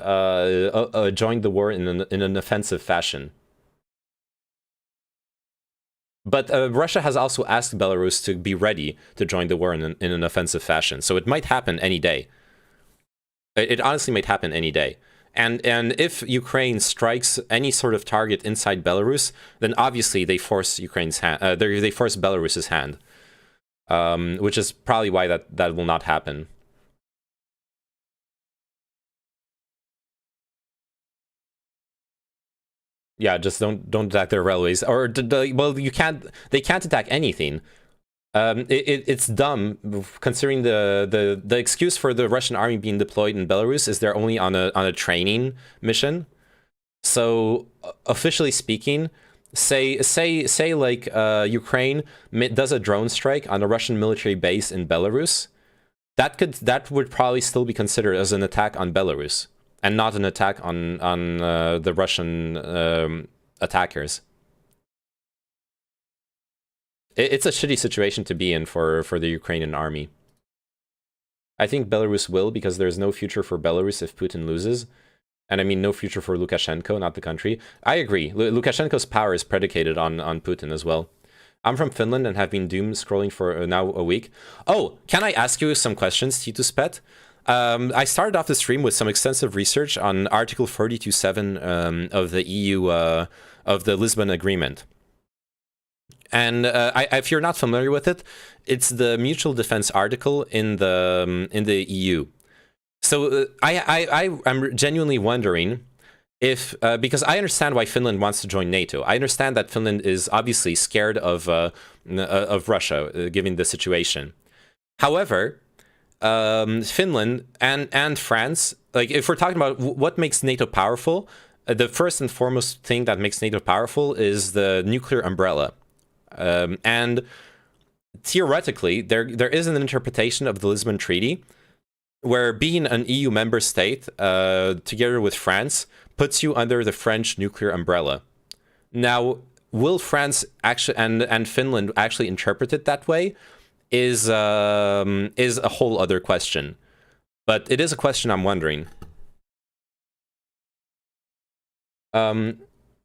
joined the war in an offensive fashion. But Russia has also asked Belarus to be ready to join the war in an offensive fashion, so it might happen any day. It honestly might happen any day. And if Ukraine strikes any sort of target inside Belarus, then obviously they force Ukraine's hand. They force Belarus's hand, which is probably why that will not happen. Yeah, just don't attack their railways, or well, you can't. They can't attack anything. It's dumb considering the excuse for the Russian army being deployed in Belarus is they're only on a training mission. So officially speaking, say like Ukraine does a drone strike on a Russian military base in Belarus, that would probably still be considered as an attack on Belarus and not an attack on the Russian attackers. It's a shitty situation to be in for the Ukrainian army. I think Belarus will, because there's no future for Belarus if Putin loses. And I mean, no future for Lukashenko, not the country. I agree. Lukashenko's power is predicated on Putin as well. I'm from Finland and have been doom scrolling for now a week. Oh, can I ask you some questions, Titus Pet? I started off the stream with some extensive research on Article 42.7 of the EU, of the Lisbon Agreement. And if you're not familiar with it, it's the mutual defense article in the EU. So I'm genuinely wondering if, because I understand why Finland wants to join NATO. I understand that Finland is obviously scared of Russia, given the situation. However, Finland and France, like if we're talking about what makes NATO powerful, the first and foremost thing that makes NATO powerful is the nuclear umbrella. And theoretically, there is an interpretation of the Lisbon Treaty where being an EU member state, together with France, puts you under the French nuclear umbrella. Now, will France actually and Finland actually interpret it that way is a whole other question. But it is a question I'm wondering.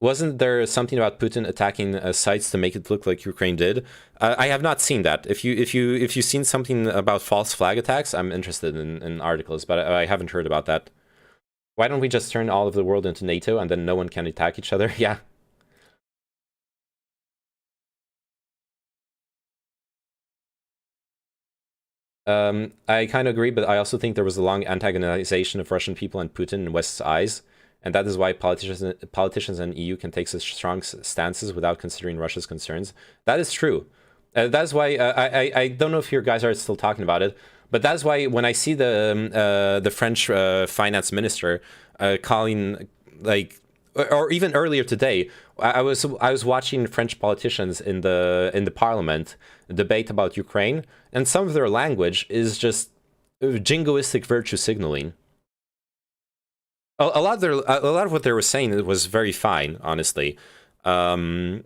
Wasn't there something about Putin attacking sites to make it look like Ukraine did? I have not seen that. If you've seen something about false flag attacks, I'm interested in articles, but I haven't heard about that. Why don't we just turn all of the world into NATO and then no one can attack each other? Yeah. I kind of agree, but I also think there was a long antagonization of Russian people and Putin in West's eyes. And that is why politicians and EU can take such strong stances without considering Russia's concerns. That is true. That is why I don't know if you guys are still talking about it, but that's why when I see the French finance minister calling, like, or even earlier today, I was watching French politicians in the parliament debate about Ukraine, and some of their language is just jingoistic virtue signaling. A lot of what they were saying was very fine, honestly. And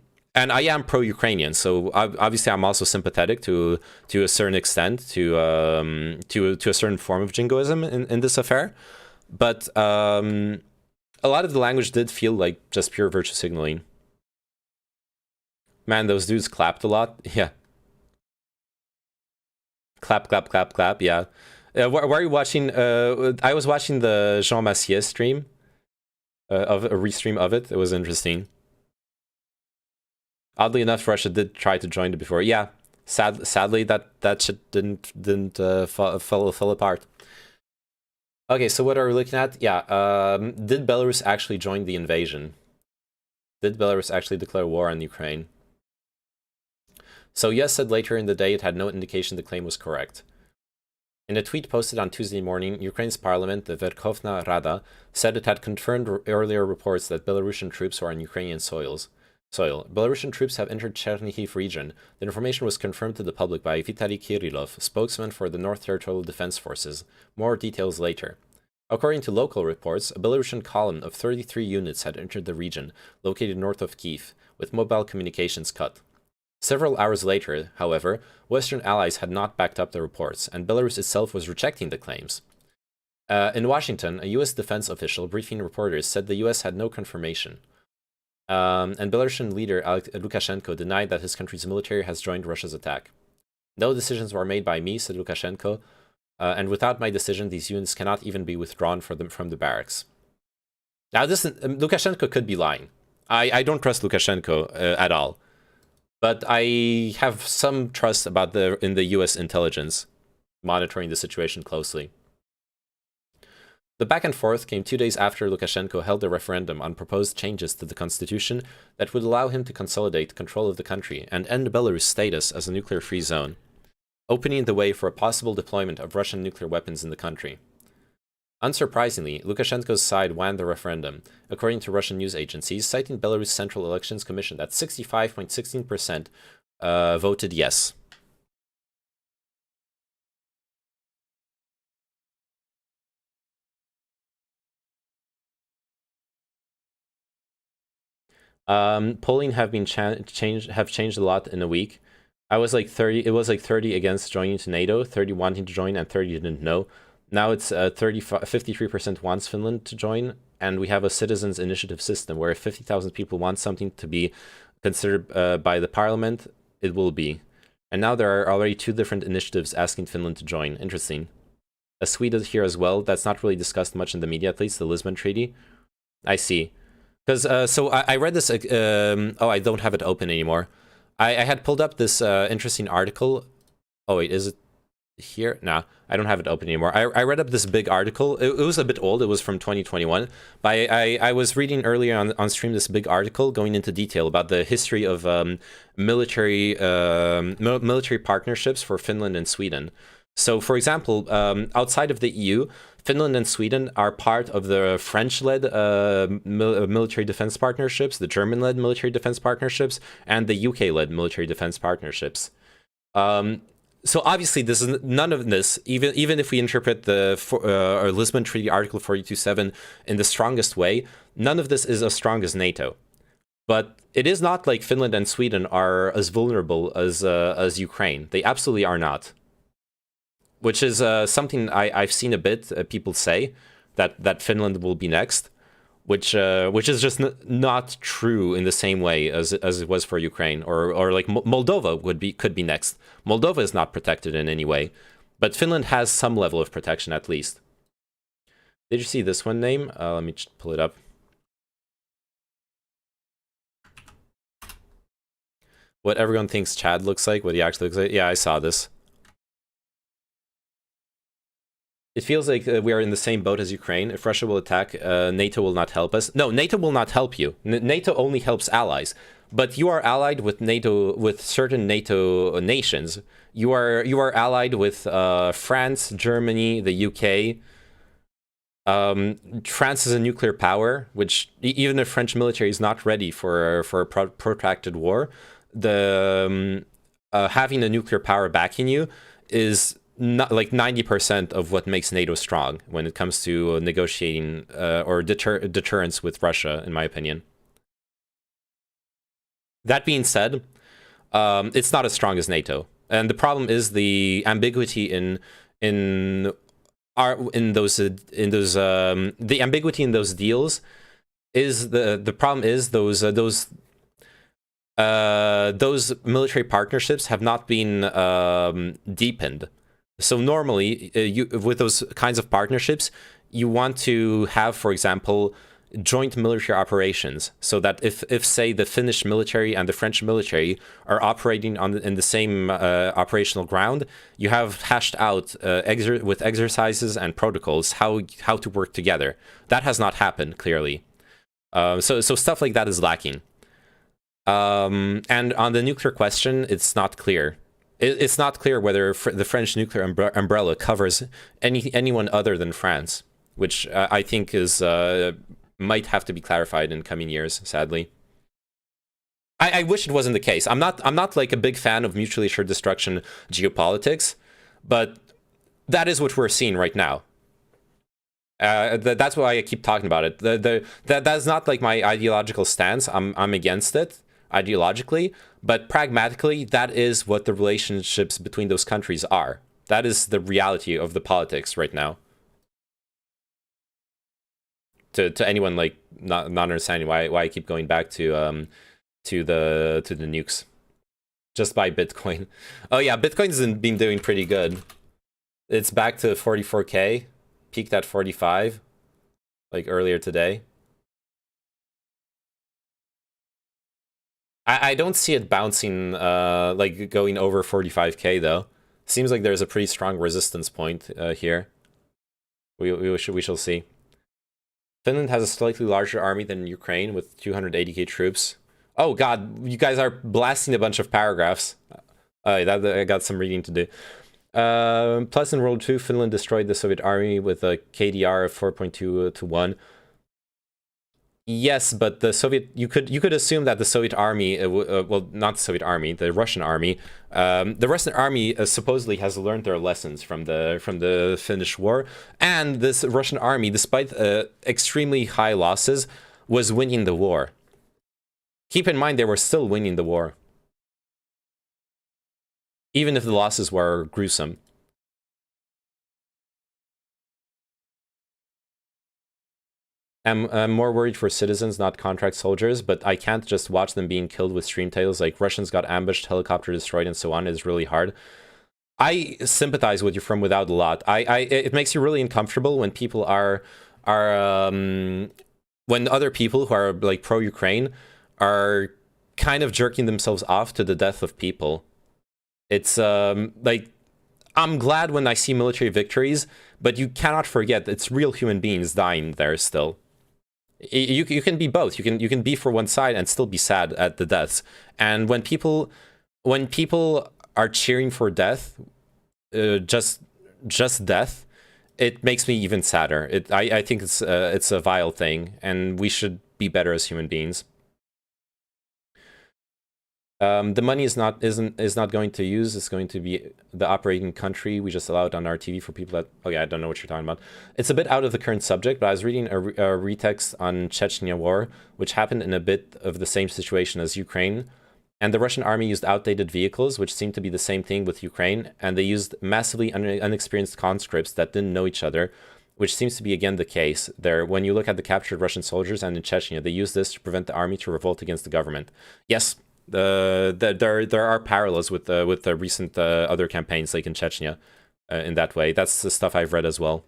I am pro-Ukrainian, so obviously I'm also sympathetic to a certain extent to a certain form of jingoism in this affair. But a lot of the language did feel like just pure virtue signaling. Man, those dudes clapped a lot. Yeah. Clap, clap, clap, clap. Yeah. Where are you watching? I was watching the Jean Massier stream, of a restream of it. It was interesting. Oddly enough, Russia did try to join it before. Yeah, sadly that shit didn't fall apart. Okay, so what are we looking at? Yeah, did Belarus actually join the invasion? Did Belarus actually declare war on Ukraine? So yes said later in the day it had no indication the claim was correct. In a tweet posted on Tuesday morning, Ukraine's parliament, the Verkhovna Rada, said it had confirmed earlier reports that Belarusian troops were on Ukrainian soil. Belarusian troops have entered Chernihiv region. The information was confirmed to the public by Vitaly Kirillov, spokesman for the North Territorial Defense Forces. More details later. According to local reports, a Belarusian column of 33 units had entered the region, located north of Kyiv, with mobile communications cut. Several hours later, however, Western allies had not backed up the reports, and Belarus itself was rejecting the claims. In Washington, a U.S. defense official briefing reporters said the U.S. had no confirmation. And Belarusian leader Lukashenko denied that his country's military has joined Russia's attack. No decisions were made by me, said Lukashenko, and without my decision, these units cannot even be withdrawn from the barracks. Now, Lukashenko could be lying. I don't trust Lukashenko at all. But I have some trust about in the U.S. intelligence, monitoring the situation closely. The back and forth came 2 days after Lukashenko held a referendum on proposed changes to the constitution that would allow him to consolidate control of the country and end Belarus' status as a nuclear-free zone, opening the way for a possible deployment of Russian nuclear weapons in the country. Unsurprisingly, Lukashenko's side won the referendum, according to Russian news agencies, citing Belarus Central Elections Commission that 65.16% voted yes. Polling have changed a lot in a week. I was like 30. It was like 30 against joining to NATO, 30 wanting to join, and 30 didn't know. Now it's 53% wants Finland to join, and we have a citizens' initiative system where if 50,000 people want something to be considered by the parliament, it will be. And now there are already 2 different initiatives asking Finland to join. Interesting. A Swede is here as well. That's not really discussed much in the media, at least, the Lisbon Treaty. I see. Because, so I read this, oh, I don't have it open anymore. I had pulled up this interesting article. Oh, wait, is it here? Nah, I don't have it open anymore. I read up this big article. It was a bit old. It was from 2021. But I was reading earlier on stream this big article going into detail about the history of military partnerships for Finland and Sweden. So, for example, outside of the EU, Finland and Sweden are part of the French-led military defense partnerships, the German-led military defense partnerships, and the UK-led military defense partnerships. So obviously, this is none of this, even if we interpret the Lisbon Treaty Article 42.7 in the strongest way, none of this is as strong as NATO. But it is not like Finland and Sweden are as vulnerable as Ukraine. They absolutely are not. Which is something I've seen a bit people say that Finland will be next, which is just not true in the same way as it was for Ukraine, or like Moldova could be next. Moldova is not protected in any way, but Finland has some level of protection at least. Did you see this one name? Let me just pull it up. What everyone thinks Chad looks like, what he actually looks like. Yeah, I saw this. It feels like we are in the same boat as Ukraine. If Russia will attack, NATO will not help us. No, NATO will not help you. NATO only helps allies. But you are allied with NATO, with certain NATO nations. You are allied with France, Germany, the UK. France is a nuclear power, which even the French military is not ready for a protracted war. The having a nuclear power backing you is not like 90% of what makes NATO strong when it comes to negotiating or deterrence with Russia, in my opinion. That being said, it's not as strong as NATO, and the problem is the ambiguity the ambiguity in those deals is the problem is those military partnerships have not been deepened. So normally, with those kinds of partnerships, you want to have, for example, joint military operations, so that if say the Finnish military and the French military are operating in the same operational ground, you have hashed out with exercises and protocols how to work together. That has not happened clearly. So stuff like that is lacking. And on the nuclear question, it's not clear. It's not clear whether the French nuclear umbrella covers anyone other than France, which I think is might have to be clarified in coming years. Sadly, I wish it wasn't the case. I'm not like a big fan of mutually assured destruction geopolitics, but that is what we're seeing right now. That's why I keep talking about it. That's not like my ideological stance. I'm against it ideologically, but pragmatically, that is what the relationships between those countries are. That is the reality of the politics right now. To anyone like not understanding why I keep going back to the nukes, just buy Bitcoin. Oh yeah, Bitcoin's been doing pretty good. It's back to 44K, peaked at 45, like earlier today. I don't see it bouncing, like going over 45K though. Seems like there's a pretty strong resistance point here. We shall see. Finland has a slightly larger army than Ukraine with 280k troops. Oh god, you guys are blasting a bunch of paragraphs. I got some reading to do. Plus in World War II, Finland destroyed the Soviet army with a KDR of 4.2 to 1. Yes, but the Soviet, you could assume that the Soviet army, well, not the Soviet army, the Russian army supposedly has learned their lessons from the Finnish war, and this Russian army, despite extremely high losses, was winning the war. Keep in mind, they were still winning the war, even if the losses were gruesome. I'm more worried for citizens, not contract soldiers, but I can't just watch them being killed with stream titles like Russians got ambushed, helicopter destroyed, and so on. It's really hard. I sympathize with you from without a lot. It makes you really uncomfortable when people when other people who are like pro-Ukraine are kind of jerking themselves off to the death of people. It's like, I'm glad when I see military victories, but you cannot forget it's real human beings dying there still. You can be both. You can be for one side and still be sad at the deaths. And when people are cheering for death, just death, it makes me even sadder. I think it's a vile thing, and we should be better as human beings. The money is not going to use. It's going to be the operating country. We just allow it on our TV for people that. Oh yeah, I don't know what you're talking about. It's a bit out of the current subject, but I was reading a retext on Chechnya war, which happened in a bit of the same situation as Ukraine, and the Russian army used outdated vehicles, which seemed to be the same thing with Ukraine, and they used massively unexperienced conscripts that didn't know each other, which seems to be again the case there. When you look at the captured Russian soldiers and in Chechnya, they used this to prevent the army to revolt against the government. Yes. There are parallels with the recent other campaigns like in Chechnya in that way. That's the stuff I've read as well.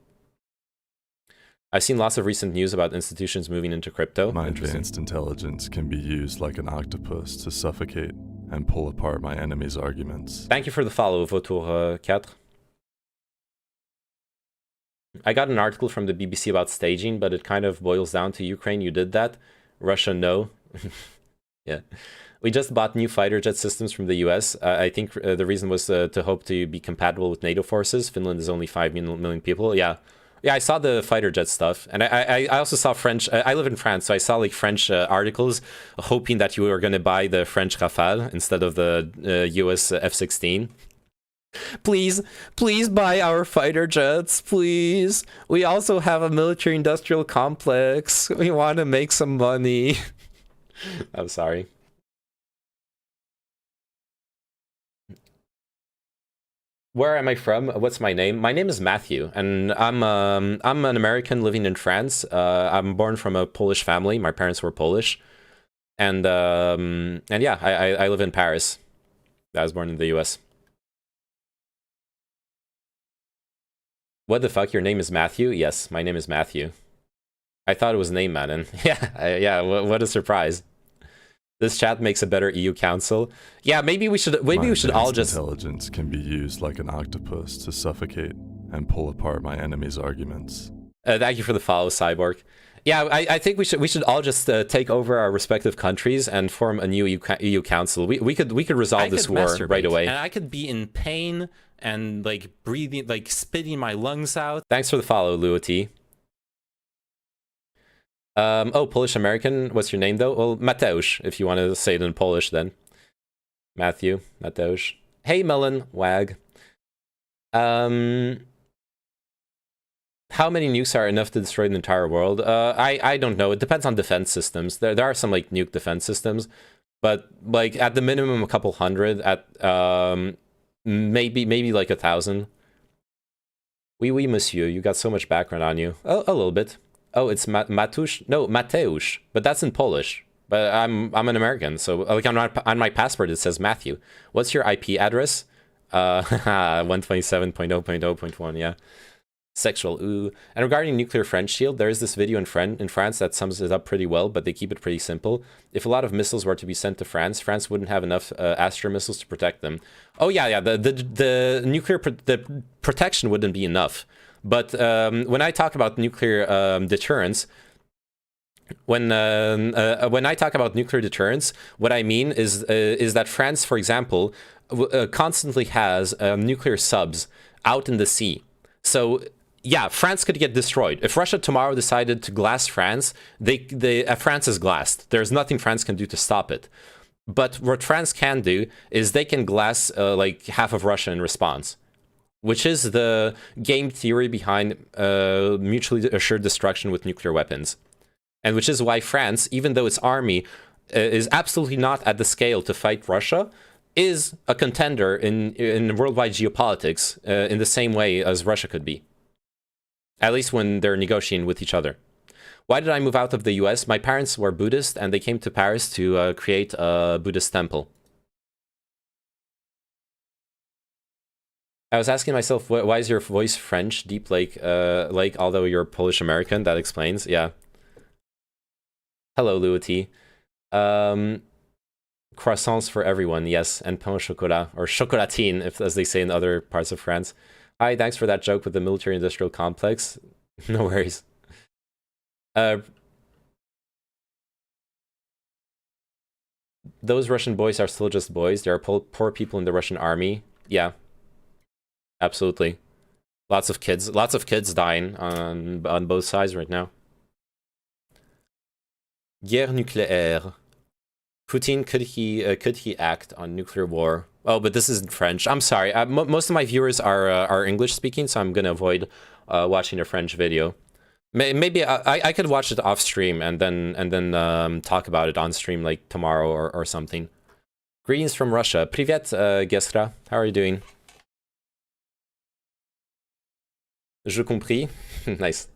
I've seen lots of recent news about institutions moving into crypto. My advanced intelligence can be used like an octopus to suffocate and pull apart my enemy's arguments. Thank you for the follow, Vautour 4. I got an article from the BBC about staging, but it kind of boils down to Ukraine, you did that. Russia, no. Yeah. We just bought new fighter jet systems from the US. I think the reason was to hope to be compatible with NATO forces. Finland is only 5 million people. Yeah. Yeah, I saw the fighter jet stuff, and I also saw French. I live in France, so I saw like French articles hoping that you were going to buy the French Rafale instead of the US F-16. Please, please buy our fighter jets, please. We also have a military-industrial complex. We want to make some money. I'm sorry. Where am I from? What's my name? My name is Matthew, and I'm an American living in France. I'm born from a Polish family. My parents were Polish, and yeah, I live in Paris. I was born in the U.S. What the fuck? Your name is Matthew? Yes, my name is Matthew. I thought it was name Madden. Yeah, yeah. What a surprise. This chat makes a better EU council. Yeah, maybe we should all just... Intelligence can be used like an octopus to suffocate and pull apart my enemy's arguments. Thank you for the follow, Cyborg. Yeah, I think we should all just take over our respective countries and form a new EU council. We could resolve this war right away. And I could be in pain and like breathing, like spitting my lungs out. Thanks for the follow, Luoti. Oh, Polish American. What's your name though? Well, Mateusz, if you want to say it in Polish, then. Matthew, Mateusz. Hey, Melon, Wag. How many nukes are enough to destroy the entire world? I don't know. It depends on defense systems. There are some like nuke defense systems, but like at the minimum a couple hundred. At maybe like 1,000. Oui, monsieur. You got so much background on you. Oh, a little bit. Oh, it's Matusz? No, Mateusz. But that's in Polish. But I'm an American, so like on my passport it says Matthew. What's your IP address? 127.0.0.1, yeah. Sexual, ooh. And regarding nuclear French shield, there is this video in France that sums it up pretty well, but they keep it pretty simple. If a lot of missiles were to be sent to France, France wouldn't have enough Astra missiles to protect them. Oh yeah, the nuclear the protection wouldn't be enough. But when I talk about nuclear deterrence, when I talk about nuclear deterrence, what I mean is that France, for example, constantly has nuclear subs out in the sea. So yeah, France could get destroyed. If Russia tomorrow decided to glass France, France is glassed. There's nothing France can do to stop it. But what France can do is they can glass like half of Russia in response, which is the game theory behind mutually assured destruction with nuclear weapons. And which is why France, even though its army is absolutely not at the scale to fight Russia, is a contender in worldwide geopolitics in the same way as Russia could be. At least when they're negotiating with each other. Why did I move out of the US? My parents were Buddhist and they came to Paris to create a Buddhist temple. I was asking myself, why is your voice French, deep like although you're Polish American? That explains, yeah. Hello, Luoti. Croissants for everyone, yes, and pain au chocolat, or chocolatine, as they say in other parts of France. Hi, thanks for that joke with the military-industrial complex. No worries. Those Russian boys are still just boys. There are poor people in the Russian army. Yeah. Absolutely. Lots of kids dying on both sides right now. Guerre nucléaire. Putin, could he act on nuclear war? Oh, but this is in French. I'm sorry. Most of my viewers are English speaking, so I'm gonna avoid watching a French video. Maybe I could watch it off stream and then talk about it on stream like tomorrow or something. Greetings from Russia. Privet, Gesra. How are you doing? Je compris. Nice.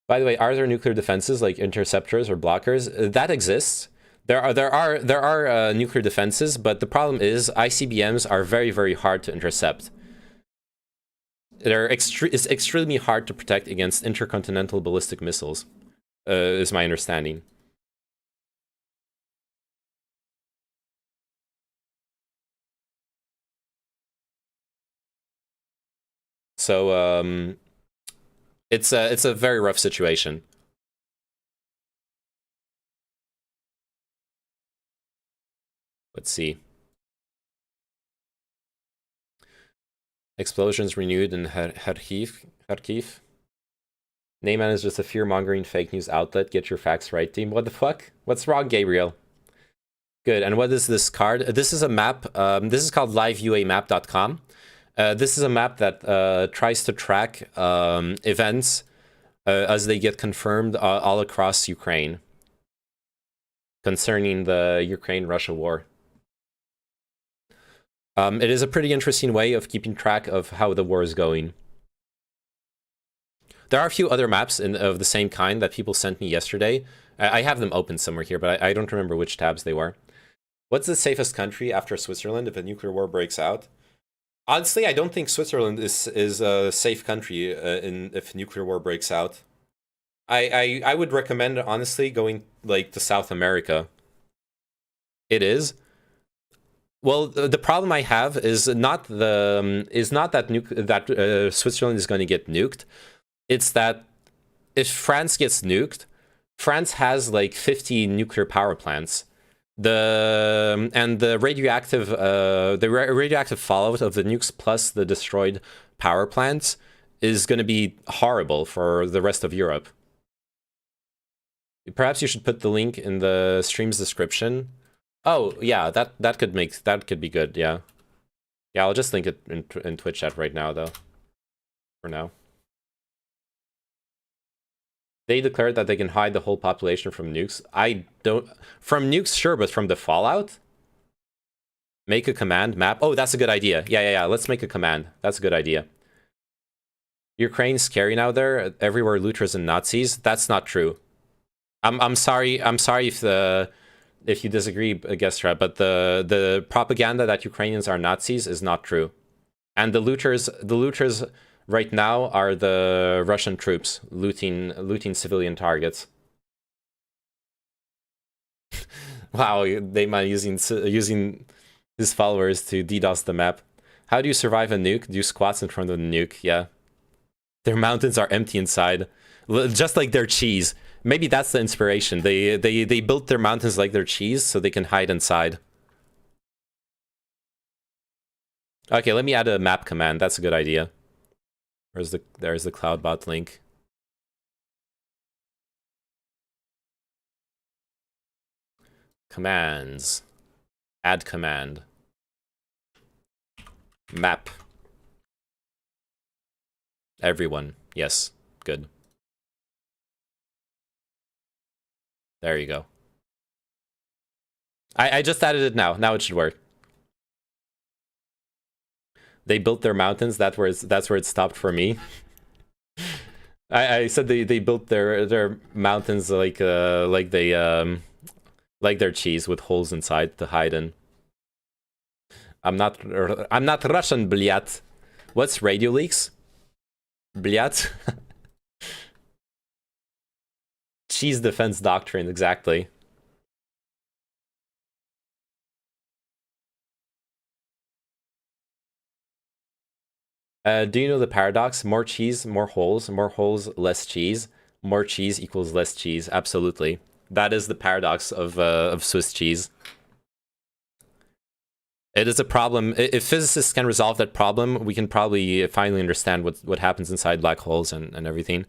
By the way, are there nuclear defenses like interceptors or blockers? That exists. There are nuclear defenses, but the problem is ICBMs are very, very hard to intercept. It's extremely hard to protect against intercontinental ballistic missiles, is my understanding. So it's a very rough situation. Let's see. Explosions renewed in Kharkiv. Neyman is just a fear-mongering fake news outlet. Get your facts right, team. What the fuck? What's wrong, Gabriel? Good. And what is this card? This is a map. This is called liveuamap.com. This is a map that tries to track events as they get confirmed all across Ukraine concerning the Ukraine-Russia war. It is a pretty interesting way of keeping track of how the war is going. There are a few other maps of the same kind that people sent me yesterday. I have them open somewhere here, but I don't remember which tabs they were. What's the safest country after Switzerland if a nuclear war breaks out? Honestly, I don't think Switzerland is a safe country if nuclear war breaks out. I would recommend, honestly, going like to South America. It is. Well, the problem I have is not that Switzerland is going to get nuked. It's that if France gets nuked, France has like 50 nuclear power plants. The radioactive fallout of the nukes plus the destroyed power plants is going to be horrible for the rest of Europe. Perhaps you should put the link in the stream's description. Oh yeah, that could be good. Yeah, I'll just link it in Twitch chat right now though. For now. They declared that they can hide the whole population from nukes. From nukes, sure, but from the fallout? Make a command map. Oh, that's a good idea. Yeah. Let's make a command. That's a good idea. Ukraine's scary now there. Everywhere looters and Nazis. That's not true. I'm sorry if you disagree, Gestra, but the propaganda that Ukrainians are Nazis is not true. And the looters right now are the Russian troops looting civilian targets. Wow, they might using his followers to DDoS the map. How do you survive a nuke? Do squats in front of the nuke? Yeah. Their mountains are empty inside, just like their cheese. Maybe that's the inspiration. They built their mountains like their cheese so they can hide inside. Okay, let me add a map command. That's a good idea. There's the CloudBot link. Commands. Add command. Map. Everyone. Yes. Good. There you go. I just added it now. Now it should work. They built their mountains. That's where it stopped for me. I said they built their mountains like their cheese with holes inside to hide in. I'm not Russian, blyat. What's radio leaks? Blyat. Cheese defense doctrine, exactly. Do you know the paradox? More cheese, more holes, less cheese. More cheese equals less cheese. Absolutely. That is the paradox of Swiss cheese. It is a problem. If physicists can resolve that problem, we can probably finally understand what happens inside black holes and everything.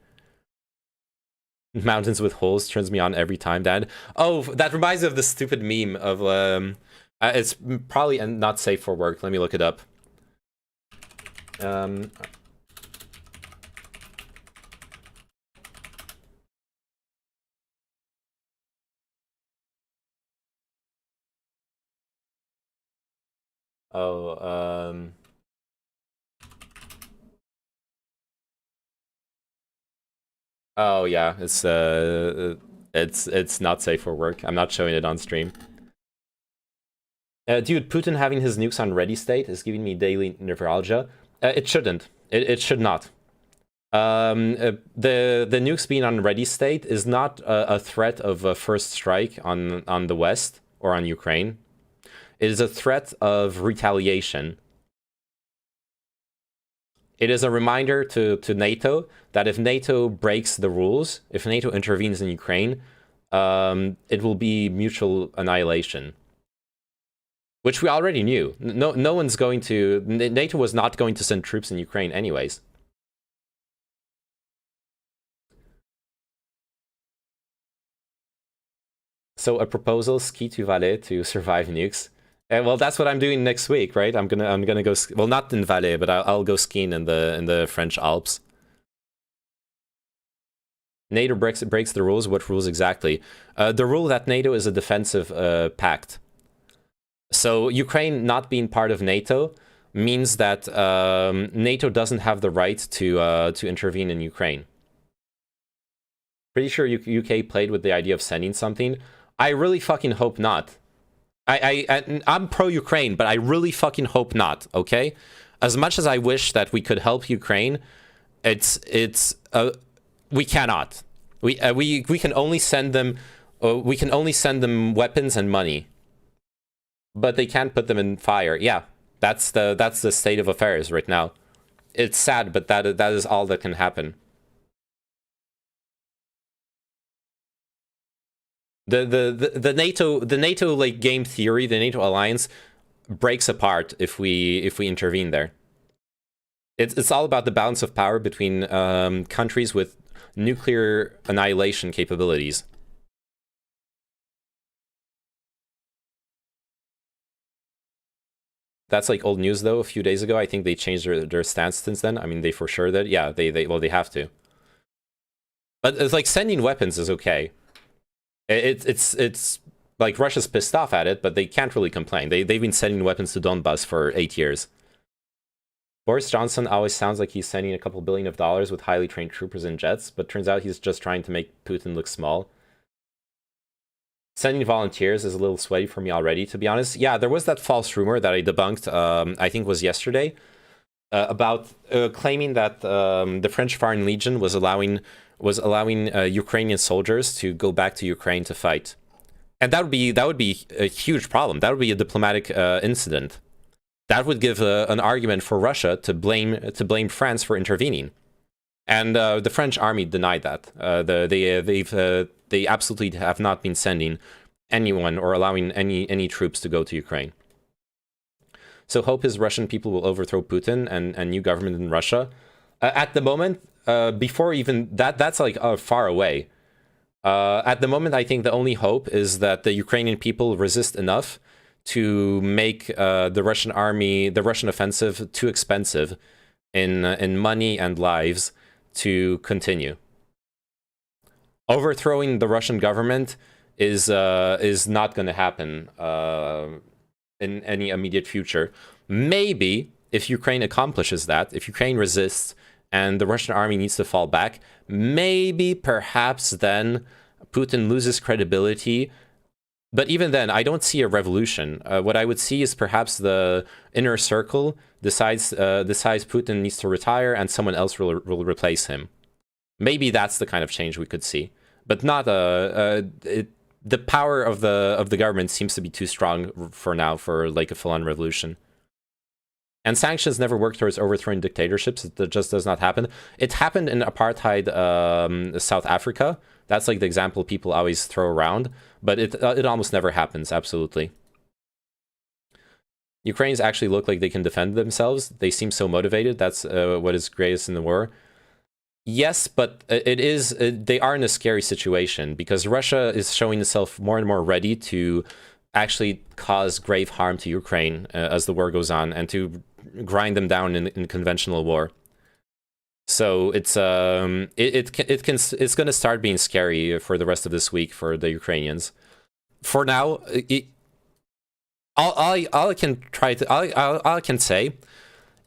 Mountains with holes turns me on every time, Dad. Oh, that reminds me of the stupid meme of it's probably not safe for work. Let me look it up. Oh yeah, it's not safe for work. I'm not showing it on stream. Dude, Putin having his nukes on ready state is giving me daily neuralgia. It shouldn't. It should not. The nukes being on ready state is not a threat of a first strike on the West or on Ukraine. It is a threat of retaliation. It is a reminder to NATO that if NATO breaks the rules, if NATO intervenes in Ukraine, it will be mutual annihilation. Which we already knew. No one's going to... NATO was not going to send troops in Ukraine anyways. So a proposal, ski to Valais to survive nukes. Well, that's what I'm doing next week, right? I'm gonna go. Well, not in Valais, but I'll go skiing in the French Alps. NATO breaks the rules. What rules exactly? The rule that NATO is a defensive pact. So Ukraine not being part of NATO means that NATO doesn't have the right to intervene in Ukraine. Pretty sure UK played with the idea of sending something. I really fucking hope not. I'm pro-Ukraine, but I really fucking hope not, okay? As much as I wish that we could help Ukraine, we cannot. We can only send them weapons and money. But they can't put them in fire. Yeah, that's the state of affairs right now. It's sad, but that is all that can happen. The NATO like game theory, the NATO alliance breaks apart if we intervene there. It's all about the balance of power between countries with nuclear annihilation capabilities. That's like old news though. A few days ago, I think they changed their stance since then. I mean, they for sure that yeah, they have to. But it's like sending weapons is okay. It's like Russia's pissed off at it, but they can't really complain. They've been sending weapons to Donbas for 8 years. Boris Johnson always sounds like he's sending a couple $2 billion with highly trained troopers and jets, but turns out he's just trying to make Putin look small. Sending volunteers is a little sweaty for me already, to be honest. Yeah, there was that false rumor that I debunked, I think was yesterday, about claiming that the French Foreign Legion was allowing Ukrainian soldiers to go back to Ukraine to fight, and that would be a huge problem. That would be a diplomatic incident. That would give an argument for Russia to blame France for intervening, and the French army denied that. They absolutely have not been sending anyone or allowing any troops to go to Ukraine. So hope his Russian people will overthrow Putin and new government in Russia. At the moment, before even that's like far away. At the moment, I think the only hope is that the Ukrainian people resist enough to make the Russian army, the Russian offensive, too expensive in money and lives to continue. Overthrowing the Russian government is not going to happen in any immediate future. Maybe if Ukraine accomplishes that, if Ukraine resists and the Russian army needs to fall back, maybe perhaps then Putin loses credibility. But even then, I don't see a revolution. What I would see is perhaps the inner circle decides Putin needs to retire and someone else will replace him. Maybe that's the kind of change we could see. But not the power of the government seems to be too strong for now for like a full-on revolution. And sanctions never work towards overthrowing dictatorships. It just does not happen. It happened in apartheid South Africa. That's like the example people always throw around, but it almost never happens. Absolutely. Ukrainians actually look like they can defend themselves. They seem so motivated. That's what is greatest in the war. Yes, but they are in a scary situation because Russia is showing itself more and more ready to actually cause grave harm to Ukraine as the war goes on and to grind them down in conventional war. So it's going to start being scary for the rest of this week for the Ukrainians. For now, all I can say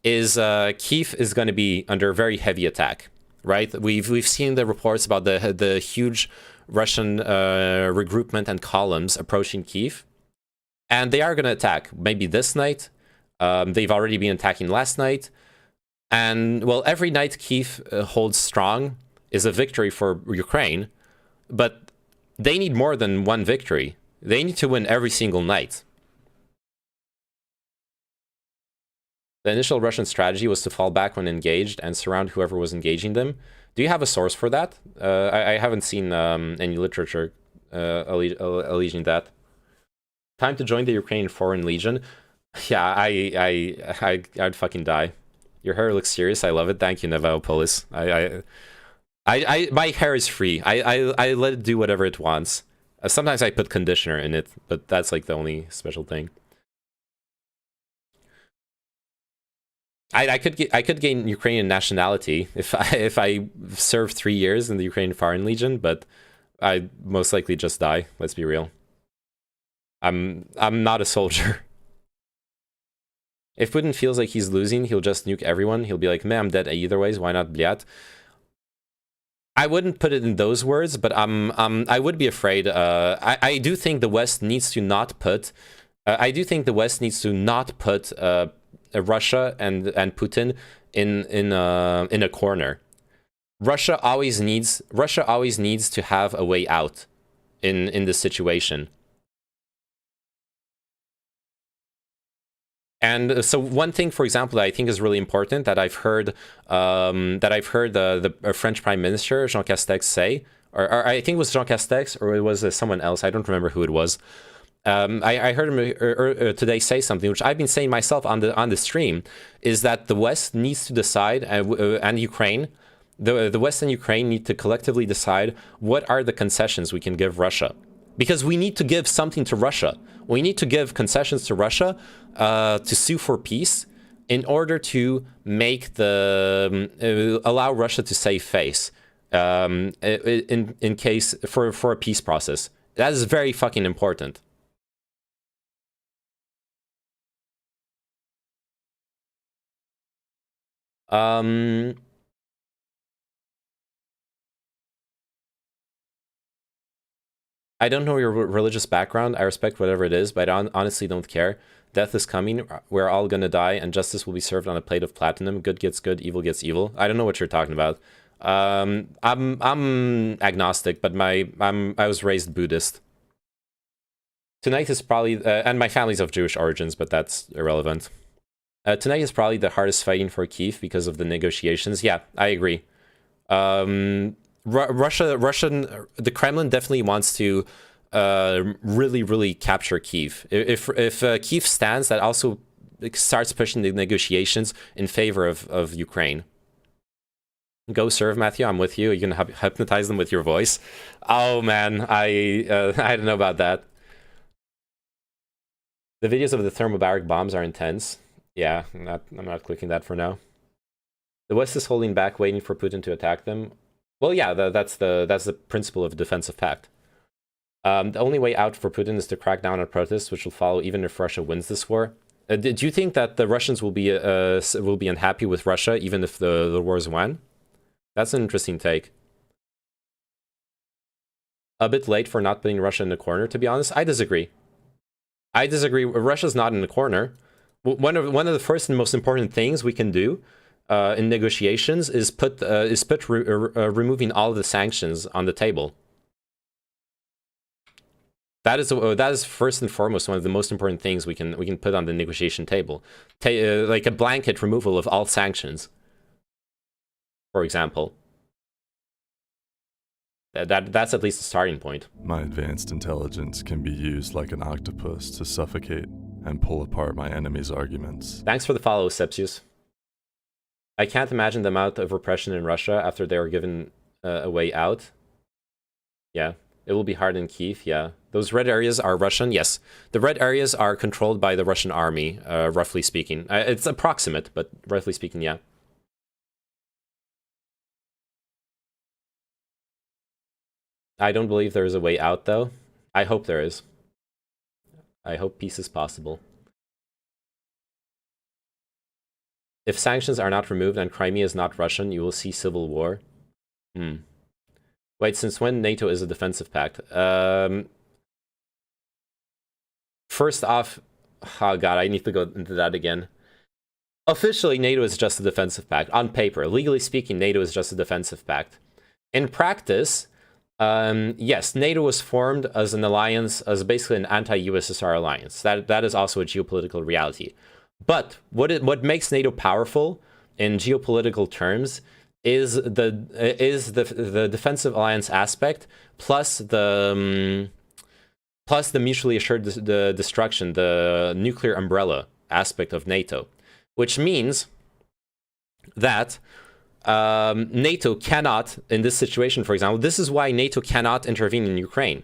is Kyiv is going to be under very heavy attack. Right, we've seen the reports about the huge Russian regroupment and columns approaching Kyiv, and they are going to attack. Maybe this night. They've already been attacking last night, and well, every night Kyiv holds strong is a victory for Ukraine, but they need more than one victory. They need to win every single night. The initial Russian strategy was to fall back when engaged and surround whoever was engaging them. Do you have a source for that? I haven't seen any literature alleging that. Time to join the Ukrainian Foreign Legion. Yeah, I'd fucking die. Your hair looks serious. I love it. Thank you, Nevaopolis. My hair is free. I let it do whatever it wants. Sometimes I put conditioner in it, but that's like the only special thing. I could gain Ukrainian nationality if I serve 3 years in the Ukrainian Foreign Legion, but I'd most likely just die. Let's be real. I'm not a soldier. If Putin feels like he's losing, he'll just nuke everyone. He'll be like, man, I'm dead either ways. Why not, bliat? I wouldn't put it in those words, but I would be afraid. I do think the West needs to not put. I do think the West needs to not put Russia and Putin in a corner. Russia always needs to have a way out in this situation. And so one thing, for example, that I think is really important that I've heard the French Prime Minister Jean Castex say, or I think it was Jean Castex or it was someone else. I don't remember who it was. I heard him today say something, which I've been saying myself on the stream, is that the West needs to decide, and Ukraine, the West and Ukraine need to collectively decide what are the concessions we can give Russia. Because we need to give something to Russia. We need to give concessions to Russia to sue for peace in order to make allow Russia to save face in case for a peace process. That is very fucking important. I don't know your religious background. I respect whatever it is, but I honestly don't care. Death is coming. We're all gonna die, and justice will be served on a plate of platinum. Good gets good, evil gets evil. I don't know what you're talking about. I'm agnostic, but I was raised Buddhist. Tonight is probably, and my family's of Jewish origins, but that's irrelevant. Tonight is probably the hardest fighting for Kyiv because of the negotiations. Yeah, I agree. The Kremlin definitely wants to really capture Kyiv. If Kyiv stands, that also starts pushing the negotiations in favor of Ukraine. Go serve, Matthew. I'm with you. You're gonna hypnotize them with your voice. Oh man, I don't know about that. The videos of the thermobaric bombs are intense. Yeah, I'm not clicking that for now. The West is holding back, waiting for Putin to attack them. Well, yeah, that's the principle of a defensive pact. The only way out for Putin is to crack down on protests, which will follow even if Russia wins this war. Do you think that the Russians will be unhappy with Russia even if the war's won? That's an interesting take. A bit late for not putting Russia in the corner, to be honest. I disagree. Russia's not in the corner. One of the first and most important things we can do in negotiations is put removing all of the sanctions on the table. That is first and foremost one of the most important things we can put on the negotiation table. Like a blanket removal of all sanctions, for example. That's at least a starting point. My advanced intelligence can be used like an octopus to suffocate and pull apart my enemy's arguments. Thanks for the follow, Sepsius. I can't imagine the amount of repression in Russia after they were given a way out. Yeah, it will be hard in Kyiv, yeah. Those red areas are Russian, yes. The red areas are controlled by the Russian army, roughly speaking. It's approximate, but roughly speaking, yeah. I don't believe there is a way out, though. I hope there is. I hope peace is possible. If sanctions are not removed and Crimea is not Russian, you will see civil war. Wait, since when NATO is a defensive pact? First off, oh god, I need to go into that again. Officially, NATO is just a defensive pact. On paper, legally speaking, NATO is just a defensive pact. In practice, yes, NATO was formed as an alliance, as basically an anti-USSR alliance. That is also a geopolitical reality. But what makes NATO powerful in geopolitical terms is the defensive alliance aspect plus the mutually assured destruction, the nuclear umbrella aspect of NATO, which means that NATO cannot, in this situation, for example, this is why NATO cannot intervene in Ukraine.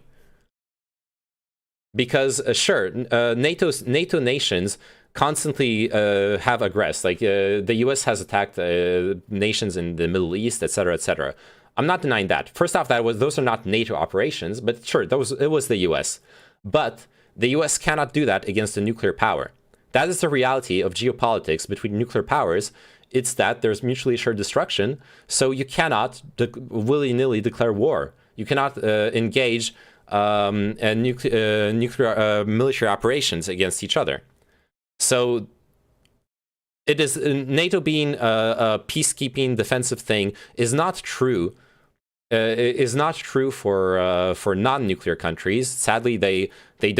Because sure, NATO nations constantly have aggressed. Like the U.S. has attacked nations in the Middle East, etc., etc. I'm not denying that. First off, those are not NATO operations, but sure, it was the U.S. But the U.S. cannot do that against a nuclear power. That is the reality of geopolitics between nuclear powers. It's that there's mutually assured destruction, so you cannot willy-nilly declare war. You cannot engage nuclear military operations against each other. So it is NATO being a peacekeeping defensive thing is not true. Is not true for non-nuclear countries. Sadly, they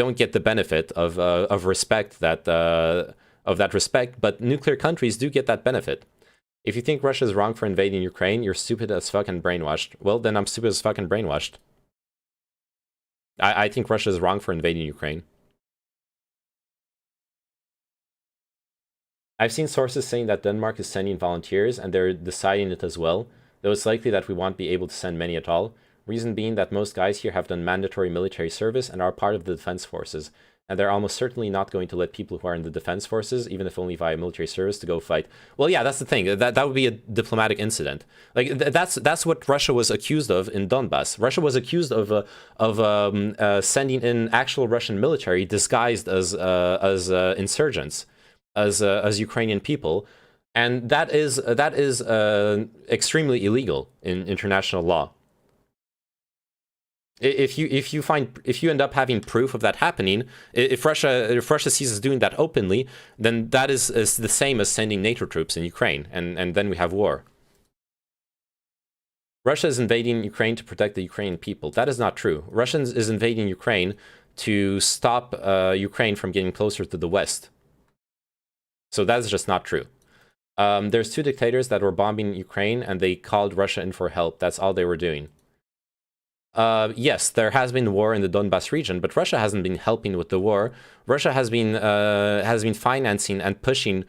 don't get the benefit of respect of that respect. But nuclear countries do get that benefit. If you think Russia is wrong for invading Ukraine, you're stupid as fucking brainwashed. Well, then I'm stupid as fucking brainwashed. I think Russia is wrong for invading Ukraine. I've seen sources saying that Denmark is sending volunteers and they're deciding it as well, though it's likely that we won't be able to send many at all. Reason being that most guys here have done mandatory military service and are part of the defense forces, and they're almost certainly not going to let people who are in the defense forces, even if only via military service, to go fight. Well, yeah, that's the thing. That would be a diplomatic incident. Like that's what Russia was accused of in Donbass. Russia was accused of sending in actual Russian military disguised as insurgents, as Ukrainian people, and that is extremely illegal in international law. If you end up having proof of that happening, if Russia ceases doing that openly, then that is the same as sending NATO troops in Ukraine, and then we have war. Russia is invading Ukraine to protect the Ukrainian people. That is not true. Russia is invading Ukraine to stop Ukraine from getting closer to the West. So that is just not true. There's two dictators that were bombing Ukraine, and they called Russia in for help. That's all they were doing. Yes, there has been war in the Donbass region, but Russia hasn't been helping with the war. Russia has been financing and pushing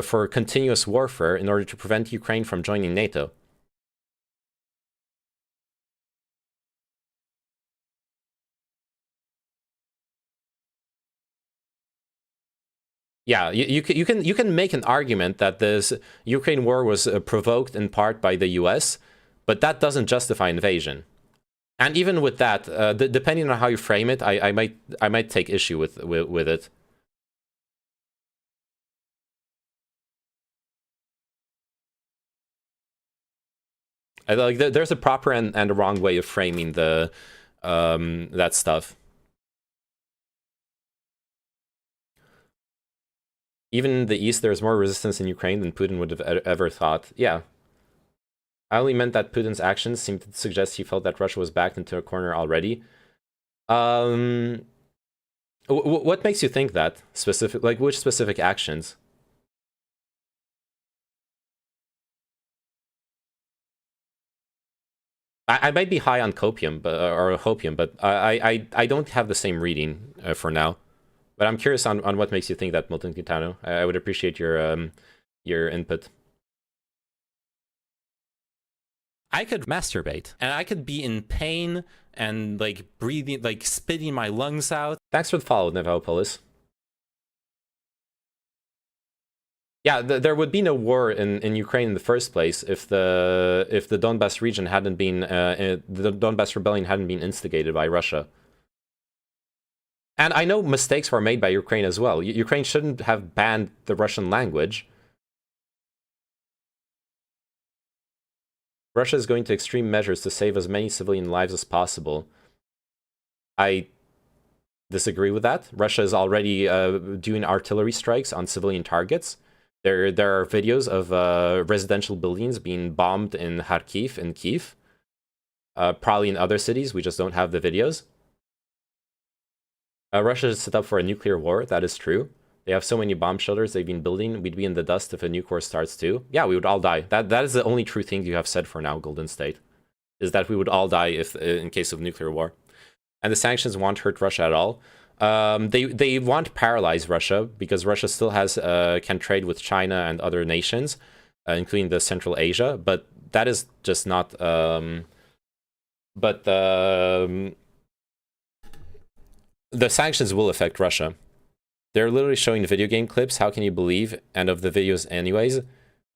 for continuous warfare in order to prevent Ukraine from joining NATO. Yeah, you can make an argument that this Ukraine war was provoked in part by the U.S., but that doesn't justify invasion. And even with that, depending on how you frame it, I might take issue with it. Like there's a proper and a wrong way of framing the that stuff. Even in the East, there's more resistance in Ukraine than Putin would have ever thought. Yeah. I only meant that Putin's actions seemed to suggest he felt that Russia was backed into a corner already. What makes you think that? Like, which specific actions? I might be high on copium, or hopium, but I don't have the same reading for now. But I'm curious on what makes you think that, Milton Quintano. I would appreciate your input. I could masturbate, and I could be in pain and like breathing, like spitting my lungs out. Thanks for the follow, Nevopolis. Yeah, there would be no war in Ukraine in the first place if the Donbass region hadn't been the Donbass rebellion hadn't been instigated by Russia. And I know mistakes were made by Ukraine as well. Ukraine shouldn't have banned the Russian language. Russia is going to extreme measures to save as many civilian lives as possible. I disagree with that. Russia is already doing artillery strikes on civilian targets. There are videos of residential buildings being bombed in Kharkiv and Kyiv. Probably in other cities, we just don't have the videos. Russia is set up for a nuclear war, that is true. They have so many bomb shelters they've been building, we'd be in the dust if a nuke war starts too. Yeah, we would all die. That is the only true thing you have said for now, Golden State. Is that we would all die if in case of nuclear war. And the sanctions won't hurt Russia at all. They want to paralyze Russia, because Russia still has can trade with China and other nations, including the Central Asia, but that is just not... the sanctions will affect Russia. They're literally showing video game clips. How can you believe? And of the videos anyways.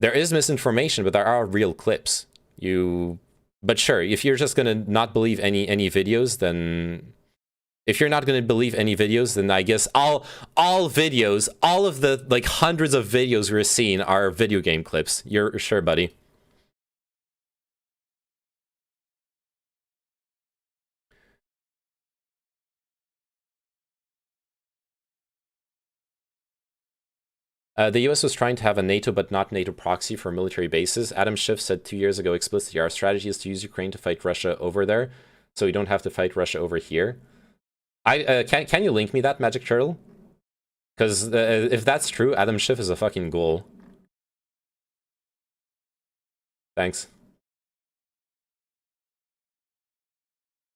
There is misinformation, but there are real clips. But sure, if you're just gonna not believe any videos, then if you're not gonna believe any videos, then I guess all videos, all of the like hundreds of videos we're seeing are video game clips. You're sure, buddy. The US was trying to have a NATO but not NATO proxy for military bases. Adam Schiff said 2 years ago explicitly, our strategy is to use Ukraine to fight Russia over there, so we don't have to fight Russia over here. Can you link me that, Magic Turtle? Because if that's true, Adam Schiff is a fucking ghoul. Thanks.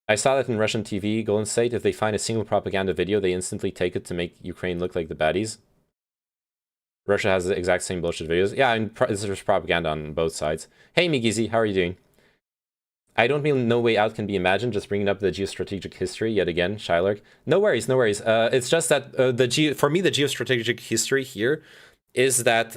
I saw that in Russian TV, Golden State, if they find a single propaganda video, they instantly take it to make Ukraine look like the baddies. Russia has the exact same bullshit videos. Yeah, and there's propaganda on both sides. Hey, Migizi, how are you doing? I don't mean no way out can be imagined, just bringing up the geostrategic history yet again, Shylark. No worries, no worries. It's just that for me, the geostrategic history here is that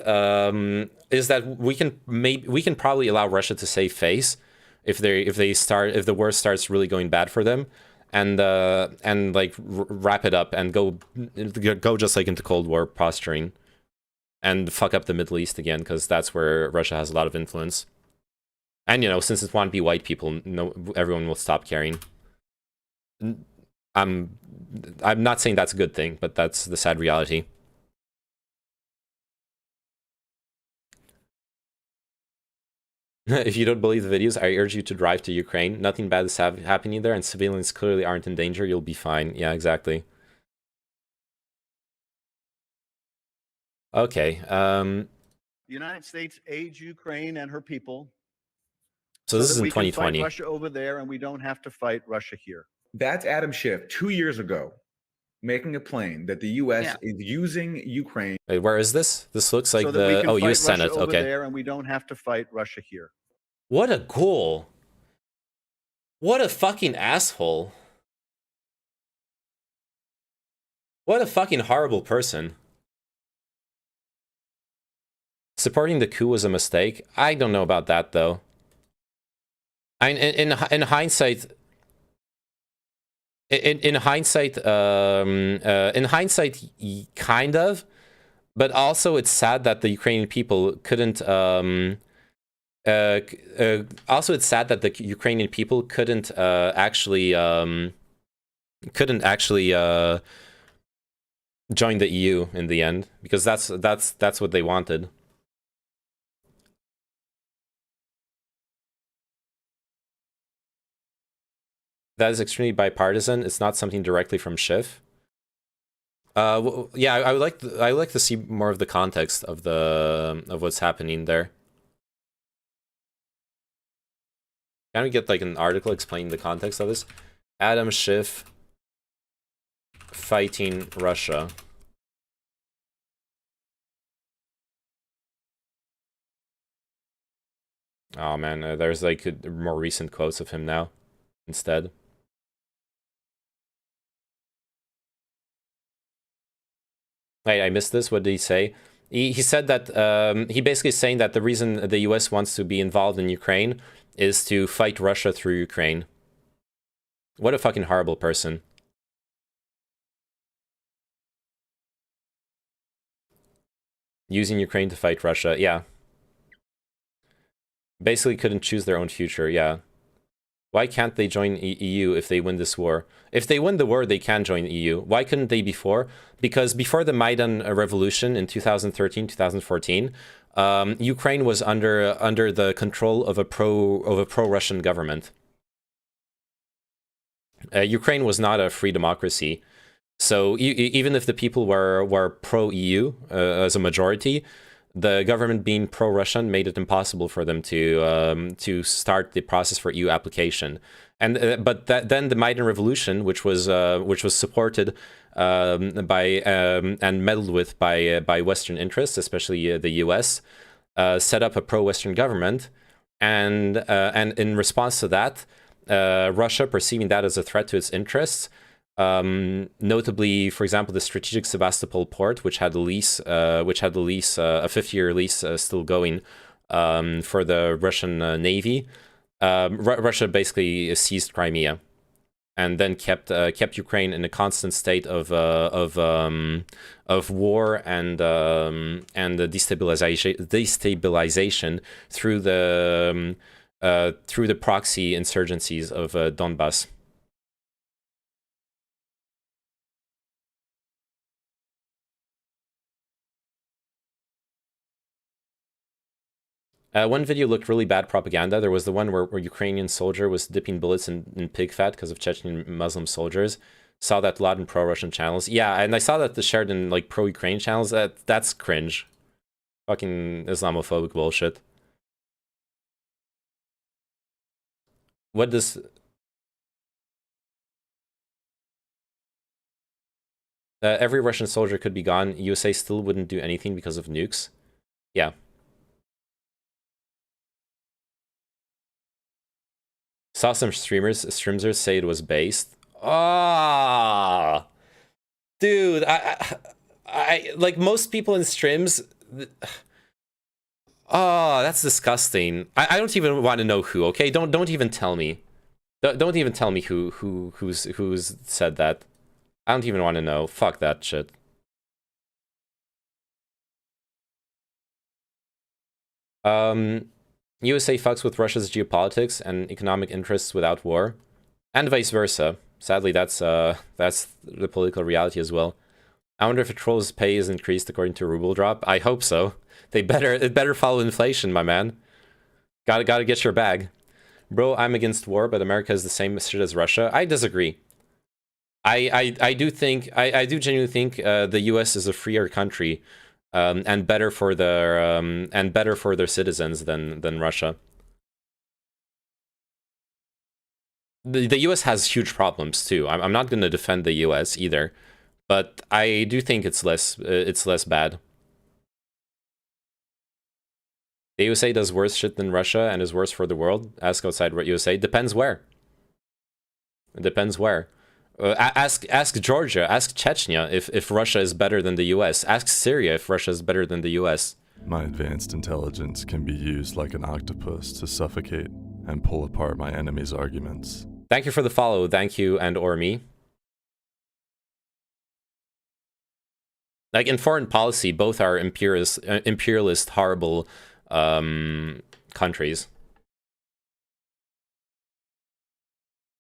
we can probably allow Russia to save face if the war starts really going bad for them, and like wrap it up and go just like into Cold War posturing. And fuck up the Middle East again, because that's where Russia has a lot of influence. And, you know, since it won't be white people, everyone will stop caring. I'm not saying that's a good thing, but that's the sad reality. If you don't believe the videos, I urge you to drive to Ukraine. Nothing bad is happening there, and civilians clearly aren't in danger. You'll be fine. Yeah, exactly. Okay. The United States aids Ukraine and her people. So this is in we can 2020. fight Russia over there, and we don't have to fight Russia here. That's Adam Schiff 2 years ago, making a claim that the U.S. is using Ukraine. Wait, where is this? This looks like so that we can fight U.S. Senate. Russia over Okay. there, and we don't have to fight Russia here. What a ghoul! What a fucking asshole! What a fucking horrible person. Supporting the coup was a mistake. I don't know about that though. In hindsight, in hindsight, kind of, but also it's sad that the Ukrainian people couldn't. Also, it's sad that the Ukrainian people couldn't actually join the EU in the end, because that's what they wanted. That is extremely bipartisan. It's not something directly from Schiff. Yeah, I would like to see more of the context of what's happening there. Can we get like an article explaining the context of this? Adam Schiff fighting Russia. Oh man, there's like more recent quotes of him now instead. Wait, I missed this. What did he say? He said that he basically is saying that the reason the US wants to be involved in Ukraine is to fight Russia through Ukraine. What a fucking horrible person. Using Ukraine to fight Russia, yeah. Basically couldn't choose their own future, yeah. Why can't they join EU if they win this war? If they win the war, they can join EU. Why couldn't they before? Because before the Maidan revolution in 2013, 2014, Ukraine was under the control of a pro-Russian government. Ukraine was not a free democracy. So even if the people were pro-EU as a majority, the government being pro-Russian made it impossible for them to start the process for EU application. And then the Maidan Revolution, which was supported by and meddled with by Western interests, especially the US, set up a pro-Western government, and in response to that, Russia, perceiving that as a threat to its interests, Notably, for example, the strategic Sevastopol port, which had the lease, a 50-year lease still going for the Russian Navy. Russia basically seized Crimea, and then kept Ukraine in a constant state of war and destabilization through the proxy insurgencies of Donbass. One video looked really bad propaganda. There was the one where Ukrainian soldier was dipping bullets in pig fat because of Chechen Muslim soldiers. Saw that a lot in pro-Russian channels. Yeah, and I saw that shared in like pro-Ukraine channels. That's cringe. Fucking Islamophobic bullshit. What does... every Russian soldier could be gone. USA still wouldn't do anything because of nukes. Yeah. Saw some streamers say it was based. Ah, dude, I like most people in streams. Oh, that's disgusting. I don't even want to know who. Okay, don't even tell me. Don't even tell me who's said that. I don't even want to know. Fuck that shit. USA fucks with Russia's geopolitics and economic interests without war, and vice versa. Sadly, that's the political reality as well. I wonder if a troll's pay is increased according to ruble drop. I hope so. It better follow inflation, my man. Gotta get your bag, bro. I'm against war, but America is the same shit as Russia. I disagree. I do genuinely think the U.S. is a freer country. And better for their citizens than Russia. The U.S. has huge problems too. I'm not going to defend the U.S. either, but I do think it's less bad. The USA does worse shit than Russia and is worse for the world. Ask outside USA. Depends where. It depends where. Ask Georgia, ask Chechnya if Russia is better than the US. Ask Syria if Russia is better than the US. My advanced intelligence can be used like an octopus to suffocate and pull apart my enemy's arguments. Thank you for the follow, thank you, and or me. Like in foreign policy, both are imperialist horrible countries.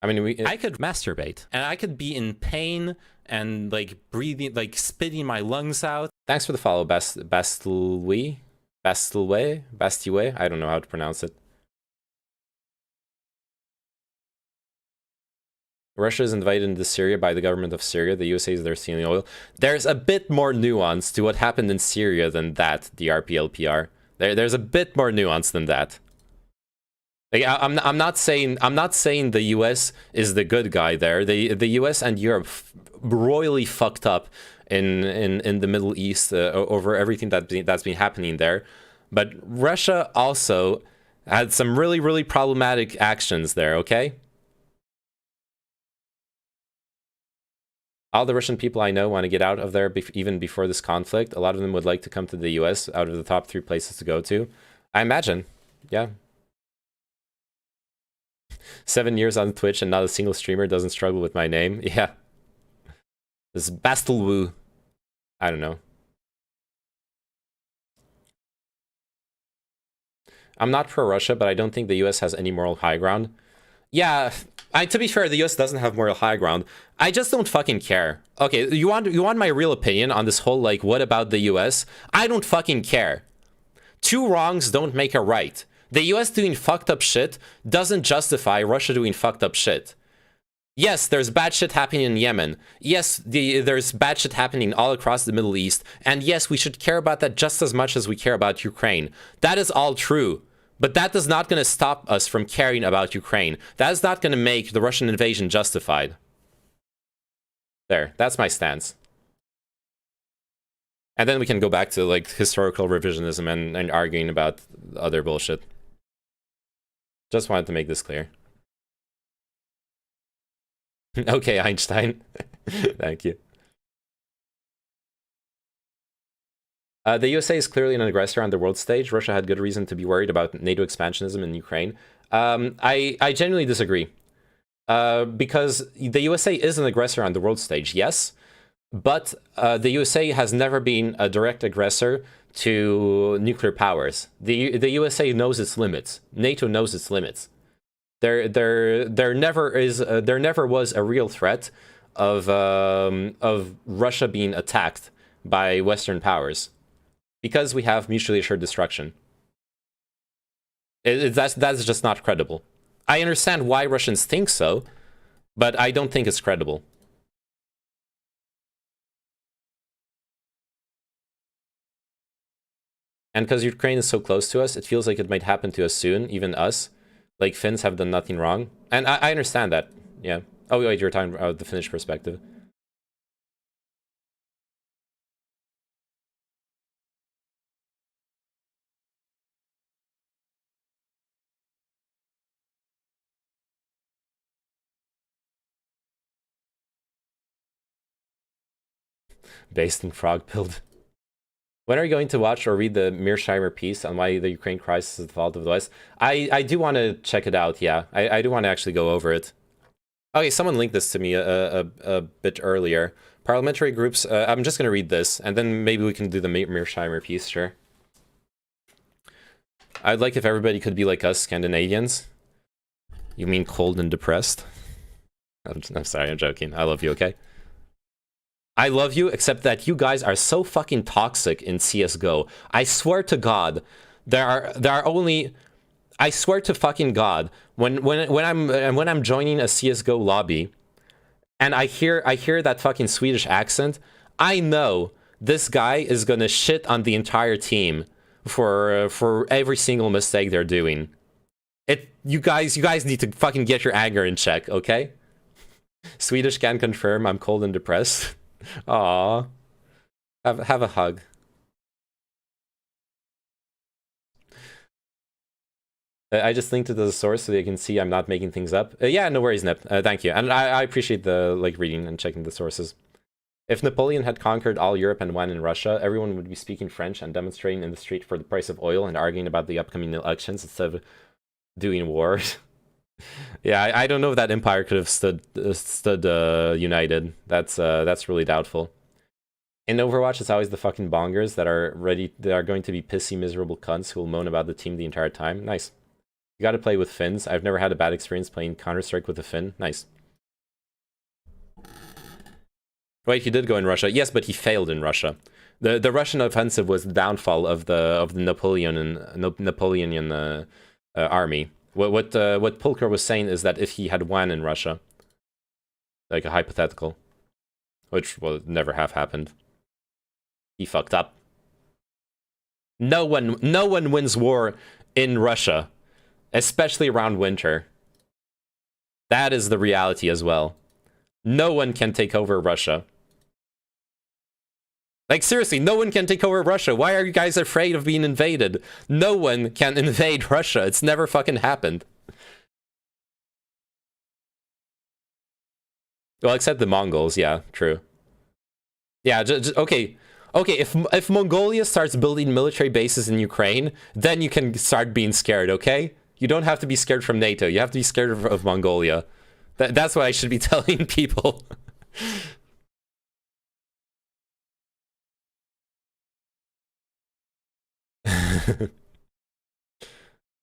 I mean, I could masturbate, and I could be in pain and like breathing, like spitting my lungs out. Thanks for the follow, Bastilwe. I don't know how to pronounce it. Russia is invited into Syria by the government of Syria. The USA is there stealing oil. There's a bit more nuance to what happened in Syria than that, the RPLPR. There's a bit more nuance than that. Like, I'm not saying the US is the good guy there. The US and Europe royally fucked up in the Middle East over everything that's been happening there. But Russia also had some really problematic actions there, okay? All the Russian people I know want to get out of there even before this conflict. A lot of them would like to come to the US out of the top 3 places to go to. I imagine. Yeah. 7 years on Twitch and not a single streamer doesn't struggle with my name. Yeah. This is Bastilwu. I don't know. I'm not pro-Russia, but I don't think the US has any moral high ground. Yeah, to be fair, the US doesn't have moral high ground. I just don't fucking care. Okay, you want my real opinion on this whole, like, what about the US? I don't fucking care. 2 wrongs don't make a right. The US doing fucked up shit doesn't justify Russia doing fucked up shit. Yes, there's bad shit happening in Yemen. Yes, there's bad shit happening all across the Middle East. And yes, we should care about that just as much as we care about Ukraine. That is all true. But that is not going to stop us from caring about Ukraine. That is not going to make the Russian invasion justified. There, that's my stance. And then we can go back to, like, historical revisionism and arguing about other bullshit. Just wanted to make this clear. Okay, Einstein. Thank you. The USA is clearly an aggressor on the world stage. Russia had good reason to be worried about NATO expansionism in Ukraine. I genuinely disagree. Because the USA is an aggressor on the world stage, yes. But the USA has never been a direct aggressor to nuclear powers. The USA knows its limits. NATO knows its limits. There never was a real threat of Russia being attacked by Western powers, because we have mutually assured destruction. That's just not credible. I understand why Russians think so, but I don't think it's credible. And because Ukraine is so close to us, it feels like it might happen to us soon, even us. Like, Finns have done nothing wrong. And I understand that, yeah. Oh, wait, you're talking about the Finnish perspective. Based in frog build. When are you going to watch or read the Mearsheimer piece on why the Ukraine crisis is the fault of the West? I do want to check it out, yeah. I do want to actually go over it. Okay, someone linked this to me a bit earlier. Parliamentary groups, I'm just going to read this, and then maybe we can do the Mearsheimer piece, sure. I'd like if everybody could be like us, Scandinavians. You mean cold and depressed? I'm sorry, I'm joking. I love you, okay? I love you, except that you guys are so fucking toxic in CSGO. I swear to God, there are only... I swear to fucking God, when I'm joining a CSGO lobby, and I hear that fucking Swedish accent, I know this guy is gonna shit on the entire team for every single mistake they're doing. You guys need to fucking get your anger in check, okay? Swedish can confirm I'm cold and depressed. Aww. Have a hug. I just linked it to the source so you can see I'm not making things up. Yeah, no worries, Nip. Thank you. And I appreciate the reading and checking the sources. If Napoleon had conquered all Europe and won in Russia, everyone would be speaking French and demonstrating in the street for the price of oil and arguing about the upcoming elections instead of doing war. Yeah, I don't know if that empire could have stood united. That's really doubtful. In Overwatch, it's always the fucking bongers that are going to be pissy, miserable cunts who will moan about the team the entire time. Nice. You gotta play with Finns. I've never had a bad experience playing Counter-Strike with a Finn. Nice. Wait, he did go in Russia. Yes, but he failed in Russia. The Russian offensive was the downfall of the Napoleonian army. What Pulker was saying is that if he had won in Russia, like a hypothetical, which will never have happened, he fucked up. No one wins war in Russia, especially around winter. That is the reality as well. No one can take over Russia. Like, seriously, no one can take over Russia. Why are you guys afraid of being invaded? No one can invade Russia. It's never fucking happened. Well, except the Mongols. Yeah, true. Yeah, okay. Okay, if Mongolia starts building military bases in Ukraine, then you can start being scared, okay? You don't have to be scared from NATO. You have to be scared of Mongolia. That's what I should be telling people.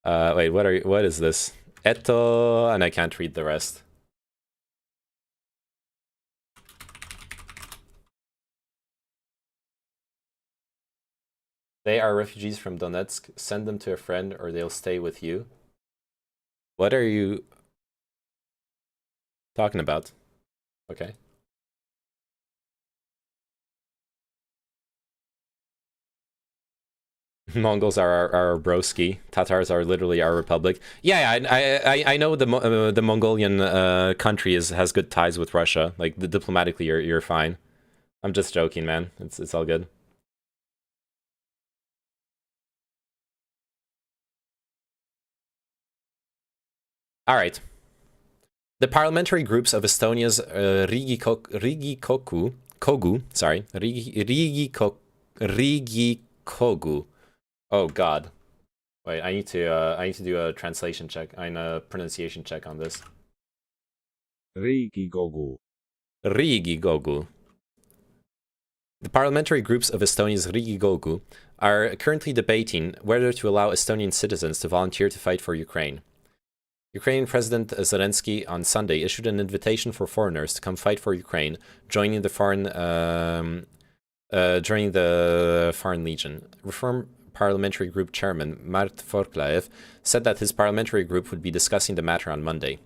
Wait, what is this? Eto, and I can't read the rest. They are refugees from Donetsk. Send them to a friend or they'll stay with you. What are you talking about? Okay. Mongols are our broski. Tatars are literally our republic. Yeah, I know the Mongolian country has good ties with Russia. Like, diplomatically, you're fine. I'm just joking, man. It's all good. All right. The parliamentary groups of Estonia's Riigikogu. Oh God. Wait, I need to do a translation check and a pronunciation check on this. Riigikogu. Riigikogu. The parliamentary groups of Estonia's Riigikogu are currently debating whether to allow Estonian citizens to volunteer to fight for Ukraine. Ukrainian President Zelensky on Sunday issued an invitation for foreigners to come fight for Ukraine, joining the Foreign Legion. Reform Parliamentary Group Chairman Mart Võrklaev said that his parliamentary group would be discussing the matter on Monday.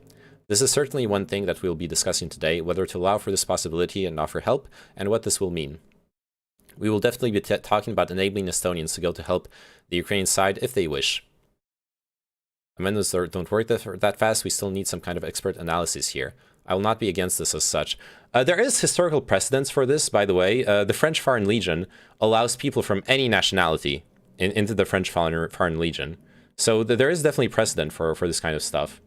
This is certainly one thing that we'll be discussing today, whether to allow for this possibility and offer help, and what this will mean. We will definitely be talking about enabling Estonians to go to help the Ukrainian side if they wish. Amendments don't work that fast. We still need some kind of expert analysis here. I will not be against this as such. There is historical precedence for this, by the way. The French Foreign Legion allows people from any nationality into the French Foreign Legion. So there is definitely precedent for this kind of stuff.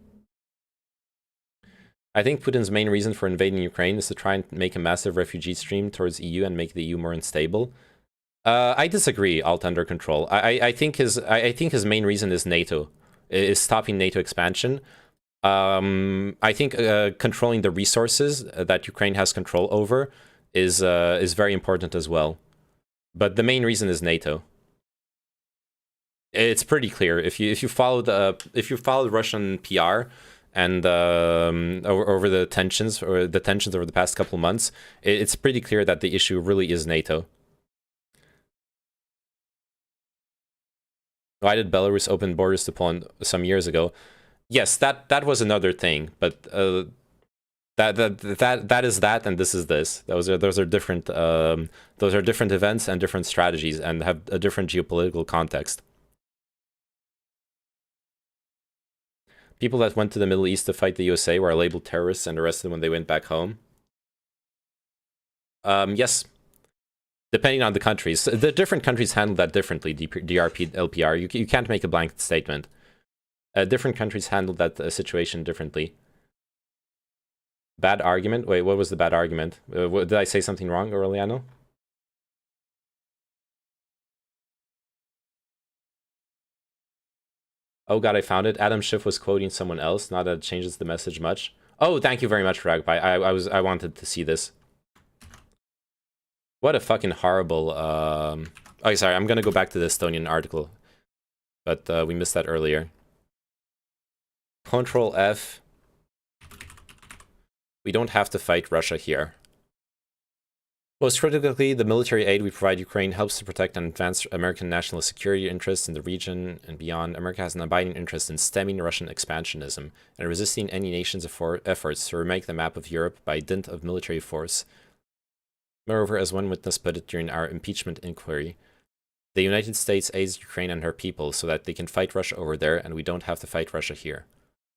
I think Putin's main reason for invading Ukraine is to try and make a massive refugee stream towards EU and make the EU more unstable. I disagree. Alt under control. I think his main reason is NATO. Is stopping NATO expansion. I think controlling the resources that Ukraine has control over is very important as well. But the main reason is NATO. It's pretty clear if you follow Russian PR and over the tensions over the past couple months, it's pretty clear that the issue really is NATO. Why did Belarus open borders to Poland some years ago? Yes, that was another thing, but that is that, and this is this. Those are different events and different strategies, and have a different geopolitical context. People that went to the Middle East to fight the USA were labeled terrorists and arrested when they went back home. Yes. Depending on the countries. The different countries handle that differently, DRP, LPR. You can't make a blanket statement. Different countries handle that situation differently. Bad argument? Wait, what was the bad argument? Did I say something wrong, Aureliano? Oh God, I found it. Adam Schiff was quoting someone else. Not that it changes the message much. Oh, thank you very much, Ragpie. I wanted to see this. What a fucking horrible... Oh, sorry, I'm gonna go back to the Estonian article. But we missed that earlier. Control F. We don't have to fight Russia here. Most critically, the military aid we provide Ukraine helps to protect and advance American national security interests in the region and beyond. America has an abiding interest in stemming Russian expansionism and resisting any nation's efforts to remake the map of Europe by dint of military force. Moreover, as one witness put it during our impeachment inquiry, the United States aids Ukraine and her people so that they can fight Russia over there and we don't have to fight Russia here.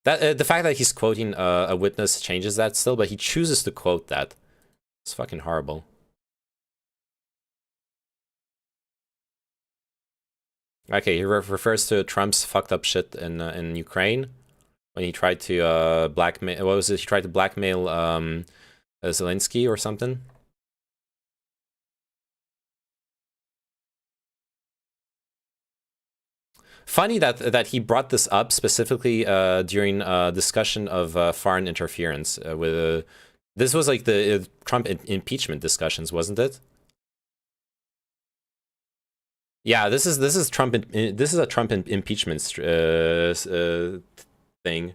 That the fact that he's quoting a witness changes that still, but he chooses to quote that. It's fucking horrible. Okay, he refers to Trump's fucked up shit in Ukraine when he tried to blackmail. What was it? He tried to blackmail Zelensky or something. Funny that he brought this up specifically during a discussion of foreign interference. This was like the Trump impeachment discussions, wasn't it? Yeah, this is Trump. This is a Trump impeachment thing.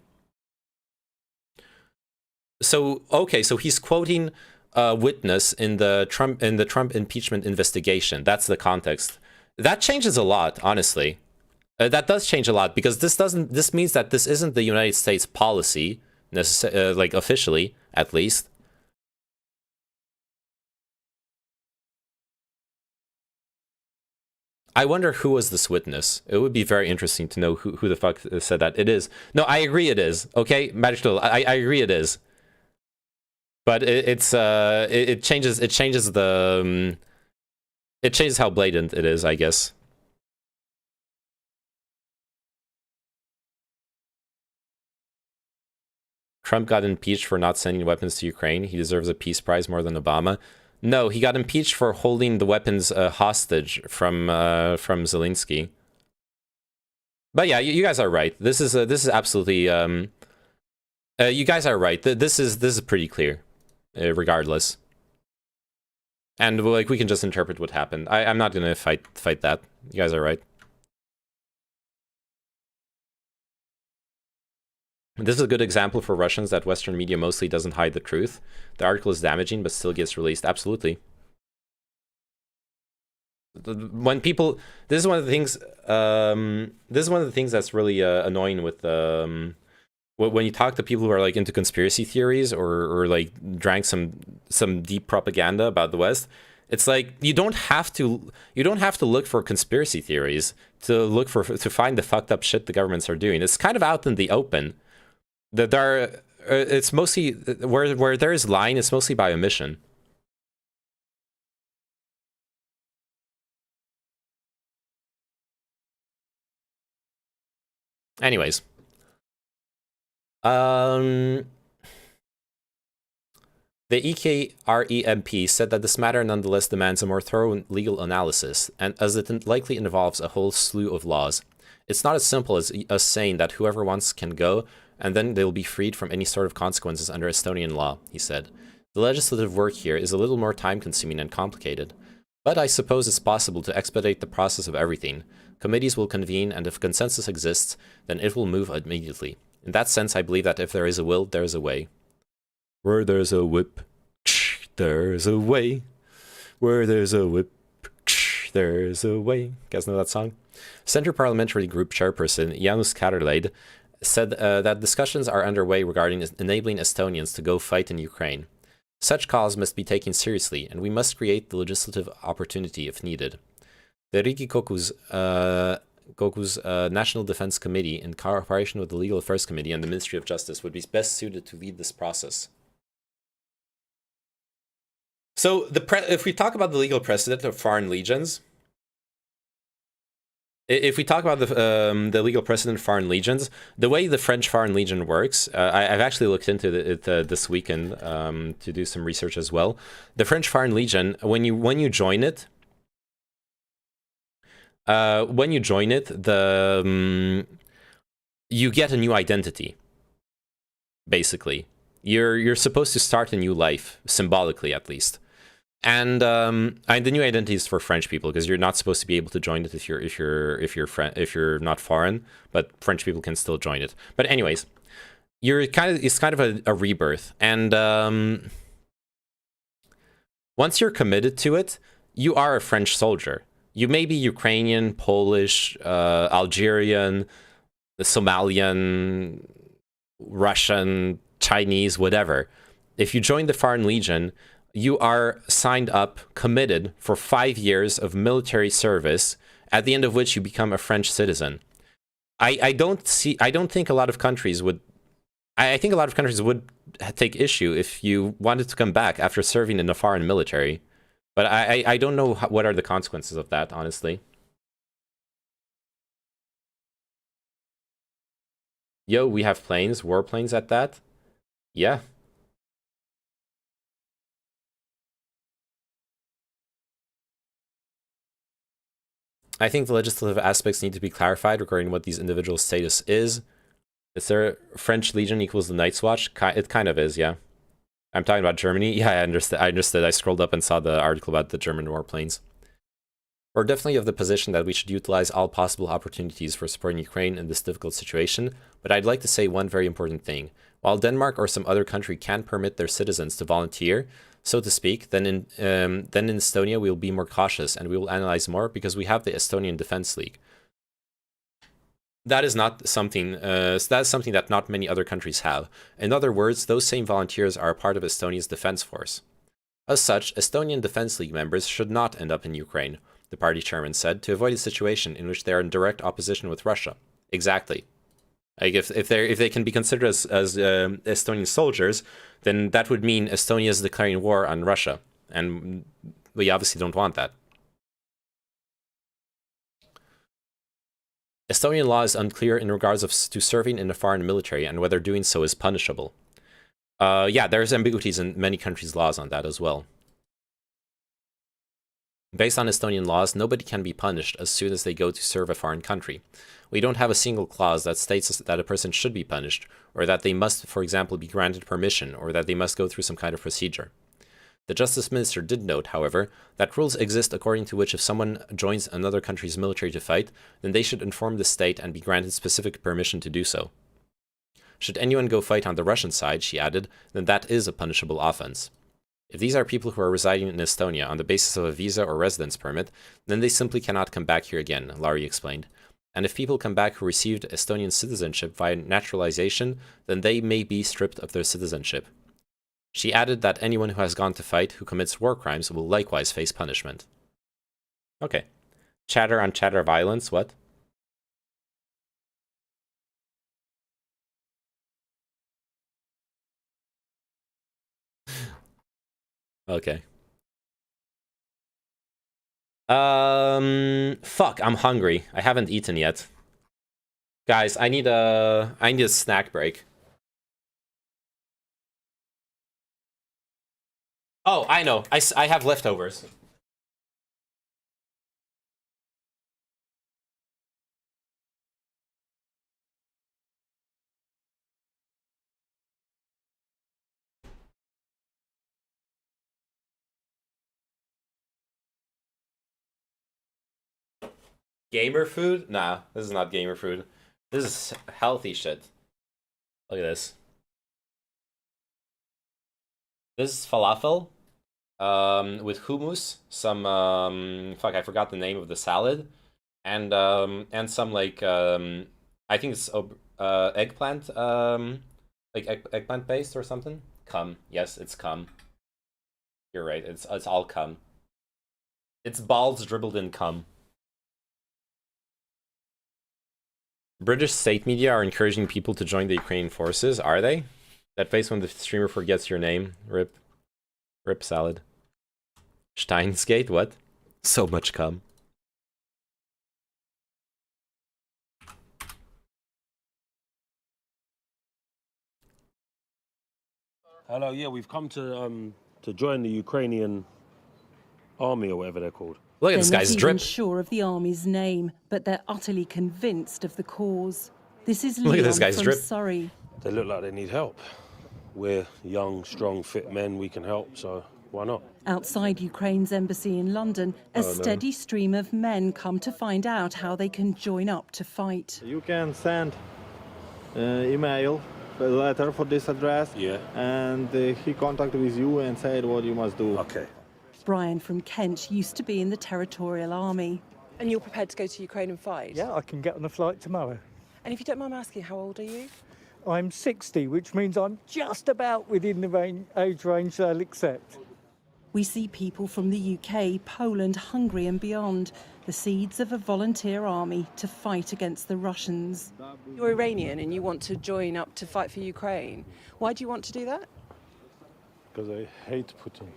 So okay, so he's quoting a witness in the Trump impeachment investigation. That's the context. That changes a lot, honestly. That does change a lot because this means that this isn't the United States policy, like officially at least. I wonder who was this witness. It would be very interesting to know who the fuck said that. It is. No, I agree it is. Okay, Magical, I agree it is. But it changes the it changes how blatant it is, I guess. Trump got impeached for not sending weapons to Ukraine. He deserves a peace prize more than Obama. No, he got impeached for holding the weapons hostage from Zelensky. But yeah, you guys are right. This is absolutely. You guys are right. This is pretty clear, regardless. And like we can just interpret what happened. I'm not gonna fight that. You guys are right. This is a good example for Russians that Western media mostly doesn't hide the truth. The article is damaging, but still gets released. Absolutely. When people, this is one of the things. This is one of the things that's really annoying with when you talk to people who are like into conspiracy theories or like drank some deep propaganda about the West. It's like you don't have to look for conspiracy theories to find the fucked up shit the governments are doing. It's kind of out in the open. That it's mostly where there is lying, it's mostly by omission. Anyways, the EKREMP said that this matter nonetheless demands a more thorough legal analysis, and as it likely involves a whole slew of laws. It's not as simple as us saying that whoever wants can go, and then they'll be freed from any sort of consequences under Estonian law, he said. The legislative work here is a little more time-consuming and complicated, but I suppose it's possible to expedite the process of everything. Committees will convene, and if consensus exists, then it will move immediately. In that sense, I believe that if there is a will, there is a way. Where there's a whip, there's a way. Where there's a whip, there's a way. You guys know that song? Centre Parliamentary Group Chairperson Jaanus Karilaid said that discussions are underway regarding enabling Estonians to go fight in Ukraine. Such calls must be taken seriously, and we must create the legislative opportunity if needed. The Riigikogu's National Defense Committee, in cooperation with the Legal Affairs Committee and the Ministry of Justice, would be best suited to lead this process. So, if we talk about the legal precedent of foreign legions, if we talk about the legal precedent of foreign legions, the way the French Foreign Legion works, I've actually looked into it this weekend to do some research as well. The French Foreign Legion, when you join it, you get a new identity. Basically, you're supposed to start a new life, symbolically at least. And the new identity is for French people because you're not supposed to be able to join it if you're not foreign, but French people can still join it. But anyways, it's kind of a rebirth, and once you're committed to it, you are a French soldier. You may be Ukrainian, Polish, Algerian, Somalian, Russian, Chinese, whatever. If you join the Foreign Legion, you are signed up, committed for 5 years of military service, at the end of which you become a French citizen. I don't think a lot of countries would. I think a lot of countries would take issue if you wanted to come back after serving in the foreign military. But I don't know what are the consequences of that, honestly. Yo, we have planes, warplanes at that? Yeah. I think the legislative aspects need to be clarified regarding what these individuals' status is. Is there French Legion equals the Night's Watch? It kind of is, yeah. I'm talking about Germany. Yeah, I understood. I scrolled up and saw the article about the German warplanes. We're definitely of the position that we should utilize all possible opportunities for supporting Ukraine in this difficult situation, but I'd like to say one very important thing. While Denmark or some other country can permit their citizens to volunteer, so to speak, then in Estonia we will be more cautious and we will analyze more because we have the Estonian Defense League. That is not something. That's something that not many other countries have. In other words, those same volunteers are a part of Estonia's defense force. As such, Estonian Defense League members should not end up in Ukraine, the party chairman said, to avoid a situation in which they are in direct opposition with Russia. Exactly. Like if they can be considered as Estonian soldiers, then that would mean Estonia is declaring war on Russia, and we obviously don't want that. Estonian law is unclear in regards to serving in the foreign military and whether doing so is punishable. Yeah, there's ambiguities in many countries' laws on that as well. Based on Estonian laws, nobody can be punished as soon as they go to serve a foreign country. We don't have a single clause that states that a person should be punished, or that they must, for example, be granted permission, or that they must go through some kind of procedure. The Justice Minister did note, however, that rules exist according to which if someone joins another country's military to fight, then they should inform the state and be granted specific permission to do so. Should anyone go fight on the Russian side, she added, then that is a punishable offense. If these are people who are residing in Estonia on the basis of a visa or residence permit, then they simply cannot come back here again, Lari explained. And if people come back who received Estonian citizenship via naturalization, then they may be stripped of their citizenship. She added that anyone who has gone to fight who commits war crimes will likewise face punishment. Okay. Chatter on chatter violence, what? Okay. Fuck, I'm hungry. I haven't eaten yet. Guys, I need a snack break. Oh, I know. I have leftovers. Gamer food? Nah, this is not gamer food. This is healthy shit. Look at this. This is falafel. With hummus, some fuck, I forgot the name of the salad, and some like I think it's eggplant, like eggplant paste or something. Cum, yes, it's cum. You're right. It's all cum. It's balls dribbled in cum. British state media are encouraging people to join the Ukrainian forces. Are they? That face when the streamer forgets your name. Rip. Rip salad. Steinsgate, what? So much cum. Hello, yeah, we've come to join the Ukrainian army or whatever they're called. Look at this guy's They're not drip. even sure of the army's name, but they're utterly convinced of the cause. This is Look at this Leon guy's from drip. Surrey. They look like they need help. We're young, strong, fit men. We can help, so why not? Outside Ukraine's embassy in London, a Oh, no. steady stream of men come to find out how they can join up to fight. You can send email, a letter for this address, Yeah. and he contacted with you and said what you must do. Okay. Brian from Kent used to be in the Territorial Army. And you're prepared to go to Ukraine and fight? Yeah, I can get on a flight tomorrow. And if you don't mind me asking, how old are you? I'm 60, which means I'm just about within the age range they'll accept. We see people from the UK, Poland, Hungary and beyond, the seeds of a volunteer army to fight against the Russians. You're Iranian and you want to join up to fight for Ukraine. Why do you want to do that? Because I hate Putin.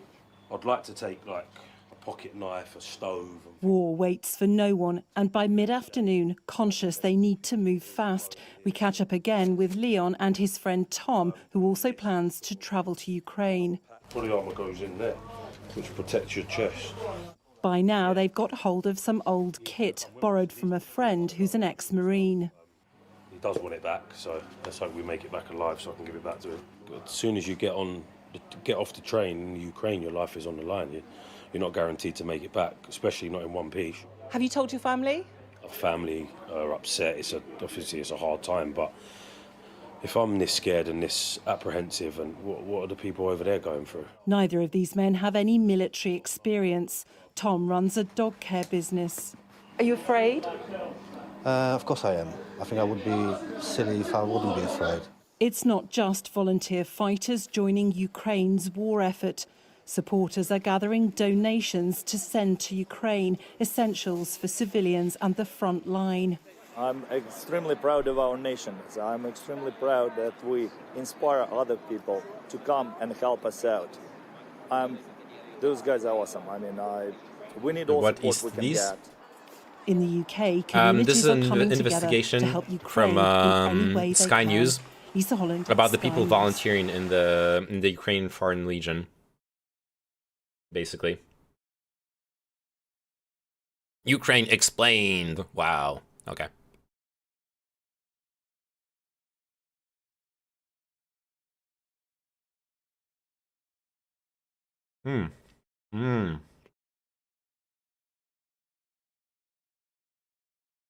I'd like to take, like, a pocket knife, a stove. War waits for no one, and by mid-afternoon, conscious they need to move fast, we catch up again with Leon and his friend Tom, who also plans to travel to Ukraine. Body armour goes in there, which protects your chest. By now, they've got hold of some old kit borrowed from a friend who's an ex-Marine. He does want it back, so let's hope we make it back alive so I can give it back to him. As soon as you get off the train in Ukraine, your life is on the line. You're not guaranteed to make it back, especially not in one piece. Have you told your family? Our family are upset. Obviously it's a hard time, but if I'm this scared and this apprehensive, and what are the people over there going through? Neither of these men have any military experience. Tom runs a dog care business. Are you afraid? Of course I am. I think I would be silly if I wouldn't be afraid. It's not just volunteer fighters joining Ukraine's war effort. Supporters are gathering donations to send to Ukraine, essentials for civilians and the front line. I'm extremely proud of our nation. I'm extremely proud that we inspire other people to come and help us out. Those guys are awesome. I mean, we need all support we can get. In the UK, This communities is are an coming together investigation to help Ukraine from in any way they Sky can. News. Lisa Holland. About the people Sky News. volunteering in the Ukrainian Foreign Legion, basically. Ukraine explained. Wow. Okay.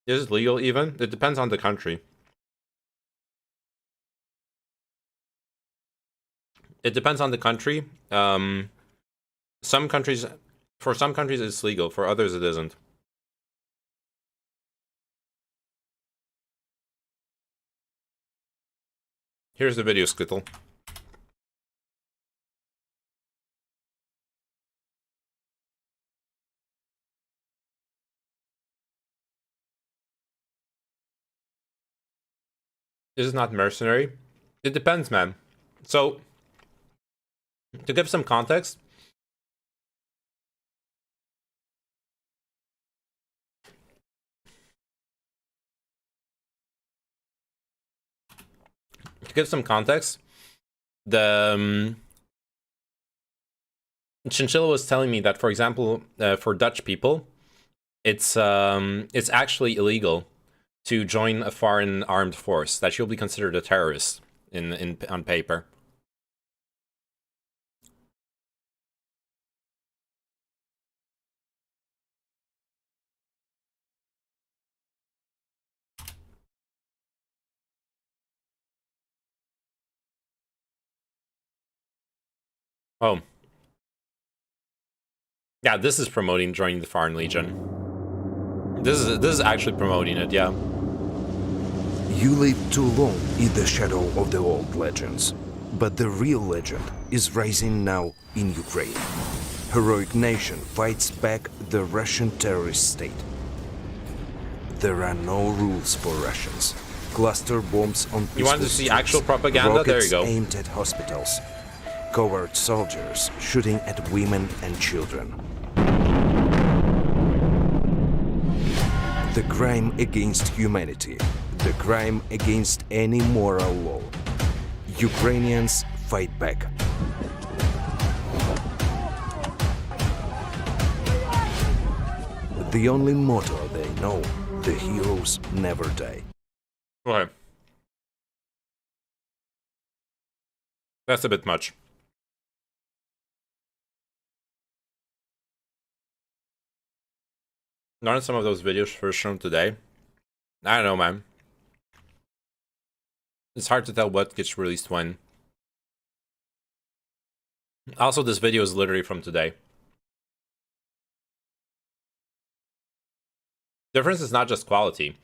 Is it legal even? It depends on the country. It depends on the country. Some countries, for some countries it's legal, for others it isn't. Here's the video, Skittle. This is not mercenary. It depends, man. So, to give some context, the Chinchilla was telling me that, for example, for Dutch people, it's actually illegal to join a foreign armed force. That you'll be considered a terrorist on paper. Oh. Yeah, this is promoting joining the Foreign Legion. This is actually promoting it, yeah. You lived too long in the shadow of the old legends, but the real legend is rising now in Ukraine. Heroic nation fights back the Russian terrorist state. There are no rules for Russians. Cluster bombs on peaceful You want to see streets, actual propaganda? There you go. aimed at hospitals, covert soldiers shooting at women and children. The crime against humanity, the crime against any moral law. Ukrainians fight back. The only motto they know, the heroes never die. Okay. That's a bit much. Not some of those videos first shown today. I don't know, man. It's hard to tell what gets released when. Also, this video is literally from today. Difference is not just quality.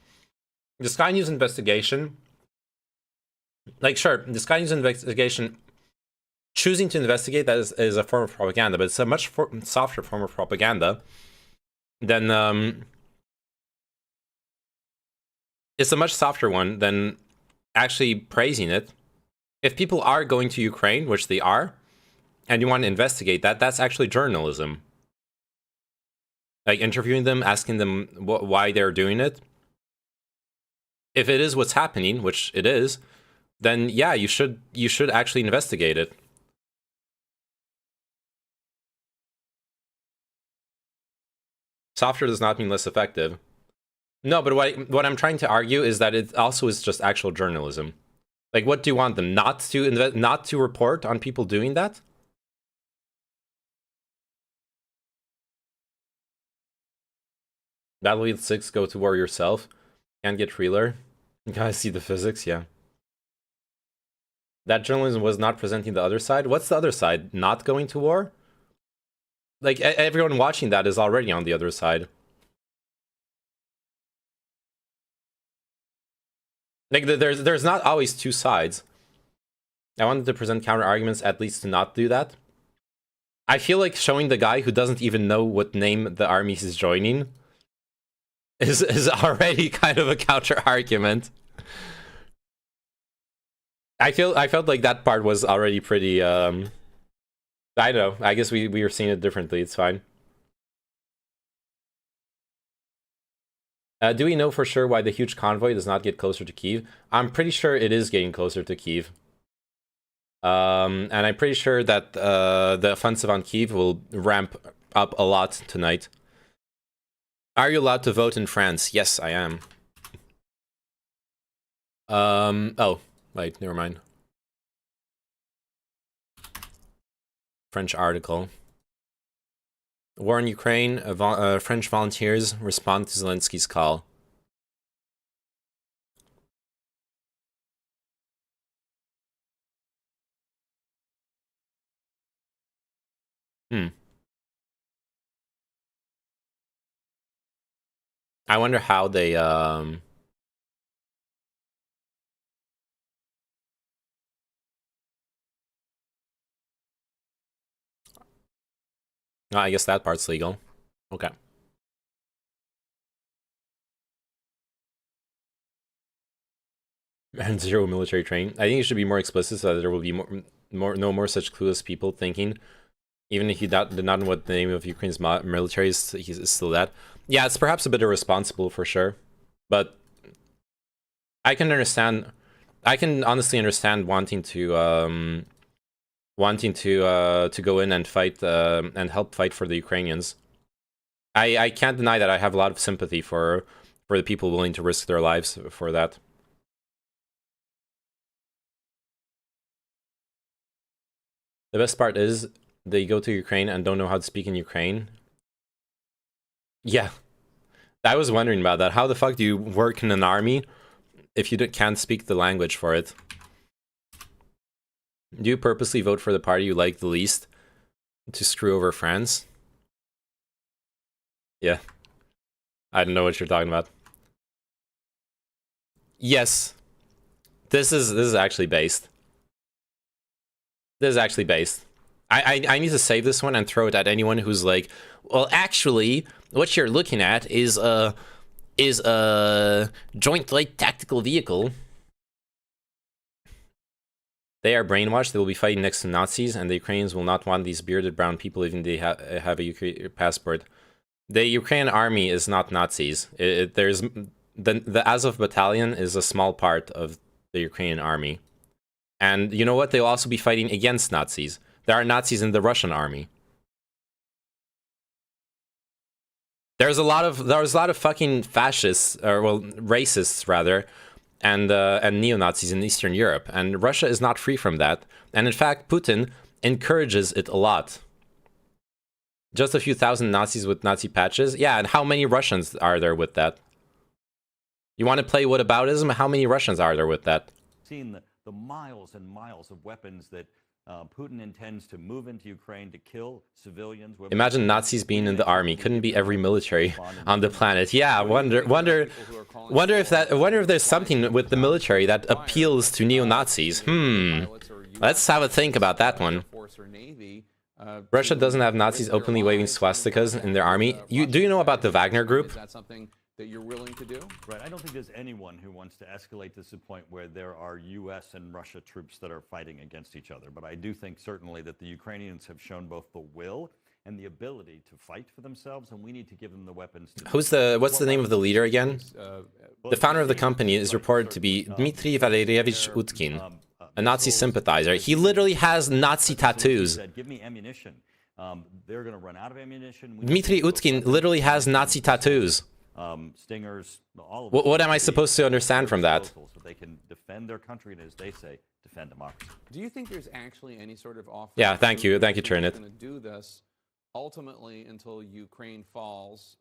The Sky News investigation, like, sure, the Sky News investigation, choosing to investigate that is a form of propaganda, but it's a much softer form of propaganda than it's a much softer one than actually praising it. If people are going to Ukraine, which they are, and you want to investigate that, that's actually journalism. Like interviewing them, asking them why they're doing it. If it is what's happening, which it is, then yeah, you should actually investigate it. Softer does not mean less effective. No, but what I'm trying to argue is that it also is just actual journalism. Like, what do you want them not to report on people doing that? Battlefield 6, go to war yourself. Can't get realer. You gotta see the physics, yeah. That journalism was not presenting the other side. What's the other side? Not going to war? Like, everyone watching that is already on the other side. Like, there's not always two sides. I wanted to present counter arguments, at least to not do that. I feel like showing the guy who doesn't even know what name the army he's joining is already kind of a counter argument. I felt like that part was already pretty I don't know. I guess we were seeing it differently. It's fine. Do we know for sure why the huge convoy does not get closer to Kyiv? I'm pretty sure it is getting closer to Kyiv. And I'm pretty sure that the offensive on Kyiv will ramp up a lot tonight. Are you allowed to vote in France? Yes, I am. Oh, wait, never mind. French article. War in Ukraine, French volunteers respond to Zelensky's call. I wonder how they I guess that part's legal. Okay. And 0 military training. I think it should be more explicit so that there will be no more such clueless people thinking. Even if he did not know what the name of Ukraine's military is, he's still that. Yeah, it's perhaps a bit irresponsible for sure. But I can understand. I can honestly understand wanting to go in and fight and help fight for the Ukrainians. I can't deny that I have a lot of sympathy for the people willing to risk their lives for that. The best part is they go to Ukraine and don't know how to speak in Ukraine. Yeah, I was wondering about that. How the fuck do you work in an army if you can't speak the language for it? Do you purposely vote for the party you like the least to screw over France? Yeah. I don't know what you're talking about. Yes. This is actually based. This is actually based. I need to save this one and throw it at anyone who's like, well, actually, what you're looking at is a joint light tactical vehicle. They are brainwashed. They will be fighting next to Nazis, and the Ukrainians will not want these bearded brown people, even if they have a Ukrainian passport. The Ukrainian army is not Nazis. There's the Azov battalion is a small part of the Ukrainian army, and you know what? They'll also be fighting against Nazis. There are Nazis in the Russian army. There's a lot of fucking fascists, or well, racists rather, and neo-Nazis in Eastern Europe, and Russia is not free from that. And in fact, Putin encourages it a lot. Just a few thousand Nazis with Nazi patches, yeah. And how many Russians are there with that? You want to play whataboutism? How many Russians are there with that? Seen the miles and miles of weapons that Putin intends to move into Ukraine to kill civilians. Imagine Nazis being in the army. Couldn't be every military on the planet. Yeah, wonder if there's something with the military that appeals to neo-Nazis. Let's have a think about that one. Russia doesn't have Nazis openly waving swastikas in their army. Do you know about the Wagner Group? Is that something that you're willing to do? Right. I don't think there's anyone who wants to escalate this to the point where there are U.S. and Russia troops that are fighting against each other. But I do think certainly that the Ukrainians have shown both the will and the ability to fight for themselves, and we need to give them the weapons to... What's the name of the leader again? The founder of the company is reported to be Dmitry Valerievich Utkin, a Nazi sympathizer. He literally has Nazi tattoos. Give me ammunition. They're going to run out of ammunition. Dmitry Utkin literally has Nazi tattoos. Stingers, all of what am I supposed to understand from that? So they can defend their country and, as they say, defend democracy. Do you think there's actually any sort of offer? Yeah, thank you, Trinit. Going to do this ultimately until Ukraine falls,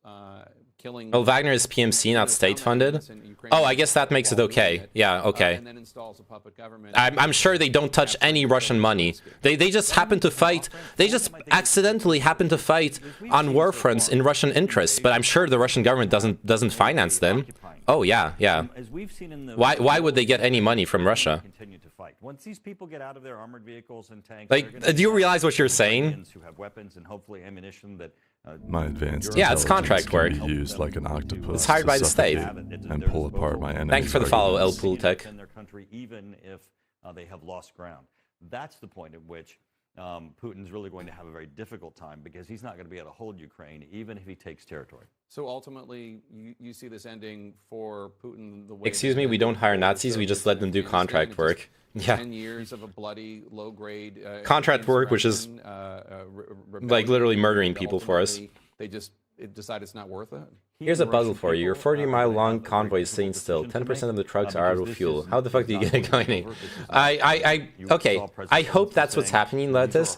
killing. Well, Wagner is PMC, not state-funded. Oh, I guess that makes it okay. Yeah, okay. And then installs a puppet government. I'm sure they don't touch any Russian money. They just happen to fight. They just accidentally happen to fight on war fronts in Russian interests. But I'm sure the Russian government doesn't finance them. Oh yeah, yeah. Why would they get any money from Russia? Once these people get out of their armored vehicles and tanks, like, do you realize what you're saying? Who have weapons and hopefully ammunition that my advanced it's contract work. Can be used like an octopus. It's hired by the state. And pull apart my enemies. Thank you for the follow, El Pool Tech. Their country, even if they have lost ground. That's the point at which Putin's really going to have a very difficult time because he's not going to be able to hold Ukraine even if he takes territory. So ultimately, you see this ending for Putin the way. Excuse me, we don't hire Nazis, we just let them do contract work. Yeah. 10 years of a bloody, low-grade contract work, which is like literally murdering people for us. They just decide it's not worth it. Here's a puzzle for you. Your 40-mile-long convoy is staying still. 10% of the trucks are out of fuel. How the fuck do you get it going? Okay. I hope that's what's happening, Letis.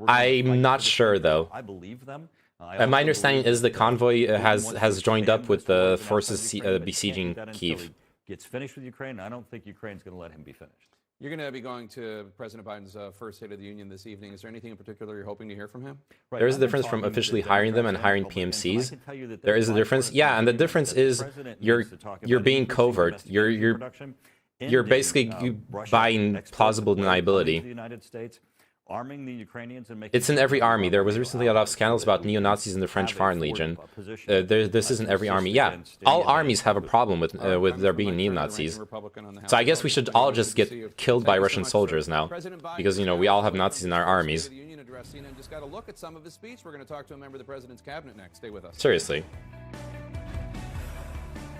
I'm not sure though. I believe them. My understanding is the convoy has joined up with the forces besieging Kyiv. Gets finished with Ukraine. I don't think Ukraine's going to let him be finished. You're going to be going to President Biden's first State of the Union this evening. Is there anything in particular you're hoping to hear from him? There is a difference from officially hiring them and hiring PMCs. There is a difference. Yeah, and the difference is you're being covert. You're basically buying plausible deniability. Arming the Ukrainians and making it's in every army. There was recently a lot of scandals about neo-Nazis in the French Foreign Legion. This isn't every army. Yeah, all armies have a problem with there being neo-Nazis. So I guess we should all just get killed by Russian soldiers now, because we all have Nazis in our armies. Just got a look at some of his speech. We're going to talk to a member of the president's cabinet next. Stay with us. Seriously.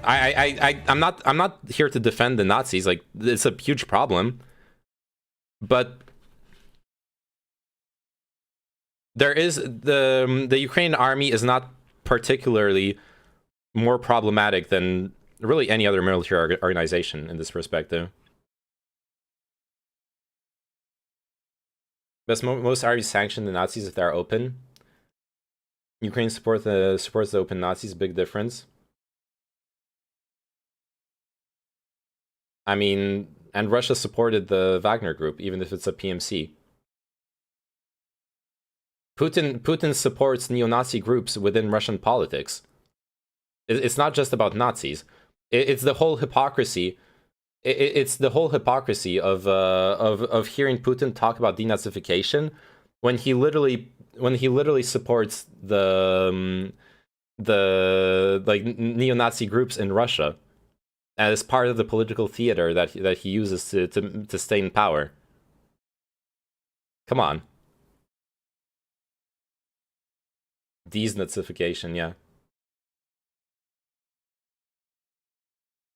I'm not here to defend the Nazis. Like, it's a huge problem, but there is the Ukrainian army is not particularly more problematic than really any other military organization in this perspective. But most armies sanction the Nazis if they are open. Ukraine supports the open Nazis, big difference. I mean, and Russia supported the Wagner Group, even if it's a PMC. Putin supports neo-Nazi groups within Russian politics. It's not just about Nazis. It's the whole hypocrisy. It's the whole hypocrisy of hearing Putin talk about denazification when he literally supports the neo-Nazi groups in Russia as part of the political theater that he uses to stay in power. Come on. Denazification, yeah.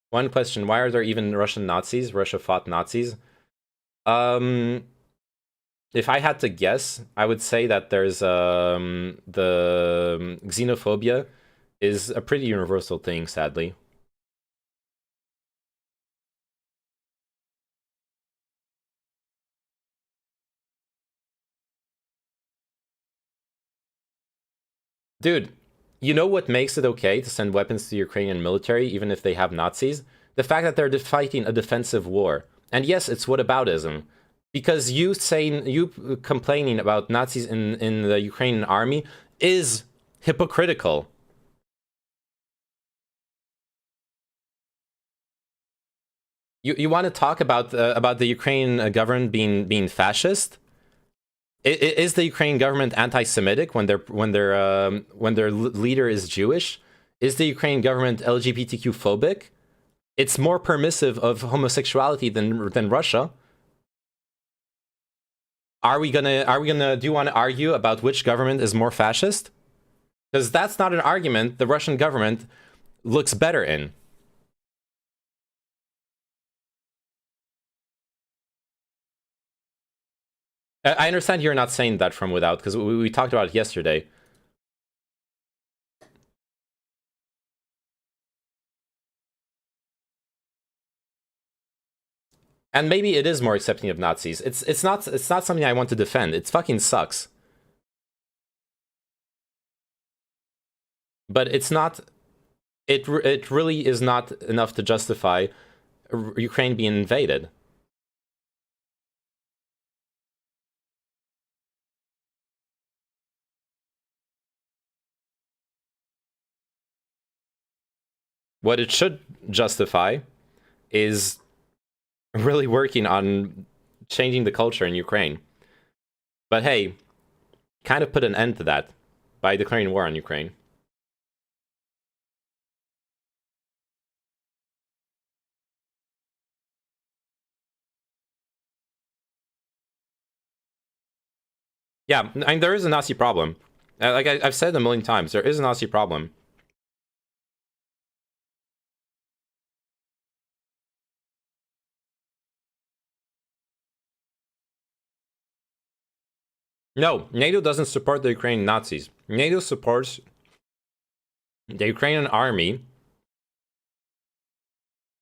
One question, why are there even Russian Nazis? Russia fought Nazis. If I had to guess, I would say that there's the xenophobia is a pretty universal thing, sadly. Dude, you know what makes it okay to send weapons to the Ukrainian military, even if they have Nazis? The fact that they're fighting a defensive war. And yes, it's whataboutism. Because you complaining about Nazis in the Ukrainian army is hypocritical. You want to talk about the Ukrainian government being fascist? Is the Ukrainian government anti-Semitic when their leader is Jewish? Is the Ukrainian government LGBTQ phobic? It's more permissive of homosexuality than Russia. Do you want to argue about which government is more fascist? Because that's not an argument the Russian government looks better in. I understand you're not saying that from without, because we talked about it yesterday. And maybe it is more accepting of Nazis. It's not something I want to defend. It fucking sucks. But it's not. It really is not enough to justify Ukraine being invaded. What it should justify is really working on changing the culture in Ukraine. But hey, kind of put an end to that by declaring war on Ukraine. Yeah, I mean, there is a Nazi problem. Like I've said a million times, there is a Nazi problem. No, NATO doesn't support the Ukrainian Nazis. NATO supports the Ukrainian army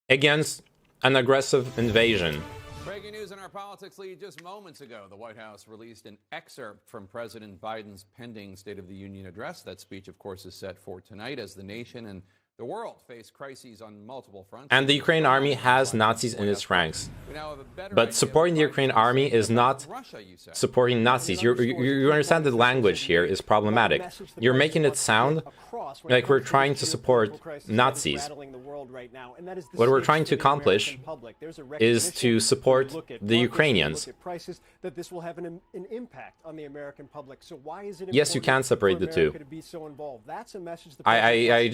against an aggressive invasion. Breaking news in our politics lead just moments ago. The White House released an excerpt from President Biden's pending State of the Union address. That speech, of course, is set for tonight as the nation and the world face crises on multiple fronts. And the Ukrainian army has Nazis in its ranks. But supporting the Ukrainian army is not supporting Nazis. You understand the language here is problematic. You're making it sound like we're trying to support Nazis. What we're trying to accomplish is to support the Ukrainians. That this will have an impact on the American public. So why is it yes, you can separate the two. That's a message I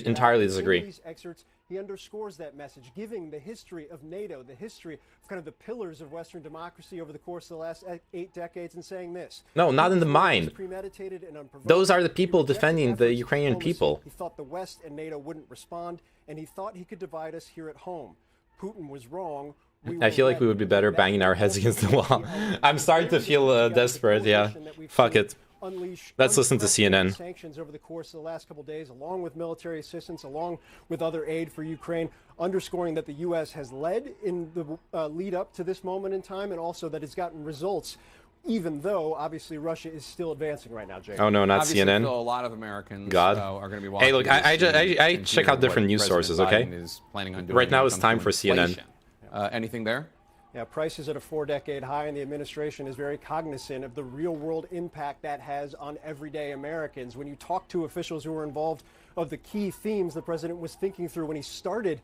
entirely disagree. In these excerpts, he underscores that message, giving the history of NATO, the history of kind of the pillars of Western democracy over the course of the last 8 decades, and saying this. No, not in the mind. Those are the people defending the Ukrainian people. He thought the West and NATO wouldn't respond, and he thought he could divide us here at home. Putin was wrong. I feel like we would be better banging our heads against the wall. I'm starting to feel desperate, yeah. Fuck it. Let's listen to CNN. Sanctions over the course of the last couple of days, along with military assistance, along with other aid for Ukraine, underscoring that the U.S. has led in the lead up to this moment in time, and also that it's gotten results, even though obviously Russia is still advancing right now, Jay. Oh no, not Obviously, CNN. A lot of Americans God. Are going to be watching. Hey, look, I check out different news sources, okay? Right now it's time for CNN. Anything there? Yeah, prices at a 4-decade high, and the administration is very cognizant of the real-world impact that has on everyday Americans. When you talk to officials who are involved of the key themes the president was thinking through when he started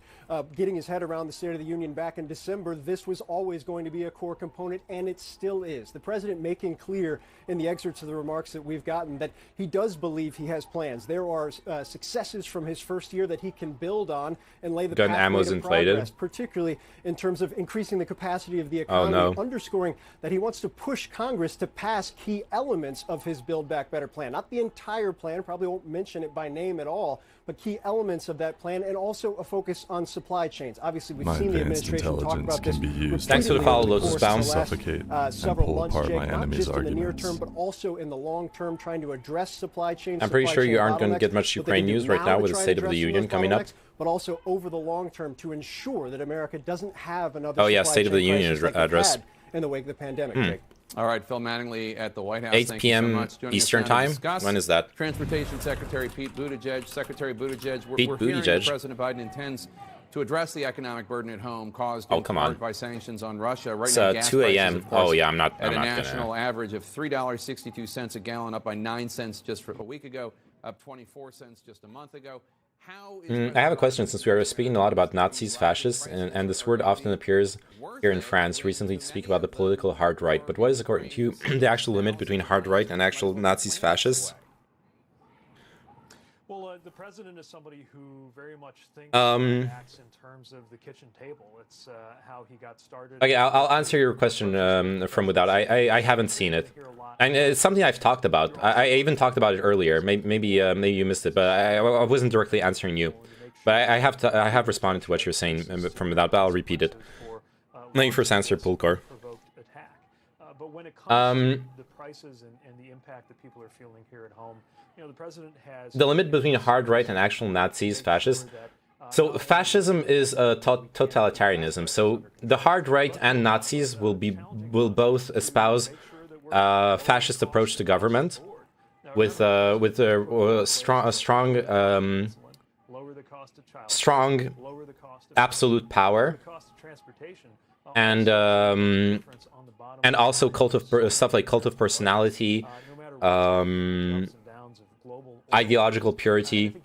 getting his head around the State of the Union back in December, this was always going to be a core component, and it still is. The president making clear in the excerpts of the remarks that we've gotten that he does believe he has plans. There are successes from his first year that he can build on and lay the pathway to progress, particularly in terms of increasing the capacity of the economy, underscoring that he wants to push Congress to pass key elements of his Build Back Better plan. Not the entire plan, probably won't mention it by name at all, but key elements of that plan, and also a focus on supply chains. Obviously, we've seen the administration talk about this. Thanks for the follow, Lotus Bound. Suffocate several months, Jake, not just in the near term, but also in the long term, trying to address supply chains. I'm pretty sure you aren't going to get much Ukraine news right now with the State of the Union coming up. But also over the long term to ensure that America doesn't have another State of the Union address in the wake of the pandemic. Jake. All right, Phil Mattingly at the White House. 8 p.m. Eastern Time? When is that? Transportation Secretary Pete Buttigieg. Secretary Buttigieg, we're Pete hearing Buttigieg. that President Biden intends to address the economic burden at home caused in part by sanctions on Russia. Right now, gas 2 a.m. prices, Yeah, I'm not at a gonna. national average of $3.62 a gallon, up by 9 cents just for a week ago, up 24 cents just a month ago. I have a question, since we are speaking a lot about Nazis, fascists, and this word often appears here in France recently to speak about the political hard right. But what is, according to you, the actual limit between hard right and actual Nazis, fascists? Well, the president is somebody who very much thinks and acts in terms of the kitchen table. It's how he got started. Okay, I'll answer your question from without. I haven't seen it, and it's something I've talked about. I even talked about it earlier. Maybe you missed it, but I wasn't directly answering you. But I have responded to what you're saying from without. But I'll repeat it. Let me first answer Pulkor. But when it comes to the prices and the impact that people are feeling here at home, you know, the president has the limit between hard right and actual Nazis, fascists. So fascism is totalitarianism. So the hard right and Nazis will both espouse fascist approach to government with a strong absolute power and also stuff like cult of personality, ideological purity.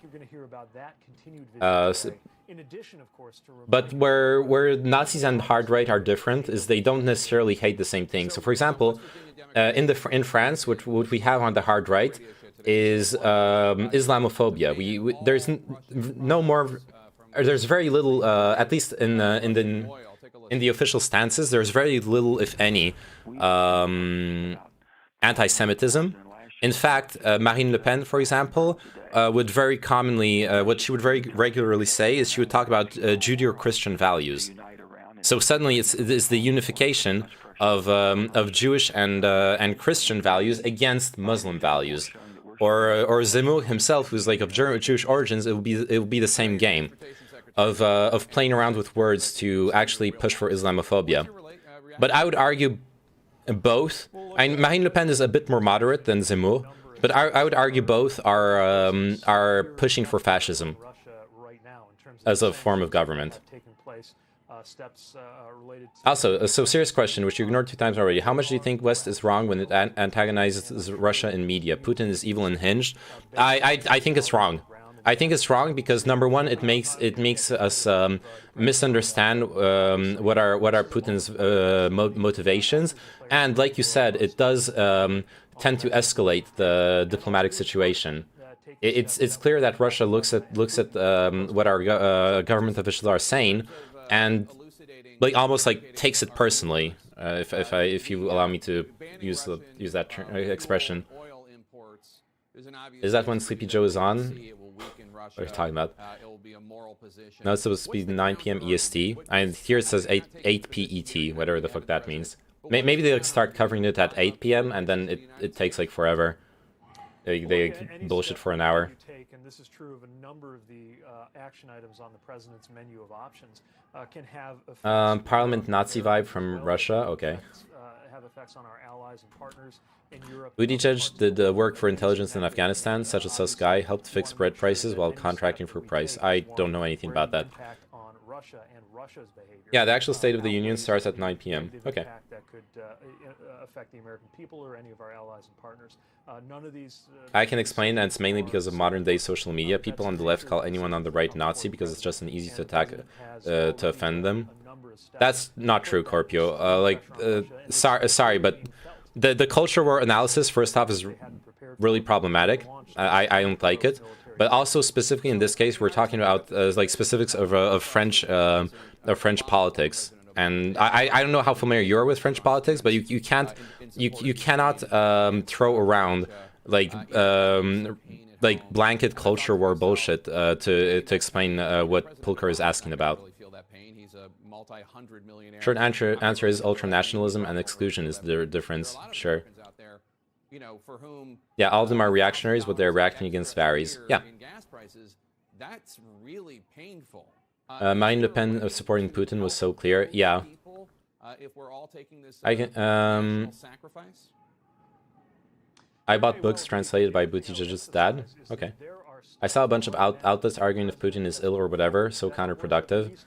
But where Nazis and hard right are different is they don't necessarily hate the same thing. So, for example, in France, what we have on the hard right is Islamophobia. There's no more. There's very little, at least in the official stances. There's very little, if any, anti-Semitism. In fact, Marine Le Pen, for example, would very commonly, what she would very regularly say is she would talk about Judeo-Christian values. So suddenly it's the unification of Jewish and Christian values against Muslim values. Or Zemmour himself, who's like of Jewish origins, it would be the same game of playing around with words to actually push for Islamophobia. But I would argue both. Marine Le Pen is a bit more moderate than Zemmour, but I would argue both are pushing for fascism as a form of government. Also, so serious question, which you ignored 2 times already. How much do you think West is wrong when it antagonizes Russia in media? Putin is evil and hinged. I think it's wrong. I think it's wrong because number one, it makes us misunderstand what are Putin's motivations, and like you said, it does tend to escalate the diplomatic situation. It's clear that Russia looks at what our government officials are saying, and like almost like takes it personally. If you allow me to use that expression. Is that when Sleepy Joe is on? What are you talking about? No, it's supposed to be 9 p.m. EST. And here it says 8 PET, whatever the fuck that means. Maybe they like start covering it at 8 p.m. and then it takes like forever. They bullshit for an hour. And this is true of a number of the action items on the president's menu of options, can have effects Parliament Nazi vibe from Russia. Okay. Have effects on our allies and partners in Europe. Buttigieg did work for intelligence in Afghanistan. Such a sus guy helped fix bread prices while contracting for price. I don't know anything about that. Yeah, the actual State of the Union starts at 9 p.m. Okay. That could affect the American people or any of our allies and partners. None of these. I can explain that it's mainly because of modern-day social media. People on the left call anyone on the right Nazi because it's just an easy to attack, to offend them. That's not true, Corpio. Sorry, but the culture war analysis, first off, is really problematic. I don't like it. But also specifically in this case, we're talking about like specifics of French politics. And I don't know how familiar you are with French politics, but you cannot throw around like blanket culture war bullshit to explain what Pulkar is asking about. Short answer is ultranationalism and exclusion is the difference. Sure. Yeah, all of them are reactionaries, but they're reacting against varies. Yeah. That's really painful. Marine Le Pen supporting Putin was so clear. Yeah. I can. I bought books translated by Buttigieg's dad. Okay. I saw a bunch of outlets arguing if Putin is ill or whatever, so counterproductive.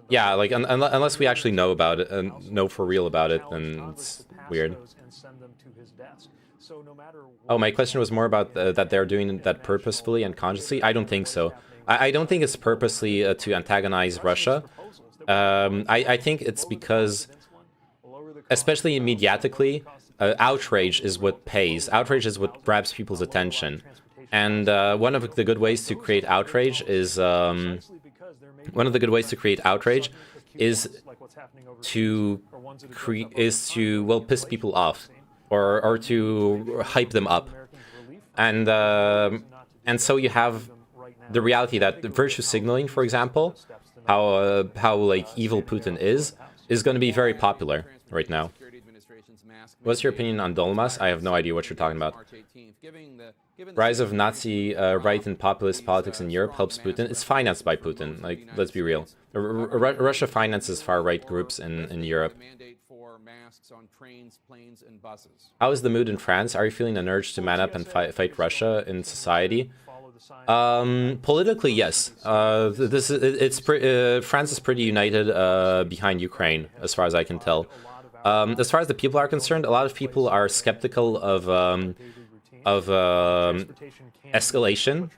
Yeah, like unless we actually know about it and know for real about it, then it's weird. Oh, my question was more about that they're doing that purposefully and consciously. I don't think so. I don't think it's purposely to antagonize Russia. I think it's because, especially mediatically, outrage is what pays. Outrage is what grabs people's attention. And one of the good ways to create outrage is to piss people off or to hype them up. And so you have the reality that the virtue signaling, for example, how like evil Putin is going to be very popular right now. What's your opinion on Dolmas? I have no idea what you're talking about. Rise of Nazi right and populist politics in Europe helps Putin. It's financed by Putin. Like, let's be real. Russia finances far-right groups in Europe. How is the mood in France? Are you feeling an urge to man up and fight Russia in society? Politically, yes. France is pretty united behind Ukraine, as far as I can tell. As far as the people are concerned, a lot of people are skeptical of escalation.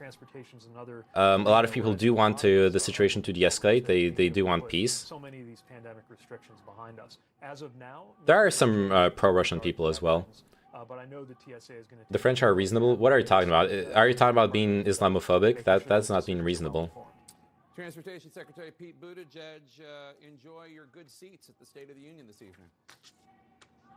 A lot of people do want the situation to de-escalate. They do want peace. There are some pro-Russian people as well. The French are reasonable. What are you talking about? Are you talking about being Islamophobic? That's not being reasonable. Transportation Secretary Pete Buttigieg, enjoy your good seats at the State of the Union this evening.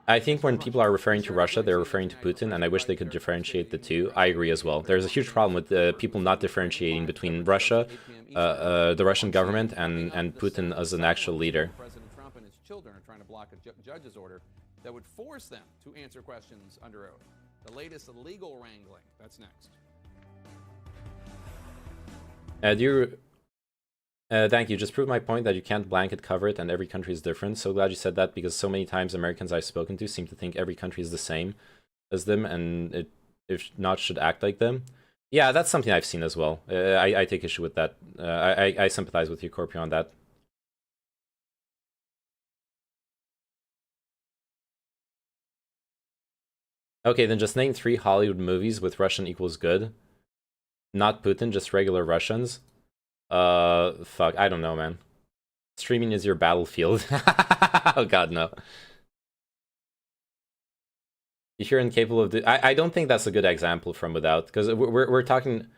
I think when people are referring to Russia, they're referring to Putin, and I wish they could differentiate the two. I agree as well. There's a huge problem with people not differentiating between Russia, the Russian government, and Putin as an actual leader. President Trump and his children are trying to block a judge's order that would force them to answer questions under oath. The latest legal wrangling. That's next. Thank you. Just proved my point that you can't blanket cover it and every country is different. So glad you said that, because so many times Americans I've spoken to seem to think every country is the same as them and it, if not, should act like them. Yeah, that's something I've seen as well. I take issue with that. I sympathize with you, Corpio, on that. Okay, then just name 3 Hollywood movies with Russian equals good. Not Putin, just regular Russians. Fuck, I don't know, man. Streaming is your battlefield. Oh god, no. If you're incapable of... I don't think that's a good example from Without, because we're talking...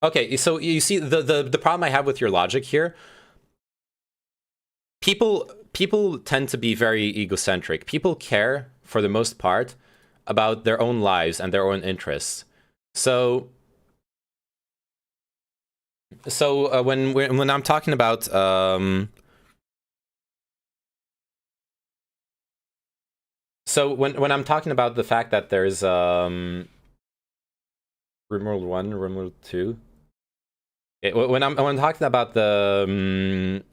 Okay, so you see, the problem I have with your logic here... People tend to be very egocentric. People care, for the most part, about their own lives and their own interests. So when I'm talking about so when I'm talking about the fact that there's RimWorld 1, RimWorld 2, when I'm talking about the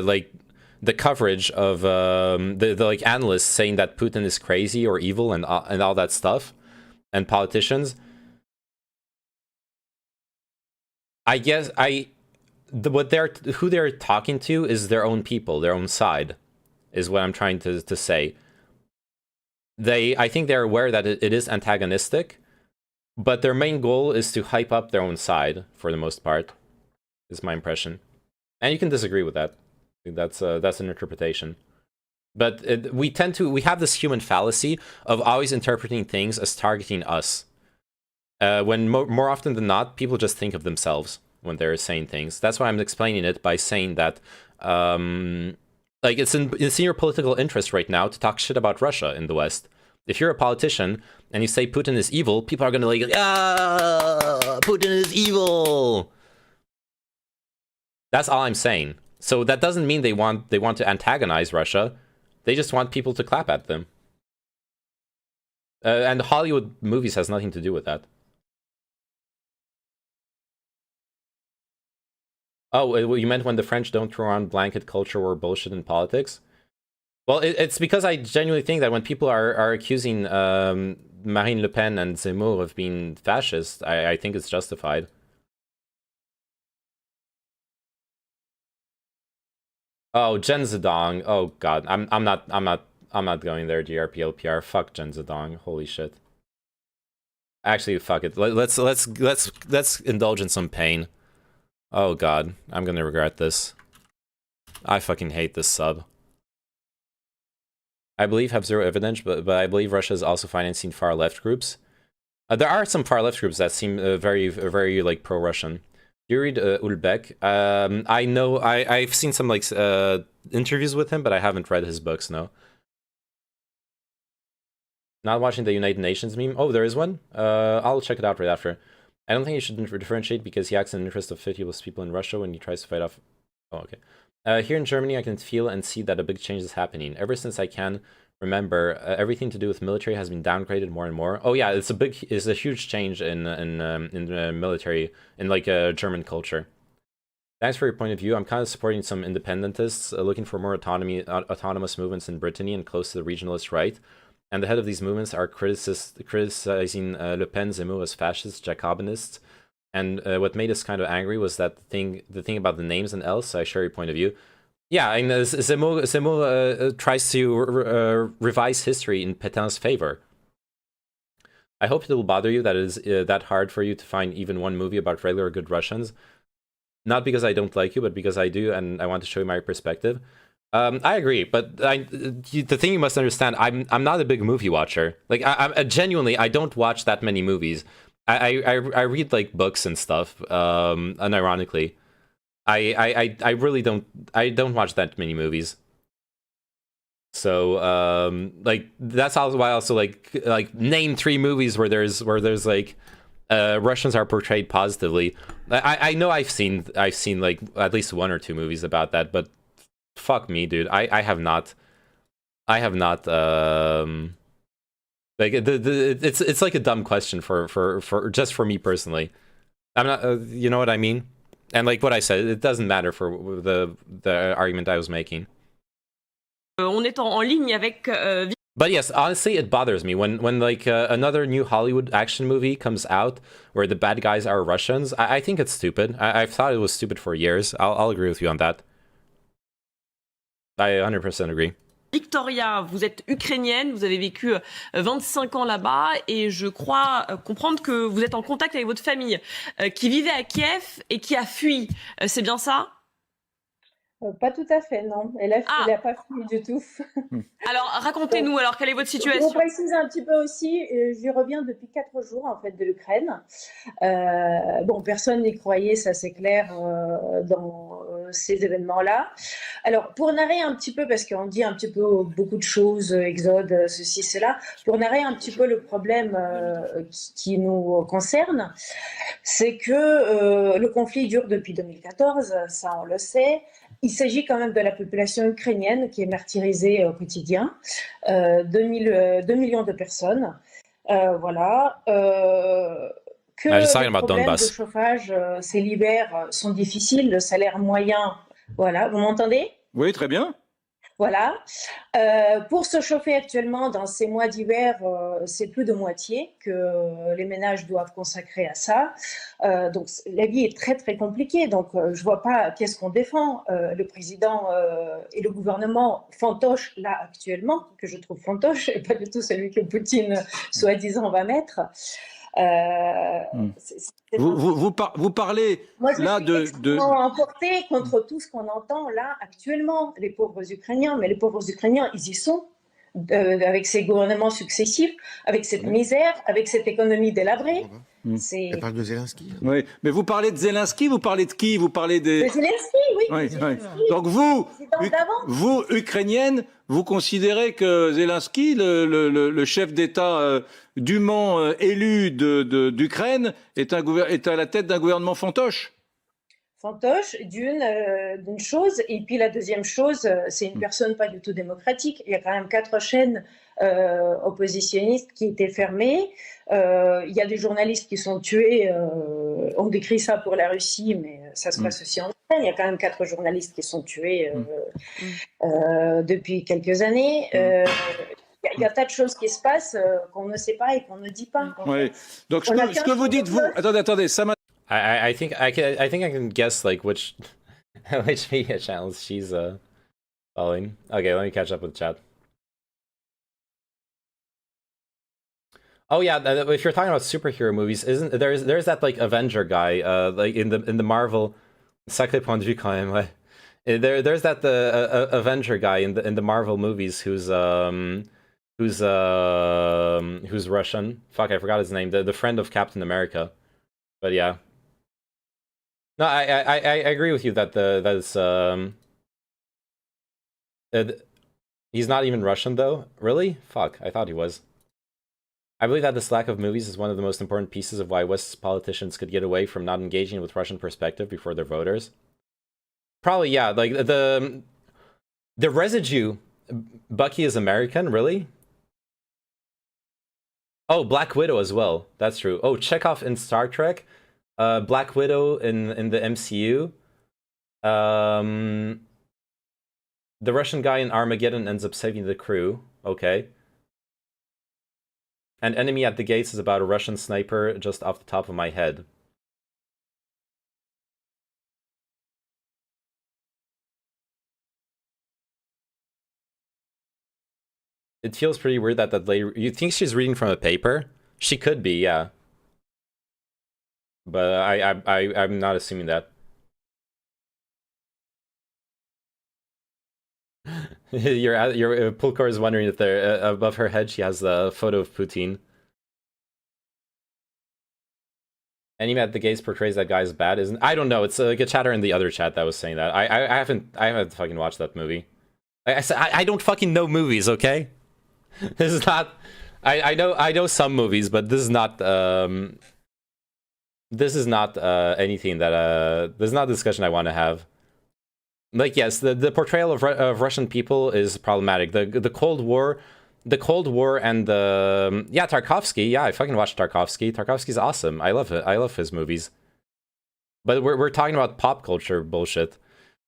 like the coverage of the like analysts saying that Putin is crazy or evil and all that stuff, and politicians, I guess who they're talking to is their own people, their own side, is what I'm trying to say. I think they're aware that it is antagonistic, but their main goal is to hype up their own side for the most part, is my impression. And you can disagree with that. That's an interpretation. But we have this human fallacy of always interpreting things as targeting us. When more often than not, people just think of themselves when they're saying things. That's why I'm explaining it by saying that, like, it's in your political interest right now to talk shit about Russia in the West. If you're a politician and you say Putin is evil, people are gonna like, Putin is evil. That's all I'm saying. So that doesn't mean they want to antagonize Russia. They just want people to clap at them. And Hollywood movies has nothing to do with that. Oh, you meant when the French don't throw around blanket culture or bullshit in politics? Well, it's because I genuinely think that when people are accusing Marine Le Pen and Zemmour of being fascist, I think it's justified. Oh, Jen Zedong. Oh god, I'm not going there. GRP LPR. Fuck Jen Zedong. Holy shit. Actually, fuck it. Let's indulge in some pain. Oh god, I'm gonna regret this. I fucking hate this sub. I believe have zero evidence, but I believe Russia is also financing far left groups. There are some far left groups that seem very like pro-Russian. You read Ulbek? I know I've seen some like interviews with him, but I haven't read his books. No. Not watching the United Nations meme. Oh, there is one. I'll check it out right after. I don't think he should differentiate because he acts in the interest of 50 plus people in Russia when he tries to fight off. Oh, okay. Here in Germany, I can feel and see that a big change is happening. Ever since I can remember, everything to do with military has been downgraded more and more. Oh yeah, it's a huge change in military, in like German culture. Thanks for your point of view. I'm kind of supporting some independentists looking for more autonomous movements in Brittany and close to the regionalist right. And the head of these movements are criticizing Le Pen, Zemmour as fascists, Jacobinists. And what made us kind of angry was that the thing about the names and else. So I share your point of view. Yeah, and Zemmour tries to revise history in Pétain's favor. I hope it will bother you that it is that hard for you to find even one movie about regular good Russians. Not because I don't like you, but because I do, and I want to show you my perspective. I agree, but the thing you must understand, I'm not a big movie watcher. Like, I genuinely, I don't watch that many movies. I read like books and stuff. Unironically, I really don't watch that many movies. So like that's also why I also like name 3 movies where there's like Russians are portrayed positively. I know I've seen like at least 1 or 2 movies about that, but fuck me, dude. I have not like it's like a dumb question for just for me personally. I'm not you know what I mean? And like what I said, it doesn't matter for the argument I was making. On est en ligne avec But yes, honestly, it bothers me when like another new Hollywood action movie comes out where the bad guys are Russians. I think it's stupid. I've thought it was stupid for years. I'll agree with you on that. I 100% agree. Victoria, vous êtes ukrainienne, vous avez vécu 25 ans là-bas et je crois comprendre que vous êtes en contact avec votre famille qui vivait à Kiev et qui a fui. C'est bien ça ? Pas tout à fait, non. Elle a pas fui du tout. Alors, racontez-nous, alors, quelle est votre situation? Je précise un petit peu aussi, j'y reviens depuis 4 jours, en fait, de l'Ukraine. Bon, personne n'y croyait, ça c'est clair, dans ces événements-là. Alors, pour narrer un petit peu, parce qu'on dit un petit peu beaucoup de choses, exode, ceci, cela, pour narrer un petit peu le problème qui nous concerne, c'est que le conflit dure depuis 2014, ça on le sait. Il s'agit quand même de la population ukrainienne qui est martyrisée au quotidien, 2 millions de personnes, voilà. Que les problèmes de chauffage, c'est l'hiver, sont difficiles, le salaire moyen, voilà, vous m'entendez? Oui, très bien. Voilà. Pour se chauffer actuellement, dans ces mois d'hiver, c'est plus de moitié que les ménages doivent consacrer à ça. Donc la vie est très très compliquée. Donc je vois pas qu'est-ce qu'on défend. Le président et le gouvernement fantoche là actuellement, que je trouve fantoche, et pas du tout celui que Poutine soi-disant va mettre. Vous parlez là de emporté contre tout ce qu'on entend là actuellement, les pauvres Ukrainiens, mais les pauvres Ukrainiens, ils y sont, avec ces gouvernements successifs, avec cette misère, avec cette économie délabrée. Elle parle de Zelensky. Oui, mais vous parlez de Zelensky, vous parlez de qui? Vous parlez de Zelensky, oui. Oui. Donc vous, Ukrainienne, vous considérez que Zelensky, le chef d'État dûment élu d'Ukraine, est à la tête d'un gouvernement fantoche? Fantoche, d'une chose, et puis la deuxième chose, c'est une personne pas du tout démocratique. Il y a quand même 4 chaînes oppositionnistes qui étaient fermées. Il y a des journalistes qui sont tués. On décrit ça pour la Russie, mais ça se passe aussi en Ukraine. Il y a quand même 4 journalistes qui sont tués depuis quelques années. Il y a tas de choses qui se passent qu'on ne sait pas et qu'on ne dit pas. Oui. Donc ce que vous dites, vous, attendez, ça m'a. I think I can guess like which media channels she's following. Okay, let me catch up with chat. Oh yeah, if you're talking about superhero movies, isn't there's that like Avenger guy like in the Marvel sacré point de vue quand même, ouais. There's that Avenger guy in the Marvel movies who's Russian. Fuck, I forgot his name. The friend of Captain America. But yeah. No, I agree with you that he's not even Russian though. Really? Fuck, I thought he was. I believe that this lack of movies is one of the most important pieces of why West's politicians could get away from not engaging with Russian perspective before their voters. Probably, yeah. Like the residue. Bucky is American, really? Oh, Black Widow as well. That's true. Oh, Chekhov in Star Trek. Black Widow in the MCU. The Russian guy in Armageddon ends up saving the crew. Okay. And Enemy at the Gates is about a Russian sniper, just off the top of my head. It feels pretty weird that lady... You think she's reading from a paper? She could be, yeah. But I'm not assuming that. your Pulkor is wondering if there above her head she has the photo of Putin. Enemy at the Gates portrays that guy as bad, isn't? I don't know. It's like a chatter in the other chat that was saying that. I haven't fucking watched that movie. I said I don't fucking know movies, okay? This is not. I know some movies, but this is not. This is not anything that. This is not a discussion I want to have. Like, yes, the portrayal of Russian people is problematic. The Cold War. The Cold War and the Tarkovsky. Yeah, I fucking watched Tarkovsky. Tarkovsky's awesome. I love it. I love his movies. But we're talking about pop culture bullshit.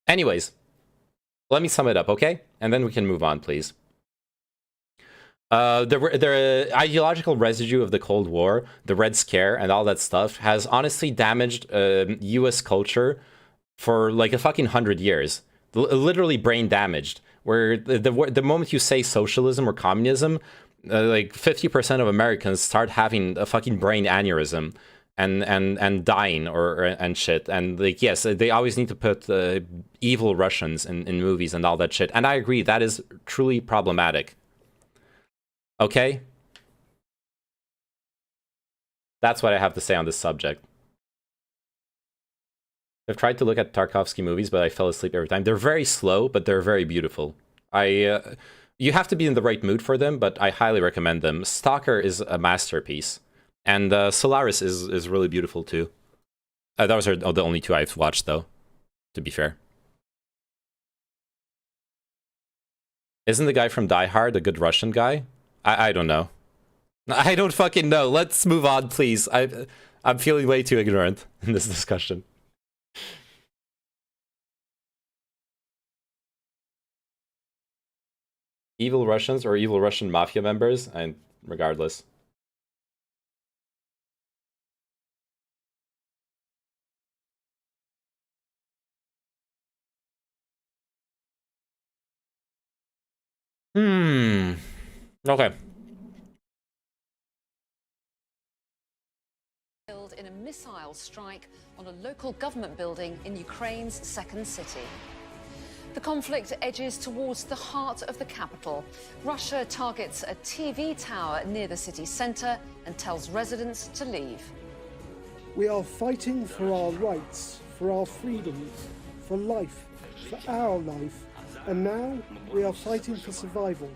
Anyways, let me sum it up, okay? And then we can move on, please. The ideological residue of the Cold War, the Red Scare, and all that stuff has honestly damaged U.S. culture for like a fucking 100 years. Literally brain damaged. Where the moment you say socialism or communism, like 50% of Americans start having a fucking brain aneurysm and dying and shit. And like, yes, they always need to put evil Russians in movies and all that shit. And I agree, that is truly problematic. Okay? That's what I have to say on this subject. I've tried to look at Tarkovsky movies, but I fell asleep every time. They're very slow, but they're very beautiful. You have to be in the right mood for them, but I highly recommend them. Stalker is a masterpiece. And Solaris is really beautiful, too. Those are the only two I've watched, though, to be fair. Isn't the guy from Die Hard a good Russian guy? I don't know. I don't fucking know. Let's move on, please. I'm feeling way too ignorant in this discussion. Evil Russians or evil Russian mafia members, and regardless. Okay. Killed in a missile strike on a local government building in Ukraine's second city. The conflict edges towards the heart of the capital. Russia targets a TV tower near the city centre and tells residents to leave. We are fighting for our rights, for our freedoms, for life, for our life, and now we are fighting for survival.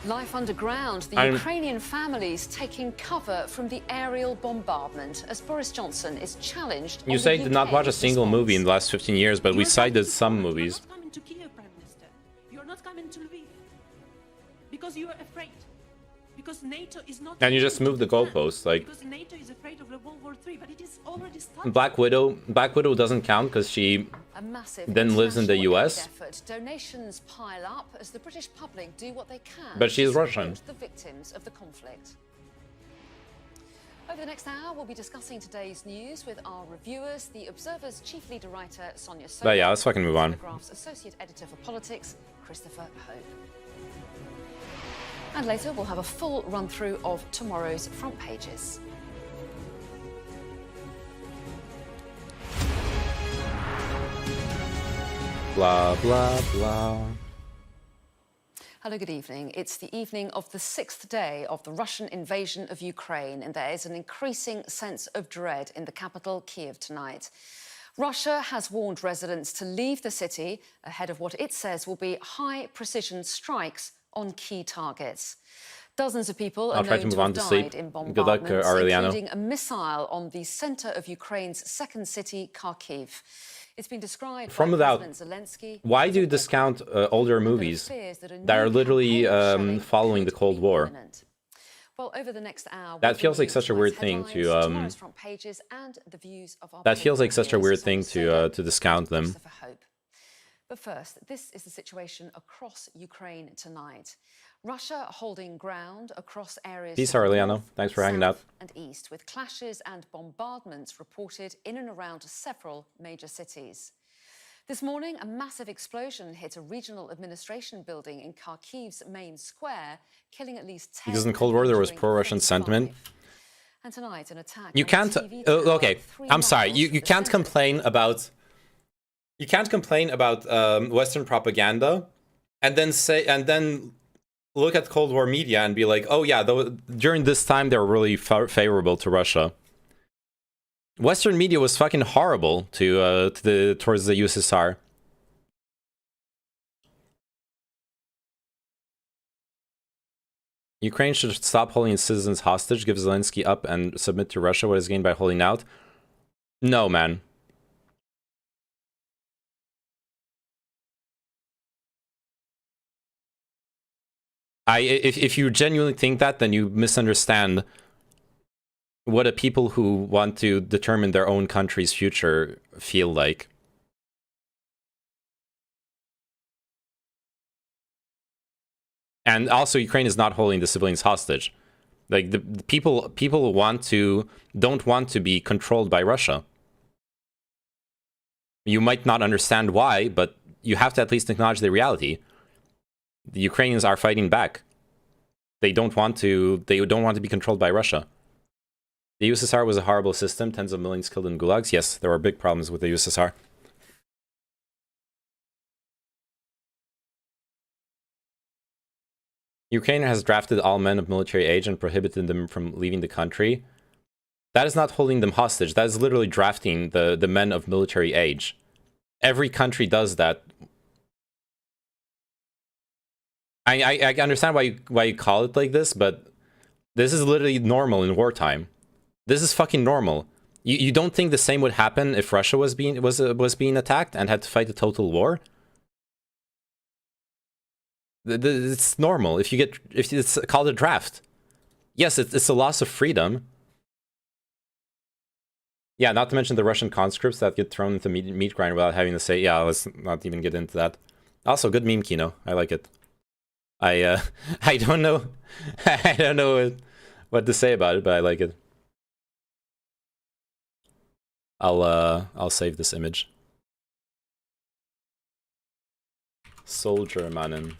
Life underground, the Ukrainian families taking cover from the aerial bombardment as Boris Johnson is challenged. You say you did not watch a single movie in the last 15 years, but we cited some movies. You're not coming to Kiev, Prime Minister. You're not coming to Lviv. Because you are afraid. Because NATO is not... And you just moved the goalposts, like... Because NATO is afraid of World War III, but it is already started. Black Widow doesn't count because she then lives in the US. Donations pile up as the British public do what they can. But she's Russian. The victims of the conflict. Over the next hour, we'll be discussing today's news with our reviewers, the Observer's chief leader writer, Sonia Sobolev. But yeah, let's fucking move on. Telegraph's associate editor for politics, Christopher Hope. And later, we'll have a full run-through of tomorrow's front pages. Blah, blah, blah. Hello, good evening. It's the evening of the 6th day of the Russian invasion of Ukraine, and there is an increasing sense of dread in the capital, Kiev, tonight. Russia has warned residents to leave the city ahead of what it says will be high-precision strikes on key targets. Dozens of people are known to have died in bombardments, including a missile on the centre of Ukraine's second city, Kharkiv. It's been described from without. Why do you discount older movies that are literally following the Cold War? Well, over the next hour, that feels like such a weird thing to. That feels like such a weird thing to discount them. But first, this is the situation across Ukraine tonight. Russia holding ground across areas Peace, Aureliano. Thanks for hanging out. And east, with clashes and bombardments reported in and around several major cities. This morning, a massive explosion hit a regional administration building in Kharkiv's main square, killing at least 10. Because in the Cold War there was pro-Russian sentiment. And tonight, an attack. You can't. Okay, I'm sorry. You can't complain about. You can't complain about Western propaganda, and then look at Cold War media and be like, oh yeah, during this time they were really favorable to Russia. Western media was fucking horrible towards the USSR. Ukraine should stop holding its citizens hostage, give Zelensky up, and submit to Russia. What is gained by holding out? No, man. If you genuinely think that, then you misunderstand what a people who want to determine their own country's future feel like. And also, Ukraine is not holding the civilians hostage. Like, the people don't want to be controlled by Russia. You might not understand why, but you have to at least acknowledge the reality. The Ukrainians are fighting back. They don't want to be controlled by Russia. The USSR was a horrible system, tens of millions killed in gulags. Yes, there were big problems with the USSR. Ukraine has drafted all men of military age and prohibited them from leaving the country. That is not holding them hostage. That is literally drafting the men of military age. Every country does that. I understand why you call it like this, but this is literally normal in wartime. This is fucking normal. You don't think the same would happen if Russia was being attacked and had to fight a total war? It's normal. If it's called a draft. Yes, it's a loss of freedom. Yeah, not to mention the Russian conscripts that get thrown into meat grinder without having to say, yeah, let's not even get into that. Also, good meme, Kino. I like it. I don't know I don't know what to say about it, but I like it. I'll save this image. Soldier Mannen.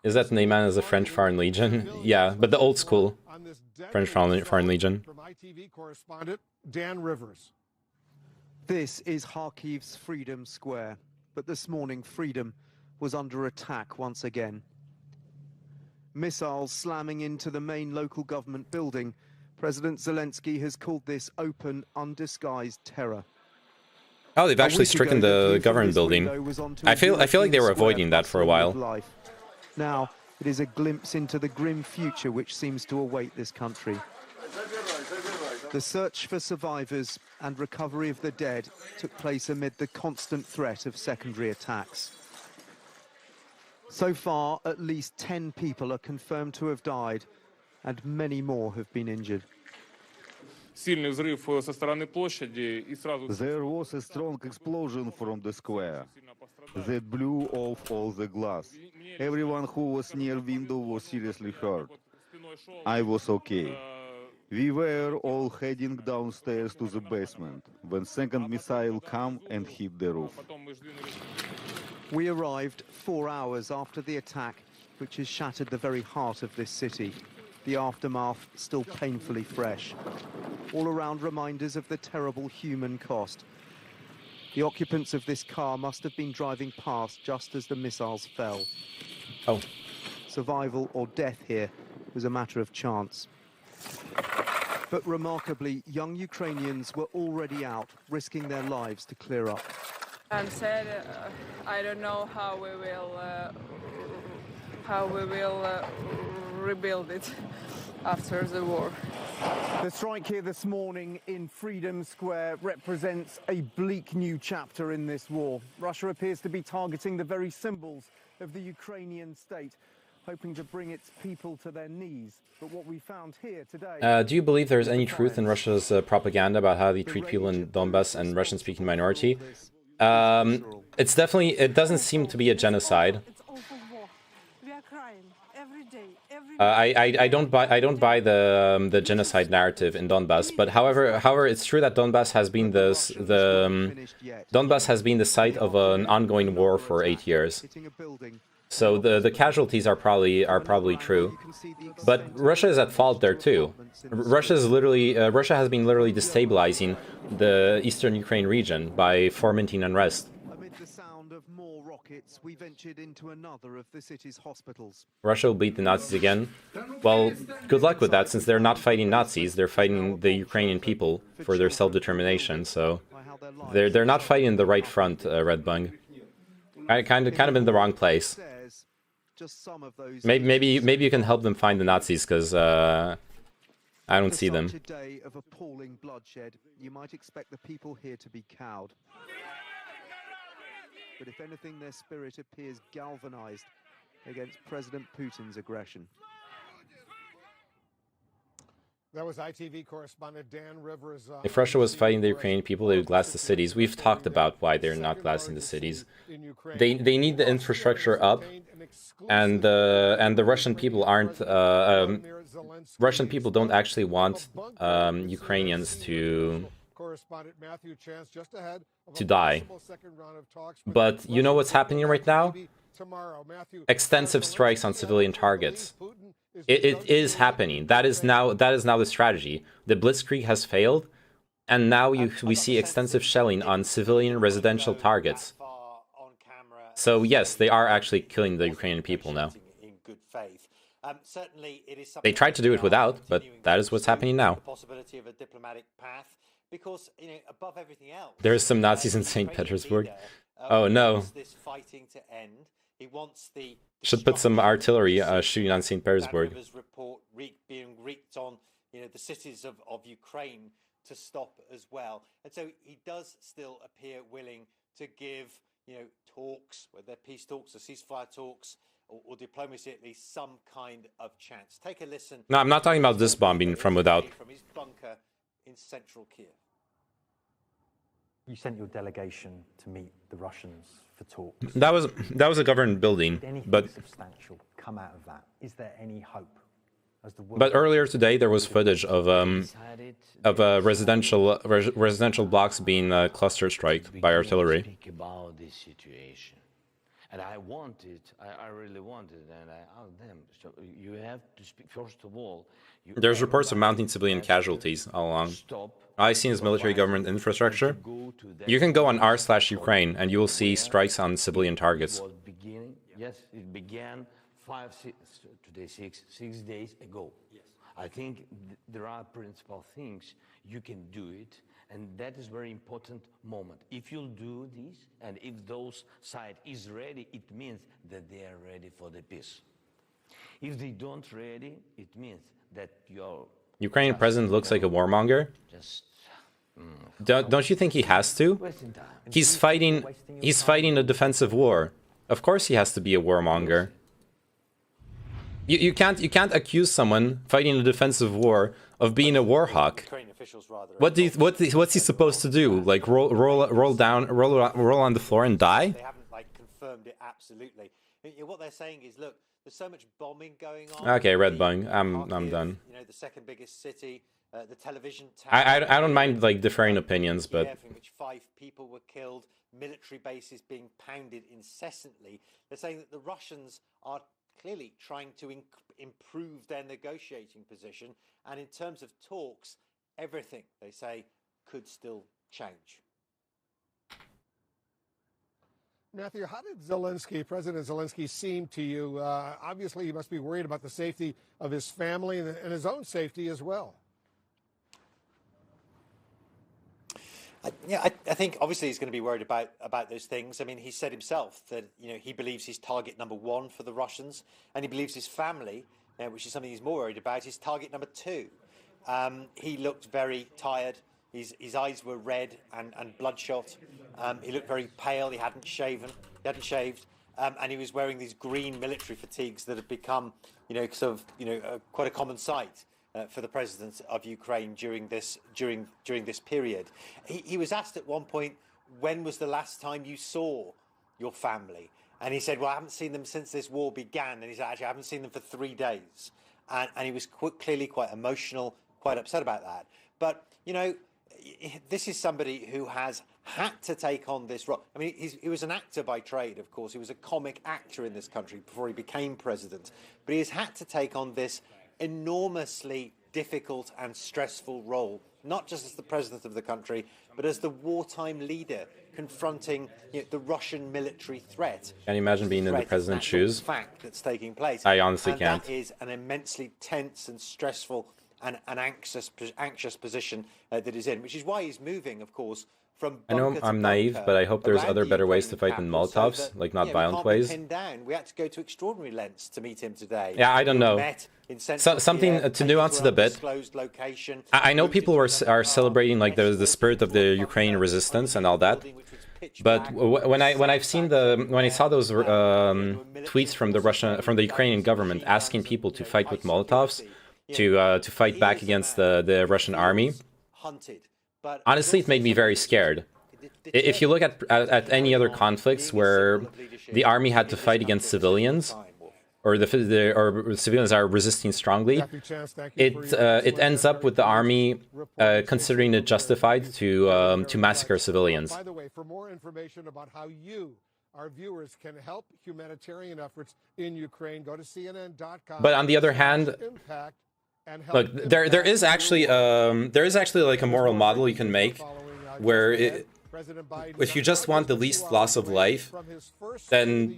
Is that Neyman as a French Foreign Legion? Yeah, but the old school French Foreign Legion. From ITV correspondent Dan Rivers. This is Kharkiv's Freedom Square, but this morning freedom was under attack once again. Missiles slamming into the main local government building. President Zelensky has called this open, undisguised terror. Oh, they've actually stricken the government building. I feel like they were avoiding that for a while. Now, it is a glimpse into the grim future which seems to await this country. The search for survivors and recovery of the dead took place amid the constant threat of secondary attacks. So far, at least 10 people are confirmed to have died, and many more have been injured. There was a strong explosion from the square that blew off all the glass. Everyone who was near window was seriously hurt. I was okay. We were all heading downstairs to the basement when second missile came and hit the roof. We arrived 4 hours after the attack, which has shattered the very heart of this city. The aftermath still painfully fresh. All around reminders of the terrible human cost. The occupants of this car must have been driving past just as the missiles fell. Oh. Survival or death here was a matter of chance. But remarkably, young Ukrainians were already out, risking their lives to clear up. I'm sad. I don't know how we will rebuild it after the war. The strike here this morning in Freedom Square represents a bleak new chapter in this war. Russia appears to be targeting the very symbols of the Ukrainian state, hoping to bring its people to their knees. But what we found here today... do you believe there's any truth in Russia's propaganda about how they treat people in Donbass and Russian-speaking minority? It's definitely... It doesn't seem to be a genocide. I don't buy the genocide narrative in Donbass, but however, it's true that Donbass has been Donbass has been the site of an ongoing war for 8 years. So the casualties are probably true, but Russia is at fault there too. Russia has been literally destabilizing the eastern Ukraine region by fomenting unrest. minutes, we ventured into another of the city's hospitals. Russia will beat the Nazis again. Well, good luck with that, since they're not fighting Nazis, they're fighting the Ukrainian people for their self-determination, so they're not fighting the right front, Red Bung. Kind of in the wrong place. Maybe you can help them find the Nazis, because I don't see them. Such a day of appalling bloodshed, you might expect the people here to be cowed. But if anything, their spirit appears galvanized against President Putin's aggression. That was ITV correspondent Dan Rivers. If Russia was fighting the Ukrainian people, they would glass the cities. We've talked about why they're not glassing the cities. They need the infrastructure up, and the Russian people aren't. Russian people don't actually want Ukrainians to die. But you know what's happening right now? Extensive strikes on civilian targets. It is happening. That is now the strategy. The Blitzkrieg has failed, and now we see extensive shelling on civilian residential targets. So yes, they are actually killing the Ukrainian people now. They tried to do it without, but that is what's happening now. There's some Nazis in St. Petersburg. Oh no. Should put some artillery shooting on St. Petersburg. Report being wreaked on, the cities of Ukraine to stop as well. And so he does still appear willing to give, talks, whether they're peace talks or ceasefire talks or diplomacy, at least some kind of chance. Take a listen. No, I'm not talking about this bombing from without. From his bunker in central Kiev. You sent your delegation to meet the Russians for talks. That was a government building, but anything substantial come out of that? Is there any hope? But earlier today there was footage of residential blocks being cluster striked by artillery. Speak about this situation, and I really wanted, and I asked them. So you have to speak first of all. There's reports of mounting civilian casualties all along. All I've seen is military government infrastructure. You can go on r/Ukraine and you will see strikes on civilian targets. Yes, it began 6 days ago. Yes. I think there are principal things you can do it, and that is very important moment. If you'll do this, and if those side is ready, it means that they are ready for the peace. If they don't ready, it means that your Ukrainian president looks like a warmonger. Don't you think he has to? He's fighting a defensive war. Of course he has to be a warmonger. You can't accuse someone fighting a defensive war of being a war hawk. What's he supposed to do? Like roll on the floor and die? They haven't confirmed it absolutely. What they're saying is, look, there's so much bombing going on. Okay, Red Bung, I'm done. The second biggest city, the television tower. I don't mind differing opinions, but in which 5 people were killed, military bases being pounded incessantly. They're saying that the Russians are clearly trying to improve their negotiating position, and in terms of talks, everything, they say, could still change. Matthew, how did President Zelensky seem to you? Obviously, he must be worried about the safety of his family and his own safety as well. I think obviously he's going to be worried about those things. I mean, he said himself that he believes he's target number 1 for the Russians, and he believes his family, which is something he's more worried about, is target number 2. He looked very tired. His eyes were red and bloodshot. He looked very pale. He hadn't shaved, and he was wearing these green military fatigues that have become, quite a common sight for the president of Ukraine during this period. He was asked at one point, when was the last time you saw your family? And he said, well, I haven't seen them since this war began. And he said, actually, I haven't seen them for 3 days. And he was clearly quite emotional, quite upset about that. But, this is somebody who has had to take on this role. I mean, he was an actor by trade, of course. He was a comic actor in this country before he became president. But he has had to take on this enormously difficult and stressful role not just as the president of the country, but as the wartime leader confronting the Russian military threat. Can you imagine being in the president's shoes? Fact that's taking place. I honestly can't. That is an immensely tense and stressful and an anxious position that he's in, which is why he's moving, of course, from I know bunker to I'm naive, bunker but I hope there's around other the better ways to fight Ukrainian than capital, Molotovs, so that, like not we violent can't ways. Be pinned down. We had to go to extraordinary lengths to meet him today. Yeah, I don't know. Something to nuance it a bit. Location, I know people are celebrating like the spirit of the Ukrainian resistance and all that, but when I saw those tweets from the Ukrainian government asking people to fight with Molotovs, to fight back against the Russian army, honestly, it made me very scared. If you look at any other conflicts where the army had to fight against civilians, or or civilians are resisting strongly, it ends up with the army considering it justified to massacre civilians. By the way, for more information about how our viewers can help humanitarian efforts in Ukraine, go to CNN.com. But on the other hand, look, there is actually like a moral model you can make where if you just want the least loss of life, then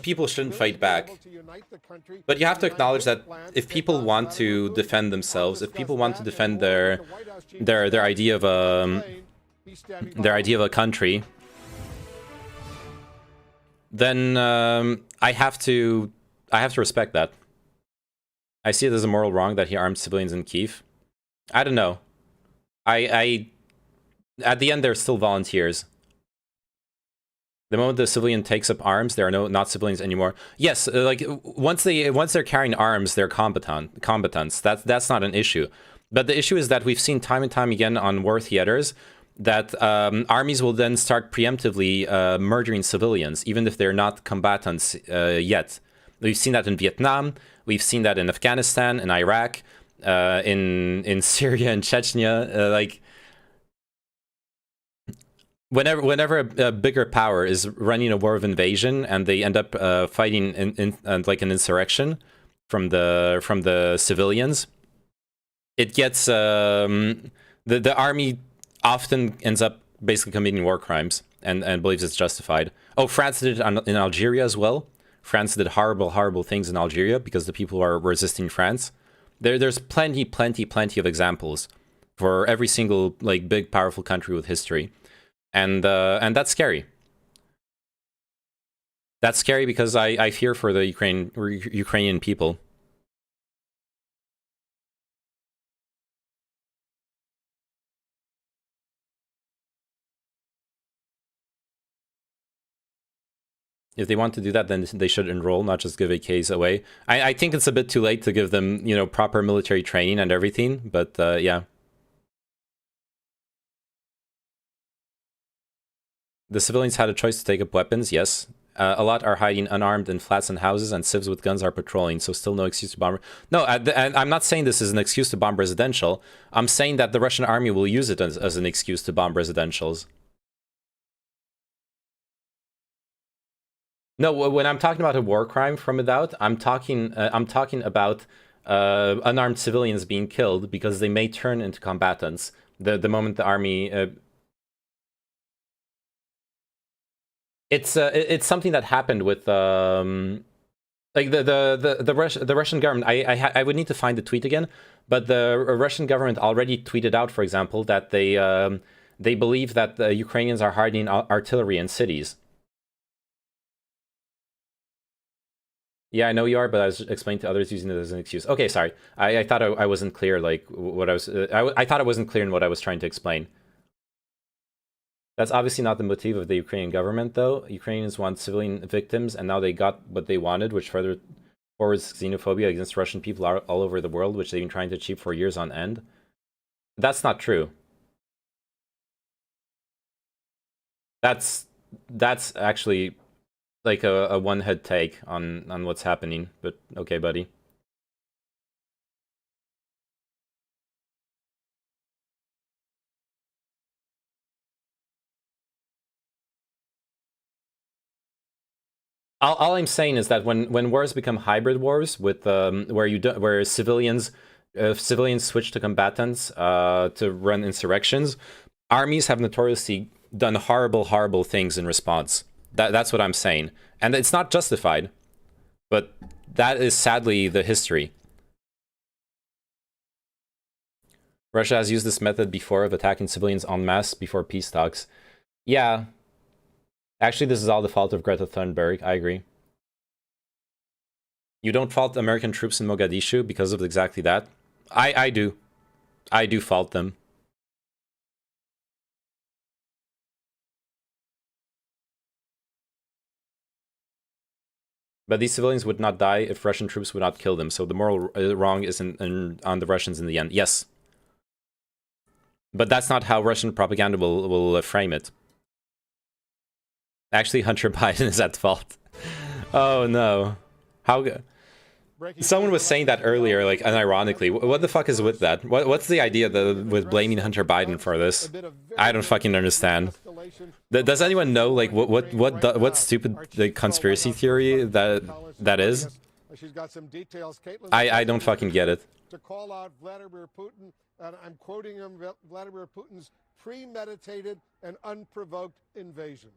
people shouldn't fight back. But you have to acknowledge that if people want to defend themselves, if people want to defend their idea of a country, then I have to respect that. I see it as a moral wrong that he armed civilians in Kyiv. I don't know. At the end, they're still volunteers. The moment the civilian takes up arms, they are not civilians anymore. Yes, like once they're carrying arms, they're combatants. That's not an issue. But the issue is that we've seen time and time again on war theaters that armies will then start preemptively murdering civilians, even if they're not combatants yet. We've seen that in Vietnam. We've seen that in Afghanistan, in Iraq, in Syria and Chechnya. Like whenever a bigger power is running a war of invasion and they end up fighting in like an insurrection from the civilians, it gets the army often ends up basically committing war crimes and believes it's justified. Oh, France did it in Algeria as well. France did horrible things in Algeria because the people are resisting France. There's plenty of examples for every single like big powerful country with history, and that's scary. That's scary because I fear for the Ukrainian people. If they want to do that, then they should enroll, not just give AKs away. I think it's a bit too late to give them, proper military training and everything, but yeah. The civilians had a choice to take up weapons, yes. A lot are hiding unarmed in flats and houses, and civs with guns are patrolling, so still no excuse to bomb. No, I'm not saying this is an excuse to bomb residential. I'm saying that the Russian army will use it as an excuse to bomb residentials. No, when I'm talking about a war crime from without, I'm talking about unarmed civilians being killed because they may turn into combatants the moment the army. It's something that happened with like the Russian government. I would need to find the tweet again, but the Russian government already tweeted out, for example, that they believe that the Ukrainians are hiding artillery in cities. Yeah, I know you are, but I was explaining to others using it as an excuse. Okay, sorry. I thought I wasn't clear, like, what I was... I thought I wasn't clear in what I was trying to explain. That's obviously not the motive of the Ukrainian government, though. Ukrainians want civilian victims, and now they got what they wanted, which further forwards xenophobia against Russian people all over the world, which they've been trying to achieve for years on end. That's not true. That's actually... like a one-head take on what's happening, but okay, buddy. All I'm saying is that when wars become hybrid wars with where civilians civilians switch to combatants to run insurrections, armies have notoriously done horrible things in response. That's what I'm saying. And it's not justified, but that is sadly the history. Russia has used this method before of attacking civilians en masse before peace talks. Yeah. Actually, this is all the fault of Greta Thunberg. I agree. You don't fault American troops in Mogadishu because of exactly that? I do. I do fault them. But these civilians would not die if Russian troops would not kill them, so the moral wrong is on the Russians in the end. Yes. But that's not how Russian propaganda will frame it. Actually, Hunter Biden is at fault. Oh no. How good. Someone was saying that earlier, like, unironically. What the fuck is with that? What's the idea with blaming Hunter Biden for this? I don't fucking understand. Does anyone know, like, what stupid like, conspiracy theory that is? I don't fucking get it. To call out Vladimir Putin, and I'm quoting him, Vladimir Putin's premeditated and unprovoked invasion.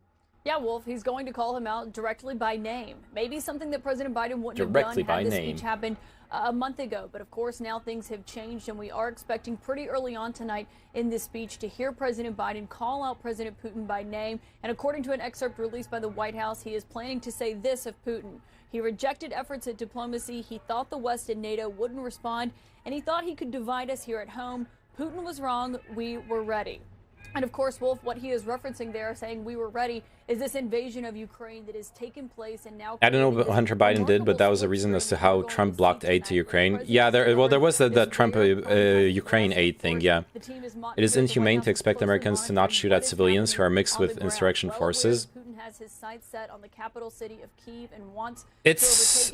Yeah, Wolf, he's going to call him out directly by name. Maybe something that President Biden wouldn't have done had this speech happened a month ago. But of course, now things have changed, and we are expecting pretty early on tonight in this speech to hear President Biden call out President Putin by name. And according to an excerpt released by the White House, he is planning to say this of Putin. He rejected efforts at diplomacy. He thought the West and NATO wouldn't respond, and he thought he could divide us here at home. Putin was wrong. We were ready. And of course, Wolf, what he is referencing there, saying we were ready, is this invasion of Ukraine that has taken place and now... I don't know what Hunter Biden did, but that was a reason as to how Trump blocked aid to Ukraine. Yeah, there was the Trump Ukraine aid thing, yeah. It is inhumane to expect Americans to not shoot at civilians who are mixed with insurrection forces. Putin has his sights set on the capital city of Kyiv and wants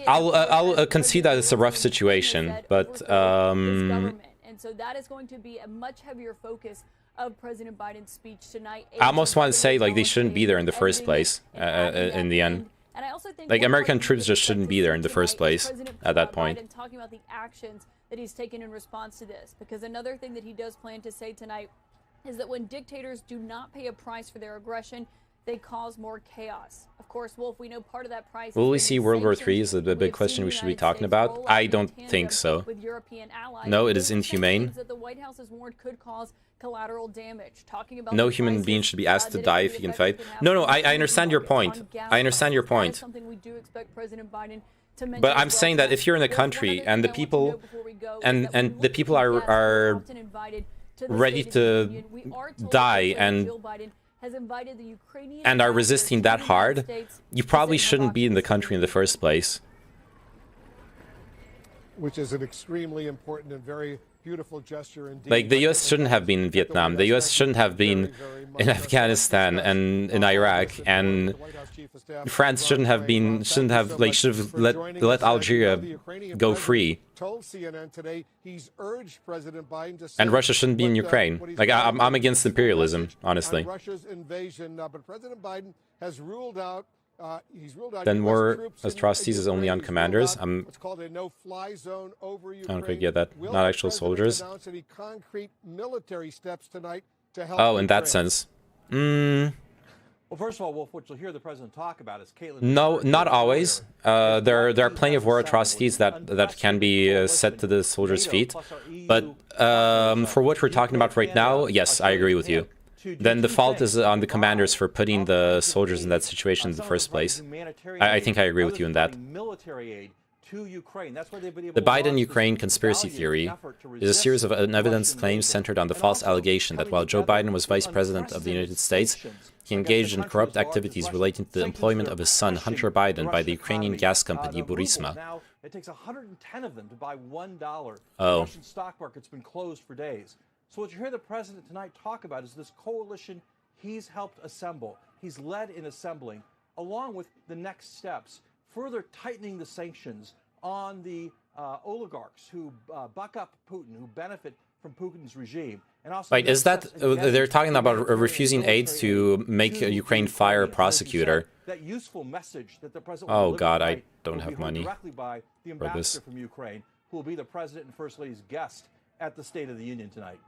I'll concede that it's a rough situation, but... And so that is going to be a much heavier focus of President Biden's speech tonight. I almost want to say, like, they shouldn't be there in the first place, in the end. And I also think like, American troops just shouldn't be there in the first place at that point. Biden talking about the actions that he's taken in response to this, because another thing that he does plan to say tonight is that when dictators do not pay a price for their aggression, they cause more chaos. Of course, Wolf, we know part of that price. Will we see World War III is the big question we should be talking about? I don't think so. No, it is inhumane. That the White House has warned could cause collateral damage. Talking about no human being should be asked to die if he can fight. No, I understand your point. I understand your point. But I'm saying that if you're in a country and the people and the people are ready to die and are resisting that hard, you probably shouldn't be in the country in the first place. Which is an extremely important and very beautiful gesture indeed. Like, the US shouldn't have been in Vietnam, the US shouldn't have been in Afghanistan and in Iraq, and France should have let Algeria go free. And Russia shouldn't be in Ukraine. Like, I'm against imperialism, honestly. Russia's invasion, but President Biden has ruled out then more atrocities is only on commanders. I don't quite get that. Not actual soldiers. Oh, in that sense. Well, first of all, Wolf, what you'll hear the president talk about is Caitlin. No, not always. There are plenty of war atrocities that can be set to the soldiers' feet. But for what we're talking about right now, yes, I agree with you. Then the fault is on the commanders for putting the soldiers in that situation in the first place. I think I agree with you in that. The Biden-Ukraine conspiracy theory is a series of unevidenced claims centered on the false allegation that while Joe Biden was vice president of the United States, he engaged in corrupt activities relating to the employment of his son, Hunter Biden, by the Ukrainian gas company Burisma. It takes 110 of them to buy $1. Oh. The Russian stock market's been closed for days. So what you hear the president tonight talk about is this coalition he's helped assemble, he's led in assembling, along with the next steps, further tightening the sanctions on the oligarchs who buck up Putin, who benefit from Putin's regime. And also, wait, is that they're talking about refusing aid to make Ukraine fire a prosecutor? That useful message that the president oh God, I don't have money directly by the for this. From Ukraine. who will be the President and First Lady's guest at the State of the Union tonight.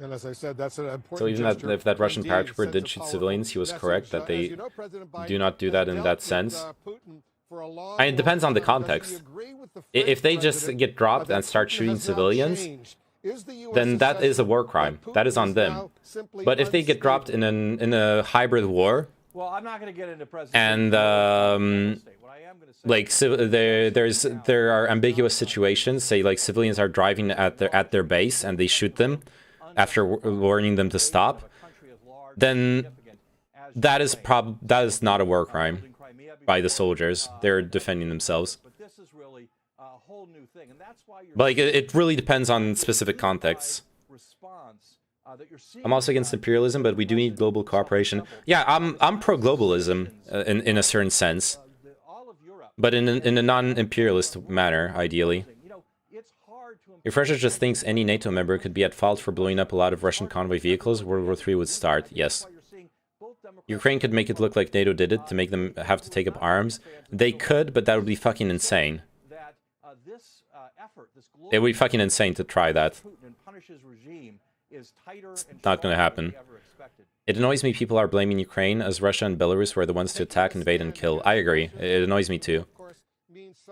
And as I said, that's an important So even if that Russian paratrooper did shoot civilians, he was correct that they do not do that in that sense. I mean, it depends on the context. If they just get dropped and start shooting civilians, then that is a war crime. That is on them. But if they get dropped in a hybrid war, Well, I'm not going to get into and like there are ambiguous situations, say like civilians are driving at their base and they shoot them after warning them to stop, then that is not a war crime by the soldiers. They're defending themselves. But like it really depends on specific contexts. I'm also against imperialism, but we do need global cooperation. Yeah, I'm pro-globalism in a certain sense, but in a non-imperialist manner, ideally. If Russia just thinks any NATO member could be at fault for blowing up a lot of Russian convoy vehicles, World War III would start, yes. Ukraine could make it look like NATO did it to make them have to take up arms. They could, but that would be fucking insane. It would be fucking insane to try that. It's not going to happen. It annoys me people are blaming Ukraine as Russia and Belarus were the ones to attack, invade, and kill. I agree. It annoys me too.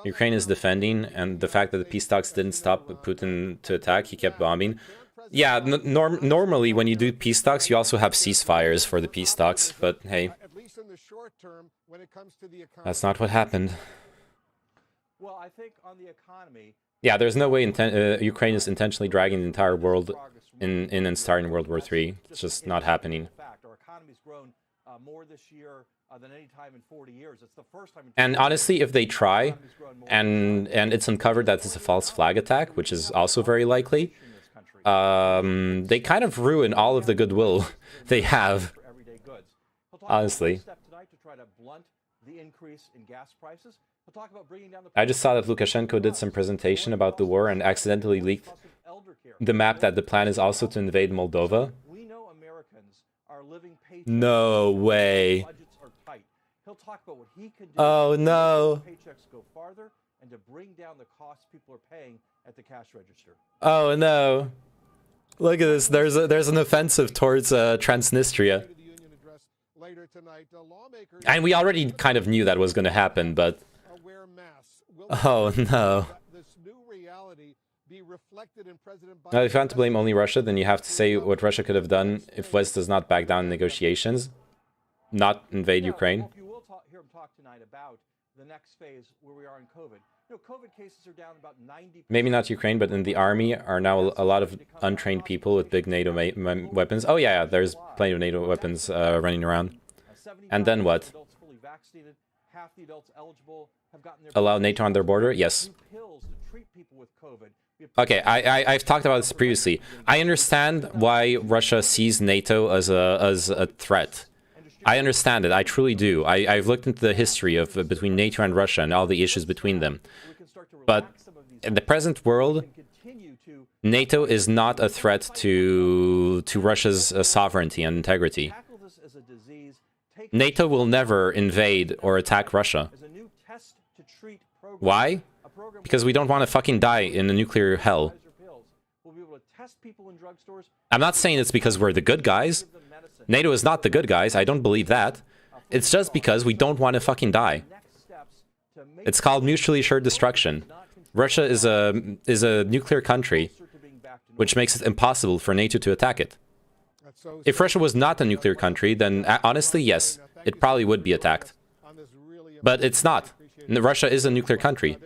Ukraine is defending, and the fact that the peace talks didn't stop Putin to attack, he kept bombing. Yeah, normally when you do peace talks, you also have ceasefires for the peace talks, but hey, that's not what happened. Well, I think on the economy, yeah, there's no way Ukraine is intentionally dragging the entire world in and starting World War III. It's just not happening. Our economy's grown more this year than any time in 40 years. It's the first time. And honestly, if they try, and it's uncovered that it's a false flag attack, which is also very likely, they kind of ruin all of the goodwill they have. Honestly. I just saw that Lukashenko did some presentation about the war and accidentally leaked the map that the plan is also to invade Moldova. No way. Oh no. Oh no. Look at this. There's an offensive towards Transnistria. And we already kind of knew that was going to happen, but oh no. Now, if you want to blame only Russia, then you have to say what Russia could have done if West does not back down in negotiations, not invade Ukraine. You will hear him talk tonight about the next phase where we are in COVID. You know, COVID cases are down about 90%. Maybe not Ukraine, but in the army are now a lot of untrained people with big NATO weapons. Oh yeah, there's plenty of NATO weapons running around. And then what? Allow NATO on their border? Yes. Okay, I've talked about this previously. I understand why Russia sees NATO as a threat. I understand it. I truly do. I've looked into the history of between NATO and Russia and all the issues between them. But in the present world, NATO is not a threat to Russia's sovereignty and integrity. NATO will never invade or attack Russia. Why? Because we don't want to fucking die in a nuclear hell. I'm not saying it's because we're the good guys. NATO is not the good guys. I don't believe that. It's just because we don't want to fucking die. It's called mutually assured destruction. Russia is a nuclear country, which makes it impossible for NATO to attack it. If Russia was not a nuclear country, then honestly, yes, it probably would be attacked. But it's not. Russia is a nuclear country.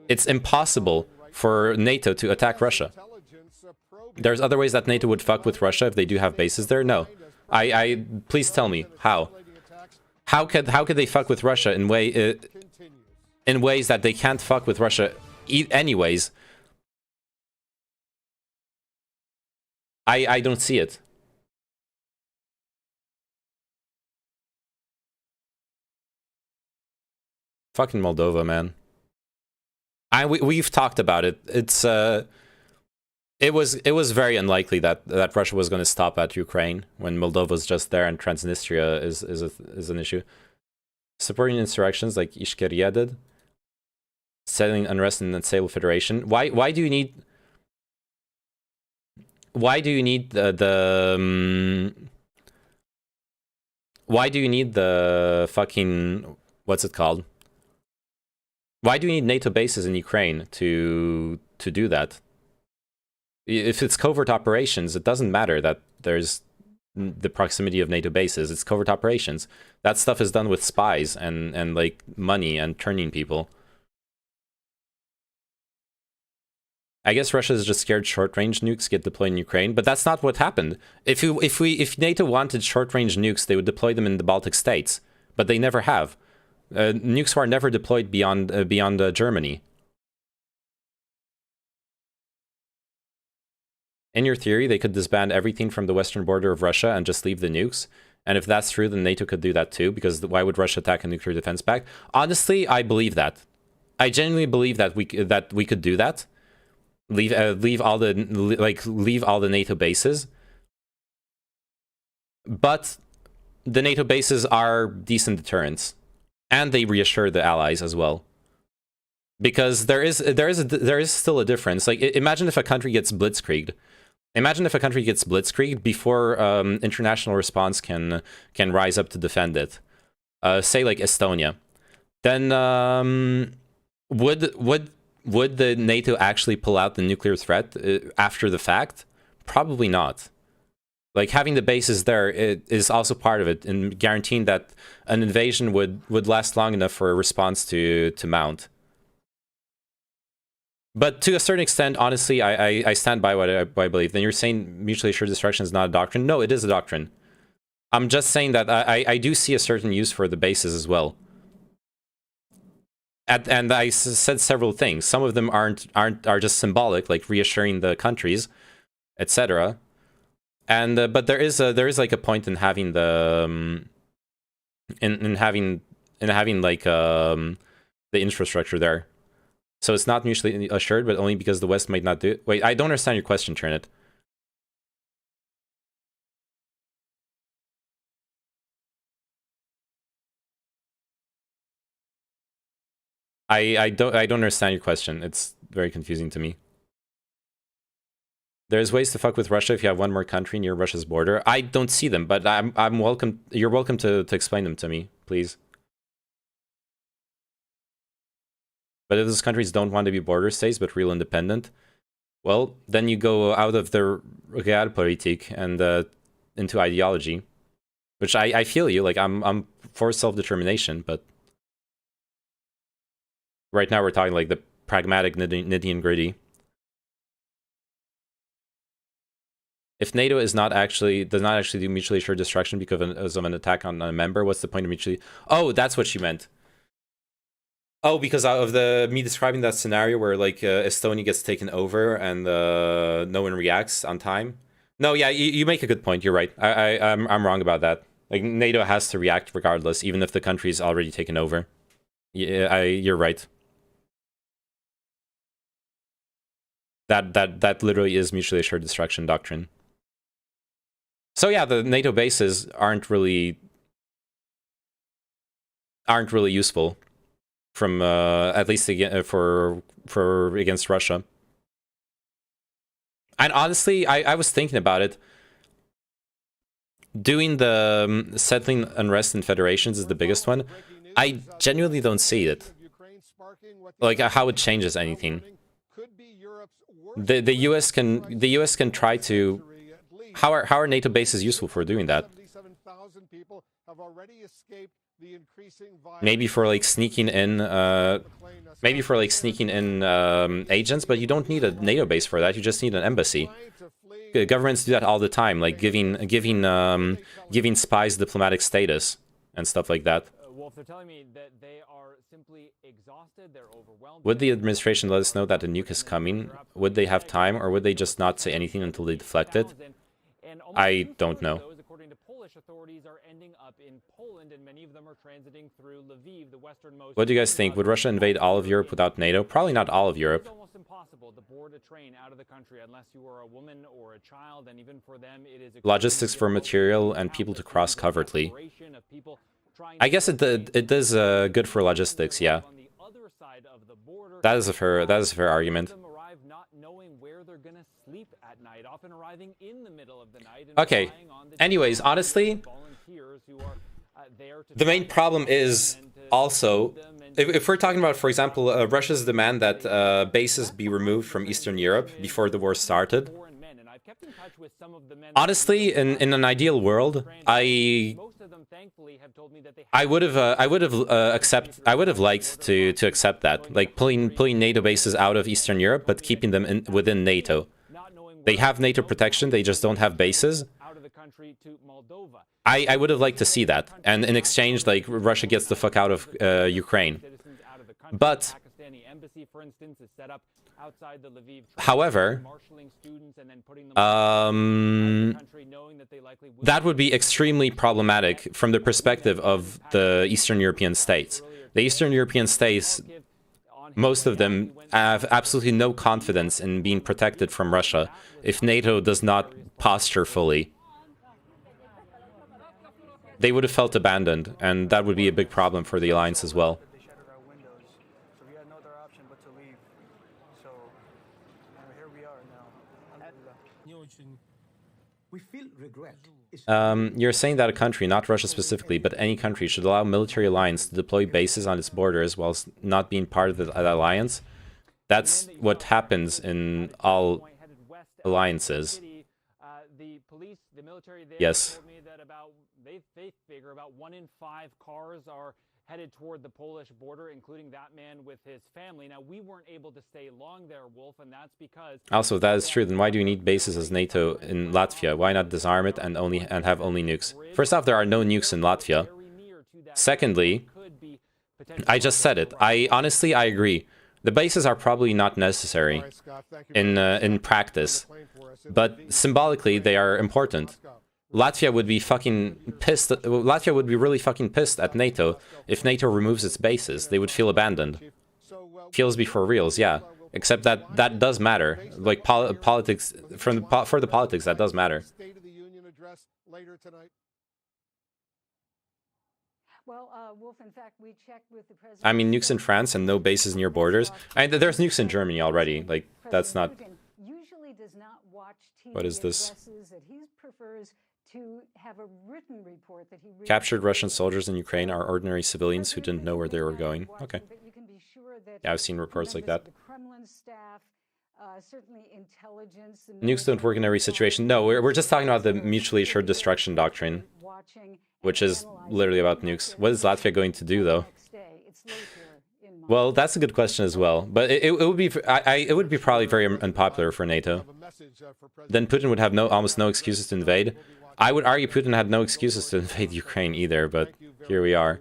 It's impossible for NATO to attack Russia. There's other ways that NATO would fuck with Russia if they do have bases there? No. Please tell me, how? How could they fuck with Russia in ways that they can't fuck with Russia anyways? I don't see it. Fucking Moldova, man. We've talked about it. It was very unlikely that Russia was going to stop at Ukraine when Moldova's just there and Transnistria is an issue. Supporting insurrections like Ishkeria did. settling unrest in the unstable federation. Why do you need? Why do you need why do you need the fucking, what's it called? Why do you need NATO bases in Ukraine to do that? If it's covert operations, it doesn't matter that there's the proximity of NATO bases. It's covert operations. That stuff is done with spies and like money and turning people. I guess Russia is just scared short-range nukes get deployed in Ukraine, but that's not what happened. If NATO wanted short-range nukes, they would deploy them in the Baltic states, but they never have. Nukes were never deployed beyond Germany. In your theory, they could disband everything from the western border of Russia and just leave the nukes. And if that's true, then NATO could do that too, because why would Russia attack a nuclear defense pact? Honestly, I believe that. I genuinely believe that we could do that. Leave all the NATO bases. But the NATO bases are decent deterrents, and they reassure the allies as well. Because there is still a difference. Like, imagine if a country gets blitzkrieged. Imagine if a country gets blitzkrieged before international response can rise up to defend it. Say like Estonia. Then would the NATO actually pull out the nuclear threat after the fact? Probably not. Like, having the bases there is also part of it, and guaranteeing that an invasion would last long enough for a response to mount. But to a certain extent, honestly, I stand by what I believe. Then you're saying mutually assured destruction is not a doctrine? No, it is a doctrine. I'm just saying that I do see a certain use for the bases as well. And I said several things. Some of them are just symbolic, like reassuring the countries, etc. And but there is like a point in having the in having like the infrastructure there. So it's not mutually assured, but only because the West might not do it. Wait, I don't understand your question, Trinit. I don't understand your question. It's very confusing to me. There's ways to fuck with Russia if you have one more country near Russia's border. I don't see them, but I'm welcome. You're welcome to explain them to me, please. But if those countries don't want to be border states but real independent, well, then you go out of the realpolitik and into ideology, which I feel you. Like, I'm for self-determination, but right now we're talking like the pragmatic nitty and gritty. If NATO does not actually do mutually assured destruction because of an attack on a member, what's the point of mutually? Oh, that's what she meant. Oh, because of me describing that scenario where like Estonia gets taken over and no one reacts on time. No, yeah, you make a good point. You're right. I'm wrong about that. Like, NATO has to react regardless, even if the country's already taken over. Yeah, you're right. That literally is mutually assured destruction doctrine. So yeah, the NATO bases aren't really useful. From at least for against Russia. And honestly, I was thinking about it. Doing the settling unrest in federations is the biggest one. I genuinely don't see it. Like, how it changes anything. The US can try to. How are NATO bases useful for doing that? Maybe for like sneaking in, agents, but you don't need a NATO base for that. You just need an embassy. Governments do that all the time, like giving spies diplomatic status and stuff like that. Wolf, they're telling me that they are simply exhausted. They're overwhelmed. Would the administration let us know that a nuke is coming? Would they have time, or would they just not say anything until they deflect it? I don't know. According to Polish authorities, are ending up in Poland, and many of them are transiting through Lviv, the westernmost. What do you guys think? Would Russia invade all of Europe without NATO? Probably not all of Europe. It's almost impossible to board a train out of the country unless you are a woman or a child, and even for them, it is logistics for material and people to cross covertly. I guess it does good for logistics, yeah. That is a fair argument. Okay. Anyways, honestly, the main problem is also, if we're talking about, for example, Russia's demand that bases be removed from Eastern Europe before the war started. Honestly, in an ideal world, I would have liked to accept that, like pulling NATO bases out of Eastern Europe, but keeping them within NATO. They have NATO protection, they just don't have bases. I would have liked to see that, and in exchange, like, Russia gets the fuck out of Ukraine. But however, that would be extremely problematic from the perspective of the Eastern European states. The Eastern European states, most of them have absolutely no confidence in being protected from Russia if NATO does not posture fully. They would have felt abandoned, and that would be a big problem for the alliance as well. You're saying that a country, not Russia specifically, but any country, should allow military alliance to deploy bases on its borders whilst not being part of the alliance? That's what happens in all alliances. Yes. They figure about 1 in 5 cars are headed toward the Polish border, including that man with his family. Now, we weren't able to stay long there, Wolf, and that's because... Also, if that is true, then why do you need bases as NATO in Latvia? Why not disarm it and have only nukes? First off, there are no nukes in Latvia. Secondly, I just said it. Honestly, I agree. The bases are probably not necessary in practice, but symbolically, they are important. Latvia would be fucking pissed. Latvia would be really fucking pissed at NATO if NATO removes its bases. They would feel abandoned. Feels before reals, yeah. Except that does matter. Like politics, for the politics, that does matter. State of the Union address later tonight. Well, Wolf, in fact, we checked with the president. I mean, nukes in France and no bases near borders. There's nukes in Germany already. Like, that's not. Usually does not watch TV What is this? that he prefers to have a written report that he Captured Russian soldiers in Ukraine are ordinary civilians who didn't know where they were going. Okay. Yeah, I've seen reports like that. Nukes don't work in every situation. No, we're just talking about the mutually assured destruction doctrine, which is literally about nukes. What is Latvia going to do, though? Well, that's a good question as well. But it would be it would be probably very unpopular for NATO. Then Putin would have almost no excuses to invade. I would argue Putin had no excuses to invade Ukraine either, but here we are.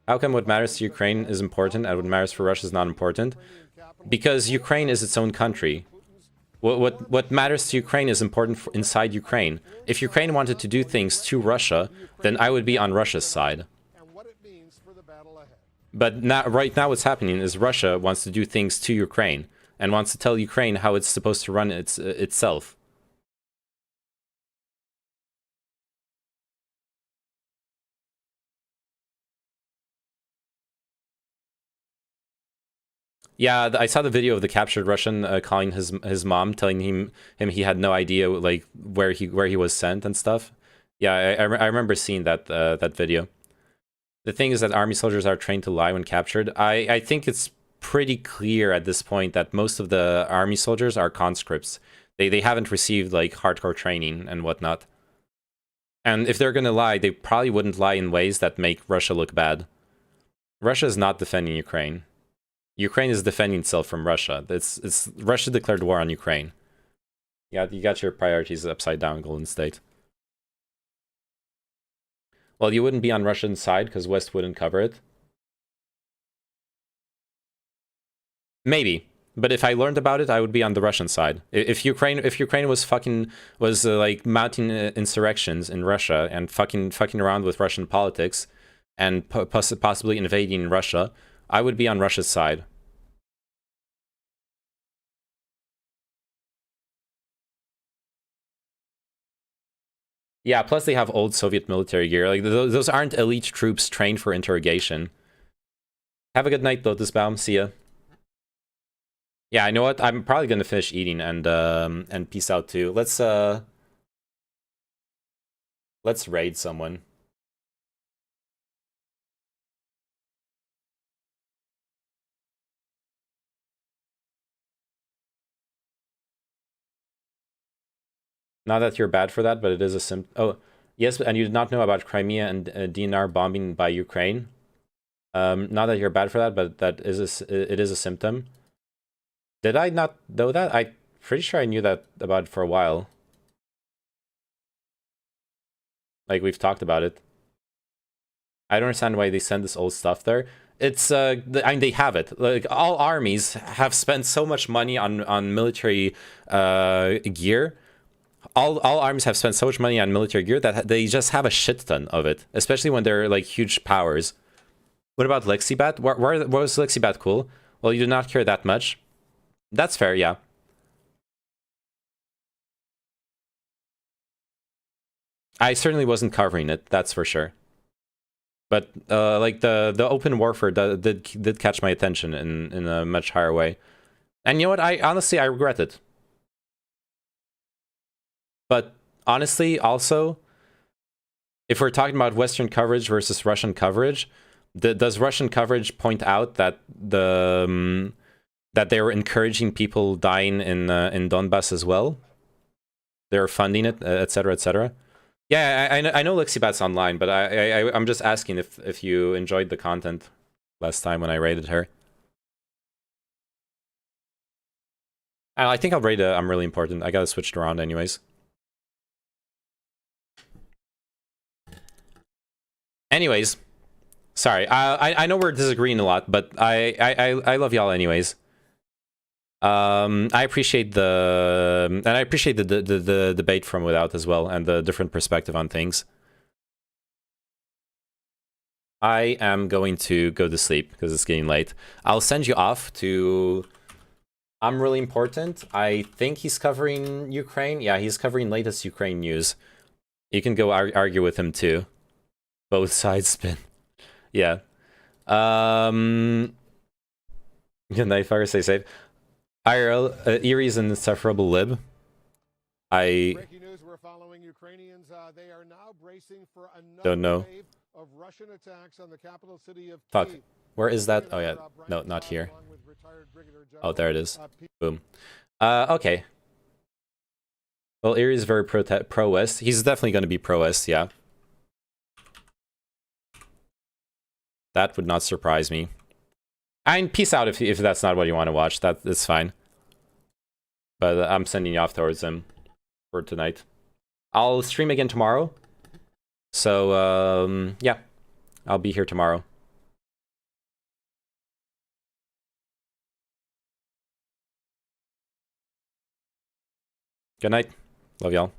How come what matters to Ukraine is important and what matters for Russia is not important? Because Ukraine is its own country. What matters to Ukraine is important inside Ukraine. If Ukraine wanted to do things to Russia, then I would be on Russia's side. But right now what's happening is Russia wants to do things to Ukraine and wants to tell Ukraine how it's supposed to run itself. Yeah, I saw the video of the captured Russian calling his mom, telling him he had no idea like where he was sent and stuff. Yeah, I remember seeing that that video. The thing is that army soldiers are trained to lie when captured. I think it's pretty clear at this point that most of the army soldiers are conscripts. They haven't received like hardcore training and whatnot. And if they're gonna lie, they probably wouldn't lie in ways that make Russia look bad. Russia is not defending Ukraine. Ukraine is defending itself from Russia. It's Russia declared war on Ukraine. Yeah, you got your priorities upside down, Golden State. Well, you wouldn't be on Russian side because West wouldn't cover it. Maybe, but if I learned about it, I would be on the Russian side. If Ukraine was like mounting insurrections in Russia and fucking around with Russian politics and possibly invading Russia, I would be on Russia's side. Yeah, plus they have old Soviet military gear. Like, those aren't elite troops trained for interrogation. Have a good night, Lotusbaum. See ya. Yeah, I know what? I'm probably gonna finish eating and peace out too. Let's raid someone. Not that you're bad for that, but it is a symptom. Oh, yes, and you did not know about Crimea and DNR bombing by Ukraine. Not that you're bad for that, but it is a symptom. Did I not know that? I'm pretty sure I knew that about it for a while. Like, we've talked about it. I don't understand why they send this old stuff there. It's I mean, they have it. Like, all armies have spent so much money on military gear. All armies have spent so much money on military gear that they just have a shit ton of it, especially when they're like huge powers. What about Lexibat? Where was Lexibat cool? Well, you do not care that much. That's fair, yeah. I certainly wasn't covering it, that's for sure. But like the open warfare did catch my attention in a much higher way. And you know what? I regret it. But honestly, also, if we're talking about Western coverage versus Russian coverage, does Russian coverage point out that that they were encouraging people dying in Donbass as well? They're funding it, etc., etc. Yeah, I know Lixibat's online, but I'm just asking if you enjoyed the content last time when I rated her. I think I'll rate I'm really important. I gotta switch it around anyways. Anyways, sorry. I know we're disagreeing a lot, but I love y'all anyways. I appreciate the debate from without as well, and the different perspective on things. I am going to go to sleep because it's getting late. I'll send you off to I'm Really Important. I think he's covering Ukraine. Yeah, he's covering latest Ukraine news. You can go argue with him too. Both sides spin. Yeah. Good night, Fire. Stay safe. IRL, Erie's an insufferable lib. Breaking news, we're following Ukrainians. They are now bracing for another wave of Russian attacks on the capital city of Fuck. Kyiv. Where is that? Oh yeah. No, not here. Oh, there it is. Boom. Okay. Well, Erie's very pro-West. He's definitely going to be pro-West, yeah. That would not surprise me. And peace out if that's not what you want to watch. That's fine. But I'm sending you off towards him for tonight. I'll stream again tomorrow. So, yeah. I'll be here tomorrow. Good night. Love y'all.